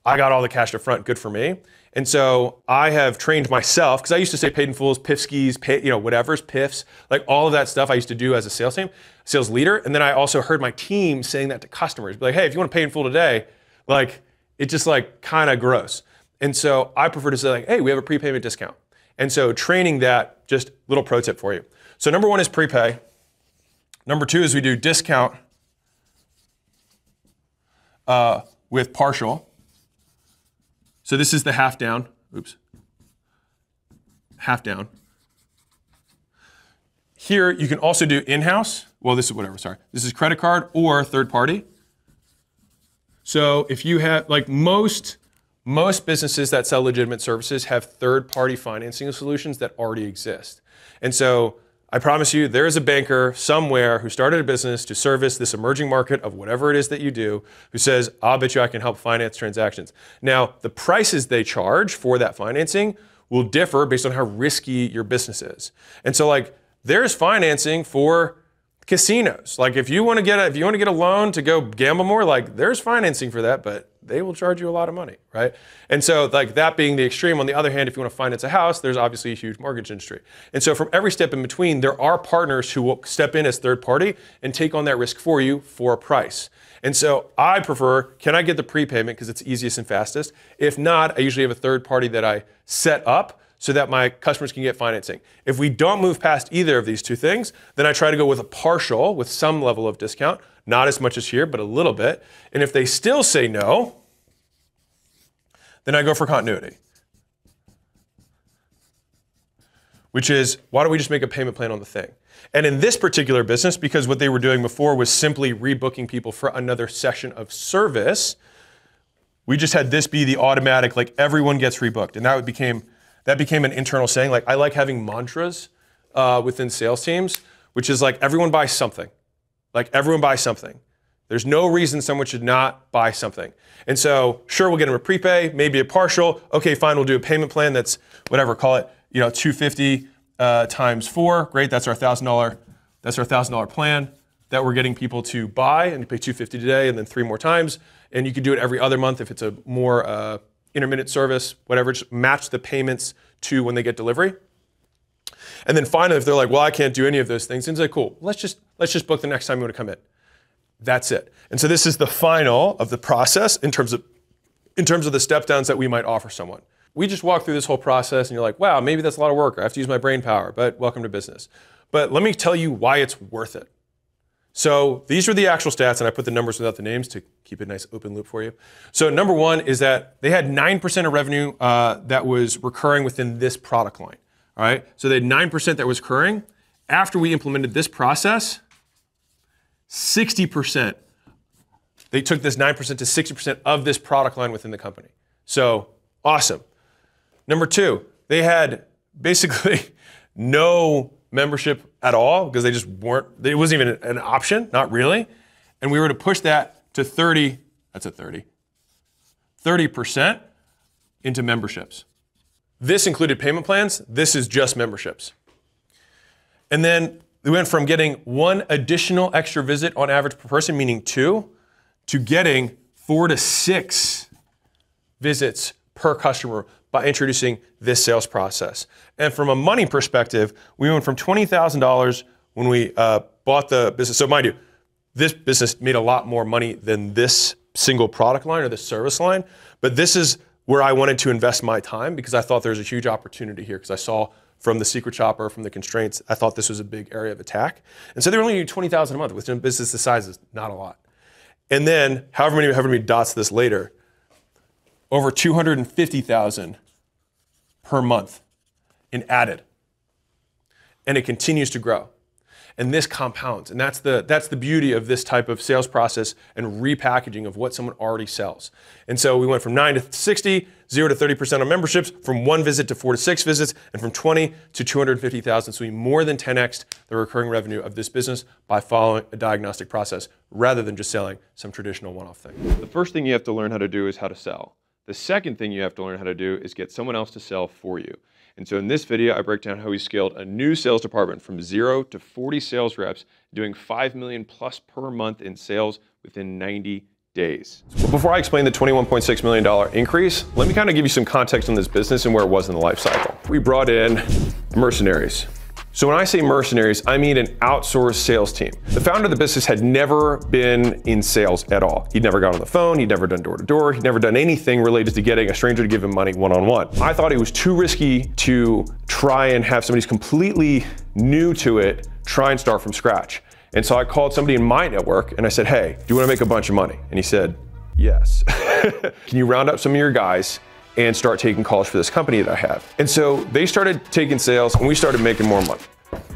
I got all the cash up front, good for me. And so I have trained myself, because I used to say paid in fulls, PIF skis, whatever's PIFs, like all of that stuff I used to do as a sales leader. And then I also heard my team saying that to customers, be like, hey, if you want to pay in full today, like it's just like kind of gross. And so I prefer to say like, hey, we have a prepayment discount. And so training that, just little pro tip for you. So number 1 is prepay. Number 2 is we do discount with partial. So this is the half down. Oops. Half down. Here you can also do in-house. Well, this is whatever, sorry. This is credit card or third party. So if you have, like most businesses that sell legitimate services have third-party financing solutions that already exist. And so I promise you, there is a banker somewhere who started a business to service this emerging market of whatever it is that you do, who says, I'll bet you I can help finance transactions. Now, the prices they charge for that financing will differ based on how risky your business is. And so like, there's financing for casinos. Like if you want to get a loan to go gamble more, like there's financing for that, but they will charge you a lot of money, right? And so like that being the extreme, on the other hand, if you want to finance a house, there's obviously a huge mortgage industry. And so from every step in between, there are partners who will step in as third party and take on that risk for you for a price. And so I prefer, can I get the prepayment because it's easiest and fastest? If not, I usually have a third party that I set up so that my customers can get financing. If we don't move past either of these two things, then I try to go with a partial with some level of discount, not as much as here, but a little bit. And if they still say no, then I go for continuity. Which is, why don't we just make a payment plan on the thing? And in this particular business, because what they were doing before was simply rebooking people for another session of service, we just had this be the automatic, like everyone gets rebooked. And that became an internal saying. Like I like having mantras within sales teams, which is like everyone buys something. Like everyone buys something. There's no reason someone should not buy something. And so, sure, we'll get them a prepay, maybe a partial. Okay, fine, we'll do a payment plan that's whatever, call it, you know, $250 times 4. Great, that's our $1,000. That's our $1,000 plan that we're getting people to buy, and you pay $250 today, and then 3 more times. And you can do it every other month if it's a more intermittent service, whatever. Just match the payments to when they get delivery. And then finally, if they're like, well, I can't do any of those things, and it's like, cool, let's just book the next time you want to come in. That's it. And so this is the final of the process in terms of the step downs that we might offer someone. We just walk through this whole process and you're like, wow, maybe that's a lot of work. I have to use my brain power, but welcome to business. But let me tell you why it's worth it. So these are the actual stats, and I put the numbers without the names to keep it a nice open loop for you. So number one is that they had 9% of revenue that was recurring within this product line. All right, so they had 9% that was recurring. After we implemented this process, 60%, they took this 9% to 60% of this product line within the company. So awesome. Number two, they had basically no membership at all because they just weren't, it wasn't even an option, not really. And we were to push that to 30% into memberships. This included payment plans. This is just memberships. And then we went from getting 1 additional extra visit on average per person, meaning 2, to getting 4 to 6 visits per customer by introducing this sales process. And from a money perspective, we went from $20,000 when we bought the business. So mind you, this business made a lot more money than this single product line or this service line, but this is where I wanted to invest my time because I thought there was a huge opportunity here because I saw from the secret shopper, from the constraints, I thought this was a big area of attack. And so they were only doing $20,000 a month, which in a business this size is not a lot. And then, however many dots this later, over $250,000 per month in added. And it continues to grow. And this compounds. And that's the beauty of this type of sales process and repackaging of what someone already sells. And so we went from 9 to 60, 0 to 30% on memberships, from 1 visit to 4 to 6 visits, and from 20 to 250,000. So we more than 10x'd the recurring revenue of this business by following a diagnostic process rather than just selling some traditional one-off thing. The first thing you have to learn how to do is how to sell. The second thing you have to learn how to do is get someone else to sell for you. And so in this video, I break down how we scaled a new sales department from 0 to 40 sales reps, doing $5 million plus per month in sales within 90 days. But before I explain the $21.6 million increase, let me kind of give you some context on this business and where it was in the life cycle. We brought in mercenaries. So when I say mercenaries, I mean an outsourced sales team. The founder of the business had never been in sales at all. He'd never got on the phone, he'd never done door-to-door, he'd never done anything related to getting a stranger to give him money one-on-one. I thought it was too risky to try and have somebody who's completely new to it try and start from scratch. And so I called somebody in my network and I said, hey, do you want to make a bunch of money? And he said, yes. Can you round up some of your guys and start taking calls for this company that I have? And so they started taking sales and we started making more money.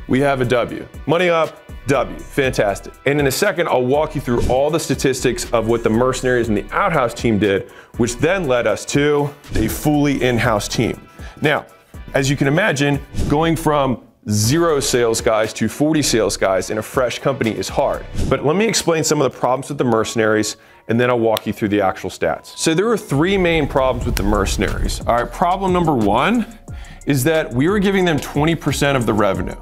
We have a W. Money up, W. Fantastic. And in a second, I'll walk you through all the statistics of what the mercenaries and the outhouse team did, which then led us to a fully in-house team. Now, as you can imagine, going from 0 sales guys to 40 sales guys in a fresh company is hard. But let me explain some of the problems with the mercenaries and then I'll walk you through the actual stats. So there are 3 main problems with the mercenaries. All right, problem number 1 is that we were giving them 20% of the revenue.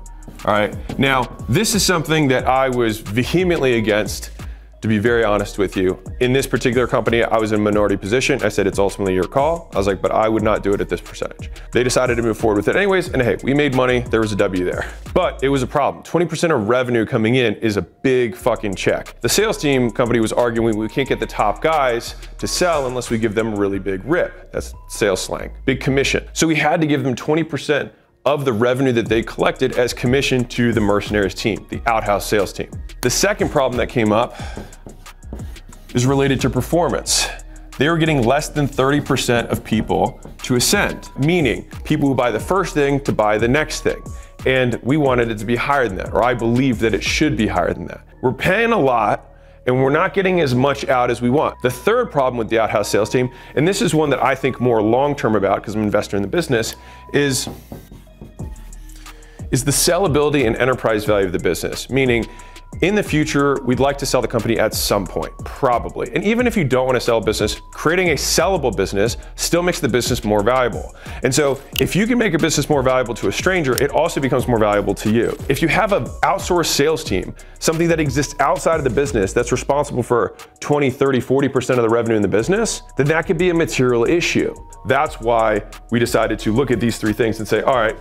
All right, now this is something that I was vehemently against, to be very honest with you. In this particular company, I was in a minority position. I said, it's ultimately your call. I was like, but I would not do it at this percentage. They decided to move forward with it anyways, and hey, we made money, there was a W there. But it was a problem. 20% of revenue coming in is a big fucking check. The sales team company was arguing we can't get the top guys to sell unless we give them a really big rip. That's sales slang, big commission. So we had to give them 20% of the revenue that they collected as commission to the mercenaries team, the outhouse sales team. The second problem that came up is related to performance. They were getting less than 30% of people to ascend, meaning people who buy the first thing to buy the next thing. And we wanted it to be higher than that, or I believe that it should be higher than that. We're paying a lot and we're not getting as much out as we want. The third problem with the outhouse sales team, and this is one that I think more long-term about because I'm an investor in the business, is the sellability and enterprise value of the business. Meaning, In the future, we'd like to sell the company at some point, probably. And even if you don't want to sell a business, creating a sellable business still makes the business more valuable. And so if you can make a business more valuable to a stranger, it also becomes more valuable to you. If you have an outsourced sales team, something that exists outside of the business that's responsible for 20, 30, 40% of the revenue in the business, then that could be a material issue. That's why we decided to look at these three things and say, all right,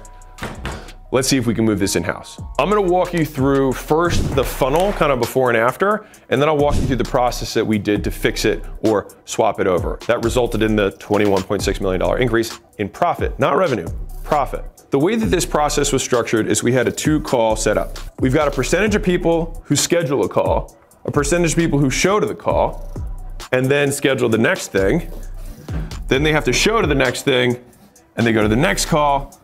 let's see if we can move this in-house. I'm gonna walk you through first the funnel, kind of before and after, and then I'll walk you through the process that we did to fix it or swap it over. That resulted in the $21.6 million increase in profit, not revenue, profit. The way that this process was structured is we had a 2-call setup. We've got a percentage of people who schedule a call, a percentage of people who show to the call, and then schedule the next thing. Then they have to show to the next thing, and they go to the next call,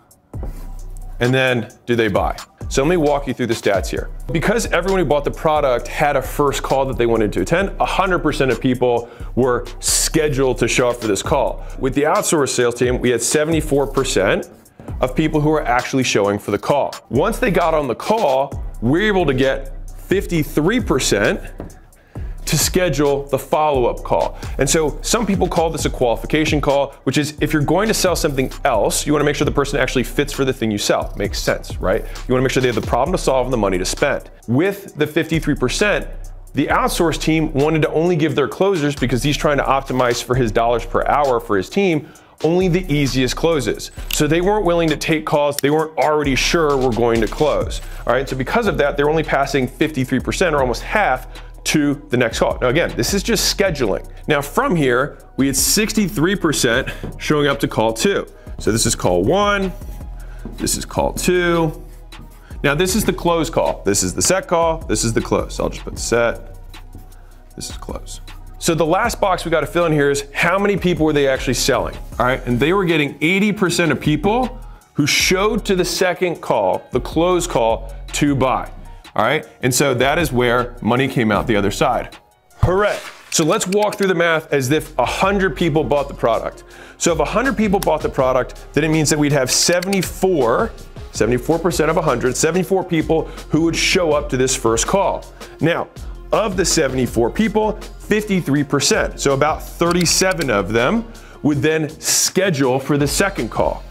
and then do they buy? So let me walk you through the stats here. Because everyone who bought the product had a first call that they wanted to attend, 100% of people were scheduled to show up for this call. With the outsourced sales team, we had 74% of people who were actually showing for the call. Once they got on the call, we were able to get 53% to schedule the follow-up call. And so some people call this a qualification call, which is if you're going to sell something else, you wanna make sure the person actually fits for the thing you sell. Makes sense, right? You wanna make sure they have the problem to solve and the money to spend. With the 53%, the outsourced team wanted to only give their closers, because he's trying to optimize for his dollars per hour for his team, only the easiest closes. So they weren't willing to take calls they weren't already sure were going to close. All right, so because of that, they're only passing 53%, or almost half, to the next call. Now again, this is just scheduling. Now from here, we had 63% showing up to call 2. So this is call 1, this is call 2. Now this is the close call. This is the set call, this is the close. So I'll just put set, this is close. So the last box we got to fill in here is how many people were they actually selling? All right, and they were getting 80% of people who showed to the second call, the close call, to buy. All right, and so that is where money came out the other side. Hooray. So let's walk through the math as if 100 people bought the product. So if 100 people bought the product, then it means that we'd have 74% of 100, 74 people who would show up to this first call. Now, of the 74 people, 53%, so about 37 of them would then schedule for the second call.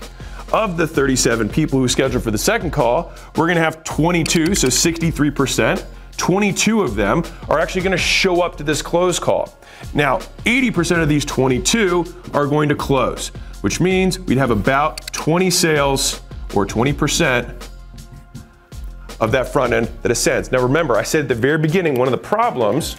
Of the 37 people who scheduled for the second call, we're gonna have 22, so 63%. 22 of them are actually gonna show up to this close call. Now, 80% of these 22 are going to close, which means we'd have about 20 sales, or 20% of that front end that ascends. Now remember, I said at the very beginning, one of the problems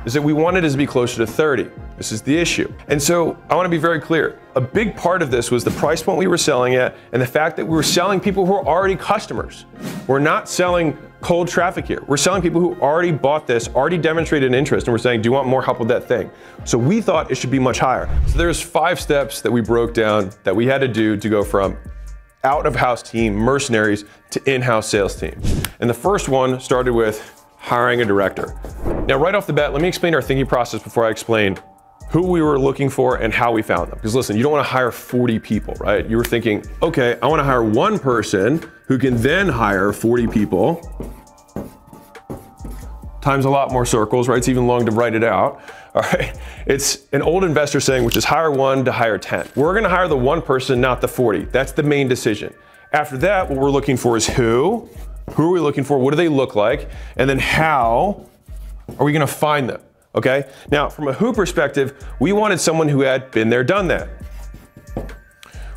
is that we wanted it to be closer to 30. This is the issue. And so I want to be very clear. A big part of this was the price point we were selling at, and the fact that we were selling people who are already customers. We're not selling cold traffic here. We're selling people who already bought this, already demonstrated an interest, and we're saying, do you want more help with that thing? So we thought it should be much higher. So there's 5 steps that we broke down that we had to do to go from out-of-house team, mercenaries, to in-house sales team. And the first one started with hiring a director. Now, right off the bat, let me explain our thinking process before I explain who we were looking for and how we found them. Because listen, you don't want to hire 40 people, right? You were thinking, okay, I want to hire one person who can then hire 40 people, times a lot more circles, right? It's even long to write it out. All right, it's an old investor saying, which is hire 1 to hire 10. We're gonna hire the 1 person, not the 40. That's the main decision. After that, what we're looking for is who are we looking for? What do they look like? And then how are we gonna find them? Okay, now from a who perspective, we wanted someone who had been there, done that.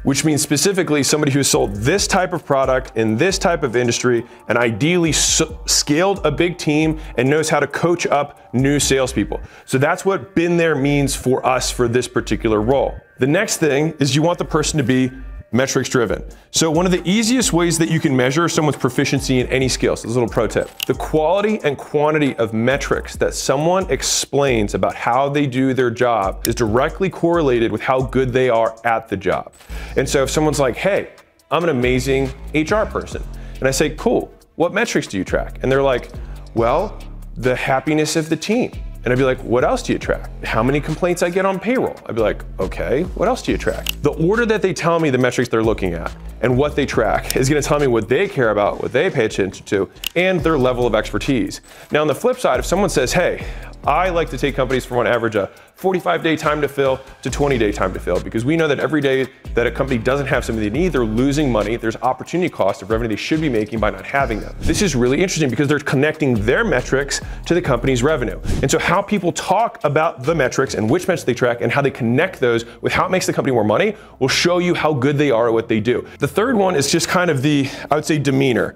Which means specifically somebody who sold this type of product in this type of industry and ideally scaled a big team and knows how to coach up new salespeople. So that's what been there means for us for this particular role. The next thing is you want the person to be metrics driven. So one of the easiest ways that you can measure someone's proficiency in any skill, so this is a little pro tip, the quality and quantity of metrics that someone explains about how they do their job is directly correlated with how good they are at the job. And so if someone's like, hey, I'm an amazing HR person, and I say, cool, what metrics do you track? And they're like, well, the happiness of the team. And I'd be like, what else do you track? How many complaints I get on payroll? I'd be like, okay, what else do you track? The order that they tell me the metrics they're looking at and what they track is going to tell me what they care about, what they pay attention to, and their level of expertise. Now, on the flip side, if someone says, hey, I like to take companies from on average a 45-day time to fill to 20-day time to fill, because we know that every day that a company doesn't have something they need, they're losing money. There's opportunity cost of revenue they should be making by not having them. This is really interesting because they're connecting their metrics to the company's revenue. And so how people talk about the metrics and which metrics they track and how they connect those with how it makes the company more money will show you how good they are at what they do. The third one is just kind of the, I would say, demeanor.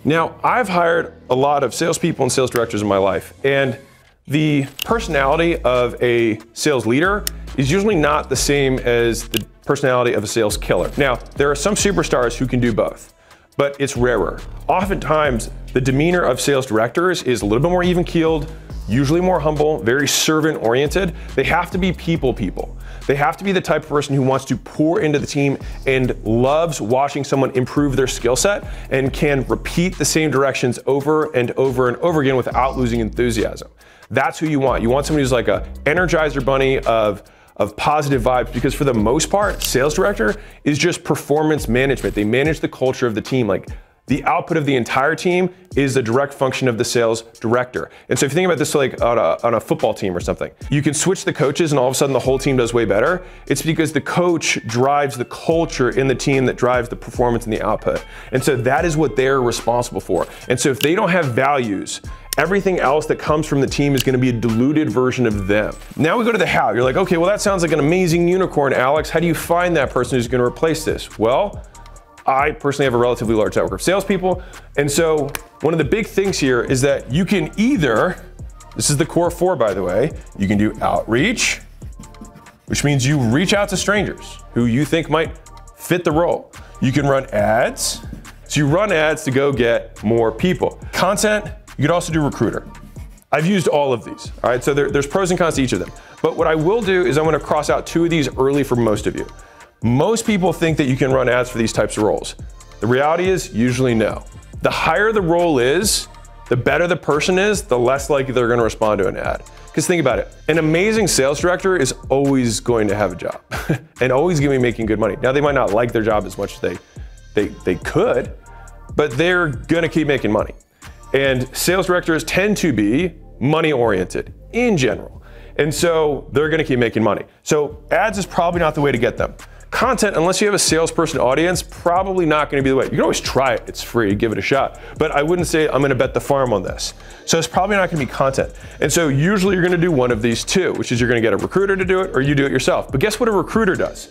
Now, I've hired a lot of salespeople and sales directors in my life, and the personality of a sales leader is usually not the same as the personality of a sales killer. Now, there are some superstars who can do both, but it's rarer. Oftentimes, the demeanor of sales directors is a little bit more even-keeled, usually more humble, very servant-oriented. They have to be people. They have to be the type of person who wants to pour into the team and loves watching someone improve their skill set and can repeat the same directions over and over and over again without losing enthusiasm. That's who you want. You want somebody who's like a Energizer bunny of positive vibes, because for the most part, sales director is just performance management. They manage the culture of the team. Like, the output of the entire team is the direct function of the sales director. And so if you think about this like on a football team or something, you can switch the coaches and all of a sudden the whole team does way better. It's because the coach drives the culture in the team that drives the performance and the output. And so that is what they're responsible for. And so if they don't have values, everything else that comes from the team is going to be a diluted version of them. Now we go to the how. You're like, okay, well, that sounds like an amazing unicorn, Alex. How do you find that person who's going to replace this? Well, I personally have a relatively large network of salespeople. And so one of the big things here is that you can either, this is the core 4, by the way, you can do outreach, which means you reach out to strangers who you think might fit the role. You can run ads. So you run ads to go get more people. Content, you could also do recruiter. I've used all of these, all right? So there's pros and cons to each of them. But what I will do is I'm gonna cross out 2 of these early for most of you. Most people think that you can run ads for these types of roles. The reality is usually no. The higher the role is, the better the person is, the less likely they're gonna respond to an ad. Because think about it, an amazing sales director is always going to have a job and always gonna be making good money. Now, they might not like their job as much as they could, but they're gonna keep making money. And sales directors tend to be money oriented in general. And so they're gonna keep making money. So ads is probably not the way to get them. Content, unless you have a salesperson audience, probably not gonna be the way. You can always try it, it's free, give it a shot. But I wouldn't say I'm gonna bet the farm on this. So it's probably not gonna be content. And so usually you're gonna do one of these 2, which is you're gonna get a recruiter to do it or you do it yourself. But guess what a recruiter does?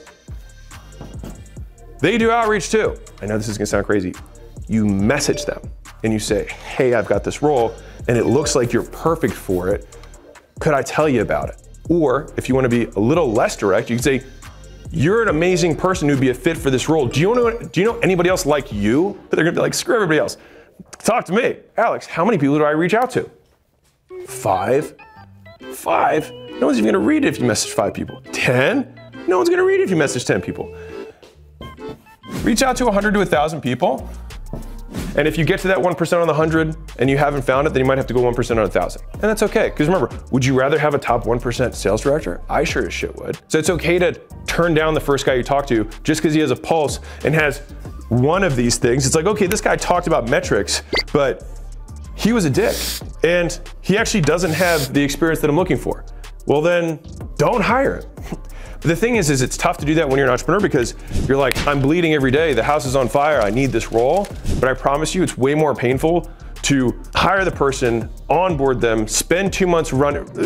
They do outreach too. I know this is gonna sound crazy. You message them and you say, hey, I've got this role and it looks like you're perfect for it. Could I tell you about it? Or if you wanna be a little less direct, you can say, you're an amazing person who'd be a fit for this role. Do you know anybody else like you? But they're gonna be like, screw everybody else. Talk to me. Alex, how many people do I reach out to? 5? 5? No one's even gonna read it if you message 5 people. 10? No one's gonna read it if you message 10 people. Reach out to 100 to 1,000 people. And if you get to that 1% on the 100 and you haven't found it, then you might have to go 1% on 1,000. And that's okay, because remember, would you rather have a top 1% sales director? I sure as shit would. So it's okay to turn down the first guy you talk to just because he has a pulse and has one of these things. It's like, okay, this guy talked about metrics, but he was a dick and he actually doesn't have the experience that I'm looking for. Well, then don't hire him. But the thing is it's tough to do that when you're an entrepreneur because you're like, I'm bleeding every day, the house is on fire, I need this role. But I promise you, it's way more painful to hire the person, onboard them, spend 2 months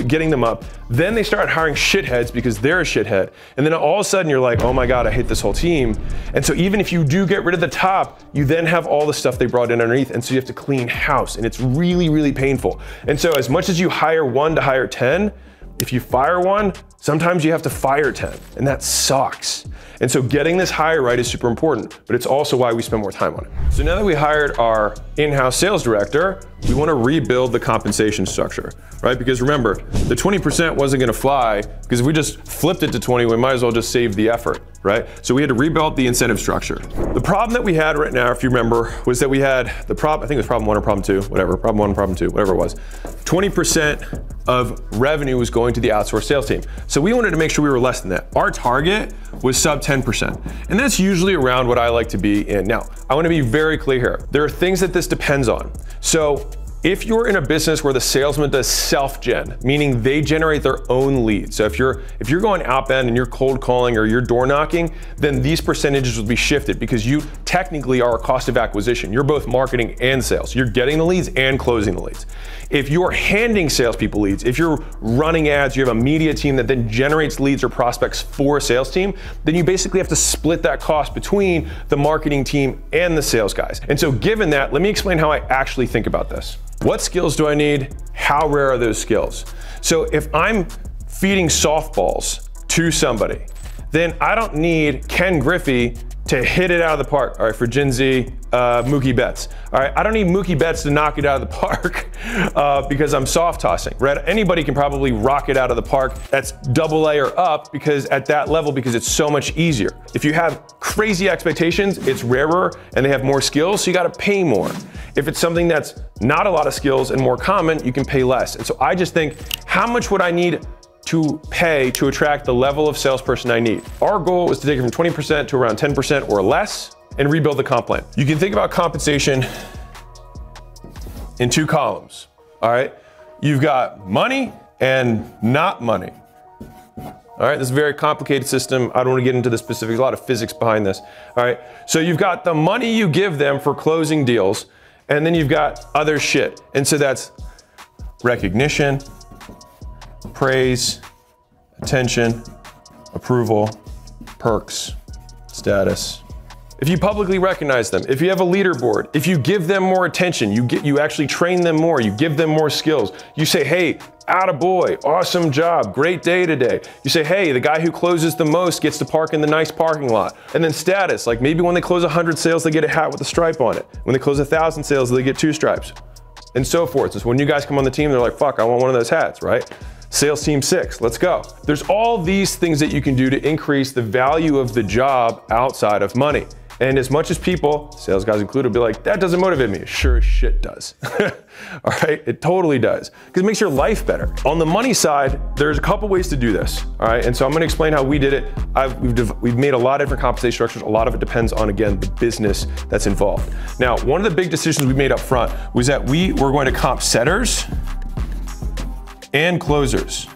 getting them up, then they start hiring shitheads because they're a shithead. And then all of a sudden you're like, oh my God, I hate this whole team. And so even if you do get rid of the top, you then have all the stuff they brought in underneath. And so you have to clean house and it's really, really painful. And so as much as you hire 1 to hire 10, if you fire 1, sometimes you have to fire 10, and that sucks. And so getting this hire right is super important, but it's also why we spend more time on it. So now that we hired our in-house sales director, we want to rebuild the compensation structure, right? Because remember, the 20% wasn't going to fly, because if we just flipped it to 20, we might as well just save the effort, right? So we had to rebuild the incentive structure. The problem that we had right now, if you remember, was that we had the problem, I think it was problem 1 or problem 2, whatever, problem 1, problem 2, whatever it was. 20% of revenue was going to the outsourced sales team. So we wanted to make sure we were less than that. Our target was sub 10%. And that's usually around what I like to be in. Now, I want to be very clear here. There are things that this depends on. So if you're in a business where the salesman does self-gen, meaning they generate their own leads. So if you're going outbound and you're cold calling or you're door knocking, then these percentages will be shifted because you technically are a cost of acquisition. You're both marketing and sales. You're getting the leads and closing the leads. If you're handing salespeople leads, if you're running ads, you have a media team that then generates leads or prospects for a sales team, then you basically have to split that cost between the marketing team and the sales guys. And so given that, let me explain how I actually think about this. What skills do I need? How rare are those skills? So if I'm feeding softballs to somebody, then I don't need Ken Griffey to hit it out of the park. All right, for Gen Z, Mookie Betts. All right, I don't need Mookie Betts to knock it out of the park because I'm soft tossing, right? Anybody can probably rock it out of the park. That's AA or up because at that level, because it's so much easier. If you have crazy expectations, it's rarer and they have more skills, so you gotta pay more. If it's something that's not a lot of skills and more common, you can pay less. And so I just think, how much would I need to pay to attract the level of salesperson I need? Our goal is to take it from 20% to around 10% or less and rebuild the comp plan. You can think about compensation in 2 columns, all right? You've got money and not money. All right, this is a very complicated system. I don't want to get into the specifics, a lot of physics behind this. All right, so you've got the money you give them for closing deals, and then you've got other shit. And so that's recognition, praise, attention, approval, perks, status. If you publicly recognize them, if you have a leaderboard, if you give them more attention, you actually train them more, you give them more skills. You say, hey, attaboy, awesome job, great day today. You say, hey, the guy who closes the most gets to park in the nice parking lot. And then status, like maybe when they close 100 sales, they get a hat with a stripe on it. When they close 1,000 sales, they get 2 stripes. And so forth. So when you guys come on the team, they're like, fuck, I want one of those hats, right? Sales team 6, let's go. There's all these things that you can do to increase the value of the job outside of money. And as much as people, sales guys included, be like, that doesn't motivate me. Sure as shit does. All right, it totally does. Because it makes your life better. On the money side, there's a couple ways to do this. All right, and so I'm gonna explain how we did it. We've made a lot of different compensation structures. A lot of it depends on, again, the business that's involved. Now, one of the big decisions we made up front was that we were going to comp setters and closers.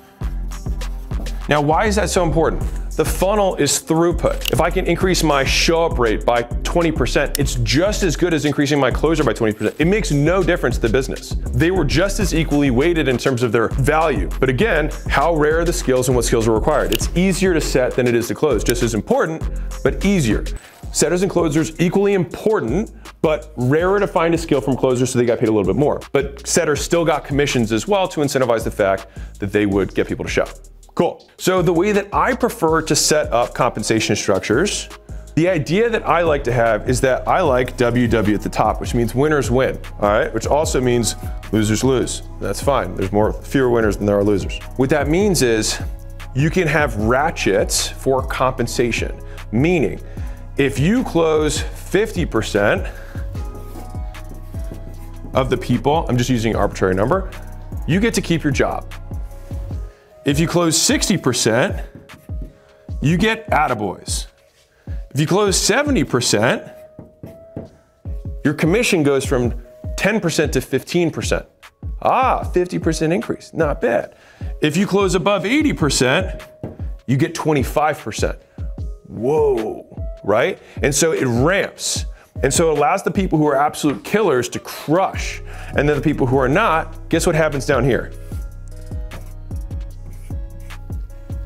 Now, why is that so important? The funnel is throughput. If I can increase my show-up rate by 20%, it's just as good as increasing my closure by 20%. It makes no difference to the business. They were just as equally weighted in terms of their value. But again, how rare are the skills and what skills are required? It's easier to set than it is to close. Just as important, but easier. Setters and closers equally important, but rarer to find a skill from closers, so they got paid a little bit more. But setters still got commissions as well to incentivize the fact that they would get people to show. Cool. So the way that I prefer to set up compensation structures, the idea that I like to have is that I like WW at the top, which means winners win, all right? Which also means losers lose. That's fine. There's fewer winners than there are losers. What that means is you can have ratchets for compensation, meaning if you close 50% of the people, I'm just using an arbitrary number, you get to keep your job. If you close 60%, you get attaboys. If you close 70%, your commission goes from 10% to 15%. 50% increase, not bad. If you close above 80%, you get 25%. Whoa, right? And so it ramps. And so it allows the people who are absolute killers to crush. And then the people who are not, guess what happens down here?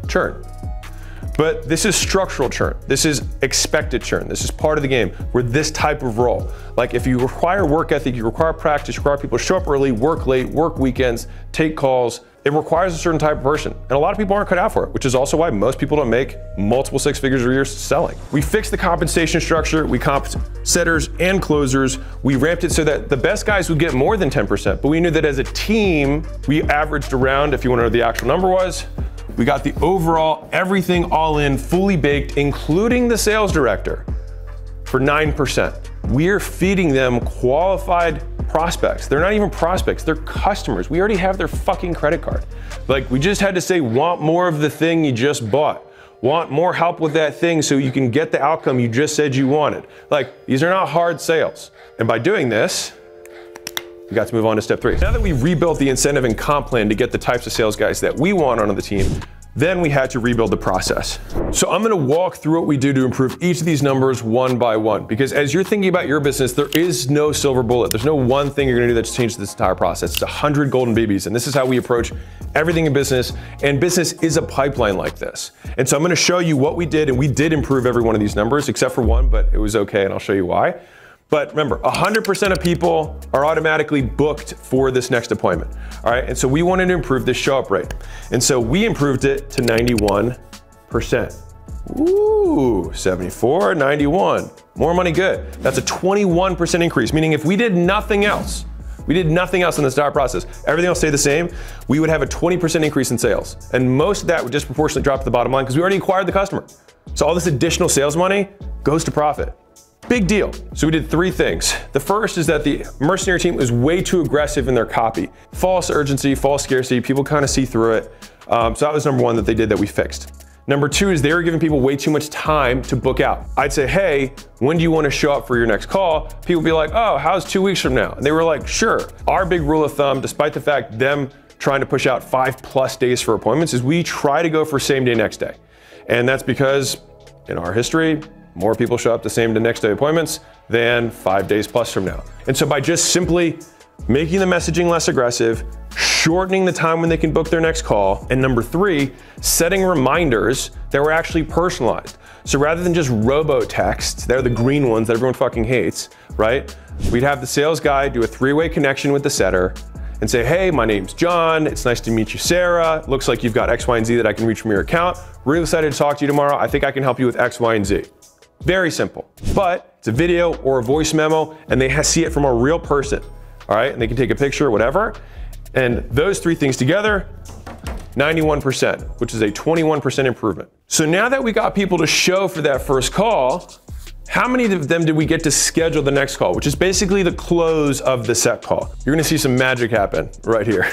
Churn. But this is structural churn. This is expected churn. This is part of the game. We're this type of role. Like if you require work ethic, you require practice, you require people to show up early, work late, work weekends, take calls, it requires a certain type of person. And a lot of people aren't cut out for it, which is also why most people don't make multiple 6 figures a year selling. We fixed the compensation structure. We comped setters and closers. We ramped it so that the best guys would get more than 10%, but we knew that as a team, we averaged around, if you want to know what the actual number was, we got the overall, everything all in, fully baked, including the sales director, for 9%. We're feeding them qualified prospects. They're not even prospects, they're customers. We already have their fucking credit card. Like, we just had to say, want more of the thing you just bought. Want more help with that thing so you can get the outcome you just said you wanted. Like, these are not hard sales. And by doing this, we got to move on to step 3. Now that we rebuilt the incentive and comp plan to get the types of sales guys that we want on the team, then we had to rebuild the process. So I'm gonna walk through what we do to improve each of these numbers one by one, because as you're thinking about your business, there is no silver bullet. There's no one thing you're gonna do that's changed this entire process. It's 100 golden babies, and this is how we approach everything in business, and business is a pipeline like this. And so I'm gonna show you what we did, and we did improve every one of these numbers, except for one, but it was okay, and I'll show you why. But remember, 100% of people are automatically booked for this next appointment. All right, and so we wanted to improve this show up rate. And so we improved it to 91%. Ooh, 74, 91. More money, good. That's a 21% increase, meaning if we did nothing else, in this entire process, everything else stayed the same, we would have a 20% increase in sales. And most of that would disproportionately drop to the bottom line because we already acquired the customer. So all this additional sales money goes to profit. Big deal. So we did 3 things. The first is that the mercenary team was way too aggressive in their copy. False urgency, false scarcity, people kind of see through it. So that was number 1 that they did that we fixed. Number 2 is they were giving people way too much time to book out. I'd say, hey, when do you want to show up for your next call? People would be like, oh, how's 2 weeks from now? And they were like, sure. Our big rule of thumb, despite the fact them trying to push out 5+ days for appointments, is we try to go for same day, next day. And that's because in our history, more people show up to same day, next day appointments than 5 days plus from now. And so by just simply making the messaging less aggressive, shortening the time when they can book their next call, and number 3, setting reminders that were actually personalized. So rather than just robo texts, they're the green ones that everyone fucking hates, right? We'd have the sales guy do a 3-way connection with the setter and say, hey, my name's John. It's nice to meet you, Sarah. Looks like you've got X, Y, and Z that I can reach from your account. Really excited to talk to you tomorrow. I think I can help you with X, Y, and Z. Very simple, but it's a video or a voice memo and they see it from a real person, all right? And they can take a picture or whatever. And those 3 things together, 91%, which is a 21% improvement. So now that we got people to show for that first call, how many of them did we get to schedule the next call, which is basically the close of the set call? You're gonna see some magic happen right here.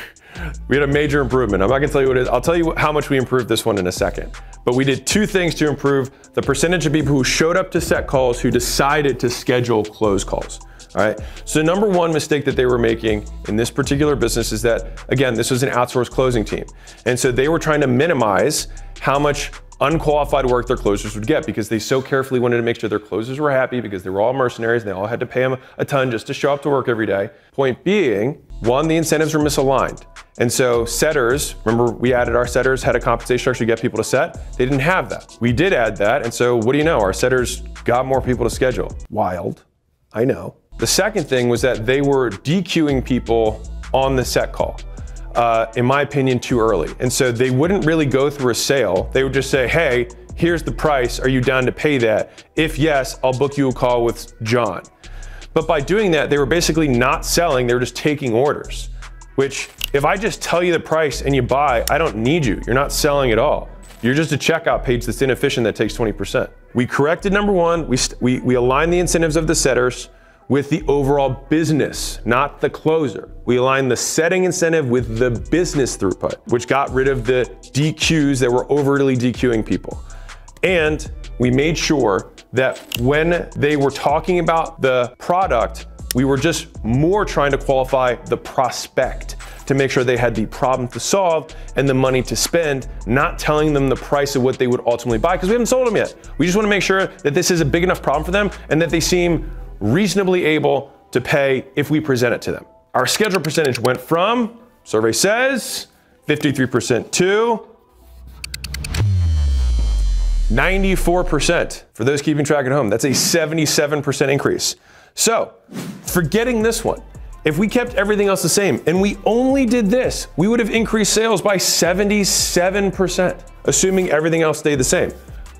We had a major improvement. I'm not gonna tell you what it is. I'll tell you how much we improved this one in a second. But we did 2 things to improve the percentage of people who showed up to set calls who decided to schedule close calls. All right, so number 1 mistake that they were making in this particular business is that, again, this was an outsourced closing team. And so they were trying to minimize how much unqualified work their closers would get because they so carefully wanted to make sure their closers were happy because they were all mercenaries and they all had to pay them a ton just to show up to work every day. Point being, 1, the incentives were misaligned. And so setters, remember we added our setters, had a compensation structure to get people to set. They didn't have that. We did add that. And so what do you know? Our setters got more people to schedule. Wild, I know. The second thing was that they were DQing people on the set call. In my opinion, too early. And so they wouldn't really go through a sale. They would just say, hey, here's the price. Are you down to pay that? If yes, I'll book you a call with John. But by doing that, they were basically not selling. They were just taking orders, which if I just tell you the price and you buy, I don't need you. You're not selling at all. You're just a checkout page that's inefficient that takes 20%. We corrected number 1. We aligned the incentives of the setters with the overall business, not the closer. We aligned the setting incentive with the business throughput, which got rid of the DQs that were overly DQing people. And we made sure that when they were talking about the product, we were just more trying to qualify the prospect to make sure they had the problem to solve and the money to spend, not telling them the price of what they would ultimately buy, because we haven't sold them yet. We just want to make sure that this is a big enough problem for them and that they seem reasonably able to pay if we present it to them. Our schedule percentage went from, survey says, 53% to 94%. For those keeping track at home, that's a 77% increase. So, forgetting this one, if we kept everything else the same and we only did this, we would have increased sales by 77%, assuming everything else stayed the same.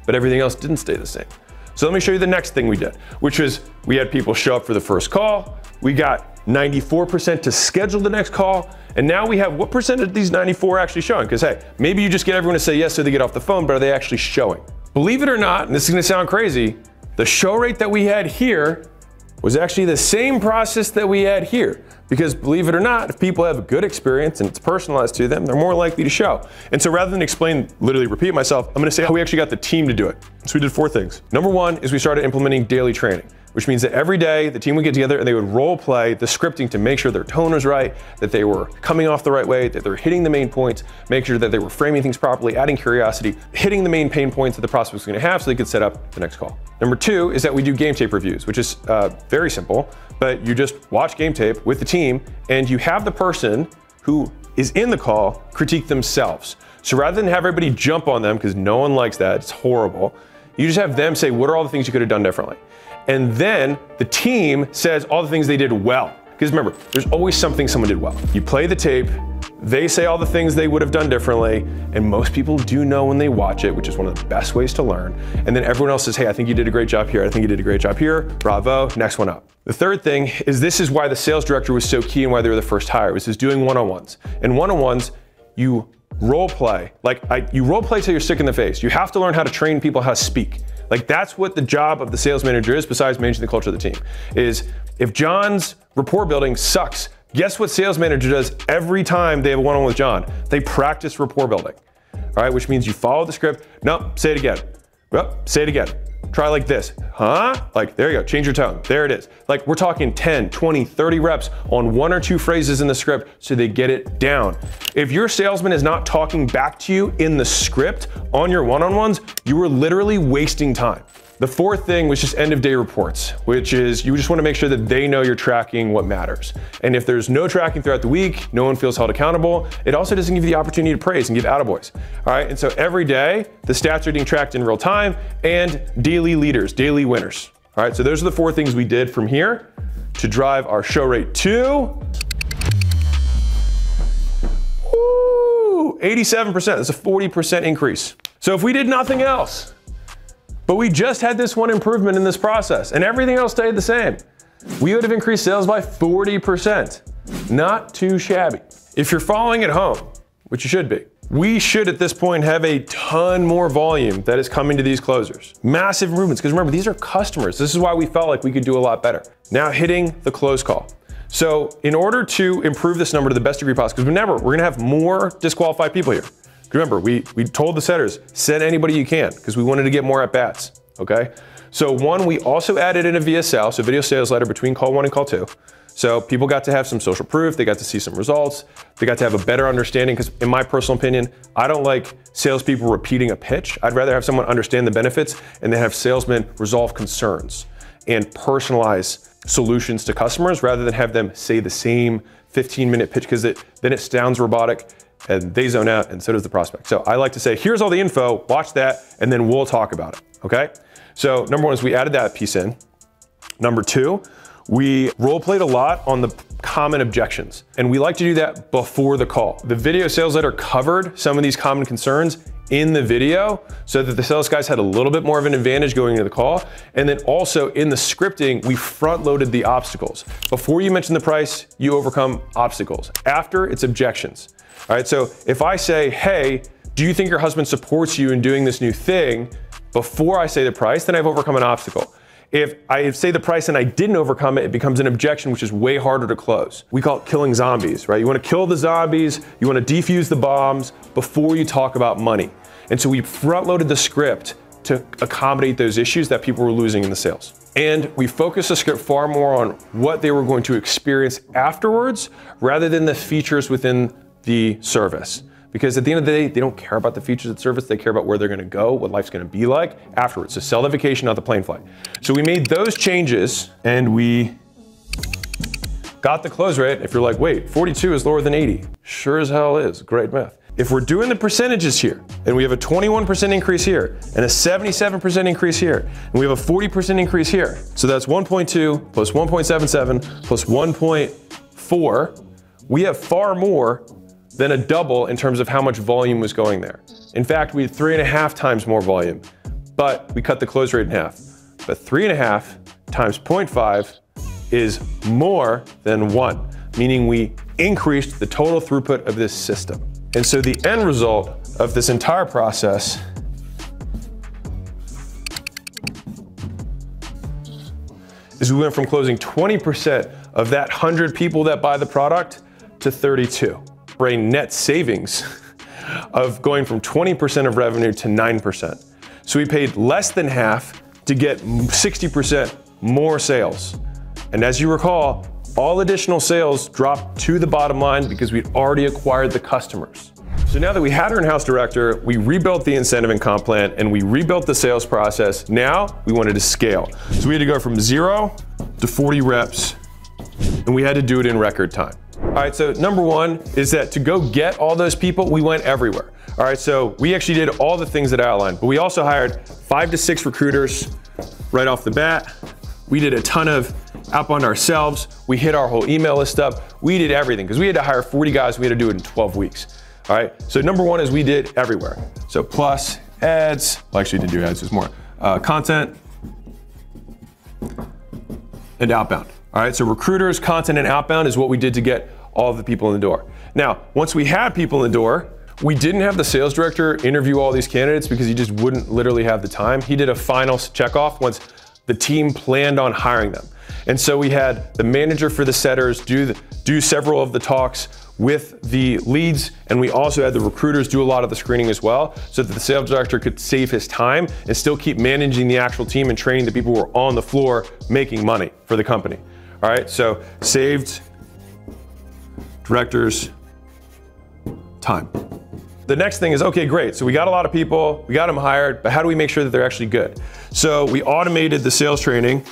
But everything else didn't stay the same. So let me show you the next thing we did, which was we had people show up for the first call. We got 94% to schedule the next call, and now we have what percent of these 94 are actually showing? Because hey, maybe you just get everyone to say yes so they get off the phone, but are they actually showing? Believe it or not, and this is gonna sound crazy, the show rate that we had here was actually the same process that we had here. Because believe it or not, if people have a good experience and it's personalized to them, they're more likely to show. And so rather than literally repeat myself, I'm gonna say how we actually got the team to do it. So we did 4 things. Number 1 is we started implementing daily training, which means that every day the team would get together and they would role play the scripting to make sure their tone was right, that they were coming off the right way, that they're hitting the main points, make sure that they were framing things properly, adding curiosity, hitting the main pain points that the prospect was gonna have so they could set up the next call. Number 2 is that we do game tape reviews, which is very simple, but you just watch game tape with the team and you have the person who is in the call critique themselves. So rather than have everybody jump on them, because no one likes that, it's horrible, you just have them say, what are all the things you could have done differently? And then the team says all the things they did well. Because remember, there's always something someone did well. You play the tape, they say all the things they would have done differently, and most people do know when they watch it, which is one of the best ways to learn. And then everyone else says, hey, I think you did a great job here. I think you did a great job here. Bravo, next one up. The third thing is this is why the sales director was so key and why they were the first hire, was doing one-on-ones. And one-on-ones, you role play. You role play till you're sick in the face. You have to learn how to train people how to speak. Like that's what the job of the sales manager is, besides managing the culture of the team, is if John's rapport building sucks, guess what sales manager does every time they have a one-on-one with John? They practice rapport building, all right? Which means you follow the script. No, say it again. Well, say it again. Try like this, huh? Like, there you go, change your tone, there it is. Like we're talking 10, 20, 30 reps on 1 or 2 phrases in the script so they get it down. If your salesman is not talking back to you in the script on your one-on-ones, you are literally wasting time. The fourth thing was just end of day reports, which is you just want to make sure that they know you're tracking what matters. And if there's no tracking throughout the week, no one feels held accountable. It also doesn't give you the opportunity to praise and give attaboys. All right, and so every day the stats are being tracked in real time and daily leaders, daily winners. All right, so those are the 4 things we did from here to drive our show rate to 87%. That's a 40% increase. So if we did nothing else, but we just had this one improvement in this process and everything else stayed the same, we would have increased sales by 40%. Not too shabby. If you're following at home, which you should be, we should at this point have a ton more volume that is coming to these closers. Massive improvements, because remember, these are customers. This is why we felt like we could do a lot better. Now hitting the close call. So in order to improve this number to the best degree possible, because we're gonna have more disqualified people here. Remember, we told the setters, send anybody you can, because we wanted to get more at bats, okay? So 1, we also added in a VSL, so video sales letter between call 1 and call 2. So people got to have some social proof, they got to see some results, they got to have a better understanding, because in my personal opinion, I don't like salespeople repeating a pitch. I'd rather have someone understand the benefits and then have salesmen resolve concerns and personalize solutions to customers rather than have them say the same 15-minute pitch, because then it sounds robotic and they zone out, and so does the prospect. So I like to say, here's all the info, watch that, and then we'll talk about it, okay? So number 1 is we added that piece in. Number 2, we role played a lot on the common objections, and we like to do that before the call. The video sales letter covered some of these common concerns in the video so that the sales guys had a little bit more of an advantage going into the call. And then also in the scripting, we front loaded the obstacles. Before you mention the price, you overcome obstacles. After, it's objections. All right, so if I say, hey, do you think your husband supports you in doing this new thing? Before I say the price, then I've overcome an obstacle. If I say the price and I didn't overcome it, it becomes an objection, which is way harder to close. We call it killing zombies, right? You want to kill the zombies, you want to defuse the bombs before you talk about money. And so we front loaded the script to accommodate those issues that people were losing in the sales. And we focused the script far more on what they were going to experience afterwards rather than the features within the service. Because at the end of the day, they don't care about the features of the service, they care about where they're gonna go, what life's gonna be like afterwards. So sell the vacation, not the plane flight. So we made those changes and we got the close rate. If you're like, wait, 42 is lower than 80. Sure as hell is, great math. If we're doing the percentages here, and we have a 21% increase here, and a 77% increase here, and we have a 40% increase here, so that's 1.2 plus 1.77 plus 1.4, we have far more than a double in terms of how much volume was going there. In fact, we had 3.5 times more volume, but we cut the close rate in half. But 3.5 times 0.5 is more than 1, meaning we increased the total throughput of this system. And so the end result of this entire process is we went from closing 20% of that 100 people that buy the product to 32. For a net savings of going from 20% of revenue to 9%. So we paid less than half to get 60% more sales. And as you recall, all additional sales dropped to the bottom line because we'd already acquired the customers. So now that we had our in-house director, we rebuilt the incentive and comp plan, and we rebuilt the sales process. Now we wanted to scale. So we had to go from 0 to 40 reps, and we had to do it in record time. All right, so number one is that to go get all those people, we went everywhere. All right, so we actually did all the things that I outlined, but we also hired 5 to 6 recruiters right off the bat. We did a ton of outbound ourselves. We hit our whole email list up. We did everything because we had to hire 40 guys. We had to do it in 12 weeks. All right, so number one is we did everywhere. So plus ads, well, actually didn't do ads, it's more content and outbound. All right, so recruiters, content, and outbound is what we did to get all of the people in the door. Now, once we had people in the door, we didn't have the sales director interview all these candidates because he just wouldn't literally have the time. He did a final checkoff once the team planned on hiring them. And so we had the manager for the setters do several of the talks with the leads, and we also had the recruiters do a lot of the screening as well, so that the sales director could save his time and still keep managing the actual team and training the people who were on the floor making money for the company. All right, so saved directors time. The next thing is, okay, great. So we got a lot of people, we got them hired, but how do we make sure that they're actually good? So we automated the sales training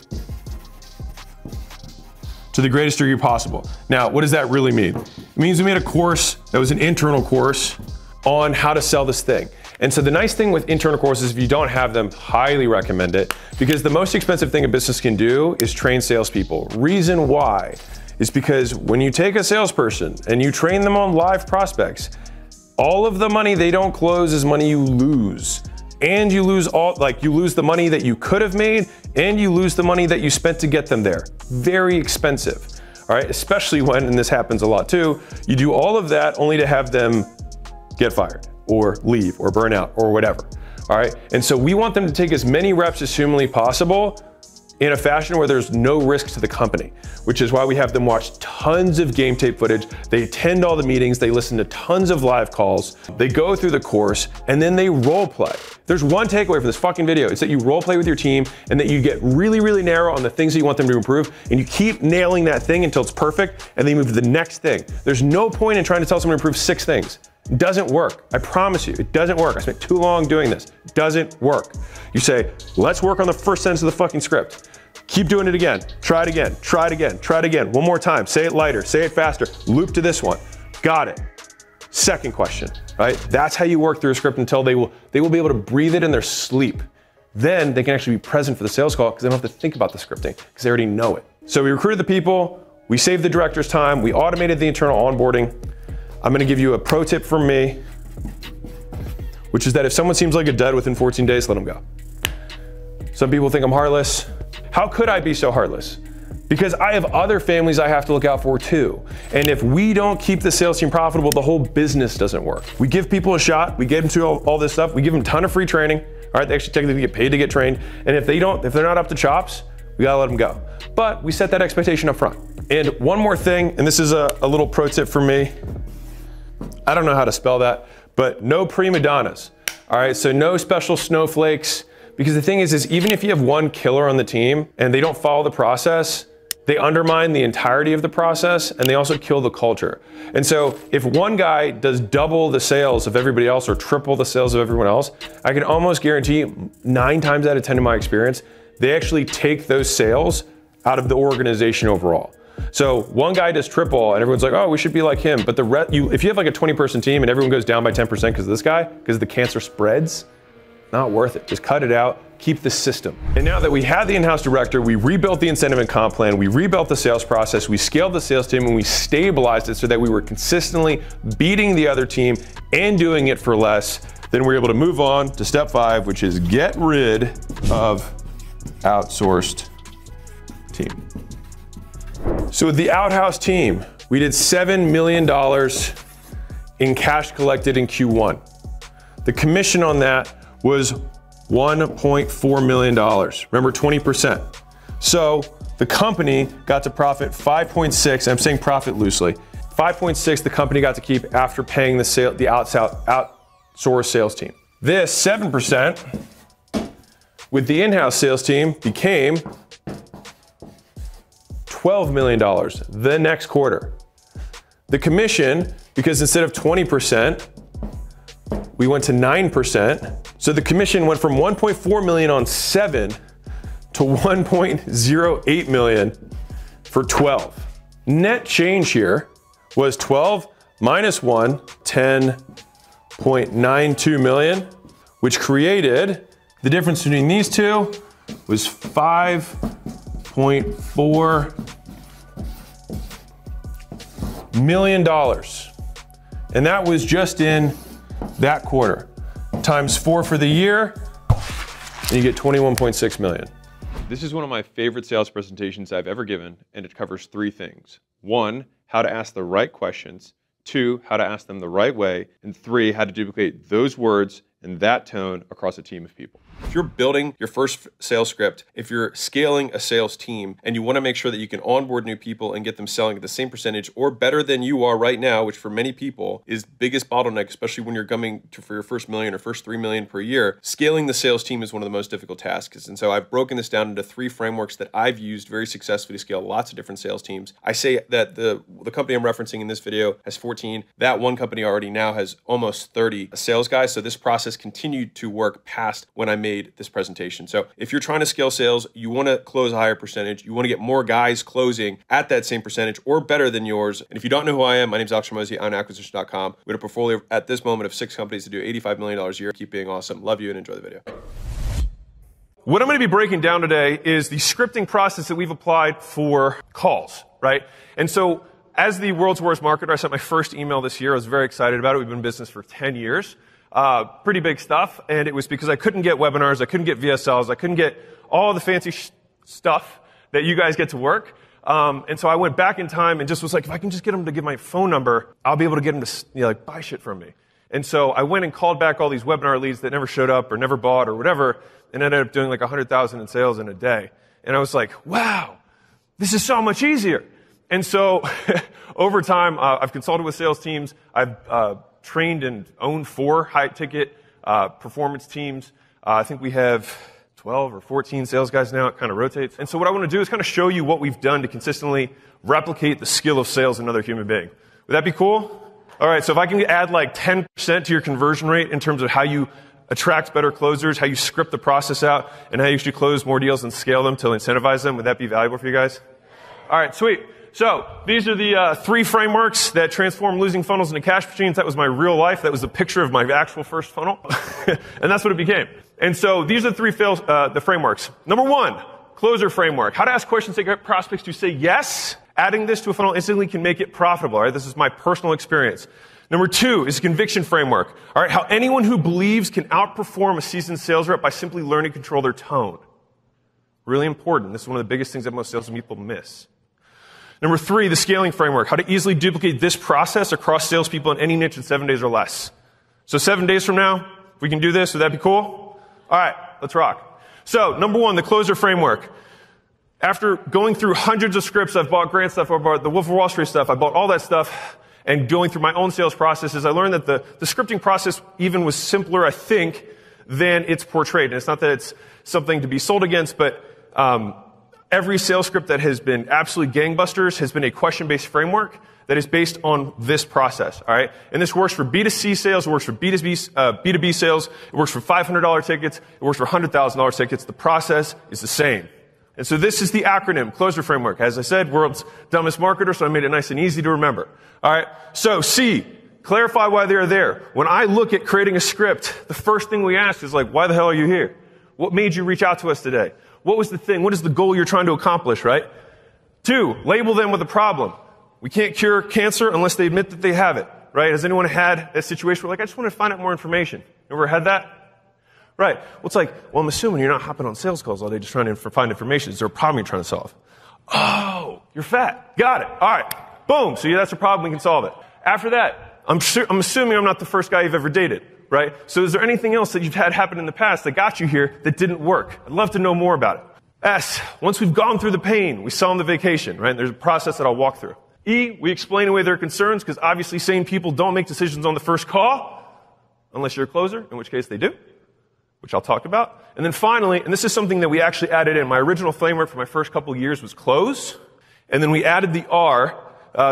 to the greatest degree possible. Now, what does that really mean? It means we made a course that was an internal course on how to sell this thing. And so the nice thing with internal courses, if you don't have them, highly recommend it, because the most expensive thing a business can do is train salespeople. Reason why is because when you take a salesperson and you train them on live prospects, all of the money they don't close is money you lose. And you lose you lose the money that you could have made, and you lose the money that you spent to get them there. Very expensive, all right? Especially when, and this happens a lot too, you do all of that only to have them get fired or leave or burn out or whatever, all right? And so we want them to take as many reps as humanly possible in a fashion where there's no risk to the company, which is why we have them watch tons of game tape footage. They attend all the meetings, they listen to tons of live calls, they go through the course, and then they role play. There's one takeaway from this fucking video. It's that you role play with your team and that you get really, really narrow on the things that you want them to improve, and you keep nailing that thing until it's perfect, and then you move to the next thing. There's no point in trying to tell someone to improve 6 things. It doesn't work. I promise you, it doesn't work. I spent too long doing this. It doesn't work. You say, let's work on the first sentence of the fucking script. Keep doing it again. Try it again. Try it again. Try it again. One more time. Say it lighter. Say it faster. Loop to this one. Got it. Second question, right? That's how you work through a script until they will be able to breathe it in their sleep. Then they can actually be present for the sales call because they don't have to think about the scripting because they already know it. So we recruited the people. We saved the director's time. We automated the internal onboarding. I'm going to give you a pro tip from me, which is that if someone seems like a dud within 14 days, let them go. Some people think I'm heartless. How could I be so heartless? Because I have other families I have to look out for too. And if we don't keep the sales team profitable, the whole business doesn't work. We give people a shot. We get them to all this stuff. We give them a ton of free training. All right, they actually technically get paid to get trained. And if they're not up to chops, we gotta let them go. But we set that expectation up front. And one more thing, and this is a little pro tip from me. I don't know how to spell that, but no prima donnas. All right, so no special snowflakes. Because the thing is even if you have one killer on the team and they don't follow the process, they undermine the entirety of the process and they also kill the culture. And so if one guy does double the sales of everybody else or triple the sales of everyone else, I can almost guarantee 9 times out of 10 in my experience, they actually take those sales out of the organization overall. So one guy does triple and everyone's like, oh, we should be like him. But if you have like a 20-person team and everyone goes down by 10% because of this guy, because the cancer spreads, not worth it. Just cut it out, keep the system. And now that we had the in-house director, we rebuilt the incentive and comp plan, we rebuilt the sales process, we scaled the sales team, and we stabilized it so that we were consistently beating the other team and doing it for less. Then we're able to move on to step 5, which is get rid of outsourced team. So with the outhouse team, we did $7 million in cash collected in Q1. The commission on that was $1.4 million. Remember, 20%. So the company got to profit 5.6, I'm saying profit loosely, 5.6 the company got to keep after paying the outsourced sales team. This 7% with the in-house sales team became $12 million the next quarter. The commission, because instead of 20%, we went to 9%. So the commission went from 1.4 million on 7 to 1.08 million for 12. Net change here was 12 minus 1, 10.92 million, which created the difference between these two was $5.4 million. And that was just in that quarter. Times 4 for the year, and you get 21.6 million. This is one of my favorite sales presentations I've ever given, and it covers 3 things. 1, how to ask the right questions. 2, how to ask them the right way. And 3, how to duplicate those words and that tone across a team of people. If you're building your first sales script, if you're scaling a sales team, and you want to make sure that you can onboard new people and get them selling at the same percentage or better than you are right now, which for many people is the biggest bottleneck, especially when you're coming to for your first million or first 3 million per year, scaling the sales team is one of the most difficult tasks. And so I've broken this down into 3 frameworks that I've used very successfully to scale lots of different sales teams. I say that the company I'm referencing in this video has 14. That one company already now has almost 30 sales guys. So this process continued to work past when I made this presentation. So if you're trying to scale sales, you want to close a higher percentage, you want to get more guys closing at that same percentage or better than yours. And if you don't know who I am, my name is Hormozi on acquisition.com. We have a portfolio at this moment of 6 companies that do $85 million a year. Keep being awesome. Love you and enjoy the video. What I'm going to be breaking down today is the scripting process that we've applied for calls, right? And so as the world's worst marketer, I sent my first email this year. I was very excited about it. We've been in business for 10 years. Pretty big stuff, and it was because I couldn't get webinars, I couldn't get VSLs, I couldn't get all the fancy stuff that you guys get to work. And so I went back in time and just was like, if I can just get them to give my phone number, I'll be able to get them to buy shit from me. And so I went and called back all these webinar leads that never showed up or never bought or whatever, and ended up doing like 100,000 in sales in a day. And I was like, wow, this is so much easier. And so over time, I've consulted with sales teams. I've trained and owned 4 high-ticket performance teams. I think we have 12 or 14 sales guys now. It kind of rotates. And so what I want to do is kind of show you what we've done to consistently replicate the skill of sales in another human being. Would that be cool? All right, so if I can add like 10% to your conversion rate in terms of how you attract better closers, how you script the process out, and how you actually close more deals and scale them to incentivize them, would that be valuable for you guys? All right, sweet. So these are the 3 frameworks that transform losing funnels into cash machines. That was my real life. That was a picture of my actual first funnel. And that's what it became. And so these are the frameworks. Number 1, closer framework. How to ask questions to get prospects to say yes. Adding this to a funnel instantly can make it profitable. All right, this is my personal experience. Number 2 is a conviction framework. All right, how anyone who believes can outperform a seasoned sales rep by simply learning to control their tone. Really important. This is one of the biggest things that most sales people miss. Number 3, the scaling framework. How to easily duplicate this process across salespeople in any niche in 7 days or less. So 7 days from now, if we can do this, would that be cool? All right, let's rock. So number 1, the closer framework. After going through hundreds of scripts, I've bought Grant stuff, I've bought the Wolf of Wall Street stuff, I bought all that stuff, and going through my own sales processes, I learned that the scripting process even was simpler, I think, than it's portrayed. And it's not that it's something to be sold against, but every sales script that has been absolutely gangbusters has been a question-based framework that is based on this process, all right? And this works for B2C sales, it works for B2B sales, it works for $500 tickets, it works for $100,000 tickets. The process is the same. And so this is the acronym, closer framework. As I said, world's dumbest marketer, so I made it nice and easy to remember. All right, so C, clarify why they are there. When I look at creating a script, the first thing we ask is like, why the hell are you here? What made you reach out to us today? What was the thing? What is the goal you're trying to accomplish, right? 2, label them with a problem. We can't cure cancer unless they admit that they have it, right? Has anyone had a situation where like, I just want to find out more information? Ever had that? Right. Well, it's like, well, I'm assuming you're not hopping on sales calls all day just trying to find information. Is there a problem you're trying to solve? Oh, you're fat. Got it. All right. Boom. So that's a problem. We can solve it. After that, I'm assuming I'm not the first guy you've ever dated, right? So is there anything else that you've had happen in the past that got you here that didn't work? I'd love to know more about it. S, once we've gone through the pain, we sell them the vacation, right? There's a process that I'll walk through. E, we explain away their concerns because obviously sane people don't make decisions on the first call unless you're a closer, in which case they do, which I'll talk about. And then finally, and this is something that we actually added in. My original framework for my first couple of years was close. And then we added the R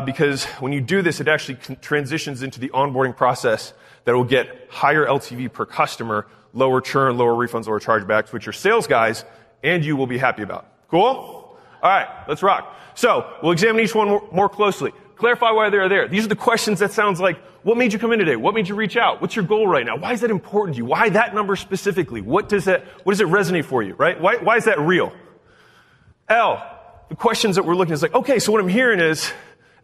because when you do this, it actually transitions into the onboarding process that will get higher LTV per customer, lower churn, lower refunds, lower chargebacks, which your sales guys and you will be happy about. Cool? All right, let's rock. So we'll examine each one more closely. Clarify why they're there. These are the questions that sounds like, what made you come in today? What made you reach out? What's your goal right now? Why is that important to you? Why that number specifically? What does it resonate for you, right? Why is that real? L, the questions that we're looking at is like, okay, so what I'm hearing is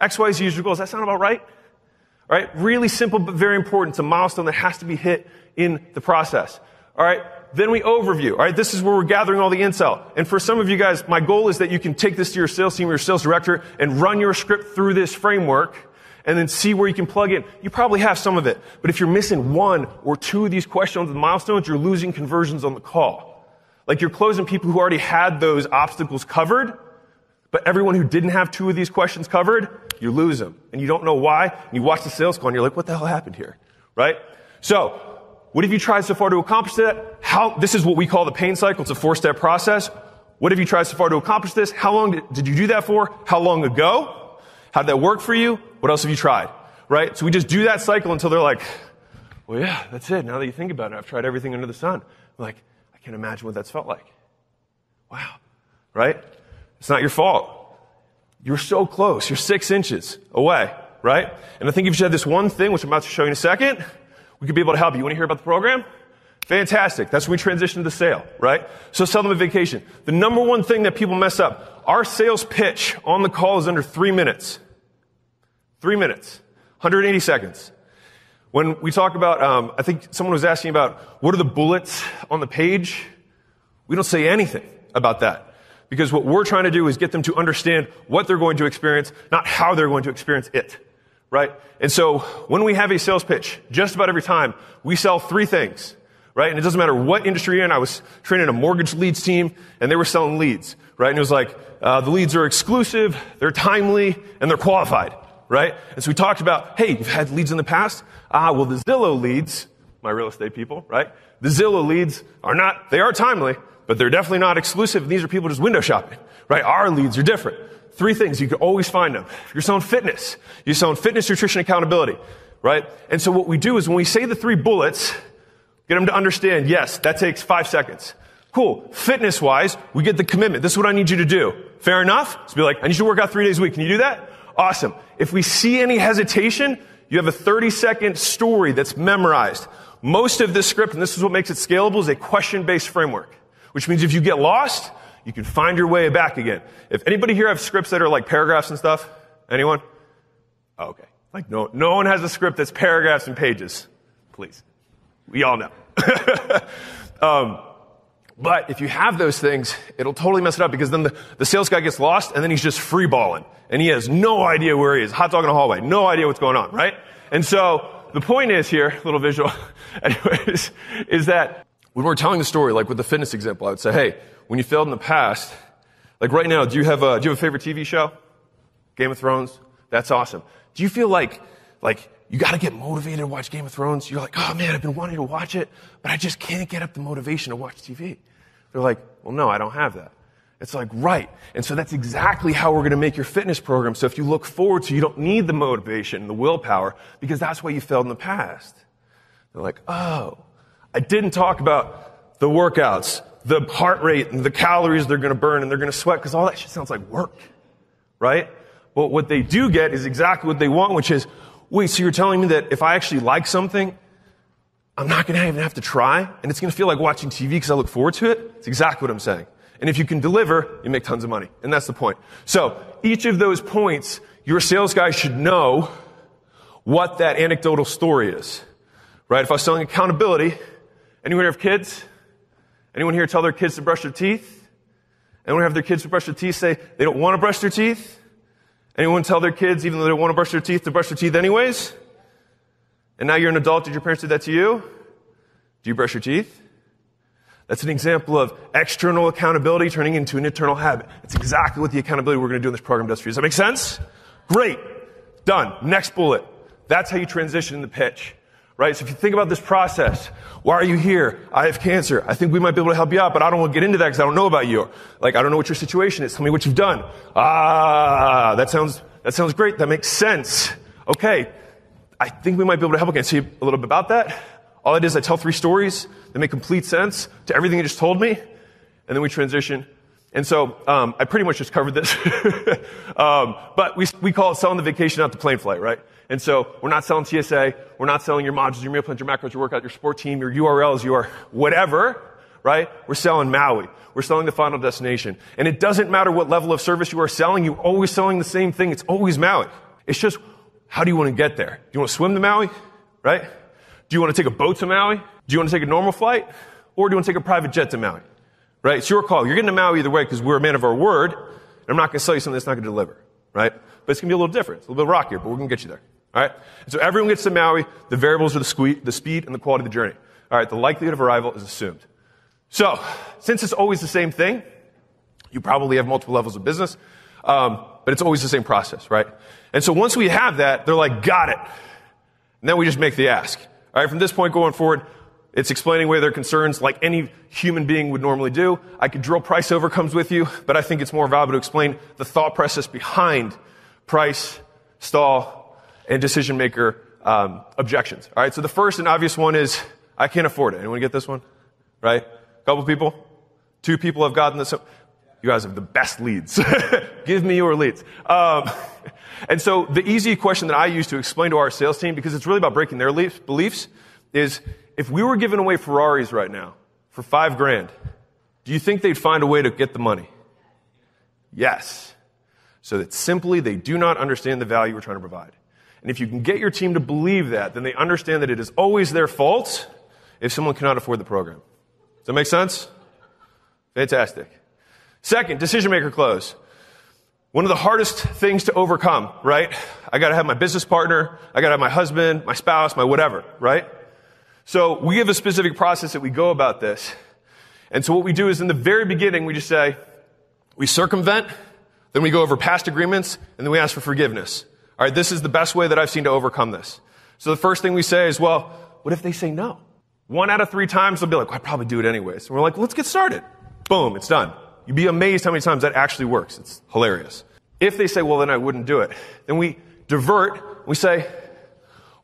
X, Y, Z is your goal. Does that sound about right? All right, really simple but very important. It's a milestone that has to be hit in the process. All right, then we overview. All right, this is where we're gathering all the intel. And for some of you guys, my goal is that you can take this to your sales team or your sales director and run your script through this framework and then see where you can plug in. You probably have some of it. But if you're missing one or two of these questions and milestones, you're losing conversions on the call. Like you're closing people who already had those obstacles covered, but everyone who didn't have two of these questions covered, you lose them. And you don't know why. And you watch the sales call and you're like, what the hell happened here? Right? So, what have you tried so far to accomplish that? This is what we call the pain cycle. It's a 4-step process. What have you tried so far to accomplish this? How long did you do that for? How long ago? How did that work for you? What else have you tried? Right? So we just do that cycle until they're like, well, yeah, that's it. Now that you think about it, I've tried everything under the sun. I'm like, I can't imagine what that's felt like. Wow. Right? It's not your fault. You're so close. You're 6 inches away. Right? And I think if you had this one thing, which I'm about to show you in a second, we could be able to help you. You want to hear about the program? Fantastic. That's when we transition to the sale, right? So sell them a vacation. The number one thing that people mess up, our sales pitch on the call is under 3 minutes. 3 minutes. 180 seconds. When we talk about, I think someone was asking about what are the bullets on the page? We don't say anything about that. Because what we're trying to do is get them to understand what they're going to experience, not how they're going to experience it. Right? And so when we have a sales pitch, just about every time, we sell 3 things. Right? And it doesn't matter what industry you're in. I was training a mortgage leads team, and they were selling leads. Right? And it was like, the leads are exclusive, they're timely, and they're qualified. Right? And so we talked about, hey, you've had leads in the past? Well, the Zillow leads, my real estate people, right? The Zillow leads they are timely, but they're definitely not exclusive. These are people just window shopping. Right? Our leads are different. 3 things. You can always find them. If you're selling fitness, you're selling fitness, nutrition, accountability, right? And so what we do is when we say the 3 bullets, get them to understand, yes, that takes 5 seconds. Cool. Fitness-wise, we get the commitment. This is what I need you to do. Fair enough? So be like, I need you to work out 3 days a week. Can you do that? Awesome. If we see any hesitation, you have a 30-second story that's memorized. Most of this script, and this is what makes it scalable, is a question-based framework, which means if you get lost, you can find your way back again. If anybody here have scripts that are like paragraphs and stuff? Anyone? Oh, okay. Like no one has a script that's paragraphs and pages. Please. We all know. But if you have those things, it'll totally mess it up because then the sales guy gets lost and then he's just free balling. And he has no idea where he is. Hot dog in a hallway. No idea what's going on, right? And so the point is here, little visual, anyways, is that when we're telling the story, like with the fitness example, I would say, hey, when you failed in the past, like right now, do you have a favorite TV show? Game of Thrones? That's awesome. Do you feel like you gotta get motivated to watch Game of Thrones? You're like, oh man, I've been wanting to watch it, but I just can't get up the motivation to watch TV. They're like, well, no, I don't have that. It's like, right. And so that's exactly how we're going to make your fitness program. So if you look forward to, you don't need the motivation, the willpower, because that's why you failed in the past. They're like, oh, I didn't talk about the workouts, the heart rate, and the calories they're going to burn and they're going to sweat, because all that shit sounds like work, right? But what they do get is exactly what they want, which is, wait, so you're telling me that if I actually like something, I'm not going to even have to try, and it's going to feel like watching TV because I look forward to it? It's exactly what I'm saying. And if you can deliver, you make tons of money. And that's the point. So each of those points, your sales guy should know what that anecdotal story is, right? If I was selling accountability, anyone here have kids? Anyone here tell their kids to brush their teeth? Anyone have their kids who brush their teeth say they don't want to brush their teeth? Anyone tell their kids, even though they don't want to brush their teeth, to brush their teeth anyways? And now you're an adult. Did your parents do that to you? Do you brush your teeth? That's an example of external accountability turning into an internal habit. It's exactly what the accountability we're going to do in this program does for you. Does that make sense? Great. Done. Next bullet. That's how you transition in the pitch. Right? So if you think about this process, why are you here? I have cancer. I think we might be able to help you out, but I don't want to get into that because I don't know about you. Like, I don't know what your situation is. Tell me what you've done. That sounds great. That makes sense. Okay. I think we might be able to help. Can I see a little bit about that? All it is, I tell 3 stories that make complete sense to everything you just told me, and then we transition. And so I pretty much just covered this. But we call it selling the vacation, not the plane flight, right? And so we're not selling TSA. We're not selling your modules, your meal plans, your macros, your workout, your sport team, your URLs, your whatever, right? We're selling Maui. We're selling the final destination. And it doesn't matter what level of service you are selling. You're always selling the same thing. It's always Maui. It's just, how do you want to get there? Do you want to swim to Maui, right? Do you want to take a boat to Maui? Do you want to take a normal flight? Or do you want to take a private jet to Maui? Right? It's your call. You're getting to Maui either way because we're a man of our word. And I'm not going to sell you something that's not going to deliver. Right? But it's going to be a little different. It's a little bit rockier, but we're going to get you there. All right? And so everyone gets to Maui. The variables are the speed and the quality of the journey. All right? The likelihood of arrival is assumed. So, since it's always the same thing, you probably have multiple levels of business, but it's always the same process, right? And so once we have that, they're like, got it. And then we just make the ask. All right? From this point going forward, it's explaining away their concerns like any human being would normally do. I could drill price over comes with you, but I think it's more valuable to explain the thought process behind price, stall, and decision maker objections. All right, so the first and obvious one is, I can't afford it. Anyone get this one? Right? A couple people? 2 people have gotten this. You guys have the best leads. Give me your leads. And so the easy question that I use to explain to our sales team, because it's really about breaking their beliefs, is if we were giving away Ferraris right now for $5,000, do you think they'd find a way to get the money? Yes. So that simply they do not understand the value we're trying to provide. And if you can get your team to believe that, then they understand that it is always their fault if someone cannot afford the program. Does that make sense? Fantastic. Second, decision maker close. One of the hardest things to overcome, right? I got to have my business partner, I got to have my husband, my spouse, my whatever, right? So we have a specific process that we go about this. And so what we do is in the very beginning, we just say, we circumvent, then we go over past agreements, and then we ask for forgiveness. All right, this is the best way that I've seen to overcome this. So the first thing we say is, well, what if they say no? 1 out of 3 times, they'll be like, well, I'd probably do it anyways. And we're like, well, let's get started. Boom, it's done. You'd be amazed how many times that actually works. It's hilarious. If they say, well, then I wouldn't do it, then we divert. We say,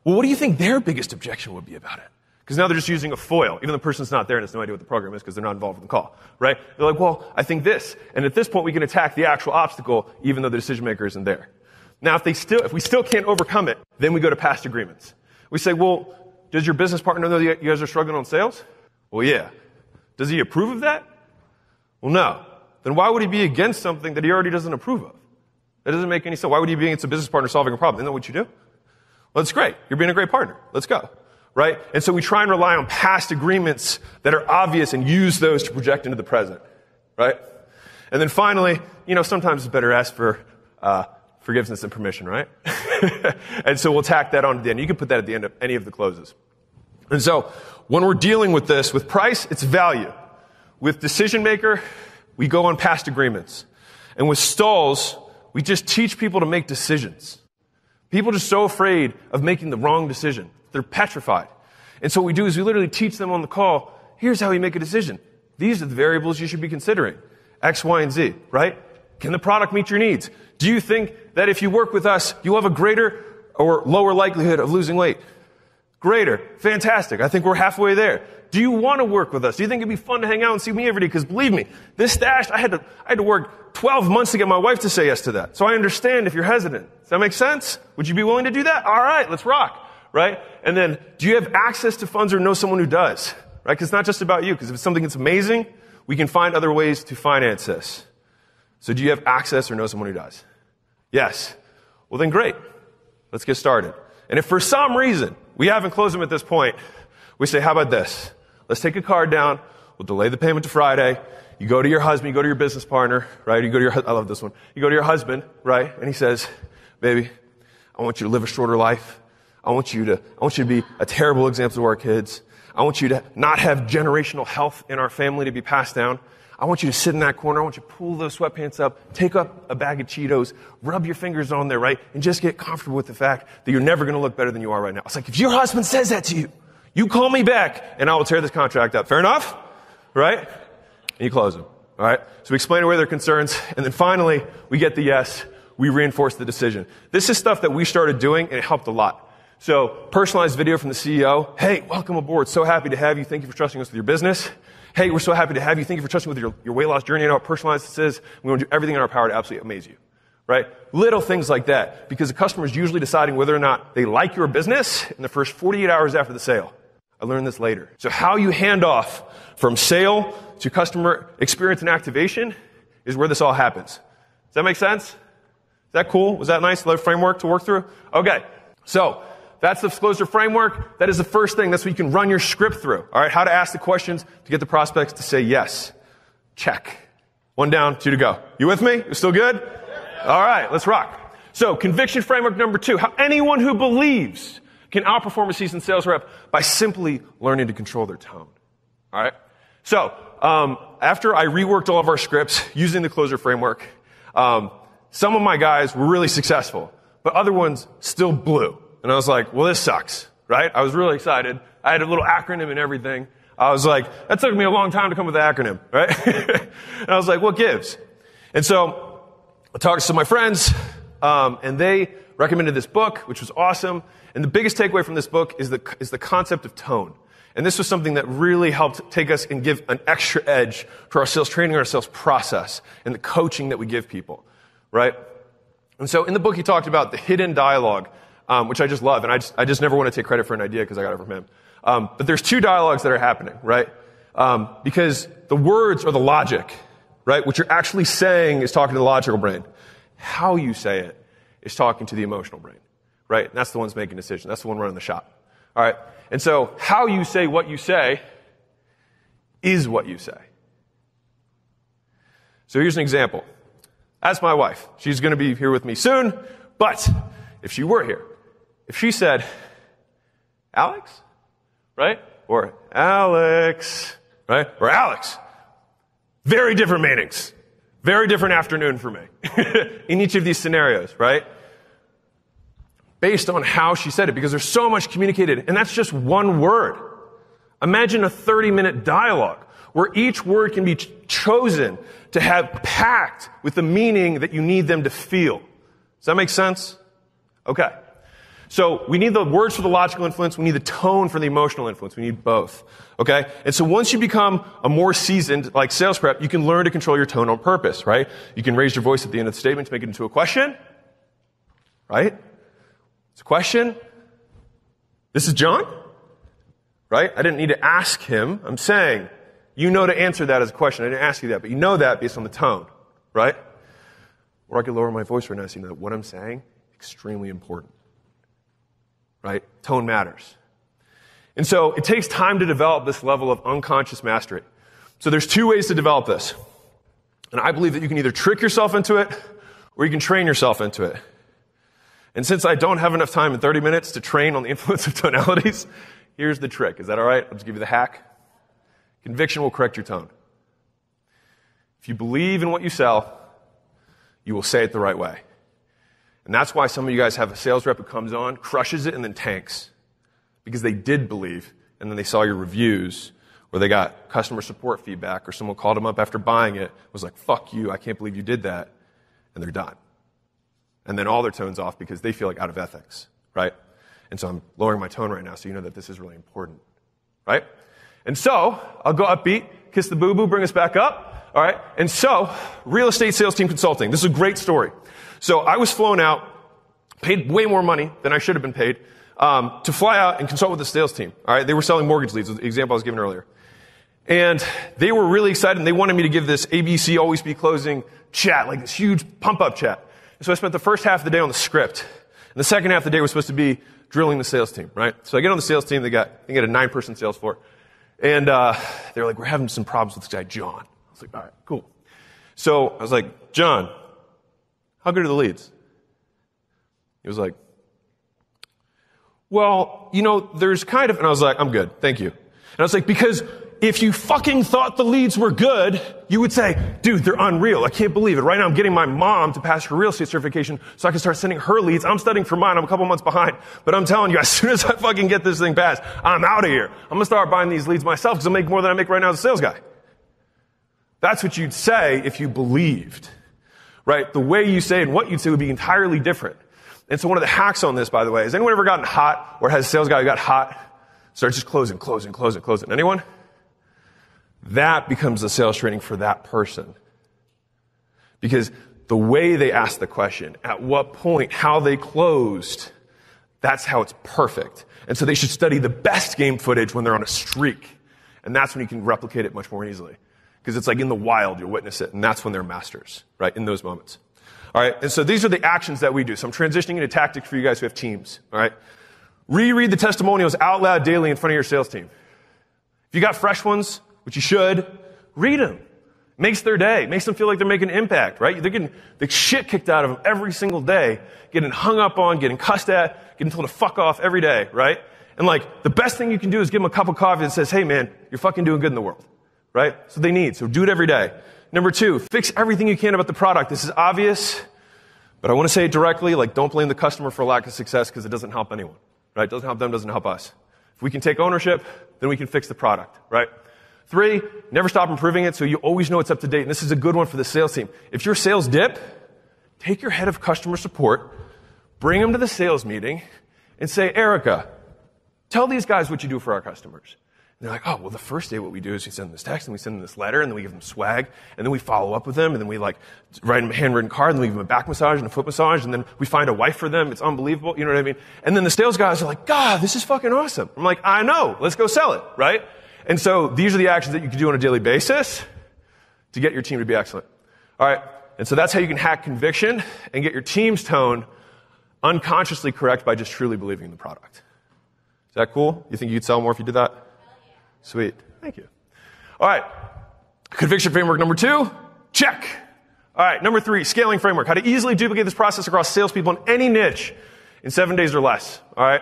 well, what do you think their biggest objection would be about it? Because now they're just using a foil. Even the person's not there and has no idea what the program is because they're not involved in the call, right? They're like, well, I think this. And at this point, we can attack the actual obstacle even though the decision maker isn't there. Now, if we still can't overcome it, then we go to past agreements. We say, well, does your business partner know that you guys are struggling on sales? Well, yeah. Does he approve of that? Well, no. Then why would he be against something that he already doesn't approve of? That doesn't make any sense. Why would he be against a business partner solving a problem? Isn't that what you do? Well, that's great. You're being a great partner. Let's go. Right? And so we try and rely on past agreements that are obvious and use those to project into the present. Right? And then finally, sometimes it's better to ask for forgiveness and permission, right? And so we'll tack that on to the end. You can put that at the end of any of the closes. And so when we're dealing with this, with price, it's value. With decision maker, we go on past agreements. And with stalls, we just teach people to make decisions. People are just so afraid of making the wrong decision. They're petrified. And so what we do is we literally teach them on the call, here's how you make a decision. These are the variables you should be considering. X, Y, and Z, right? Can the product meet your needs? Do you think that if you work with us, you'll have a greater or lower likelihood of losing weight? Greater. Fantastic. I think we're halfway there. Do you want to work with us? Do you think it'd be fun to hang out and see me every day? Because believe me, this stash, I had to work 12 months to get my wife to say yes to that. So I understand if you're hesitant. Does that make sense? Would you be willing to do that? All right, let's rock. Right? And then, do you have access to funds or know someone who does? Right? Because it's not just about you. Because if it's something that's amazing, we can find other ways to finance this. So do you have access or know someone who does? Yes. Well, then great. Let's get started. And if for some reason we haven't closed them at this point, we say, how about this? Let's take a card down. We'll delay the payment to Friday. You go to your husband, you go to your business partner, right? You go to your, I love this one. You go to your husband, right? And he says, baby, I want you to live a shorter life. I want you to be a terrible example to our kids. I want you to not have generational health in our family to be passed down. I want you to sit in that corner. I want you to pull those sweatpants up, take up a bag of Cheetos, rub your fingers on there, right? And just get comfortable with the fact that you're never going to look better than you are right now. It's like, if your husband says that to you, you call me back and I will tear this contract up. Fair enough? Right? And you close them. All right? So we explain away their concerns. And then finally, we get the yes. We reinforce the decision. This is stuff that we started doing and it helped a lot. So personalized video from the CEO. Hey, welcome aboard. So happy to have you. Thank you for trusting us with your business. Hey, we're so happy to have you. Thank you for trusting with your weight loss journey. I know how personalized this is. We want to do everything in our power to absolutely amaze you. Right? Little things like that. Because the customer is usually deciding whether or not they like your business in the first 48 hours after the sale. I learned this later. So how you hand off from sale to customer experience and activation is where this all happens. Does that make sense? Is that cool? Was that nice? Little framework to work through? Okay. So that's the disclosure framework. That is the first thing. That's what you can run your script through. All right. How to ask the questions to get the prospects to say yes. Check. 1 down, 2 to go. You with me? You still good? All right. Let's rock. So conviction framework number 2. How anyone who believes can outperform a seasoned sales rep by simply learning to control their tone. All right. So after I reworked all of our scripts using the closer framework, some of my guys were really successful, but other ones still blew. And I was like, well, this sucks, right? I was really excited. I had a little acronym and everything. I was like, that took me a long time to come up with the acronym, right? And I was like, what gives? And so I talked to some of my friends, and they recommended this book, which was awesome. And the biggest takeaway from this book is the concept of tone. And this was something that really helped take us and give an extra edge to our sales training, our sales process, and the coaching that we give people, right? And so in the book, he talked about the hidden dialogue, which I just love. And I just never want to take credit for an idea because I got it from him. But there's 2 dialogues that are happening, right? Because the words are the logic, right? What you're actually saying is talking to the logical brain. How you say it is talking to the emotional brain, right? And that's the one's making decisions. That's the one running the shop. All right? And so how you say what you say is what you say. So here's an example. That's my wife. She's going to be here with me soon. But if she were here, if she said, Alex, right? Or Alex, right? Or Alex. Very different meanings. Very different afternoon for me in each of these scenarios, right? Based on how she said it, because there's so much communicated, and that's just one word. Imagine a 30-minute dialogue where each word can be chosen to have packed with the meaning that you need them to feel. Does that make sense? Okay. So we need the words for the logical influence. We need the tone for the emotional influence. We need both. Okay? And so once you become a more seasoned, like sales prep, you can learn to control your tone on purpose, right? You can raise your voice at the end of the statement to make it into a question. Right? It's a question. This is John? Right? I didn't need to ask him. I'm saying, you know to answer that as a question. I didn't ask you that, but you know that based on the tone. Right? Or I could lower my voice right now so you know that what I'm saying is extremely important. Right? Tone matters. And so it takes time to develop this level of unconscious mastery. So there's 2 ways to develop this. And I believe that you can either trick yourself into it or you can train yourself into it. And since I don't have enough time in 30 minutes to train on the influence of tonalities, here's the trick. Is that all right? I'll just give you the hack. Conviction will correct your tone. If you believe in what you sell, you will say it the right way. And that's why some of you guys have a sales rep who comes on, crushes it, and then tanks. Because they did believe, and then they saw your reviews, or they got customer support feedback, or someone called them up after buying it, was like, fuck you, I can't believe you did that. And they're done. And then all their tone's off because they feel like out of ethics, right? And so I'm lowering my tone right now so you know that this is really important, right? And so, I'll go upbeat, kiss the boo-boo, bring us back up, all right? And so, real estate sales team consulting. This is a great story. So I was flown out, paid way more money than I should have been paid, to fly out and consult with the sales team. All right, they were selling mortgage leads, the example I was giving earlier. And they were really excited, and they wanted me to give this ABC Always Be Closing chat, like this huge pump-up chat. And so I spent the first half of the day on the script. And the second half of the day was supposed to be drilling the sales team, right? So I get on the sales team, they got a 9-person sales floor. And they were like, we're having some problems with this guy, John. I was like, all right, cool. So I was like, John, how good are the leads? He was like, well, there's kind of, and I was like, I'm good, thank you. And I was like, because if you fucking thought the leads were good, you would say, dude, they're unreal. I can't believe it. Right now I'm getting my mom to pass her real estate certification so I can start sending her leads. I'm studying for mine. I'm a couple months behind. But I'm telling you, as soon as I fucking get this thing passed, I'm out of here. I'm going to start buying these leads myself because I'll make more than I make right now as a sales guy. That's what you'd say if you believed, right? The way you say it and what you'd say would be entirely different. And so one of the hacks on this, by the way, has anyone ever gotten hot or has a sales guy who got hot, starts just closing? Anyone? That becomes the sales training for that person. Because the way they ask the question, at what point, how they closed, that's how it's perfect. And so they should study the best game footage when they're on a streak. And that's when you can replicate it much more easily. Because it's like in the wild, you'll witness it. And that's when they're masters, right? In those moments. All right. And so these are the actions that we do. So I'm transitioning into tactics for you guys who have teams. All right. Reread the testimonials out loud daily in front of your sales team. If you got fresh ones, which you should, read them. Makes their day. Makes them feel like they're making an impact, right? They're getting the shit kicked out of them every single day, getting hung up on, getting cussed at, getting told to fuck off every day, right? And like, the best thing you can do is give them a cup of coffee that says, hey man, you're fucking doing good in the world, right? So they need. So do it every day. Number 2, fix everything you can about the product. This is obvious, but I want to say it directly, like don't blame the customer for lack of success because it doesn't help anyone, right? It doesn't help them, doesn't help us. If we can take ownership, then we can fix the product, right? 3, never stop improving it so you always know it's up to date. And this is a good one for the sales team. If your sales dip, take your head of customer support, bring them to the sales meeting, and say, Erica, tell these guys what you do for our customers. And they're like, oh, well, the first day what we do is we send them this text, and we send them this letter, and then we give them swag, and then we follow up with them, and then we like write them a handwritten card, and then we give them a back massage and a foot massage, and then we find a wife for them. It's unbelievable. You know what I mean? And then the sales guys are like, God, this is fucking awesome. I'm like, I know. Let's go sell it, right? And so these are the actions that you can do on a daily basis to get your team to be excellent. All right. And so that's how you can hack conviction and get your team's tone unconsciously correct by just truly believing in the product. Is that cool? You think you could sell more if you did that? Sweet. Thank you. All right. Conviction framework number 2. Check. All right. Number 3, scaling framework. How to easily duplicate this process across salespeople in any niche in 7 days or less. All right.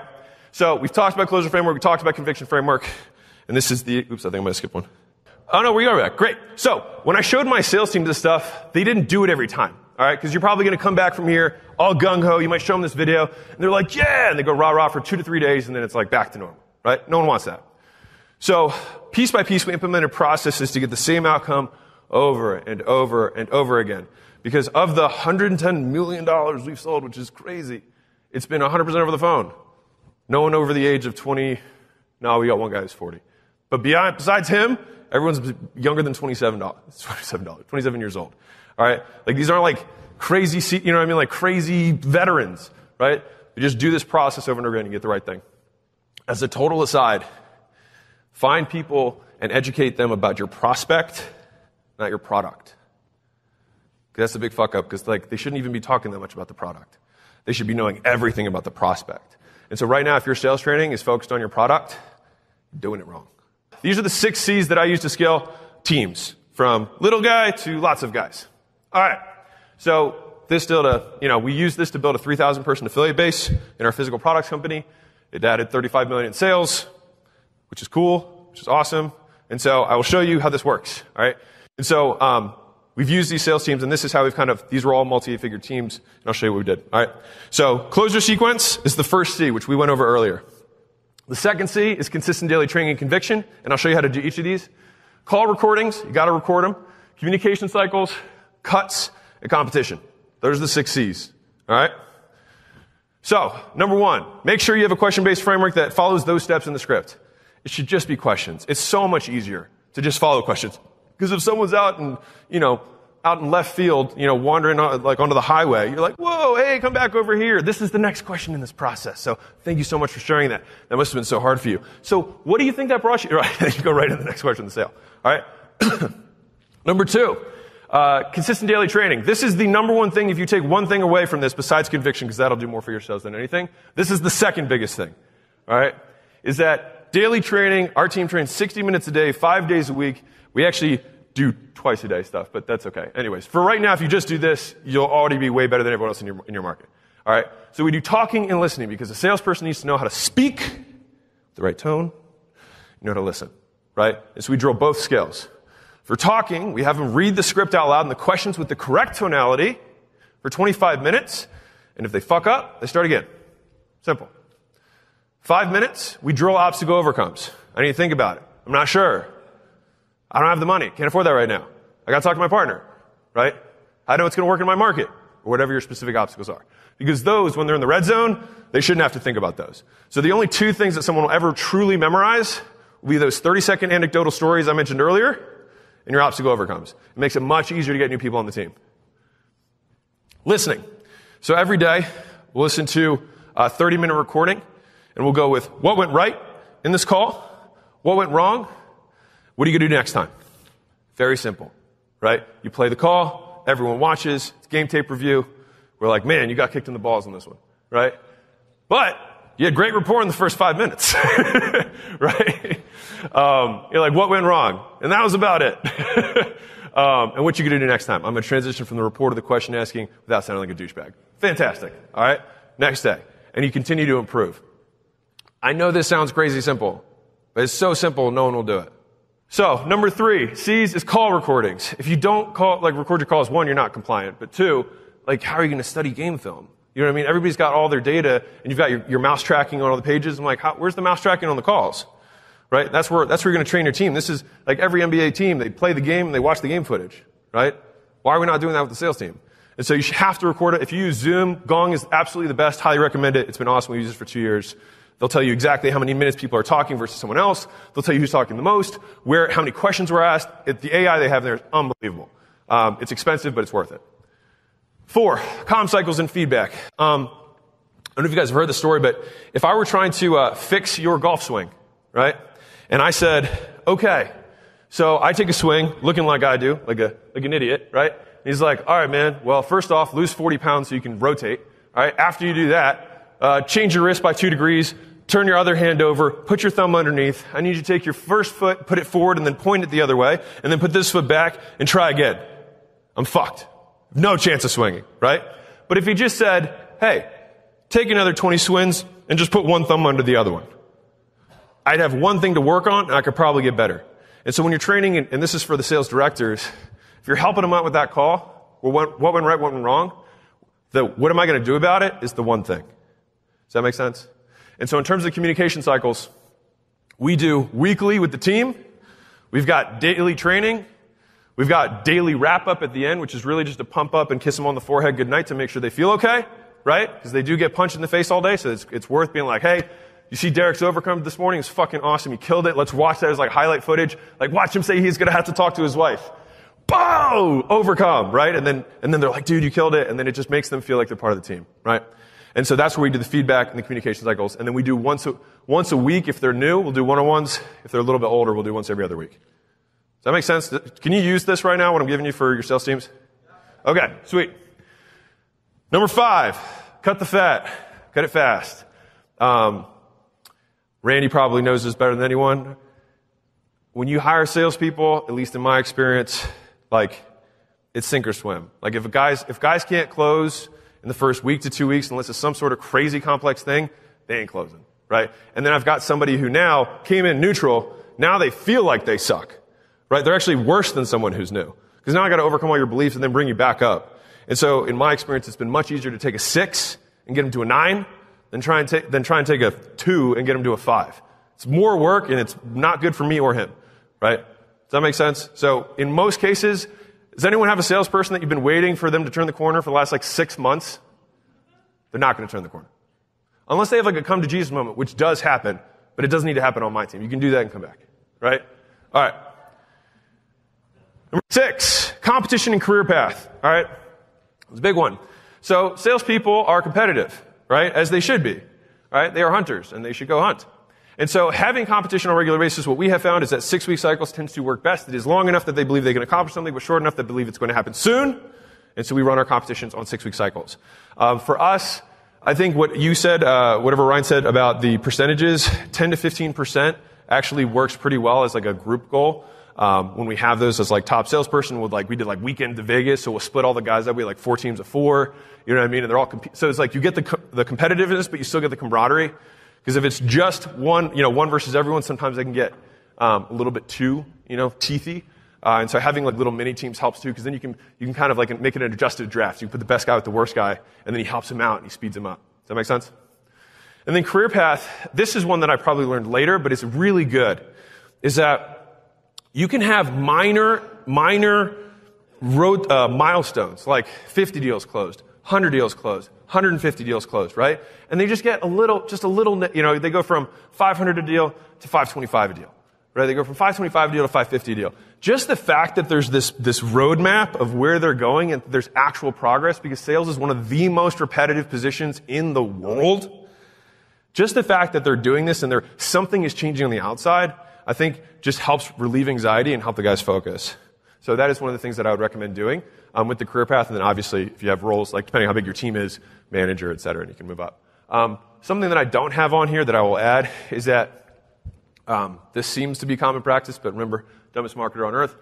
So we've talked about closure framework. We talked about conviction framework. And this is the, oops, I think I might have skipped one. Oh no, we are back. Great. So when I showed my sales team this stuff, they didn't do it every time. All right. Because you're probably going to come back from here all gung-ho. You might show them this video and they're like, yeah. And they go rah-rah for 2 to 3 days and then it's like back to normal. Right? No one wants that. So piece by piece, we implemented processes to get the same outcome over and over and over again. Because of the $110 million we've sold, which is crazy, it's been 100% over the phone. No one over the age of 20. No, we got one guy who's 40. But besides him, everyone's younger than 27 years old. All right? Like these aren't like crazy, you know what I mean? Like crazy veterans, right? You just do this process over and over again and get the right thing. As a total aside, find people and educate them about your prospect, not your product. That's a big fuck up because like they shouldn't even be talking that much about the product. They should be knowing everything about the prospect. And so right now, if your sales training is focused on your product, you're doing it wrong. These are the 6 C's that I use to scale teams, from little guy to lots of guys. All right. So this we use this to build a 3,000 person affiliate base in our physical products company. It added 35 million in sales, which is cool, which is awesome. And so I will show you how this works. All right. And so, we've used these sales teams, and this is how these were all multi-figure teams, and I'll show you what we did. All right. So closure sequence is the first C, which we went over earlier. The second C is consistent daily training and conviction, and I'll show you how to do each of these. Call recordings, you gotta record them. Communication cycles, cuts, and competition. Those are the 6 C's. All right. So, number 1, make sure you have a question-based framework that follows those steps in the script. It should just be questions. It's so much easier to just follow questions. Because if someone's out in left field, wandering onto the highway, you're like, whoa, hey, come back over here. This is the next question in this process. So thank you so much for sharing that. That must have been so hard for you. So what do you think that brought you? Right, you go right into the next question in the sale. All right. Number 2, consistent daily training. This is the number 1 thing if you take one thing away from this besides conviction, because that'll do more for your sales than anything. This is the second biggest thing. All right. Is that daily training, our team trains 60 minutes a day, 5 days a week. We actually do twice a day stuff, but that's okay. Anyways, for right now, if you just do this, you'll already be way better than everyone else in your market. All right? So we do talking and listening because a salesperson needs to know how to speak with the right tone, you know how to listen, right? And so we drill both skills. For talking, we have them read the script out loud and the questions with the correct tonality for 25 minutes, and if they fuck up, they start again. Simple. 5 minutes, we drill obstacle overcomes. I need to think about it. I'm not sure. I don't have the money. Can't afford that right now. I got to talk to my partner, right? I know it's going to work in my market, or whatever your specific obstacles are. Because those, when they're in the red zone, they shouldn't have to think about those. So the only two things that someone will ever truly memorize will be those 30-second anecdotal stories I mentioned earlier and your obstacle overcomes. It makes it much easier to get new people on the team. Listening. So every day, we'll listen to a 30-minute recording, and we'll go with what went right in this call, what went wrong, what are you going to do next time? Very simple, right? You play the call, everyone watches, it's game tape review. We're like, man, you got kicked in the balls on this one, right? But you had great rapport in the first 5 minutes, right? You're like, what went wrong? And that was about it. And what you going to do next time? I'm going to transition from the rapport to the question asking without sounding like a douchebag. Fantastic, all right? Next day. And you continue to improve. I know this sounds crazy simple, but it's so simple, no one will do it. So, number 3, C's is call recordings. If you don't record your calls, 1, you're not compliant, but 2, how are you going to study game film? You know what I mean? Everybody's got all their data, and you've got your mouse tracking on all the pages. I'm like, where's the mouse tracking on the calls? Right? That's where you're going to train your team. This is like every NBA team. They play the game and they watch the game footage. Right? Why are we not doing that with the sales team? And so you have to record it. If you use Zoom, Gong is absolutely the best. Highly recommend it. It's been awesome. We use it for 2 years. They'll tell you exactly how many minutes people are talking versus someone else. They'll tell you who's talking the most, how many questions were asked. The AI they have there is unbelievable. It's expensive, but it's worth it. 4, comm cycles and feedback. I don't know if you guys have heard the story, but if I were trying to fix your golf swing, right? And I said, okay, so I take a swing, looking like I do, like an idiot, right? And he's like, all right, man, well, first off, lose 40 pounds so you can rotate. All right, after you do that, change your wrist by 2 degrees, turn your other hand over, put your thumb underneath. I need you to take your first foot, put it forward, and then point it the other way, and then put this foot back and try again. I'm fucked. No chance of swinging, right? But if he just said, hey, take another 20 swings and just put one thumb under the other one, I'd have one thing to work on, and I could probably get better. And so when you're training, and this is for the sales directors, if you're helping them out with that call, well, what went right, what went wrong, what am I going to do about it is the one thing. Does that make sense? And so in terms of communication cycles, we do weekly with the team. We've got daily training. We've got daily wrap-up at the end, which is really just to pump up and kiss them on the forehead goodnight to make sure they feel okay, right? Because they do get punched in the face all day, so it's worth being like, hey, you see Derek's overcome this morning? It's fucking awesome. He killed it. Let's watch that as highlight footage. Watch him say he's going to have to talk to his wife. Boom! Overcome, right? And then they're like, dude, you killed it. And then it just makes them feel like they're part of the team, right? And so that's where we do the feedback and the communication cycles. And then we do once a week if they're new. We'll do one-on-ones. If they're a little bit older, we'll do once every other week. Does that make sense? Can you use this right now, what I'm giving you for your sales teams? Okay, sweet. Number 5, cut the fat. Cut it fast. Randy probably knows this better than anyone. When you hire salespeople, at least in my experience, it's sink or swim. If guys can't close in the first week to 2 weeks, unless it's some sort of crazy complex thing, they ain't closing, right? And then I've got somebody who now came in neutral. Now they feel like they suck, right? They're actually worse than someone who's new. Because now I got to overcome all your beliefs and then bring you back up. And so in my experience, it's been much easier to take a 6 and get them to a 9 than try and take a 2 and get them to a 5. It's more work and it's not good for me or him, right? Does that make sense? So in most cases, does anyone have a salesperson that you've been waiting for them to turn the corner for the last 6 months? They're not going to turn the corner. Unless they have a come to Jesus moment, which does happen, but it doesn't need to happen on my team. You can do that and come back, right? All right. Number 6, competition and career path. All right. It's a big one. So salespeople are competitive, right? As they should be, right? They are hunters and they should go hunt. And so having competition on a regular basis, what we have found is that 6-week cycles tends to work best. It is long enough that they believe they can accomplish something, but short enough that they believe it's going to happen soon. And so we run our competitions on 6-week cycles. For us, I think what you said, whatever Ryan said about the percentages, 10 to 15% actually works pretty well as a group goal. when we have those as like top salesperson, we did like weekend to Vegas, so we'll split all the guys up. We had like 4 teams of 4. You know what I mean? And they're all so it's like you get the competitiveness, but you still get the camaraderie. Because if it's just one versus everyone, sometimes they can get a little bit too teethy. And so having like little mini teams helps too, because then you can kind of like make it an adjusted draft. You put the best guy with the worst guy, and then he helps him out and he speeds him up. Does that make sense? And then career path. This is one that I probably learned later, but it's really good. Is that you can have minor road milestones, like 50 deals closed, 100 deals closed, 150 deals closed, right? And they just get a little, they go from 500 a deal to 525 a deal, right? They go from 525 a deal to 550 a deal. Just the fact that there's this roadmap of where they're going and there's actual progress, because sales is one of the most repetitive positions in the world. Just the fact that they're doing this and something is changing on the outside, I think just helps relieve anxiety and help the guys focus. So that is one of the things that I would recommend doing with the career path. And then obviously, if you have roles, like depending on how big your team is, manager, et cetera, and you can move up. Something that I don't have on here that I will add is that this seems to be common practice, but remember, dumbest marketer on earth.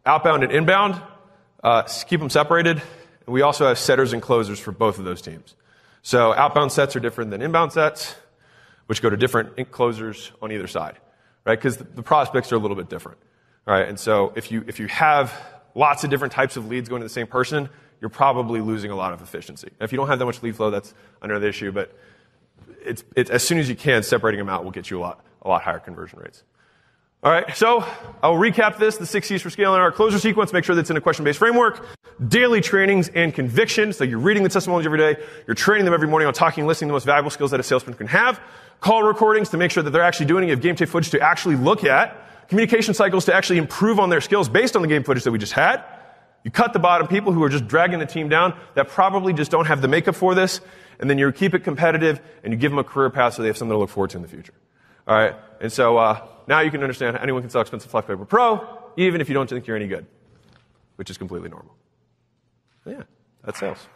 Outbound and inbound, keep them separated. And we also have setters and closers for both of those teams. So outbound sets are different than inbound sets, which go to different closers on either side, right? Because the prospects are a little bit different, right? And so if you have lots of different types of leads going to the same person, you're probably losing a lot of efficiency. And if you don't have that much lead flow, that's another issue. But it's as soon as you can, separating them out will get you a lot higher conversion rates. All right, so I'll recap this, the 6 C's for scaling our closer sequence, make sure that's in a question-based framework, daily trainings and conviction, so you're reading the testimonials every day, you're training them every morning on talking and listening, the most valuable skills that a salesperson can have, call recordings to make sure that they're actually doing it, you have game tape footage to actually look at, communication cycles to actually improve on their skills based on the game footage that we just had. You cut the bottom people who are just dragging the team down that probably just don't have the makeup for this, and then you keep it competitive and you give them a career path so they have something to look forward to in the future. All right, and so now you can understand how anyone can sell expensive Flex Paper Pro, even if you don't think you're any good, which is completely normal. So yeah, that's sales.